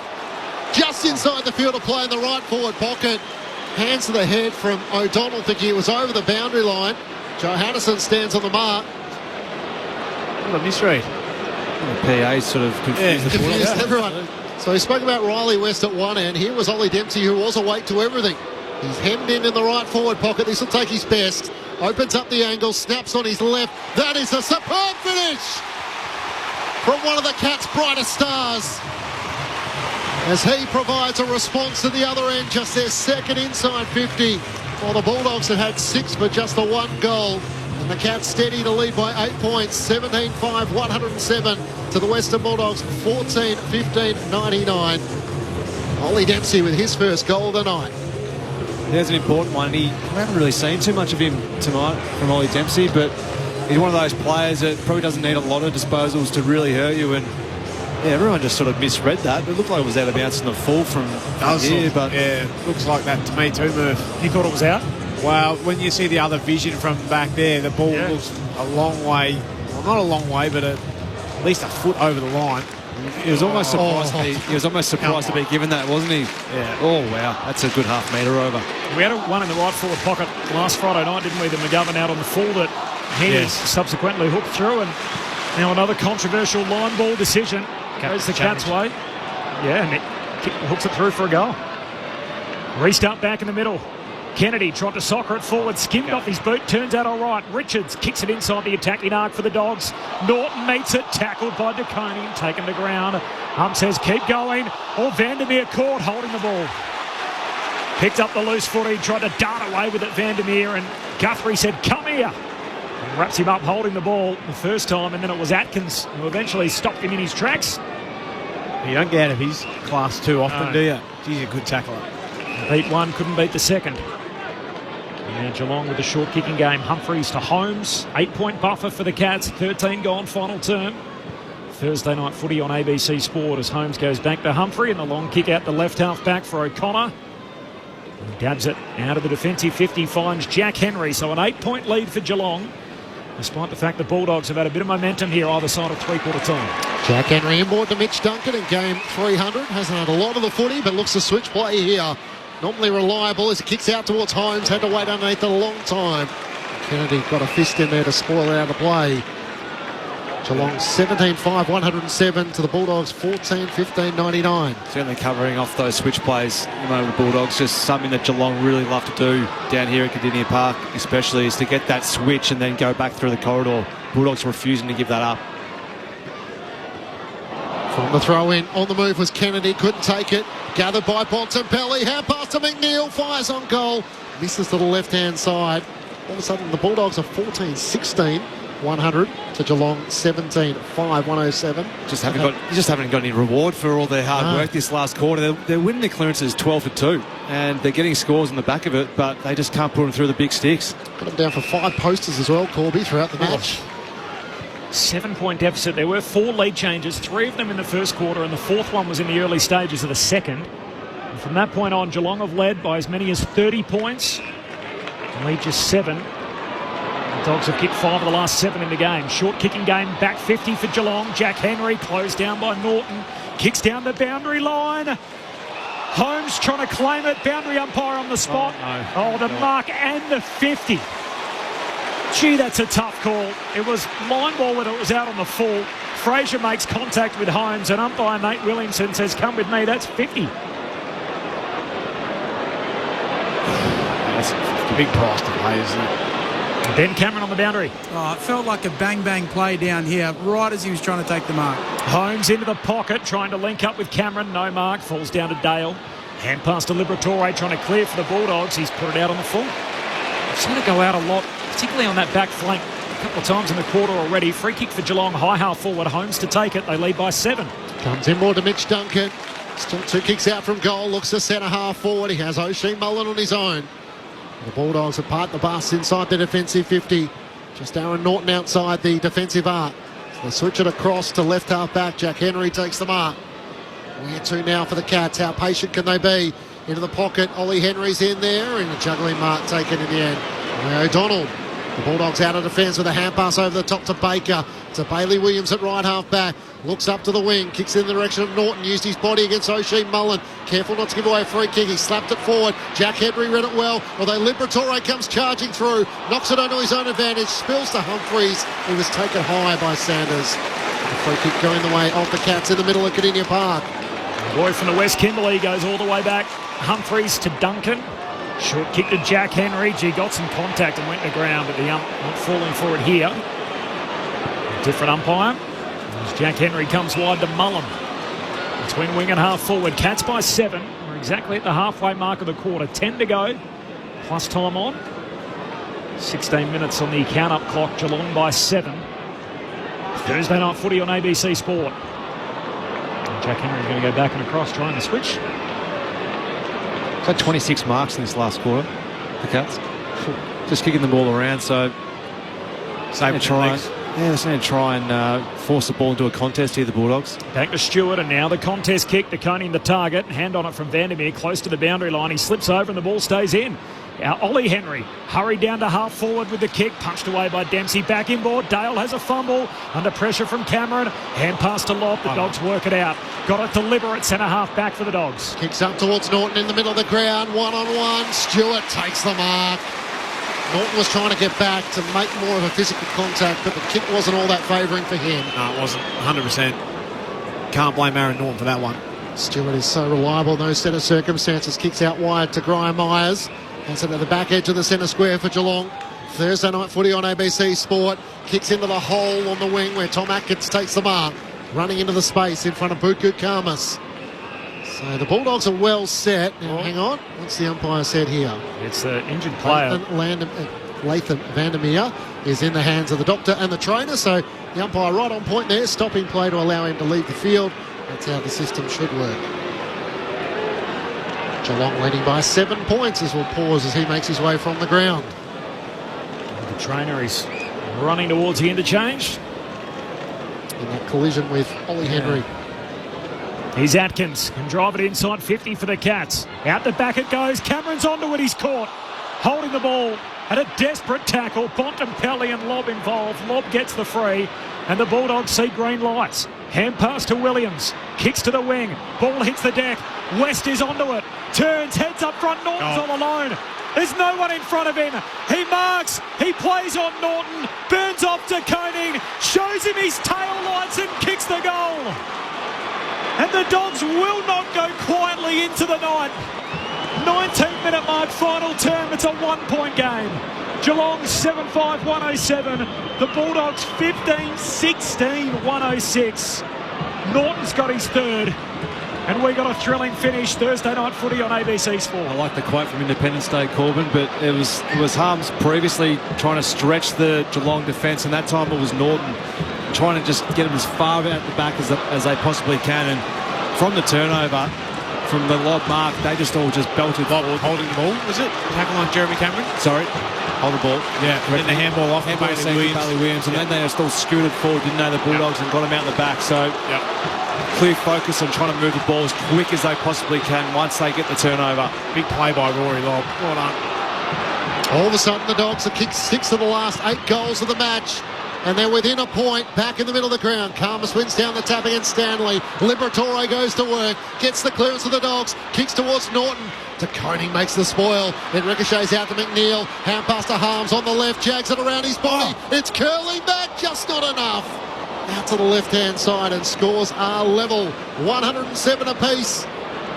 Speaker 9: Just inside the field of play in the right forward pocket. Hands to the head from O'Donnell, thinking it was over the boundary line. Johannesson stands on the mark.
Speaker 10: What a misread.
Speaker 11: The PA sort of confused
Speaker 9: everyone. So he spoke about Riley West at one end. Here was Ollie Dempsey, who was awake to everything. He's hemmed in the right forward pocket. This will take his best. Opens up the angle, snaps on his left. That is a superb finish from one of the Cats' brightest stars, as he provides a response to the other end, just their second inside 50. While the Bulldogs have had 6 for just the 1 goal. And the Cats steady to lead by 8 points. 17-5, 107 to the Western Bulldogs. 14-15, 99. Ollie Dempsey with his first goal of the night.
Speaker 11: There's an important one. We haven't really seen too much of him tonight from Ollie Dempsey, but he's one of those players that probably doesn't need a lot of disposals to really hurt you. And yeah, everyone just sort of misread that. It looked like it was out of bounds in the full from here, but
Speaker 10: yeah, looks like that to me too, Murph.
Speaker 5: You thought it was out?
Speaker 10: Well, when you see the other vision from back there, the ball looks a long way. Well, not a long way, but at least a foot over the line.
Speaker 11: He was almost surprised. He was almost surprised to be given that, wasn't he?
Speaker 10: Yeah.
Speaker 11: Oh wow, that's a good half metre over.
Speaker 5: We had one in the right forward pocket last Friday night, didn't we? The McGovern out on the full that he subsequently hooked through, and now another controversial line ball decision. Goes the Cats' way. Yeah, and it hooks it through for a goal. Restart back in the middle. Kennedy tried to soccer it forward, skimmed off his boot, turns out all right. Richards kicks it inside the attacking arc for the Dogs. Norton meets it, tackled by DeConey, taken to ground. Says keep going. Vandermeer caught, holding the ball. Picked up the loose footy, tried to dart away with it, Vandermeer, and Guthrie said, come here. And wraps him up, holding the ball the first time, and then it was Atkins who eventually stopped him in his tracks.
Speaker 10: You don't get out of his class too often, do you? He's a good tackler.
Speaker 5: Beat one, couldn't beat the second. Now Geelong with a short kicking game. Humphreys to Holmes. 8-point buffer for the Cats. 13 gone final term. Thursday night footy on ABC Sport as Holmes goes back to Humphrey and the long kick out the left half back for O'Connor. He dabs it out of the defensive 50, finds Jack Henry. So an 8-point lead for Geelong, despite the fact the Bulldogs have had a bit of momentum here either side of three-quarter time.
Speaker 9: Jack Henry inboard to Mitch Duncan in game 300. Hasn't had a lot of the footy, but looks to switch play here. Normally reliable as he kicks out towards Holmes. Had to wait underneath a long time. Kennedy got a fist in there to spoil it out of play. Geelong 17-5, 107 to the Bulldogs 14-15, 99.
Speaker 11: Certainly covering off those switch plays at the moment, the Bulldogs. Just something that Geelong really love to do down here at Kardinia Park, especially, is to get that switch and then go back through the corridor. Bulldogs refusing to give that up.
Speaker 9: From the throw-in, on the move was Kennedy, couldn't take it. Gathered by Bontempelli, hand pass to McNeil, fires on goal. Misses to the left-hand side. All of a sudden, the Bulldogs are 14-16, 100 to Geelong 17-5, 107.
Speaker 11: Just haven't got any reward for all their hard work this last quarter. They're winning their clearances 12-2, and they're getting scores in the back of it, but they just can't put them through the big sticks.
Speaker 9: Got them down for 5 posters as well, Corby, throughout the match.
Speaker 5: 7-point deficit. There were 4 lead changes, 3 of them in the first quarter, and the 4th one was in the early stages of the second. And from that point on, Geelong have led by as many as 30 points. Lead just 7. The Dogs have kicked 5 of the last 7 in the game. Short kicking game, back 50 for Geelong. Jack Henry closed down by Norton. Kicks down the boundary line. Holmes trying to claim it. Boundary umpire on the spot. The mark and the 50. Gee, that's a tough call. It was line ball whether it was out on the full. Fraser makes contact with Holmes, and umpire Nate Williamson says, come with me, that's 50.
Speaker 10: That's a big price to pay, isn't it?
Speaker 5: Ben Cameron on the boundary.
Speaker 19: Oh, it felt like a bang-bang play down here, right as he was trying to take the mark.
Speaker 5: Holmes into the pocket, trying to link up with Cameron. No mark, falls down to Dale. Hand pass to Liberatore, trying to clear for the Bulldogs. He's put it out on the full. I've seen it go out a lot, particularly on that back flank. A couple of times in the quarter already. Free kick for Geelong, high half forward. Holmes to take it. They lead by 7.
Speaker 9: Comes in more to Mitch Duncan. Still 2 kicks out from goal. Looks to centre half forward. He has O'Shea Mullen on his own. The Bulldogs have parked the bus inside the defensive 50. Just Aaron Norton outside the defensive arc. So they switch it across to left half back. Jack Henry takes the mark. Where to now for the Cats? How patient can they be? Into the pocket. Ollie Henry's in there, and the juggling mark taken in the end. Ray O'Donnell. The Bulldogs out of defence with a hand pass over the top to Baker. To Bailey Williams at right half back. Looks up to the wing. Kicks in the direction of Norton. Used his body against O'Shea Mullen. Careful not to give away a free kick. He slapped it forward. Jack Henry read it well. Although Liberatore comes charging through. Knocks it onto his own advantage. Spills to Humphreys. He was taken high by Sanders. The free kick going the way of the Cats in the middle of Cardinia Park.
Speaker 5: The boy from the West, Kimberley, goes all the way back. Humphreys to Duncan. Short kick to Jack Henry. Gee, got some contact and went to ground, but the ump not falling for it here. Different umpire. As Jack Henry comes wide to Mullen. Between wing and half forward. Cats by 7. We're exactly at the halfway mark of the quarter. 10 to go. Plus time on. 16 minutes on the count-up clock. Geelong by 7. Thursday night footy on ABC Sport. And Jack Henry's going to go back and across, trying to switch.
Speaker 11: He's had 26 marks in this last quarter, the Cats. Just kicking the ball around, so they're going to try and force the ball into a contest here, the Bulldogs.
Speaker 5: Back to Stewart, and now the contest kick to Koning, the target. Hand on it from Vandermeer, close to the boundary line. He slips over and the ball stays in. Now Ollie Henry hurried down to half forward with the kick, punched away by Dempsey. Back inboard, Dale has a fumble under pressure from Cameron. Hand pass to Lobb, the Dogs work it out. Got it to Libber at centre half back for the Dogs.
Speaker 9: Kicks up towards Norton in the middle of the ground, 1-on-1. Stewart takes the mark. Norton was trying to get back to make more of a physical contact, but the kick wasn't all that favouring for him.
Speaker 10: No, it wasn't, 100%. Can't blame Aaron Norton for that one.
Speaker 9: Stewart is so reliable in those set of circumstances. Kicks out wide to Graham Myers. That's it at the back edge of the centre square for Geelong. Thursday night footy on ABC Sport. Kicks into the hole on the wing where Tom Atkins takes the mark. Running into the space in front of Buku Karmas. So the Bulldogs are well set. Now, hang on. What's the umpire said here?
Speaker 5: It's the injured player.
Speaker 9: Latham Vandermeer is in the hands of the doctor and the trainer. So the umpire right on point there. Stopping play to allow him to leave the field. That's how the system should work. Geelong leading by 7 points as we'll pause as he makes his way from the ground.
Speaker 5: The trainer is running towards the interchange.
Speaker 9: In that collision with Ollie Henry.
Speaker 5: Here's Atkins, can drive it inside 50 for the Cats. Out the back it goes, Cameron's onto it, he's caught. Holding the ball at a desperate tackle. Bontempelli and Lobb involved. Lobb gets the free and the Bulldogs see green lights. Hand pass to Williams, kicks to the wing, ball hits the deck. West is onto it, turns, heads up front, Norton's all alone. There's no one in front of him. He marks, he plays on Norton, burns off to Koning, shows him his tail lights and kicks the goal. And the Dogs will not go quietly into the night. 19-minute mark, final term. It's a 1-point game. Geelong 7-5, 107. The Bulldogs 15-16, 106. Norton's got his third. And we got a thrilling finish. Thursday night footy on ABC Sport.
Speaker 11: I like the quote from Independence Day, Corbin, but it was Harms previously trying to stretch the Geelong defence, and that time it was Norton trying to just get them as far out the back as they possibly can. And from the turnover, from the Lobb mark, they just all just belted forward.
Speaker 10: Holding the ball, was it? Tackle on Jeremy Cameron?
Speaker 11: Sorry, hold the ball.
Speaker 10: Yeah, and the handball off
Speaker 11: handball
Speaker 10: to Bailey
Speaker 11: Williams. And then they just all scooted forward, didn't know the Bulldogs, and got them out the back. So clear focus on trying to move the ball as quick as they possibly can once they get the turnover.
Speaker 10: Big play by Rory Lobb. Well done.
Speaker 9: All of a sudden, the Dogs have kicked 6 of the last 8 goals of the match. And they're within a point, back in the middle of the ground. Karmas wins down the tap against Stanley. Liberatore goes to work, gets the clearance of the Dogs, kicks towards Norton. To Koning makes the spoil. It ricochets out to McNeil. Hand pass to Harms on the left, jags it around his body. It's curling back, just not enough. out to the left-hand side, and scores are level. 107 apiece.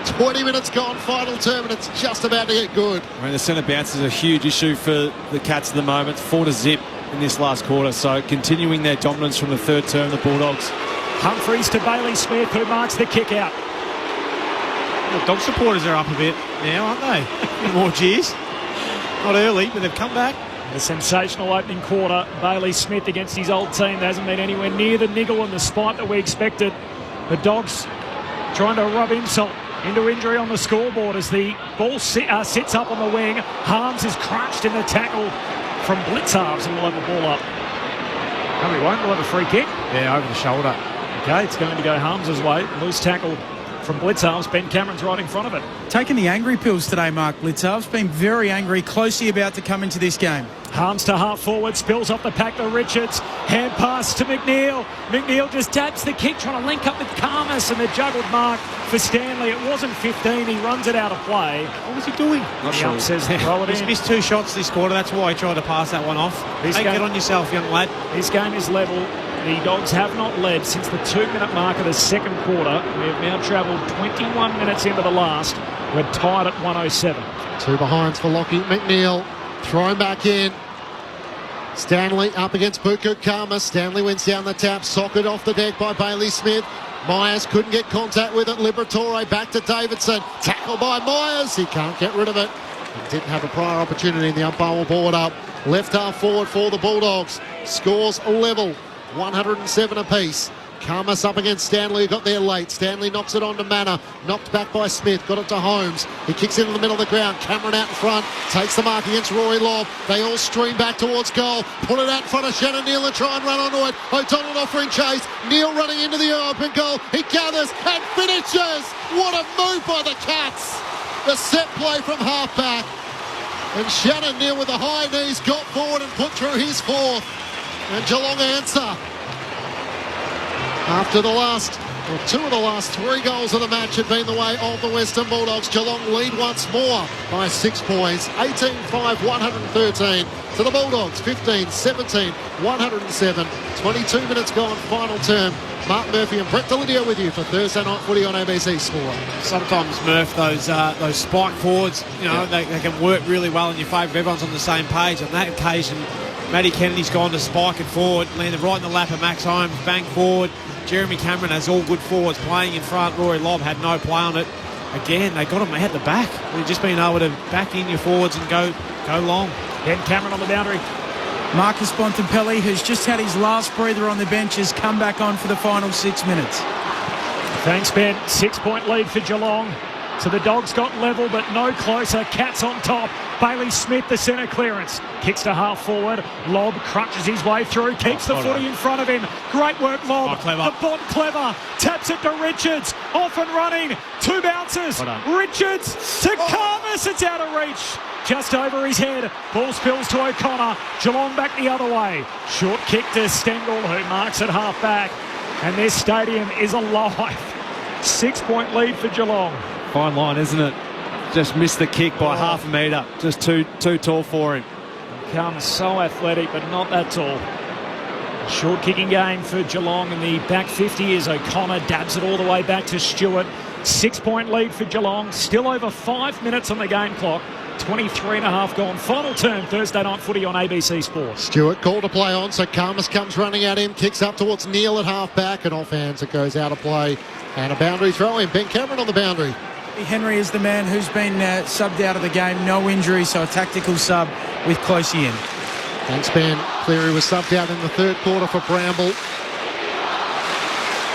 Speaker 9: 20 minutes gone, final term, and it's just about to get good.
Speaker 11: I mean, the centre bounce is a huge issue for the Cats at the moment. 4-0 in this last quarter, so continuing their dominance from the third term, the Bulldogs.
Speaker 5: Humphreys to Bailey Smith, who marks the kick out.
Speaker 10: The Dog supporters are up a bit now, aren't they? More cheers. Not early, but they've come back.
Speaker 5: A sensational opening quarter. Bailey Smith against his old team. There hasn't been anywhere near the niggle and the spite that we expected. The Dogs trying to rub insult into injury on the scoreboard as the ball sits up on the wing. Harms is crunched in the tackle from Blitzarves, and we'll have the ball up. No, we won't. We'll have a free kick.
Speaker 10: Yeah, over the shoulder.
Speaker 5: Okay, it's going to go Harms' way. Loose tackle from Blitzarves. Ben Cameron's right in front of it.
Speaker 19: Taking the angry pills today, Mark Blitzarves. Been very angry. Closely about to come into this game.
Speaker 5: Harms to half forward, spills off the pack to Richards. Hand pass to McNeil. McNeil just taps the kick, trying to link up with Karmas, and the juggled mark for Stanley. It wasn't 15. He runs it out of play.
Speaker 10: What was he doing?
Speaker 5: Not sure. Says throw it in.
Speaker 10: He's missed 2 shots this quarter. That's why he tried to pass that one off. Take it on yourself, young lad.
Speaker 5: This game is level. The Dogs have not led since the 2-minute mark of the second quarter. We have now travelled 21 minutes into the last. We're tied at 107.
Speaker 9: 2 behinds for Lockie McNeil. Thrown back in. Stanley up against Buku Karma. Stanley wins down the tap. Socket off the deck by Bailey Smith. Myers couldn't get contact with it. Liberatore back to Davidson. Tackle by Myers. He can't get rid of it. He didn't have a prior opportunity. The umpire will ball it up. Left half forward for the Bulldogs. Scores level. 107 apiece. Karmas up against Stanley, who got there late. Stanley knocks it on to Manor. Knocked back by Smith. Got it to Holmes. He kicks into the middle of the ground. Cameron out in front. Takes the mark against Rory Lobb. They all stream back towards goal. Put it out in front of Shannon Neal and try and run onto it. O'Donnell offering chase. Neal running into the open goal. He gathers and finishes. What a move by the Cats. The set play from half-back. And Shannon Neal with the high knees got forward and put through his 4th. And Geelong answer. After the last, or 2 of the last 3 goals of the match had been the way of the Western Bulldogs. Geelong lead once more by 6 points. 18-5, 113 to the Bulldogs. 15-17, 107. 22 minutes gone, final term. Mark Murphy and Brett Delidio with you for Thursday Night Footy on ABC Sport.
Speaker 10: Sometimes, Murph, those spike forwards, they can work really well in your favour. Everyone's on the same page. On that occasion, Matty Kennedy's gone to spike it forward, landed right in the lap of Max Holmes, bang forward. Jeremy Cameron has all good forwards playing in front. Rory Lobb had no play on it. Again, they got him at the back. They've just been able to back in your forwards and go long.
Speaker 5: Ben Cameron on the boundary.
Speaker 19: Marcus Bontempelli, who's just had his last breather on the bench, has come back on for the final 6 minutes.
Speaker 5: Thanks, Ben. 6-point lead for Geelong. So the Dogs got level, but no closer. Cats on top. Bailey Smith, the centre clearance. Kicks to half forward. Lobb crunches his way through. Keeps the footy in front of him. Great work, Lobb. The Bont clever. Taps it to Richards. Off and running. 2 bounces. Richards to Karmas. It's out of reach. Just over his head. Ball spills to O'Connor. Geelong back the other way. Short kick to Stengel, who marks at half back. And this stadium is alive. 6-point lead for Geelong.
Speaker 11: Fine line, isn't it? Just missed the kick by half a metre. Just too tall for him.
Speaker 5: Comes so athletic, but not that tall. Short kicking game for Geelong in the back 50 as O'Connor dabs it all the way back to Stewart. 6-point lead for Geelong. Still over 5 minutes on the game clock. 23.5 gone. Final term, Thursday Night Footy on ABC Sports.
Speaker 9: Stewart called to play on, so Karmas comes running at him, kicks up towards Neal at half-back, and off hands it goes out of play. And a boundary throw in. Ben Cameron on the boundary.
Speaker 19: Henry is the man who's been subbed out of the game. No injury, so a tactical sub with Closey in.
Speaker 9: Thanks, Ben. Cleary was subbed out in the 3rd quarter for Bramble.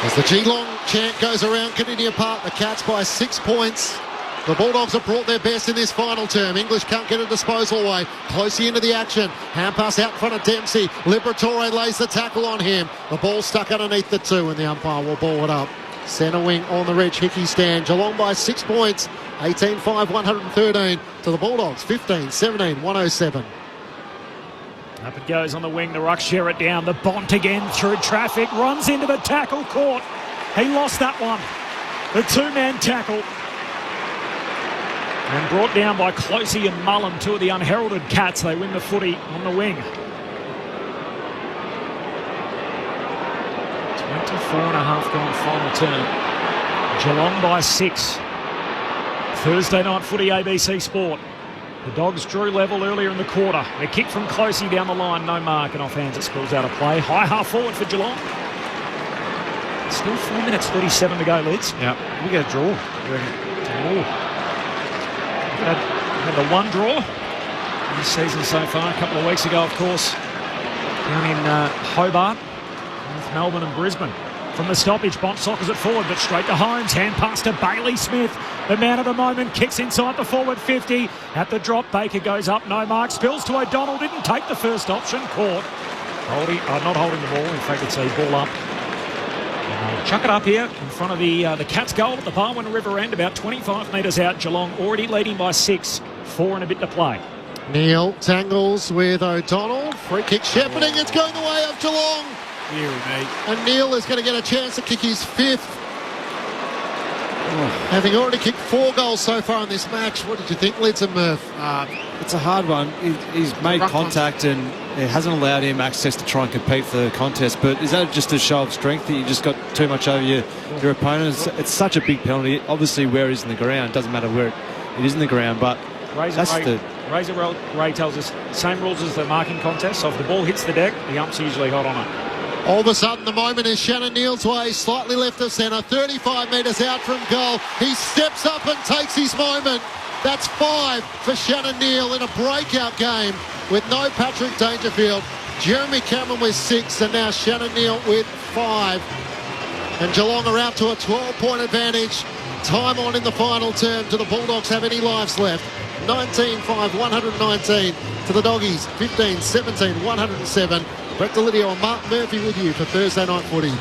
Speaker 9: As the Geelong chant goes around Kardinia Park, the Cats by 6 points. The Bulldogs have brought their best in this final term. English can't get a disposal away. Closey into the action. Hand pass out in front of Dempsey. Liberatore lays the tackle on him. The ball stuck underneath the 2, and the umpire will ball it up. Centre wing on the Reg Hickey stand. Geelong by 6 points. 18-5, 113 to the Bulldogs. 15-17, 107.
Speaker 5: Up it goes on the wing. The Ruck share it down. The Bont again through traffic. Runs into the tackle court. He lost that one. The 2-man tackle. And brought down by Closey and Mullen, 2 of the unheralded Cats. They win the footy on the wing. Still 4.5 gone final term. Geelong by 6. Thursday night footy, ABC Sport. The Dogs drew level earlier in the quarter. A kick from Closey down the line, no mark, and off hands it spills out of play. High half forward for Geelong. Still 4 minutes 37 to go, Lids.
Speaker 10: Yeah, we get a draw.
Speaker 5: Had the one draw this season so far. A couple of weeks ago, of course, down in Hobart, with Melbourne and Brisbane. From the stoppage, Bont sockers it forward, but straight to Holmes. Hand pass to Bailey Smith. The man of the moment kicks inside the forward 50. At the drop, Baker goes up, no mark. Spills to O'Donnell, didn't take the first option. Caught. Not holding the ball. In fact, it's a ball up. Chuck it up here in front of the Cats' goal at the Barwon River end, about 25 metres out. Geelong already leading by 6. 4 and a bit to play.
Speaker 9: Neil tangles with O'Donnell. Free kick shepherding. It's going the way of Geelong.
Speaker 10: Here, mate.
Speaker 9: And Neil is going to get a chance to kick his 5th. Having already kicked 4 goals so far in this match. What did you think, Lids and Murph?
Speaker 11: It's a hard one. He's made contact and it hasn't allowed him access to try and compete for the contest. But is that just a show of strength that you just got too much over your opponent? It's such a big penalty. Obviously, where he's in the ground, doesn't matter where it is in the ground. But
Speaker 5: Razor Ray tells us same rules as the marking contest. So if the ball hits the deck, the ump's usually hot on it.
Speaker 9: All of a sudden, the moment is Shannon Neal's way, slightly left of centre, 35 metres out from goal. He steps up and takes his moment. That's 5 for Shannon Neal in a breakout game with no Patrick Dangerfield. Jeremy Cameron with 6, and now Shannon Neal with 5. And Geelong are out to a 12-point advantage. Time on in the final term. Do the Bulldogs have any lives left? 19-5, 119 to the Doggies. 15-17, 107. Brett Delidio and Mark Murphy with you for Thursday night footy.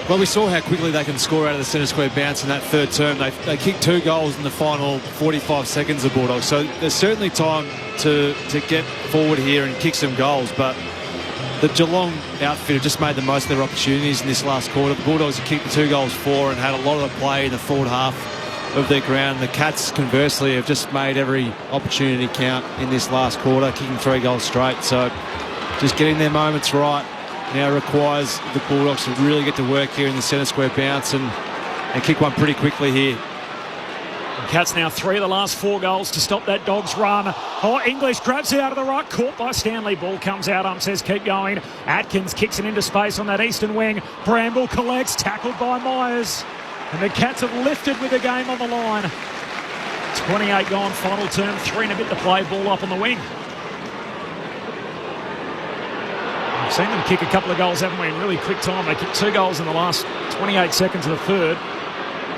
Speaker 11: Well, we saw how quickly they can score out of the centre square bounce in that third term. They kicked 2 goals in the final 45 seconds of Bulldogs. So there's certainly time to get forward here and kick some goals. But the Geelong outfit have just made the most of their opportunities in this last quarter. The Bulldogs have kicked the 2 goals for and had a lot of the play in the forward half of their ground. The Cats, conversely, have just made every opportunity count in this last quarter, kicking 3 goals straight. So just getting their moments right now requires the Bulldogs to really get to work here in the centre square bounce and kick one pretty quickly here.
Speaker 5: And Cats now 3 of the last 4 goals to stop that Dogs run. Oh, English grabs it out of the right, caught by Stanley. Ball comes out, says keep going. Atkins kicks it into space on that eastern wing. Bramble collects, tackled by Myers. And the Cats have lifted with the game on the line. 28 gone, final term, 3 and a bit to play, ball up on the wing. We've seen them kick a couple of goals, haven't we, in really quick time. They kicked 2 goals in the last 28 seconds of the third.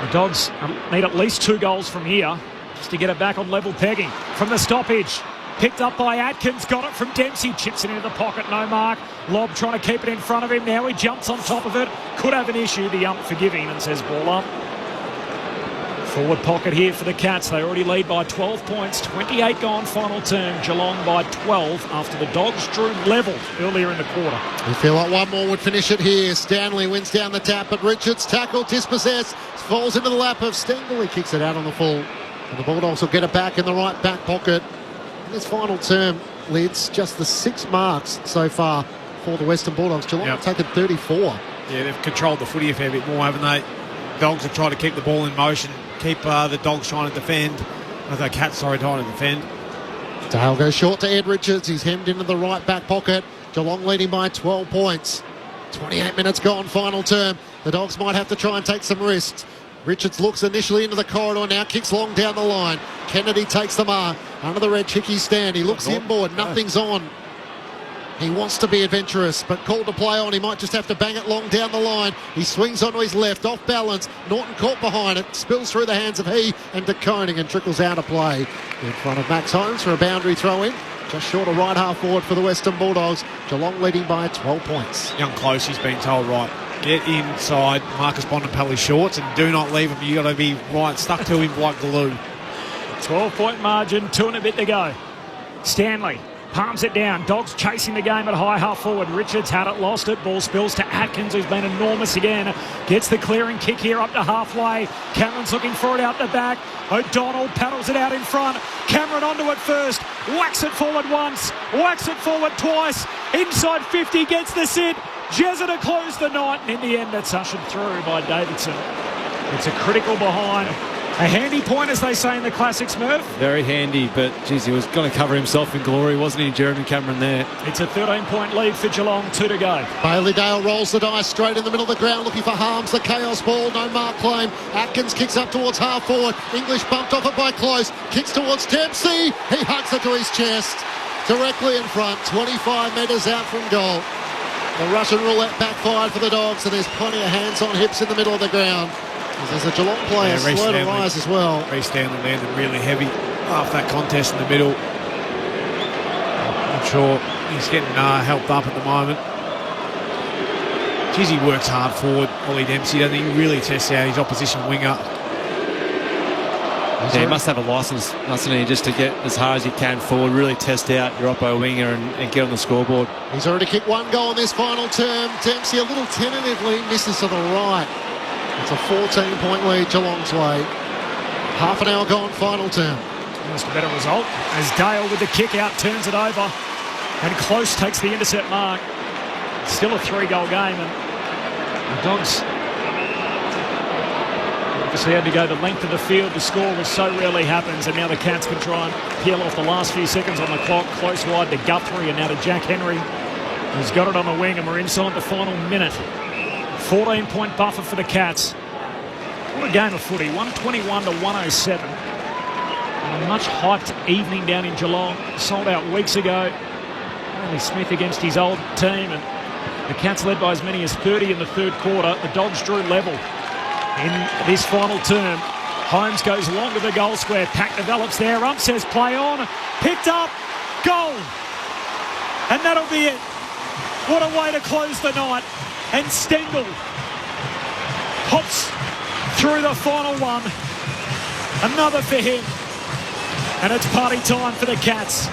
Speaker 5: The Dogs need at least 2 goals from here just to get it back on level pegging. From the stoppage, picked up by Atkins, got it from Dempsey, chips it into the pocket, no mark. Lobb trying to keep it in front of him, now he jumps on top of it. Could have an issue, the ump forgiving and says ball up. Forward pocket here for the Cats. They already lead by 12 points. 28 gone final term. Geelong by 12 after the Dogs drew level earlier in the quarter.
Speaker 9: You feel like one more would finish it here. Stanley wins down the tap, but Richards tackle, dispossessed, falls into the lap of Stengel. He kicks it out on the full. And the Bulldogs will get it back in the right back pocket. In this final term, Lids, just the 6 marks so far for the Western Bulldogs. Geelong have taken 34.
Speaker 10: Yeah, they've controlled the footy a fair bit more, haven't they? Dogs have tried to keep the ball in motion, keep the Dogs trying to defend. The Cats, trying to defend.
Speaker 9: Dale goes short to Ed Richards. He's hemmed into the right back pocket. Geelong leading by 12 points. 28 minutes gone, final term. The Dogs might have to try and take some risks. Richards looks initially into the corridor, now kicks long down the line. Kennedy takes the mark. Under the red Hickey stand. He looks inboard, nothing's on. He wants to be adventurous, but called to play on. He might just have to bang it long down the line. He swings onto his left, off balance. Norton caught behind it, spills through the hands of he and De Koning and trickles out of play. In front of Max Holmes for a boundary throw in. Just short of right half forward for the Western Bulldogs. Geelong leading by 12 points.
Speaker 10: Young Closey's been told, right, get inside Marcus Bontempelli's shorts and do not leave him. You've got to be right, stuck to him like glue.
Speaker 5: 12-point margin, 2 and a bit to go. Stanley palms it down. Dogs chasing the game at high half forward. Richards had it, lost it. Ball spills to Atkins, who's been enormous again. Gets the clearing kick here up to halfway. Cameron's looking for it out the back. O'Donnell paddles it out in front. Cameron onto it first. Whacks it forward once. Whacks it forward twice. Inside 50, gets the sit. Jezza to close the night, and in the end that's ushered through by Davidson. It's a critical behind. A handy point, as they say in the classics, Murph.
Speaker 11: Very handy, but, geez, he was going to cover himself in glory, wasn't he, Jeremy Cameron there?
Speaker 5: It's a 13-point lead for Geelong, 2 to go.
Speaker 9: Bailey Dale rolls the dice straight in the middle of the ground, looking for Harms, the chaos ball, no mark claim. Atkins kicks up towards half forward. English bumped off it by Close, kicks towards Dempsey. He hugs it to his chest, directly in front, 25 metres out from goal. The Russian roulette backfired for the Dogs, and there's plenty of hands on hips in the middle of the ground. There's a Geelong player slow to rise as well.
Speaker 10: Reece Stanley landed really heavy after that contest in the middle. Not sure he's getting helped up at the moment. Geez, he works hard forward, Ollie Dempsey, doesn't he? Really tests out his opposition winger.
Speaker 11: Yeah, he must have a licence, mustn't he, just to get as hard as you can forward, really test out your oppo winger and get on the scoreboard.
Speaker 9: He's already kicked one goal in this final term. Dempsey a little tentatively misses to the right. It's a 14-point lead Geelong's way. Half an hour gone, final term.
Speaker 5: Almost a better result as Dale with the kick out turns it over, and Close takes the intercept mark. Still a 3-goal game, and the Dogs obviously had to go the length of the field to score, which so rarely happens, and now the Cats can try and peel off the last few seconds on the clock. Close wide to Guthrie and now to Jack Henry, who's got it on the wing, and we're inside the final minute. 14-point buffer for the Cats. What a game of footy, 121 to 107. And a much hyped evening down in Geelong, sold out weeks ago. Only Smith against his old team, and the Cats led by as many as 30 in the third quarter. The Dogs drew level in this final term. Holmes goes long to the goal square. Pack develops there. Ump says play on. Picked up. Goal. And that'll be it. What a way to close the night. And Stengel hops through the final one. Another for him. And it's party time for the Cats.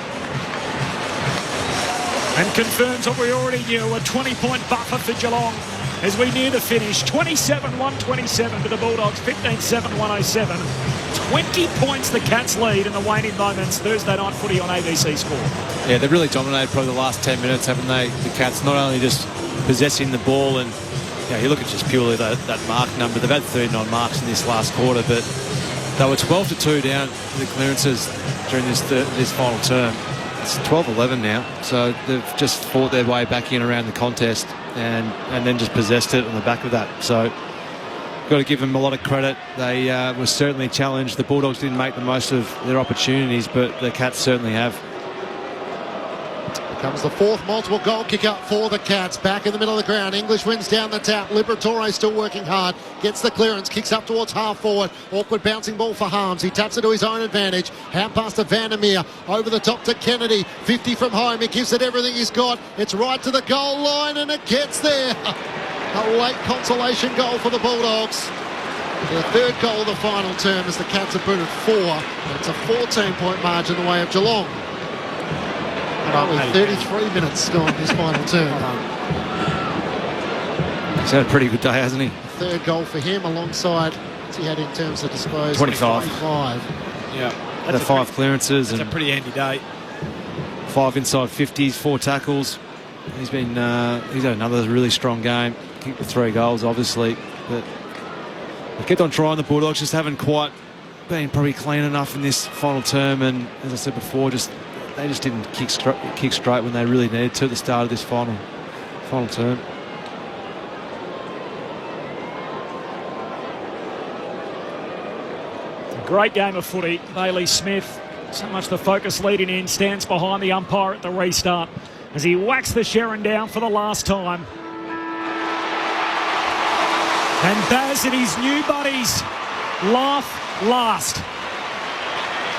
Speaker 5: And confirms what we already knew, a 20-point buffer for Geelong as we near the finish. 27-127 to the Bulldogs, 15-7-107. 20 points the Cats lead in the waning moments. Thursday night footy on ABC Sport.
Speaker 11: Yeah, they've really dominated probably the last 10 minutes, haven't they? The Cats not only just possessing the ball, and you look at just purely that mark number. They've had 39 marks in this last quarter, but they were 12-2 down in the clearances during this final term. It's 12-11 now, so they've just fought their way back in around the contest and then just possessed it on the back of that. So got to give them a lot of credit. They were certainly challenged. The Bulldogs didn't make the most of their opportunities, but the Cats certainly have.
Speaker 9: Comes the fourth multiple goal kick up for the Cats. Back in the middle of the ground. English wins down the tap. Liberatore still working hard. Gets the clearance. Kicks up towards half forward. Awkward bouncing ball for Harms. He taps it to his own advantage. Hand pass to Vandermeer. Over the top to Kennedy. 50 from home. He gives it everything he's got. It's right to the goal line and it gets there. A late consolation goal for the Bulldogs. The third goal of the final term as the Cats have booted 4. It's a 14-point margin the way of Geelong. Only 33 minutes gone this final term.
Speaker 11: He's had a pretty good day, hasn't he?
Speaker 9: Third goal for him alongside what's he had in terms of disposal?
Speaker 11: 25.
Speaker 10: Yeah.
Speaker 11: That's 5 clearances.
Speaker 10: That's a pretty handy day.
Speaker 11: 5 inside 50s, 4 tackles. He's had another really strong game. Kicked the 3 goals, obviously. But they kept on trying. The Bulldogs just haven't quite been probably clean enough in this final term. And as I said before, they just didn't kick straight when they really needed to at the start of this final term.
Speaker 5: A great game of footy. Bailey Smith, so much the focus leading in, stands behind the umpire at the restart as he whacks the Sherrin down for the last time. And Baz and his new buddies laugh last.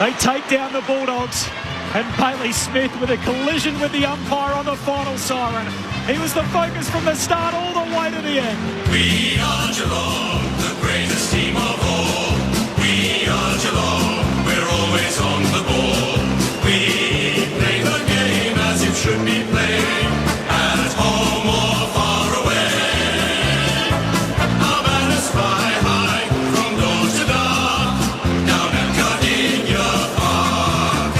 Speaker 5: They take down the Bulldogs. And Bailey Smith with a collision with the umpire on the final siren. He was the focus from the start all the way to the end.
Speaker 1: We are Geelong, the greatest team of all. We are Geelong, we're always on the ball. We play the game as it should be played, at home or far away. Our banners fly high from dawn to dark, down at Gardenia Park.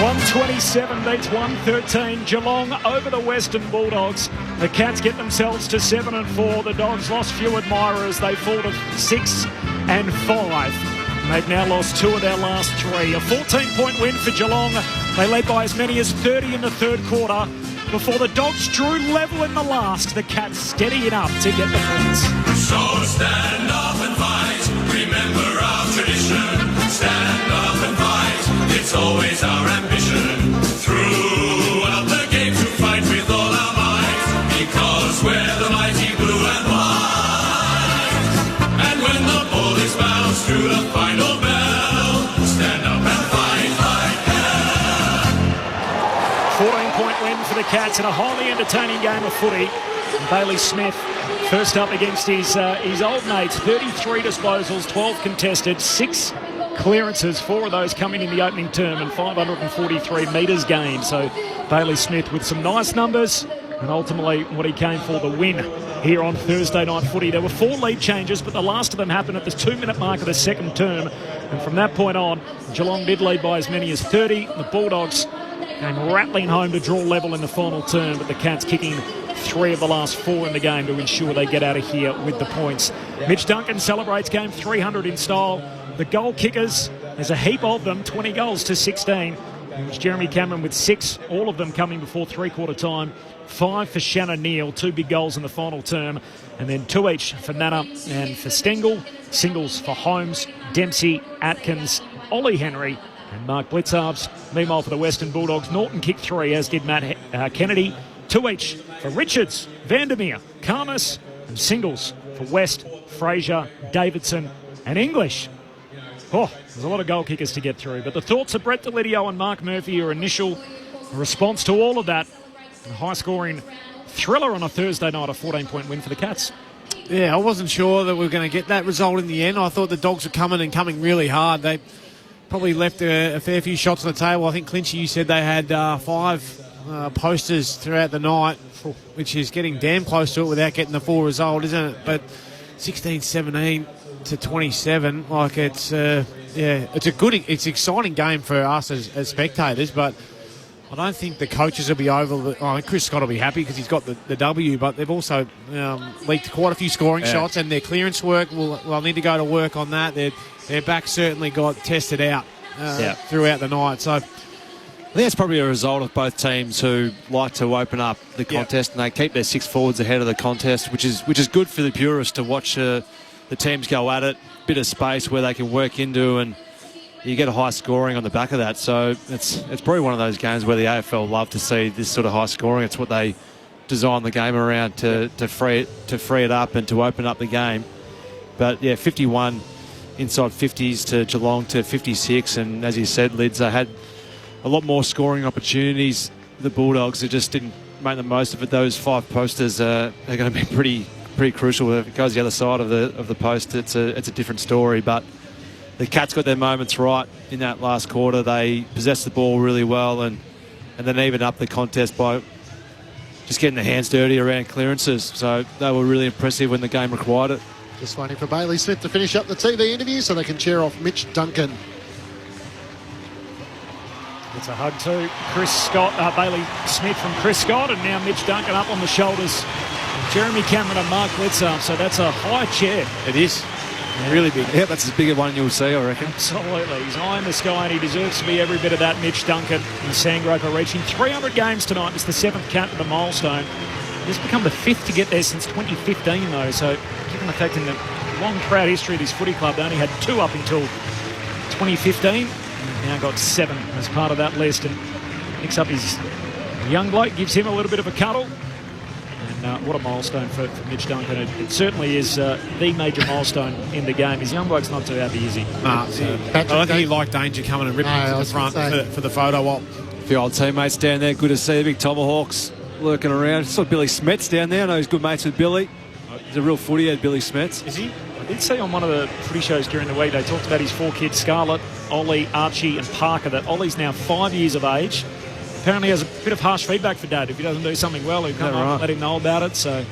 Speaker 5: 120 197 beats 113. Geelong over the Western Bulldogs. The Cats get themselves to 7-4. The Dogs lost few admirers. They fall to 6 and 5. They've now lost 2 of their last 3. A 14-point win for Geelong. They led by as many as 30 in the third quarter before the Dogs drew level in the last. The Cats steadying up to get the points.
Speaker 1: So stand up and fight. Remember our tradition. Stand up and fight. It's always our ambition. Throughout the game to fight with all our might. Because we're the mighty blue and white. And when the ball is bounced to the final bell, stand up and fight like hell.
Speaker 5: 14-point win for the Cats in a highly entertaining game of footy. And Bailey Smith first up against his old mates. 33 disposals, 12 contested, 6 clearances, 4 of those coming in the opening term, and 543 metres gained. So Bailey Smith with some nice numbers, and ultimately what he came for, the win here on Thursday night footy. There were 4 lead changes, but the last of them happened at the 2-minute mark of the second term, and from that point on, Geelong did lead by as many as 30. The Bulldogs came rattling home to draw level in the final term, but the Cats kicking 3 of the last 4 in the game to ensure they get out of here with the points. Mitch Duncan celebrates game 300 in style. The goal kickers, there's a heap of them, 20 goals to 16. It was Jeremy Cameron with 6, all of them coming before three-quarter time. 5 for Shannon Neal, 2 big goals in the final term, and then 2 each for Nana and for Stengel. Singles for Holmes, Dempsey, Atkins, Ollie Henry and Mark Blitzarves. Meanwhile for the Western Bulldogs, Norton kicked 3, as did Matt Kennedy. 2 each for Richards, Vandermeer, Karmas, and singles for West, Fraser, Davidson and English. Oh, there's a lot of goal kickers to get through. But the thoughts of Brett Delidio and Mark Murphy, your initial response to all of that. A high-scoring thriller on a Thursday night, a 14-point win for the Cats.
Speaker 10: Yeah, I wasn't sure that we were going to get that result in the end. I thought the Dogs were coming really hard. They probably left a fair few shots on the table. I think, Clinchy, you said they had 5 posters throughout the night, which is getting damn close to it without getting the full result, isn't it? But 16-17 to 27, like it's it's exciting game for us as spectators, but I don't think the coaches will be over. Chris Scott will be happy because he's got the W, but they've also leaked quite a few scoring shots, and their clearance work will need to go to work on that. Their back certainly got tested out throughout the night. So I
Speaker 11: think it's probably a result of both teams who like to open up the contest and they keep their 6 forwards ahead of the contest, which is good for the purists to watch the teams go at it. Bit of space where they can work into, and you get a high scoring on the back of that. So it's probably one of those games where the AFL love to see this sort of high scoring. It's what they design the game around to free it up and to open up the game. But 51 inside 50s to Geelong to 56, and as you said, Lids, they had a lot more scoring opportunities. The Bulldogs just didn't make the most of it. Those 5 posters are going to be pretty crucial. If it goes the other side of the post, it's a different story. But the Cats got their moments right in that last quarter. They possessed the ball really well and then even up the contest by just getting their hands dirty around clearances. So they were really impressive when the game required it.
Speaker 9: Just waiting for Bailey Smith to finish up the TV interview so they can cheer off Mitch Duncan.
Speaker 5: It's a hug to Chris Scott, Bailey Smith from Chris Scott, and now Mitch Duncan up on the shoulders. Jeremy Cameron and Mark Blitzarves, so that's a high chair.
Speaker 11: It is. Really big. Yeah, that's as big a one you'll see, I reckon.
Speaker 5: Absolutely. He's high in the sky and he deserves to be every bit of that. Mitch Duncan and Sandgroper reaching 300 games tonight. It's the 7th cap of the milestone. He's become the 5th to get there since 2015, though, so given the fact in the long, proud history of this footy club, they only had 2 up until 2015. Now got 7 as part of that list, and picks up his young bloke, gives him a little bit of a cuddle. And what a milestone for Mitch Duncan. It certainly is the major milestone in the game. His young bloke's not too happy, is he?
Speaker 10: I don't think he liked Danger coming and ripping to the front for the photo op.
Speaker 11: A few old teammates down there. Good to see the big Tomahawks lurking around. Saw Billy Smets down there. I know he's good mates with Billy. He's a real footy head, Billy Smets.
Speaker 5: Is he? I did see on one of the footy shows during the week, they talked about his 4 kids, Scarlett, Ollie, Archie and Parker, that Ollie's now 5 years of age. Apparently has a bit of harsh feedback for Dad. If he doesn't do something well, he'll come up and let him know about it. So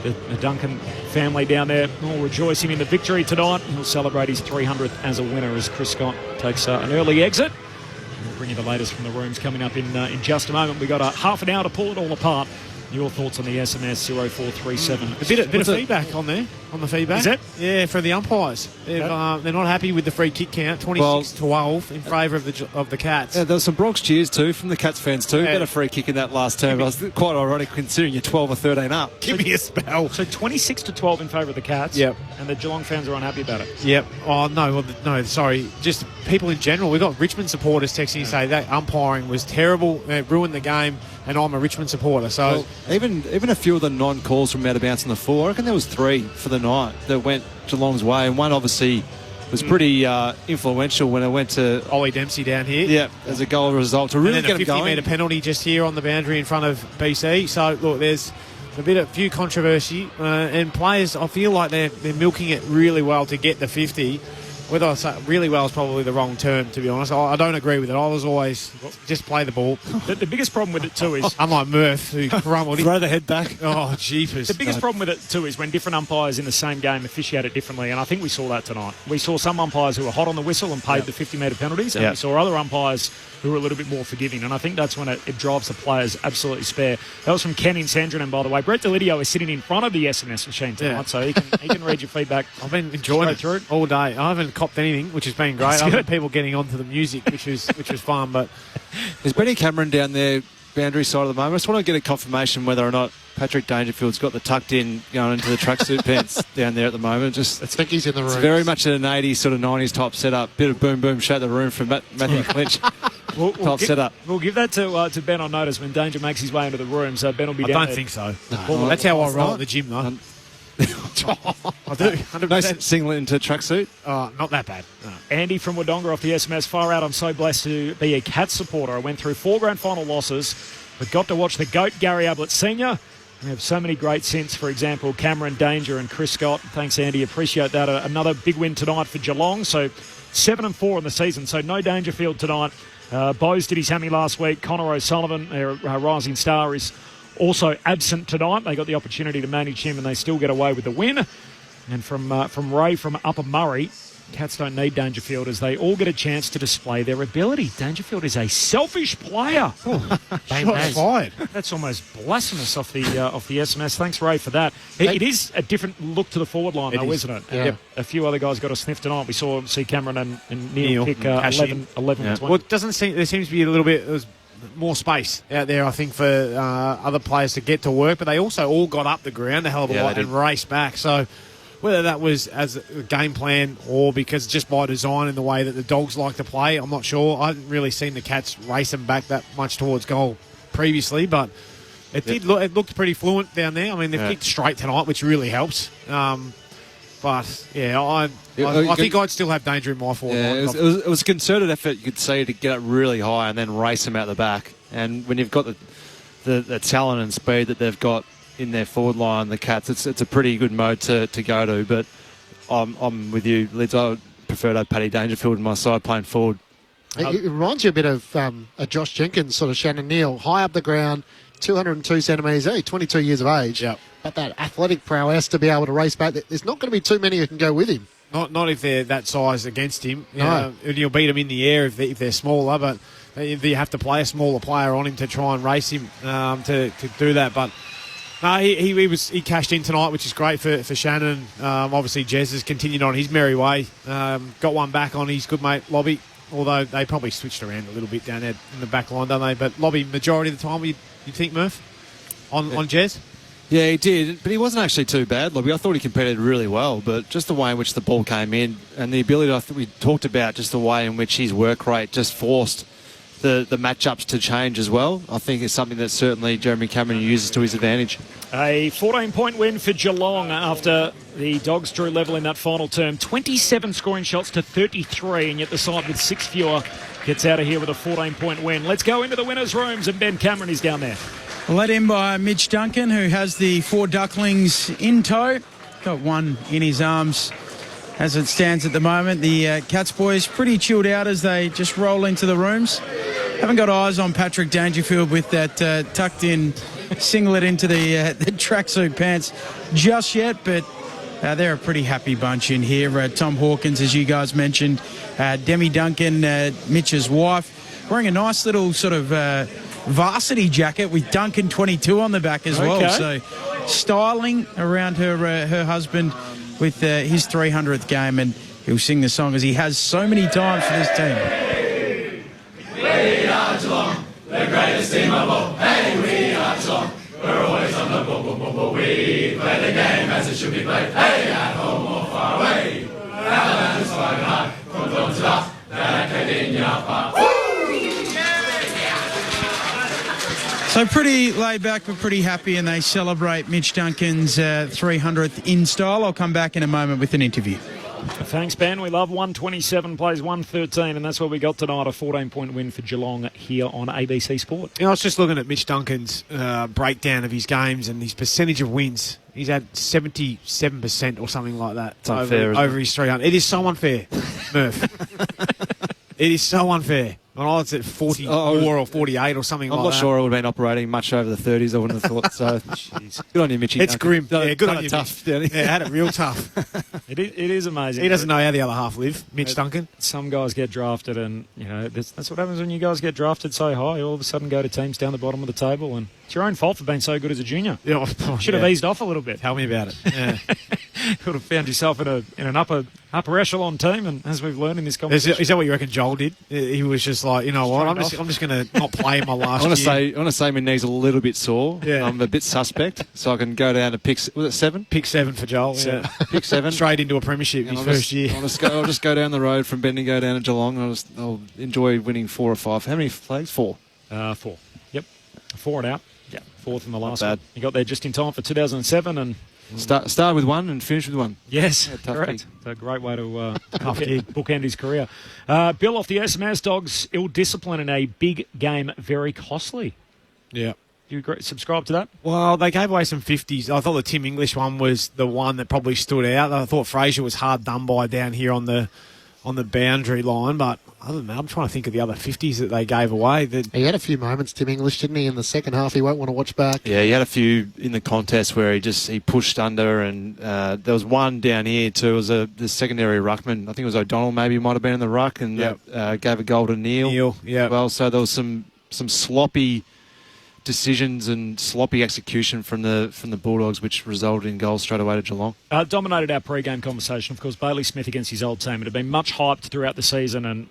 Speaker 5: the Duncan family down there all rejoicing in the victory tonight. He'll celebrate his 300th as a winner as Chris Scott takes an early exit. We'll bring you the latest from the rooms coming up in just a moment. We've got half an hour to pull it all apart. Your thoughts on the SMS 0437.
Speaker 10: A bit of feedback on there, on the feedback.
Speaker 5: Is it?
Speaker 10: Yeah, for the umpires. They're not happy with the free kick count, 26-12 in favour of the Cats.
Speaker 11: Yeah, there was some Bronx cheers too from the Cats fans too. Got a free kick in that last term. It was quite ironic considering you're 12 or 13 up.
Speaker 10: Give me a spell.
Speaker 5: So 26-12 in favour of the Cats.
Speaker 10: Yep.
Speaker 5: And the Geelong fans are unhappy about it.
Speaker 10: Yep. Oh, no, sorry. Just people in general. We've got Richmond supporters texting and say that umpiring was terrible. It ruined the game, and I'm a Richmond supporter. So
Speaker 11: even a few of the non-calls from out of bounds on the floor, I reckon there was 3 for the night that went Geelong's way, and one obviously was pretty influential when it went to
Speaker 10: Ollie Dempsey down here.
Speaker 11: Yeah, as a goal result to really get him going.
Speaker 10: And then a 50-metre penalty just here on the boundary in front of BC. So look, there's a few controversy, and players, I feel like they're milking it really well to get the 50. Whether I say really well is probably the wrong term, to be honest. I don't agree with it. I was always just play the ball.
Speaker 5: The biggest problem with it too is...
Speaker 10: Unlike Murph, who crumbled it.
Speaker 11: Throw the head back.
Speaker 10: Oh, jeepers.
Speaker 5: The biggest problem with it too is when different umpires in the same game officiate it differently, and I think we saw that tonight. We saw some umpires who were hot on the whistle and paid the 50-metre penalties, and we saw other umpires who were a little bit more forgiving, and I think that's when it drives the players absolutely spare. That was from Ken in Sandringham, by the way. Brett Delidio is sitting in front of the SMS machine tonight, so he can read your feedback.
Speaker 10: I've been enjoying it through all day. I haven't copped anything, which has been great. I've had people getting onto the music, which was fun. But
Speaker 11: there's Benny Cameron down there, boundary side at the moment. I just want to get a confirmation whether or not Patrick Dangerfield's got the tucked in going into the tracksuit pants down there at the moment. I
Speaker 9: think he's in the room.
Speaker 11: It's very much an 80s sort of 90s type setup. Bit of boom boom shake the room from Matthew Clinch. Setup.
Speaker 5: We'll give that to Ben on notice when Danger makes his way into the room. So Ben will be down.
Speaker 10: I don't think so. No. That's how I roll at the gym, though. I do. 100%.
Speaker 11: No singlet into tracksuit?
Speaker 10: Not that bad. No.
Speaker 5: Andy from Wodonga off the SMS. Far out. I'm so blessed to be a Cats supporter. I went through 4 grand final losses, but got to watch the GOAT Gary Ablett Sr. We have so many great since, for example, Cameron Danger and Chris Scott. Thanks, Andy. Appreciate that. Another big win tonight for Geelong. So 7-4 in the season. So no Dangerfield tonight. Bose did his hammy last week. Connor O'Sullivan, their rising star, is also absent tonight. They got the opportunity to manage him and they still get away with the win. And from Ray from Upper Murray, Cats don't need Dangerfield as they all get a chance to display their ability. Dangerfield is a selfish player.
Speaker 10: Shots fired.
Speaker 5: That's almost blasphemous off the SMS. Thanks, Ray, for that. It is a different look to the forward line, though, isn't it?
Speaker 10: Yeah.
Speaker 5: A few other guys got a sniff tonight. We saw Cameron and Neil pick 11 and 20.
Speaker 10: Well, it doesn't seem there seems to be a little bit more space out there, I think, for other players to get to work, but they also all got up the ground a hell of a lot and raced back. So whether that was as a game plan or because just by design in the way that the Dogs like to play, I'm not sure. I hadn't really seen the Cats race them back that much towards goal previously, but it did look, it looked pretty fluent down there. I mean, they've kicked straight tonight, which really helps. But, yeah, I think I'd still have danger in my forward line.
Speaker 11: It was a concerted effort, you could see, to get it really high and then race them out the back. And when you've got the talent and speed that they've got in their forward line, the Cats, it's a pretty good mode to go to. But I'm with you, Lids. I would prefer to have Paddy Dangerfield in my side playing forward.
Speaker 9: It reminds you a bit of a Josh Jenkins, sort of Shannon Neal, high up the ground, 202 centimetres, 22 years of age.
Speaker 10: Yep.
Speaker 9: But that athletic prowess to be able to race back, there's not going to be too many who can go with him.
Speaker 10: Not if they're that size against him.
Speaker 9: No.
Speaker 10: And you'll beat them in the air if they're smaller, but you have to play a smaller player on him to try and race him to do that. But no, he cashed in tonight, which is great for Shannon. Obviously, Jez has continued on his merry way. Got one back on his good mate, Lobby, although they probably switched around a little bit down there in the back line, don't they? But Lobby, majority of the time, you think, Murph, on Jez?
Speaker 11: Yeah, he did, but he wasn't actually too bad, Lobby. I thought he competed really well, but just the way in which the ball came in and the ability, I think we talked about just the way in which his work rate just forced the matchups to change as well. I think it's something that certainly Jeremy Cameron uses to his advantage.
Speaker 5: A 14-point win for Geelong after the Dogs drew level in that final term. 27 scoring shots to 33, and yet the side with 6 fewer gets out of here with a 14-point win. Let's go into the winners' rooms, and Ben Cameron is down there.
Speaker 19: Led in by Mitch Duncan, who has the 4 ducklings in tow. Got one in his arms as it stands at the moment. The Cats boys pretty chilled out as they just roll into the rooms. Haven't got eyes on Patrick Dangerfield with that tucked-in singlet into the tracksuit pants just yet, but they're a pretty happy bunch in here. Tom Hawkins, as you guys mentioned, Demi Duncan, Mitch's wife. wearing a nice little sort of varsity jacket with Duncan 22 on the back as well. So styling around her husband with his 300th game, and he'll sing the song as he has so many times for this team.
Speaker 1: We are Geelong, the greatest team of all. Hey, we are Geelong. We're always on the ball. We play the game as it should be played. Hey, at home or far away. Our land is flying high from dawn to dusk. That Cadinia Park.
Speaker 19: So pretty laid back but pretty happy, and they celebrate Mitch Duncan's 300th in style. I'll come back in a moment with an interview.
Speaker 5: Thanks, Ben. We love 127 plays 113, and that's what we got tonight, a 14-point win for Geelong here on ABC Sport.
Speaker 10: I was just looking at Mitch Duncan's breakdown of his games and his percentage of wins. He's had 77% or something like that over his 300. It is so unfair, Murph. It is so unfair. Well, it's at 44 or 48 or something like that.
Speaker 11: I'm not sure I would have been operating much over the 30s, I wouldn't have thought. So, good on you, Mitchie.
Speaker 10: It's grim. Yeah, good on you,
Speaker 11: tough.
Speaker 10: Mitch. Yeah, had it real tough.
Speaker 5: It is amazing.
Speaker 10: He doesn't know how the other half live, Mitch Duncan.
Speaker 5: Some guys get drafted, and that's what happens when you guys get drafted so high. You all of a sudden go to teams down the bottom of the table, and it's your own fault for being so good as a junior.
Speaker 10: Yeah,
Speaker 5: should have eased off a little bit.
Speaker 10: Tell me about it. Yeah.
Speaker 5: Could have found yourself in an upper echelon team, and as we've learned in this competition.
Speaker 10: Is that what you reckon Joel did? He was just like, you know what, I'm just going to not play my last year.
Speaker 11: I want to say my knee's a little bit sore. Yeah. I'm a bit suspect, so I can go down to pick 7?
Speaker 10: Pick 7 for Joel. Yeah.
Speaker 11: Pick 7.
Speaker 10: Straight into a premiership his first year.
Speaker 11: I'll just go down the road from Bendigo down to Geelong, and I'll enjoy winning 4 or 5. How many flags? 4?
Speaker 5: 4. Yep. 4 and out. Yeah. 4th in the last
Speaker 11: one.
Speaker 5: You got there just in time for 2007, and
Speaker 11: start with 1 and finish with 1.
Speaker 5: Yes, correct. It's a great way to bookend his career. Bill off the SMS, Dogs, ill discipline in a big game, very costly.
Speaker 10: Yeah.
Speaker 5: Do you subscribe to that?
Speaker 10: Well, they gave away some 50s. I thought the Tim English one was the one that probably stood out. I thought Fraser was hard done by down here on the boundary line, but other than that, I'm trying to think of the other 50s that they gave away.
Speaker 9: He had a few moments, Tim English, didn't he, in the second half? He won't want to watch back.
Speaker 11: Yeah, he had a few in the contest where he pushed under, and there was one down here too. It was the secondary ruckman. I think it was O'Donnell, maybe might have been in the ruck, and gave a goal to Neil.
Speaker 10: Yeah.
Speaker 11: Well, so there was some sloppy decisions and sloppy execution from the Bulldogs, which resulted in goals straight away to Geelong.
Speaker 5: Dominated our pre-game conversation. Of course, Bailey Smith against his old team. It had been much hyped throughout the season, and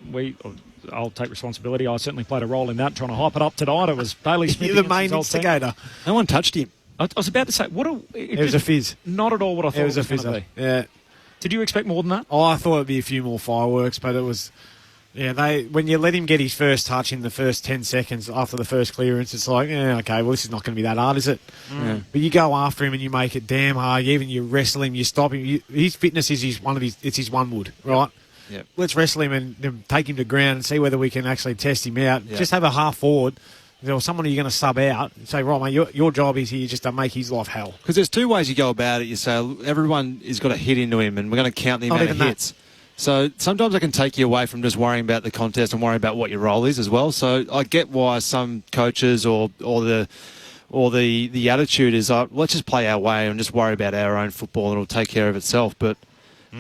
Speaker 5: I'll take responsibility. I certainly played a role in that, trying to hype it up tonight. It was Bailey Smith
Speaker 10: You're the main instigator.
Speaker 11: No one touched him.
Speaker 5: I was about to say,
Speaker 10: it was a fizz.
Speaker 5: Not at all what I thought it was going to be.
Speaker 10: Yeah.
Speaker 5: Did you expect more than that?
Speaker 10: Oh, I thought it'd be a few more fireworks, but it was... Yeah, when you let him get his first touch in the first 10 seconds after the first clearance, it's like, okay, well, this is not going to be that hard, is it?
Speaker 11: Yeah.
Speaker 10: But you go after him and you make it damn hard. Even you wrestle him, you stop him. His fitness is his one wood, right?
Speaker 11: Yep.
Speaker 10: Let's wrestle him and then take him to ground and see whether we can actually test him out.
Speaker 11: Yep.
Speaker 10: Just have a half forward. Or someone you're going to sub out and say, right, mate, your job is here just to make his life hell.
Speaker 11: Because there's 2 ways you go about it. You say, everyone has got a hit into him, and we're going to count the amount of hits. So sometimes I can take you away from just worrying about the contest and worrying about what your role is as well. So I get why some coaches or the attitude is, let's just play our way and just worry about our own football and it'll take care of itself. But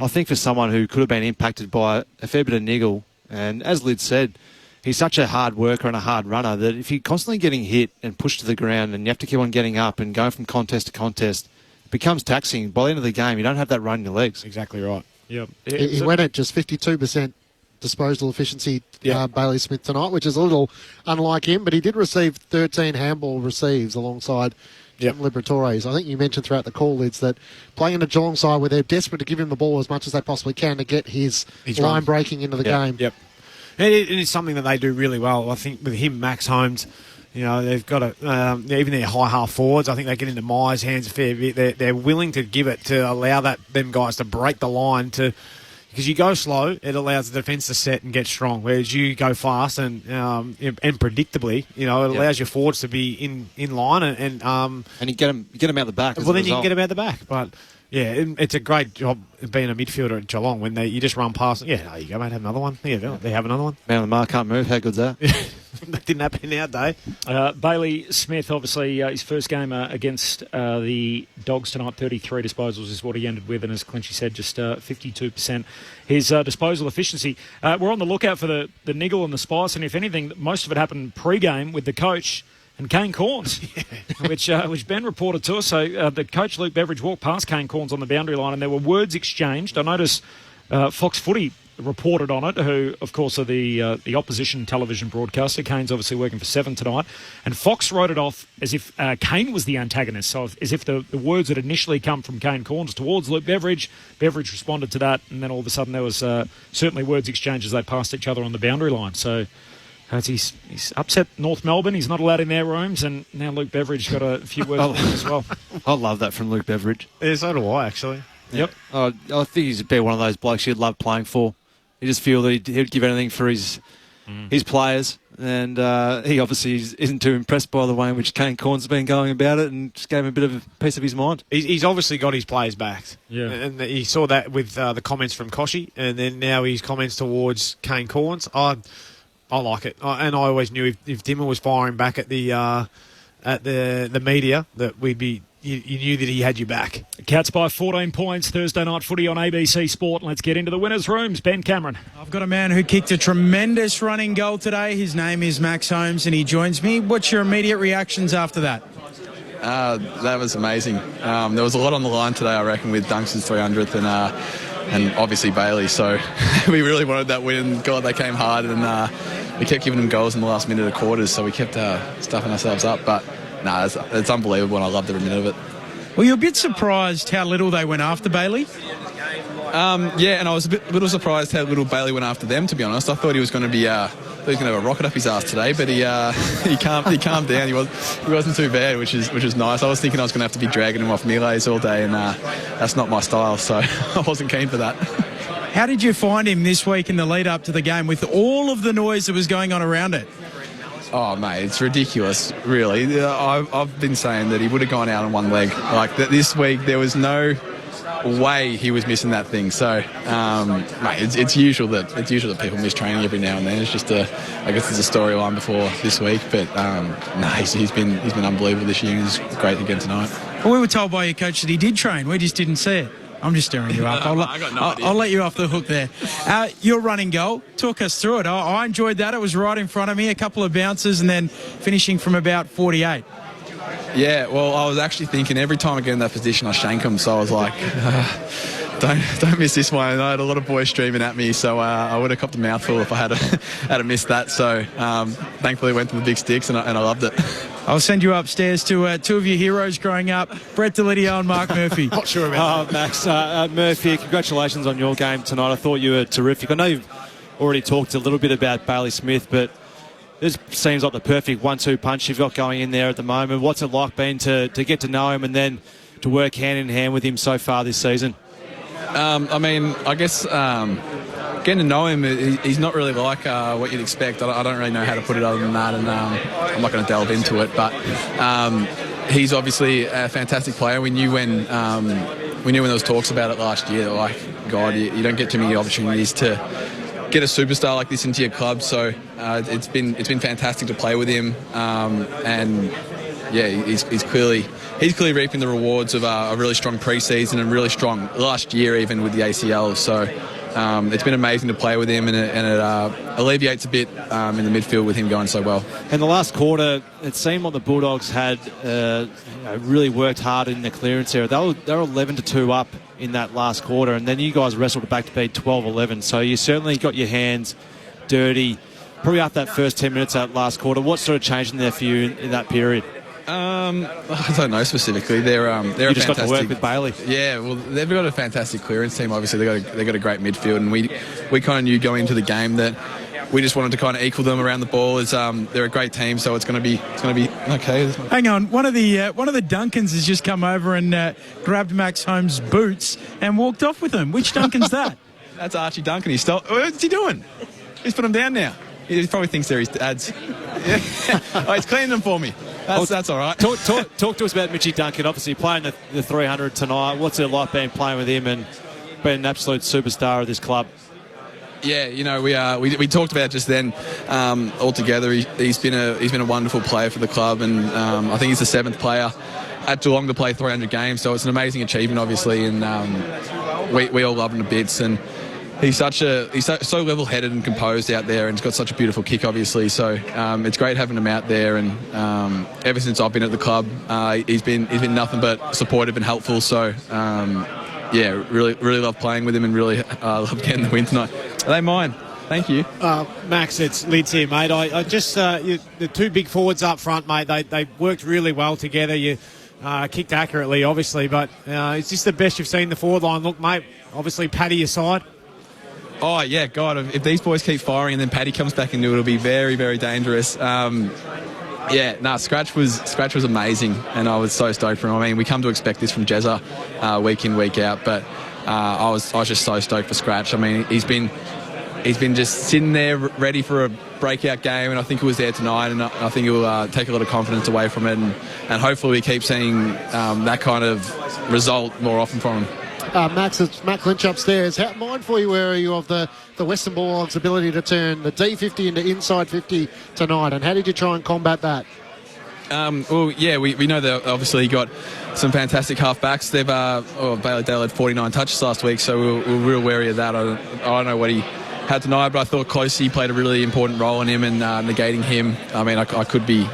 Speaker 11: I think for someone who could have been impacted by a fair bit of niggle, and as Lyd said, he's such a hard worker and a hard runner that if you're constantly getting hit and pushed to the ground and you have to keep on getting up and going from contest to contest, it becomes taxing. By the end of the game, you don't have that run in your legs.
Speaker 10: Exactly right.
Speaker 5: Yep.
Speaker 9: He went at just 52% disposal efficiency, Bailey Smith tonight, which is a little unlike him, but he did receive 13 handball receives alongside Liberatores. I think you mentioned throughout the call, Lids, that playing in a Geelong side where they're desperate to give him the ball as much as they possibly can to get his line
Speaker 10: run
Speaker 9: breaking into the game.
Speaker 10: Yep. It is something that they do really well. I think with him, Max Holmes, they've got even their high half forwards, I think they get into Myers' hands a fair bit. They're willing to give it to allow them guys to break the line because you go slow, it allows the defence to set and get strong. Whereas you go fast and predictably, it allows your forwards to be in line and
Speaker 11: you get them out the back.
Speaker 10: Well, then you can get them out the back, but. Yeah, it's a great job being a midfielder at Geelong when you just run past. Yeah, there you go, mate. Have another one. Yeah, they have another one.
Speaker 11: Man on the mark, can't move. How good's that?
Speaker 10: That didn't happen in our day.
Speaker 5: Bailey Smith, obviously, his first game against the Dogs tonight, 33 disposals is what he ended with, and as Clinchy said, just 52% his disposal efficiency. We're on the lookout for the niggle and the spice, and if anything, most of it happened pre-game with the coach and Kane Corns, which Ben reported to us. So the coach, Luke Beveridge, walked past Kane Corns on the boundary line, and there were words exchanged. I noticed Fox Footy reported on it, who, of course, are the opposition television broadcaster. Kane's obviously working for 7 tonight. And Fox wrote it off as if Kane was the antagonist, so as if the words had initially come from Kane Corns towards Luke Beveridge. Beveridge responded to that, and then all of a sudden there was certainly words exchanged as they passed each other on the boundary line. So he's upset North Melbourne. He's not allowed in their rooms, and now Luke Beveridge got a few words with him as well.
Speaker 11: I love that from Luke Beveridge.
Speaker 10: Yeah, so do I, actually.
Speaker 5: Yep.
Speaker 11: I think he'd be one of those blokes you'd love playing for. You just feel that he'd give anything for his players, and he obviously isn't too impressed by the way in which Kane Corns has been going about it, and just gave him a bit of a piece of his mind.
Speaker 10: He's obviously got his players backed.
Speaker 5: Yeah.
Speaker 10: And he saw that with the comments from Koshy, and then now his comments towards Kane Corns. I like it, and I always knew if Dimmer was firing back at the media that we'd be. You knew that he had you back.
Speaker 5: Cats by 14 points. Thursday night footy on ABC Sport. Let's get into the winners' rooms. Ben Cameron.
Speaker 19: I've got a man who kicked a tremendous running goal today. His name is Max Holmes, and he joins me. What's your immediate reactions after that?
Speaker 12: That was amazing. There was a lot on the line today, I reckon, with Dunks' 300th and obviously Bailey. So we really wanted that win. God, they came hard, and we kept giving them goals in the last minute of quarters, so we kept stuffing ourselves up. But no, it's unbelievable, and I loved every minute of it.
Speaker 19: Well, you're a bit surprised how little they went after Bailey?
Speaker 12: Yeah, and I was a little surprised how little Bailey went after them, to be honest. I thought he was going to be have a rocket up his ass today, but he calmed down. He wasn't too bad, which is nice. I was thinking I was going to have to be dragging him off melees all day, and that's not my style, so I wasn't keen for that.
Speaker 19: How did you find him this week in the lead up to the game with all of the noise that was going on around it?
Speaker 12: Oh, mate, it's ridiculous, really. I've been saying that he would have gone out on one leg. Like, this week, there was no way he was missing that thing. So, mate, it's usual that people miss training every now and then. It's just I guess there's a storyline before this week. But, he's been unbelievable this year. He's great again tonight.
Speaker 19: Well, we were told by your coach that he did train. We just didn't see it. I'm just stirring you up. I'll let you off the hook there. Your running goal, talk us through it. I enjoyed that. It was right in front of me, a couple of bounces and then finishing from about 48.
Speaker 12: Yeah, well, I was actually thinking every time I get in that position, I shank them. So I was like, don't miss this one. And I had a lot of boys streaming at me, so I would have copped a mouthful if I had missed that. So thankfully, I went to the big sticks, and I loved it.
Speaker 19: I'll send you upstairs to two of your heroes growing up, Brett Delidio and Mark Murphy.
Speaker 10: Not sure about that.
Speaker 11: Max, Murphy, congratulations on your game tonight. I thought you were terrific. I know you've already talked a little bit about Bailey Smith, but this seems like the perfect 1-2 punch you've got going in there at the moment. What's it like been to get to know him and then to work hand in hand with him so far this season?
Speaker 12: I guess getting to know him, he's not really like what you'd expect. I don't really know how to put it other than that, and I'm not going to delve into it. But he's obviously a fantastic player. We knew when there was talks about it last year, like, God, you don't get too many opportunities to get a superstar like this into your club. So it's been fantastic to play with him, and yeah, he's clearly reaping the rewards of a really strong pre-season and really strong last year even with the ACL. So it's been amazing to play with him, and it alleviates a bit in the midfield with him going so well.
Speaker 11: In the last quarter, it seemed like the Bulldogs had really worked hard in the clearance area. They were 11-2 up in that last quarter, and then you guys wrestled it back to be 12-11. So you certainly got your hands dirty probably after that first 10 minutes of that last quarter. What sort of changed in there for you in that period?
Speaker 12: I don't know specifically. They're
Speaker 11: you just
Speaker 12: fantastic,
Speaker 11: got to work with Bailey.
Speaker 12: Yeah, well, they've got a fantastic clearance team. Obviously, they got a great midfield, and we kind of knew going into the game that we just wanted to kind of equal them around the ball. They're a great team, so it's going to be okay.
Speaker 19: Hang on, one of the Duncans has just come over and grabbed Max Holmes' boots and walked off with him. Which Duncan's that?
Speaker 12: That's Archie Duncan. What's he doing? He's put them down now. He probably thinks they're his dad's. Yeah. Oh, he's cleaning them for me. That's all right.
Speaker 11: Talk to us about Mitchie Duncan. Obviously playing the 300 tonight. What's it like playing with him and being an absolute superstar of this club?
Speaker 12: Yeah, we talked about it just then. Altogether, he's been a wonderful player for the club, and I think he's the 7th player at Geelong to play 300 games. So it's an amazing achievement, obviously, and we all love him to bits. And he's so level-headed and composed out there, and he's got such a beautiful kick, obviously. So it's great having him out there. And ever since I've been at the club, he's been nothing but supportive and helpful. So. Really love playing with him, and really love getting the win tonight. Are they mine? Thank you.
Speaker 10: Max, it's Lids here, mate. I just the 2 big forwards up front, mate, they worked really well together. You kicked accurately, obviously, but is this the best you've seen the forward line look, mate? Obviously, Paddy aside.
Speaker 12: Oh, yeah, God, if these boys keep firing and then Paddy comes back into it, it'll be very, very dangerous. Scratch was amazing, and I was so stoked for him. I mean, we come to expect this from Jezza week in, week out, but I was just so stoked for Scratch. I mean, he's been just sitting there ready for a breakout game, and I think he was there tonight, and I think it will take a lot of confidence away from it, and hopefully we keep seeing that kind of result more often from him.
Speaker 9: Max, it's Matt Lynch upstairs. How mindful are you of the Western Bulldogs' ability to turn the D50 into inside 50 tonight, and how did you try and combat that?
Speaker 12: We know that obviously he got some fantastic half-backs. Bailey Dale had 49 touches last week, so we're real wary of that. I don't know what he had tonight, but I thought Closey played a really important role in him and negating him. I mean, I could be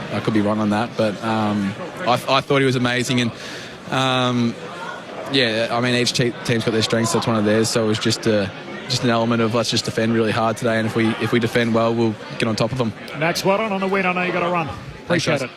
Speaker 12: wrong on that, but I thought he was amazing. And I mean, each team's got their strengths. That's one of theirs. So it was just an element of let's just defend really hard today, and if we defend well, we'll get on top of them.
Speaker 5: Max, well done on the win. I know you got to run. Appreciate it.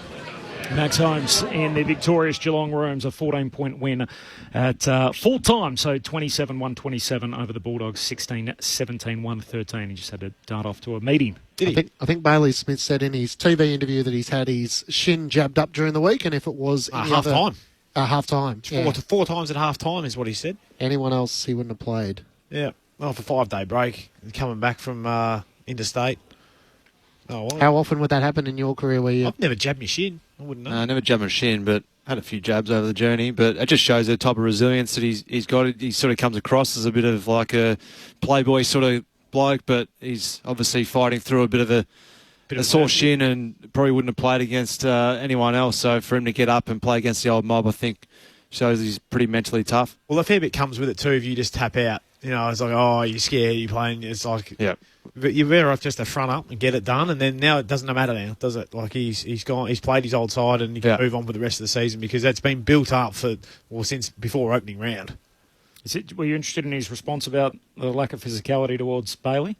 Speaker 5: Max Holmes in the victorious Geelong Rooms, a 14-point win at full time. So 27-127 over the Bulldogs, 16-17, 113. He just had to dart off to a meeting.
Speaker 9: I think Bailey Smith said in his TV interview that he's had his shin jabbed up during the week, and if it was
Speaker 10: half-time.
Speaker 9: Half-time.
Speaker 10: Four times at half-time is what he said.
Speaker 9: Anyone else, he wouldn't have played.
Speaker 10: Yeah. Well, for 5-day break, coming back from interstate. Oh, well.
Speaker 9: How often would that happen in your career where you...
Speaker 10: I've never jabbed my shin. I wouldn't know.
Speaker 11: I never jabbed my shin, but had a few jabs over the journey. But it just shows the type of resilience that he's got. He sort of comes across as a bit of like a playboy sort of bloke, but he's obviously fighting through a bit of a sore shin, and probably wouldn't have played against anyone else. So for him to get up and play against the old mob, I think shows he's pretty mentally tough.
Speaker 10: Well, a fair bit comes with it too if you just tap out. You know, it's like, oh, you're scared, you're playing. It's like,
Speaker 11: yeah.
Speaker 10: But you're better off just to front up and get it done, and then now it doesn't matter now, does it? Like he's played his old side, and he can move on with the rest of the season because that's been built up since before opening round.
Speaker 5: Were you interested in his response about the lack of physicality towards Bailey?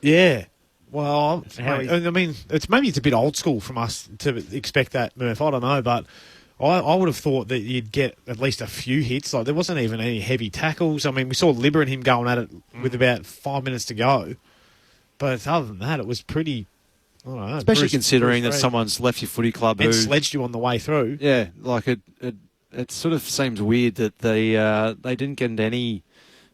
Speaker 10: Yeah. Well, I mean, maybe it's a bit old school from us to expect that, Murph. I don't know, but I would have thought that you'd get at least a few hits. Like there wasn't even any heavy tackles. I mean, we saw Libber and him going at it with about 5 minutes to go. But other than that, it was pretty, I don't know.
Speaker 11: Especially considering that someone's left your footy club
Speaker 10: and sledged you on the way through.
Speaker 11: Yeah, like it sort of seems weird that they didn't get into any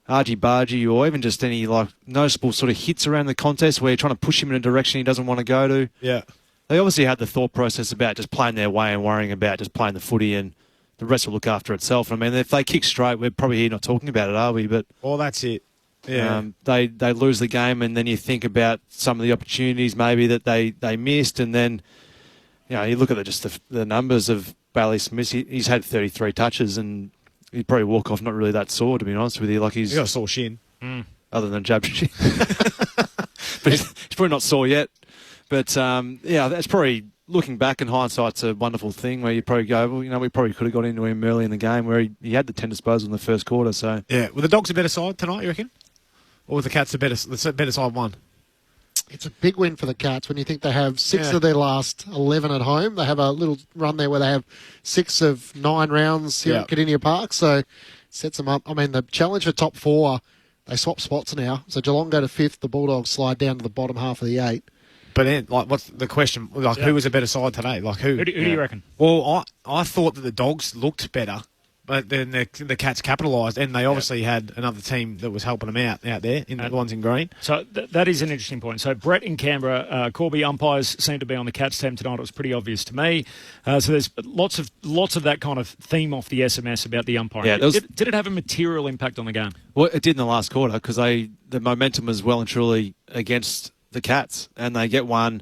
Speaker 11: argy-bargy or even just any like noticeable sort of hits around the contest where you're trying to push him in a direction he doesn't want to go to.
Speaker 10: Yeah.
Speaker 11: They obviously had the thought process about just playing their way and worrying about just playing the footy, and the rest will look after itself. I mean, if they kick straight, we're probably here not talking about it, are we? But
Speaker 10: well, that's it. Yeah.
Speaker 11: They lose the game, and then you think about some of the opportunities maybe that they missed, and then you look at the numbers of Bailey Smith. He's had 33 touches, and he'd probably walk off not really that sore, to be honest with you. Like he's
Speaker 10: got a sore shin,
Speaker 11: other than a jabbed shin. But he's probably not sore yet. But that's probably, looking back in hindsight's a wonderful thing where you probably go, well, we probably could have got into him early in the game where he had the 10 disposal in the first quarter. So
Speaker 10: yeah, were the Dogs a better side tonight, you reckon? Or were the Cats the better side one?
Speaker 9: It's a big win for the Cats when you think they have 6 of their last 11 at home. They have a little run there where they have 6 of 9 rounds here at Kardinia Park, so it sets them up. I mean, the challenge for top 4, they swap spots now. So Geelong go to 5th, the Bulldogs slide down to the bottom half of the 8.
Speaker 10: But then, what's the question? Who was a better side today? Who do
Speaker 5: you reckon?
Speaker 10: Well, I thought that the Dogs looked better But then the Cats capitalised, and they obviously had another team that was helping them out there, in the ones in green.
Speaker 5: So that is an interesting point. So Brett in Canberra, Corby umpires seem to be on the Cats team tonight. It was pretty obvious to me. So there's lots of that kind of theme off the SMS about the umpiring.
Speaker 11: Yeah,
Speaker 5: did it have a material impact on the game?
Speaker 11: Well, it did in the last quarter because the momentum was well and truly against the Cats, and they get one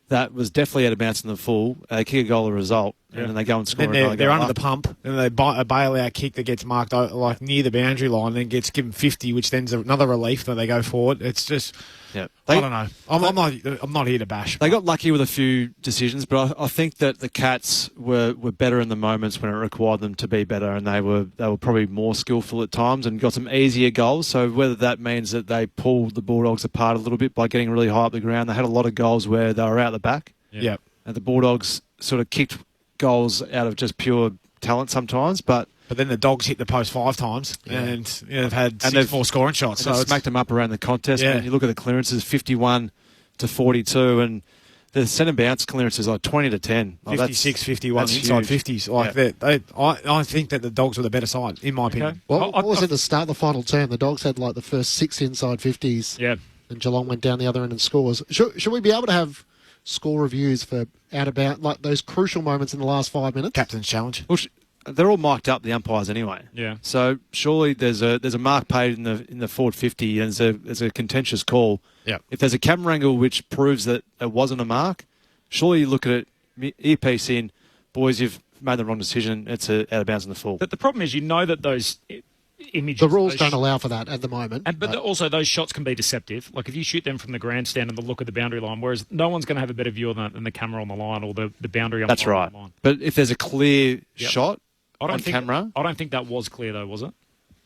Speaker 11: that was definitely out of bounds in the full. They kick a goal a result, and then they go and score.
Speaker 10: Then they're under the pump, and they a bailout kick that gets marked like near the boundary line, and then gets given 50, which then's another relief that they go forward. It's just, I don't know. I'm not here to bash.
Speaker 11: They got lucky with a few decisions, but I think that the Cats were better in the moments when it required them to be better, and they were probably more skillful at times and got some easier goals. So whether that means that they pulled the Bulldogs apart a little bit by getting really high up the ground, they had a lot of goals where they were out the back.
Speaker 10: Yeah.
Speaker 11: And the Bulldogs sort of kicked goals out of just pure talent sometimes, but
Speaker 10: then the Dogs hit the post 5 times, and they've had 6 more scoring shots.
Speaker 11: So smacked them up around the contest. Yeah. And you look at the clearances, 51 to 42, and the centre bounce clearances like 20 to 10.
Speaker 10: 56, 51 inside huge. 50s. I think that the Dogs were the better side, in my opinion.
Speaker 9: Well, what was at the start of the final term? The Dogs had like the first 6 inside 50s.
Speaker 5: Yeah.
Speaker 9: And Geelong went down the other end and scores. Should we be able to have score reviews for out about like those crucial moments in the last 5 minutes?
Speaker 10: Captain's challenge.
Speaker 11: Well, they're all mic'd up, the umpires anyway.
Speaker 5: Yeah.
Speaker 11: So surely there's a mark paid in the forward 50, and there's a contentious call.
Speaker 10: Yeah.
Speaker 11: If there's a camera angle which proves that it wasn't a mark, surely you look at it, earpiece in, boys, you've made the wrong decision. It's out of bounds in the full.
Speaker 5: But the problem is, that those images,
Speaker 9: the rules don't allow for that at the moment.
Speaker 5: But also those shots can be deceptive. Like if you shoot them from the grandstand and the look at the boundary line, whereas no one's going to have a better view of that than the camera on the line or the boundary on
Speaker 11: That's
Speaker 5: the line.
Speaker 11: That's right. But if there's a clear shot on camera...
Speaker 5: I don't think that was clear, though, was it?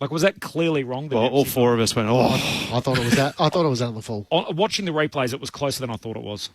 Speaker 5: Like, was that clearly wrong?
Speaker 11: Well, all 4 of us went,
Speaker 9: I thought it was that. I thought it was out in the full.
Speaker 5: Watching the replays, it was closer than I thought it was.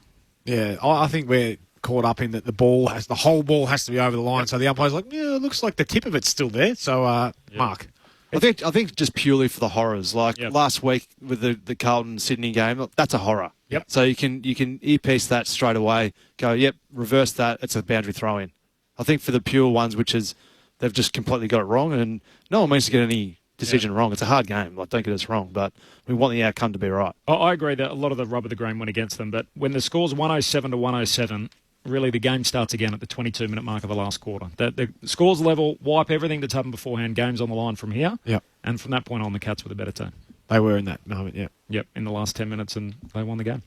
Speaker 10: Yeah, I think we're caught up in that the whole ball has to be over the line. So the umpire's like, yeah, it looks like the tip of it's still there. So, Mark.
Speaker 11: I think just purely for the horrors. Like last week with the Carlton-Sydney game, that's a horror.
Speaker 5: Yep.
Speaker 11: So you can earpiece that straight away, go, reverse that, it's a boundary throw-in. I think for the pure ones, which is they've just completely got it wrong, and no one means to get any decision wrong. It's a hard game. Like, don't get us wrong, but we want the outcome to be right.
Speaker 5: I agree that a lot of the rub of the green went against them, but when the score's 107 to 107, really the game starts again at the 22-minute mark of the last quarter. The scores level, wipe everything that's happened beforehand, game's on the line from here, and from that point on, the Cats were the better team.
Speaker 10: They were in that moment, yeah.
Speaker 5: Yep, in the last 10 minutes, and they won the game.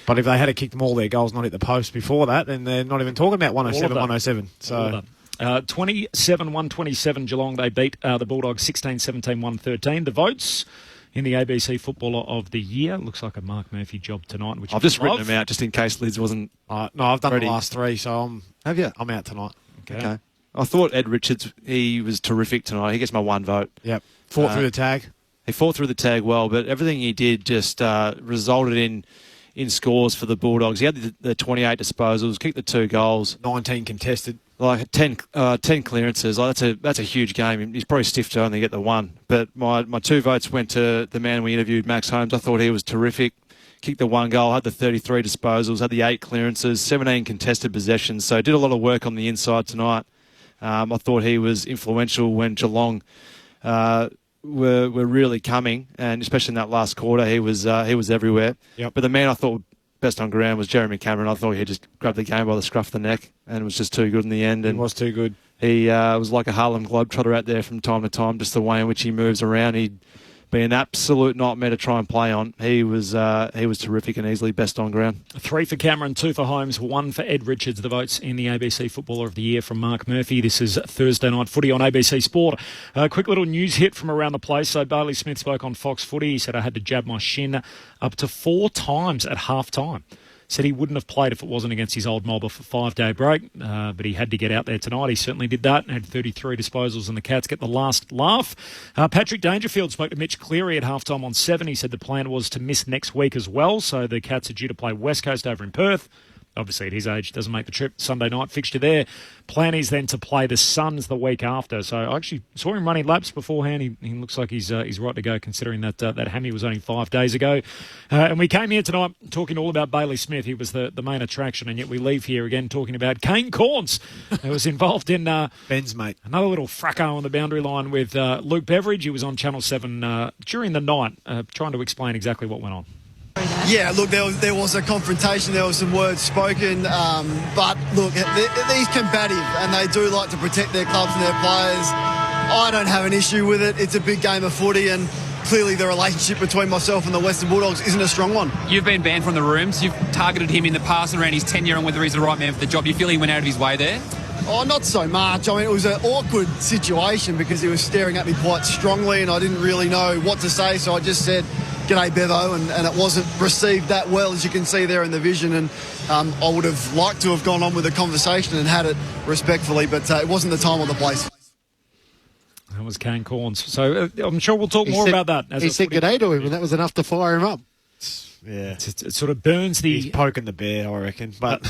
Speaker 10: But if they had kicked them all their goals, not hit the post before that, then they're not even talking about 107, 107. So
Speaker 5: 27-127 Geelong, they beat the Bulldogs 16-17-113. The votes in the ABC Footballer of the Year. Looks like a Mark Murphy job tonight. Which
Speaker 11: I've just written them out just in case Liz wasn't
Speaker 10: No, I've done
Speaker 11: ready.
Speaker 10: The last 3, so
Speaker 11: Have you?
Speaker 10: I'm out tonight.
Speaker 11: Okay. I thought Ed Richards, he was terrific tonight. He gets my 1 vote.
Speaker 10: Yep. Fought through the tag.
Speaker 11: He fought through the tag well, but everything he did just resulted in scores for the Bulldogs. He had the 28 disposals, kicked the 2 goals.
Speaker 10: 19 contested.
Speaker 11: Like 10 clearances. Like that's a huge game. He's probably stiff to only get the 1. But my 2 votes went to the man we interviewed, Max Holmes. I thought he was terrific. Kicked the 1 goal, had the 33 disposals, had the 8 clearances, 17 contested possessions. So did a lot of work on the inside tonight. I thought he was influential when Geelong were really coming, and especially in that last quarter, he was everywhere.
Speaker 10: Yep.
Speaker 11: But the man I thought best on ground was Jeremy Cameron. I thought he just grabbed the game by the scruff of the neck and was just too good in the end. And
Speaker 10: he was too good.
Speaker 11: He was like a Harlem Globetrotter out there from time to time, just the way in which he moves around. He'd be an absolute nightmare to try and play on. He was terrific and easily best on ground.
Speaker 5: 3 for Cameron, 2 for Holmes, 1 for Ed Richards. The votes in the ABC Footballer of the Year from Mark Murphy. This is Thursday Night Footy on ABC Sport. A quick little news hit from around the place. So Bailey Smith spoke on Fox Footy. He said, I had to jab my shin up to 4 times at half-time. Said he wouldn't have played if it wasn't against his old mob off a 5-day break, but he had to get out there tonight. He certainly did that and had 33 disposals, and the Cats get the last laugh. Patrick Dangerfield spoke to Mitch Cleary at halftime on 7. He said the plan was to miss next week as well, so the Cats are due to play West Coast over in Perth, obviously at his age, doesn't make the trip. Sunday night fixture there. Plan is then to play the Suns the week after. So I actually saw him running laps beforehand. He looks like he's right to go, considering that that hammy was only 5 days ago. And we came here tonight talking all about Bailey Smith. He was the main attraction, and yet we leave here again talking about Kane Corns, who was involved in
Speaker 10: Ben's mate.
Speaker 5: Another little fracas on the boundary line with Luke Beveridge. He was on Channel 7 during the night trying to explain exactly what went on.
Speaker 6: Yeah, look, there was a confrontation, there was some words spoken, but look, he's combative and they do like to protect their clubs and their players. I don't have an issue with it. It's a big game of footy, and clearly the relationship between myself and the Western Bulldogs isn't a strong one.
Speaker 14: You've been banned from the rooms. You've targeted him in the past around his tenure and whether he's the right man for the job. Do you feel he went out of his way there?
Speaker 6: Oh, not so much. I mean, it was an awkward situation because he was staring at me quite strongly and I didn't really know what to say, so I just said, "G'day, Bevo," and it wasn't received that well, as you can see there in the vision, and I would have liked to have gone on with the conversation and had it respectfully, but it wasn't the time or the place.
Speaker 5: That was Kane Corns. So I'm sure we'll talk more about that.
Speaker 9: He said g'day to him, and that was enough to fire him up.
Speaker 10: Yeah,
Speaker 5: it sort of burns
Speaker 10: He's poking the bear, I reckon. But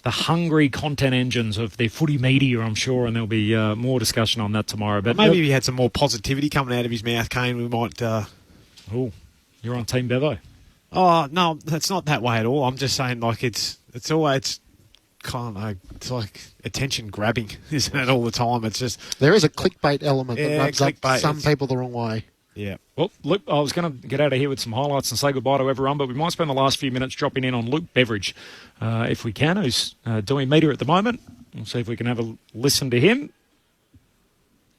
Speaker 5: the hungry content engines of the footy media, I'm sure, and there'll be more discussion on that tomorrow. But
Speaker 10: maybe if he had some more positivity coming out of his mouth, Kane, we might...
Speaker 5: Oh, you're on Team Bevo?
Speaker 10: Oh, no, that's not that way at all. I'm just saying, like, it's always... Can't know. It's like attention grabbing, isn't it, all the time? It's just...
Speaker 9: There is a clickbait element that rubs up
Speaker 10: clickbait.
Speaker 9: some people the wrong way.
Speaker 10: Yeah.
Speaker 5: Well, Luke, I was going to get out of here with some highlights and say goodbye to everyone, but we might spend the last few minutes dropping in on Luke Beveridge, if we can, who's doing media at the moment. We'll see if we can have a listen to him.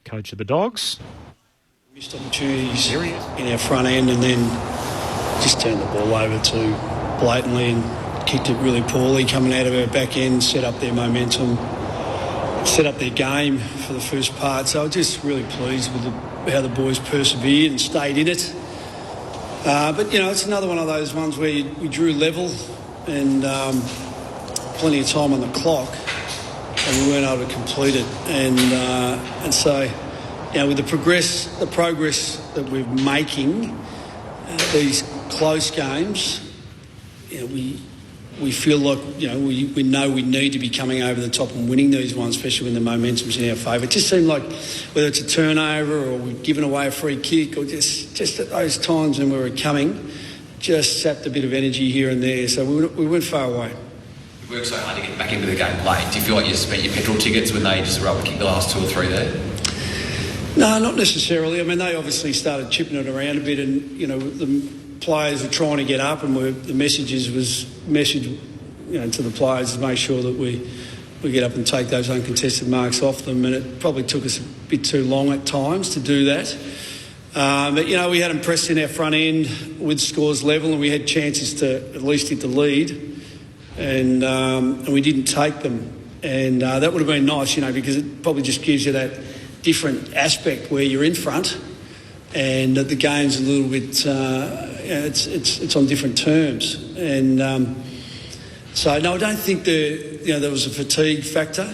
Speaker 5: Coach of the Dogs.
Speaker 15: Missed opportunities in our front end and then just turned the ball over too blatantly and kicked it really poorly coming out of our back end, set up their momentum, set up their game for the first part. So I was just really pleased with how the boys persevered and stayed in it. But, you know, it's another one of those ones where we drew level and plenty of time on the clock and we weren't able to complete it. And so, you know, with the progress that we're making, these close games, you know, we feel like, you know, we know we need to be coming over the top and winning these ones, especially when the momentum's in our favour. It just seemed like whether it's a turnover or we've given away a free kick or just at those times when we were coming, just sapped a bit of energy here and there. So we went far away.
Speaker 16: You worked so hard to get back into the game late. Do you feel like you spent your petrol tickets when they just were able to kick the last 2 or 3 there?
Speaker 15: No, not necessarily. I mean, they obviously started chipping it around a bit and, you know, the players were trying to get up and the message, you know, to the players to make sure that we get up and take those uncontested marks off them, and it probably took us a bit too long at times to do that. But, you know, we had them pressed in our front end with scores level and we had chances to at least hit the lead and we didn't take them. And that would have been nice, you know, because it probably just gives you that different aspect where you're in front and the game's a little bit, it's on different terms. And so, no, I don't think there was a fatigue factor.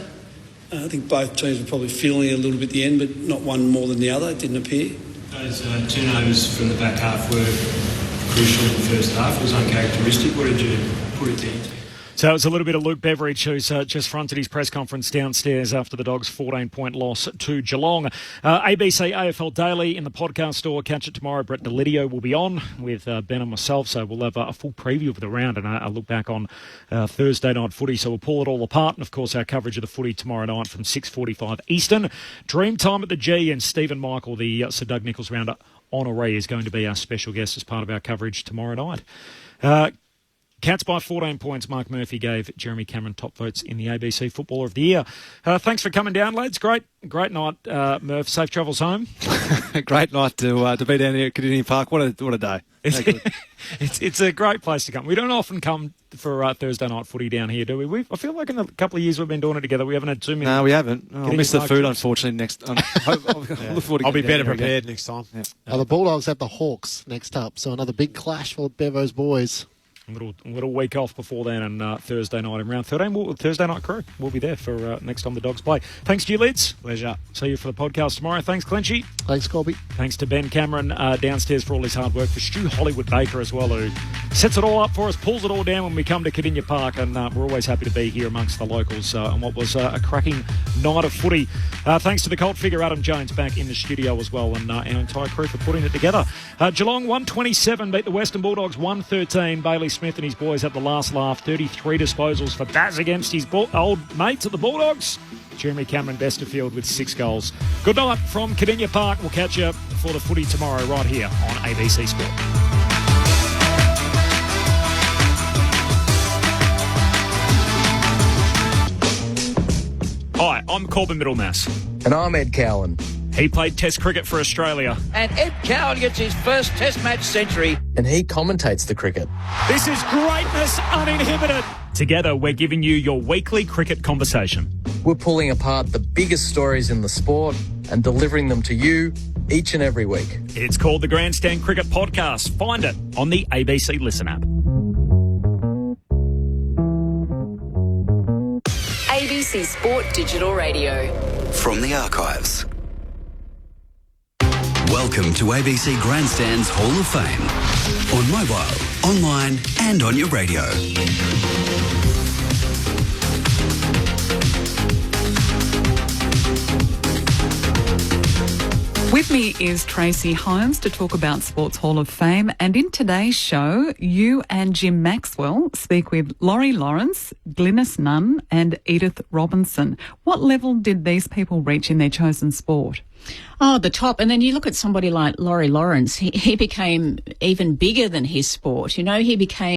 Speaker 15: I think both teams were probably feeling it a little bit at the end, but not one more than the other, it didn't appear.
Speaker 17: Those turnovers from the back half were crucial in the first half. It was uncharacteristic. What did you put it down to?
Speaker 5: So it was a little bit of Luke Beveridge, who's just fronted his press conference downstairs after the Dogs' 14-point loss to Geelong. ABC AFL Daily in the podcast store. Catch it tomorrow. Brett Delidio will be on with Ben and myself, so we'll have a full preview of the round and a look back on Thursday night footy. So we'll pull it all apart. And, of course, our coverage of the footy tomorrow night from 6:45 Eastern. Dream time at the G, and Stephen Michael, the Sir Doug Nicholls Rounder honoree, is going to be our special guest as part of our coverage tomorrow night. Cats by 14 points. Mark Murphy gave Jeremy Cameron top votes in the ABC Footballer of the Year. Thanks for coming down, lads. Great night, Murph. Safe travels home.
Speaker 11: Great night to be down here at Cardinia Park. What a day.
Speaker 5: It's a great place to come. We don't often come for Thursday night footy down here, do we? I feel like in a couple of years we've been doing it together. We haven't had too many.
Speaker 11: No, we haven't. I'll miss the food, unfortunately, next time.
Speaker 10: I'll be better prepared next time.
Speaker 9: Yeah. The Bulldogs have the Hawks next up, so another big clash for Bevo's boys.
Speaker 5: A little week off before then, and Thursday night in round 13. Thursday night crew. We'll be there for next time the Dogs play. Thanks to you, Lids.
Speaker 10: Pleasure.
Speaker 5: See you for the podcast tomorrow. Thanks, Clenchy.
Speaker 9: Thanks, Colby.
Speaker 5: Thanks to Ben Cameron downstairs for all his hard work. For Stu Hollywood-Baker as well, who sets it all up for us, pulls it all down when we come to Cardinia Park, and we're always happy to be here amongst the locals on what was a cracking night of footy. Thanks to the cult figure Adam Jones back in the studio as well, and our entire crew for putting it together. Geelong 127 beat the Western Bulldogs 113. Bailey Smith and his boys had the last laugh. 33 disposals for Baz against his old mates at the Bulldogs. Jeremy Cameron Besterfield with 6 goals. Good night from Cardinia Park. We'll catch you for the footy tomorrow right here on ABC Sport. Hi, I'm Corbin Middlemass.
Speaker 8: And I'm Ed Cowan.
Speaker 5: He played Test cricket for Australia.
Speaker 13: And Ed Cowan gets his first Test match century.
Speaker 8: And he commentates the cricket.
Speaker 5: This is greatness uninhibited. Together, we're giving you your weekly cricket conversation.
Speaker 8: We're pulling apart the biggest stories in the sport and delivering them to you each and every week.
Speaker 5: It's called the Grandstand Cricket Podcast. Find it on the ABC Listen app.
Speaker 2: ABC Sport Digital Radio.
Speaker 3: From the archives. Welcome to ABC Grandstand's Hall of Fame. On mobile, online and on your radio.
Speaker 18: With me is Tracy Holmes to talk about Sports Hall of Fame. And in today's show, you and Jim Maxwell speak with Laurie Lawrence, Glynis Nunn and Edith Robinson. What level did these people reach in their chosen sport?
Speaker 20: Oh, the top. And then you look at somebody like Laurie Lawrence. He became even bigger than his sport. You know, he became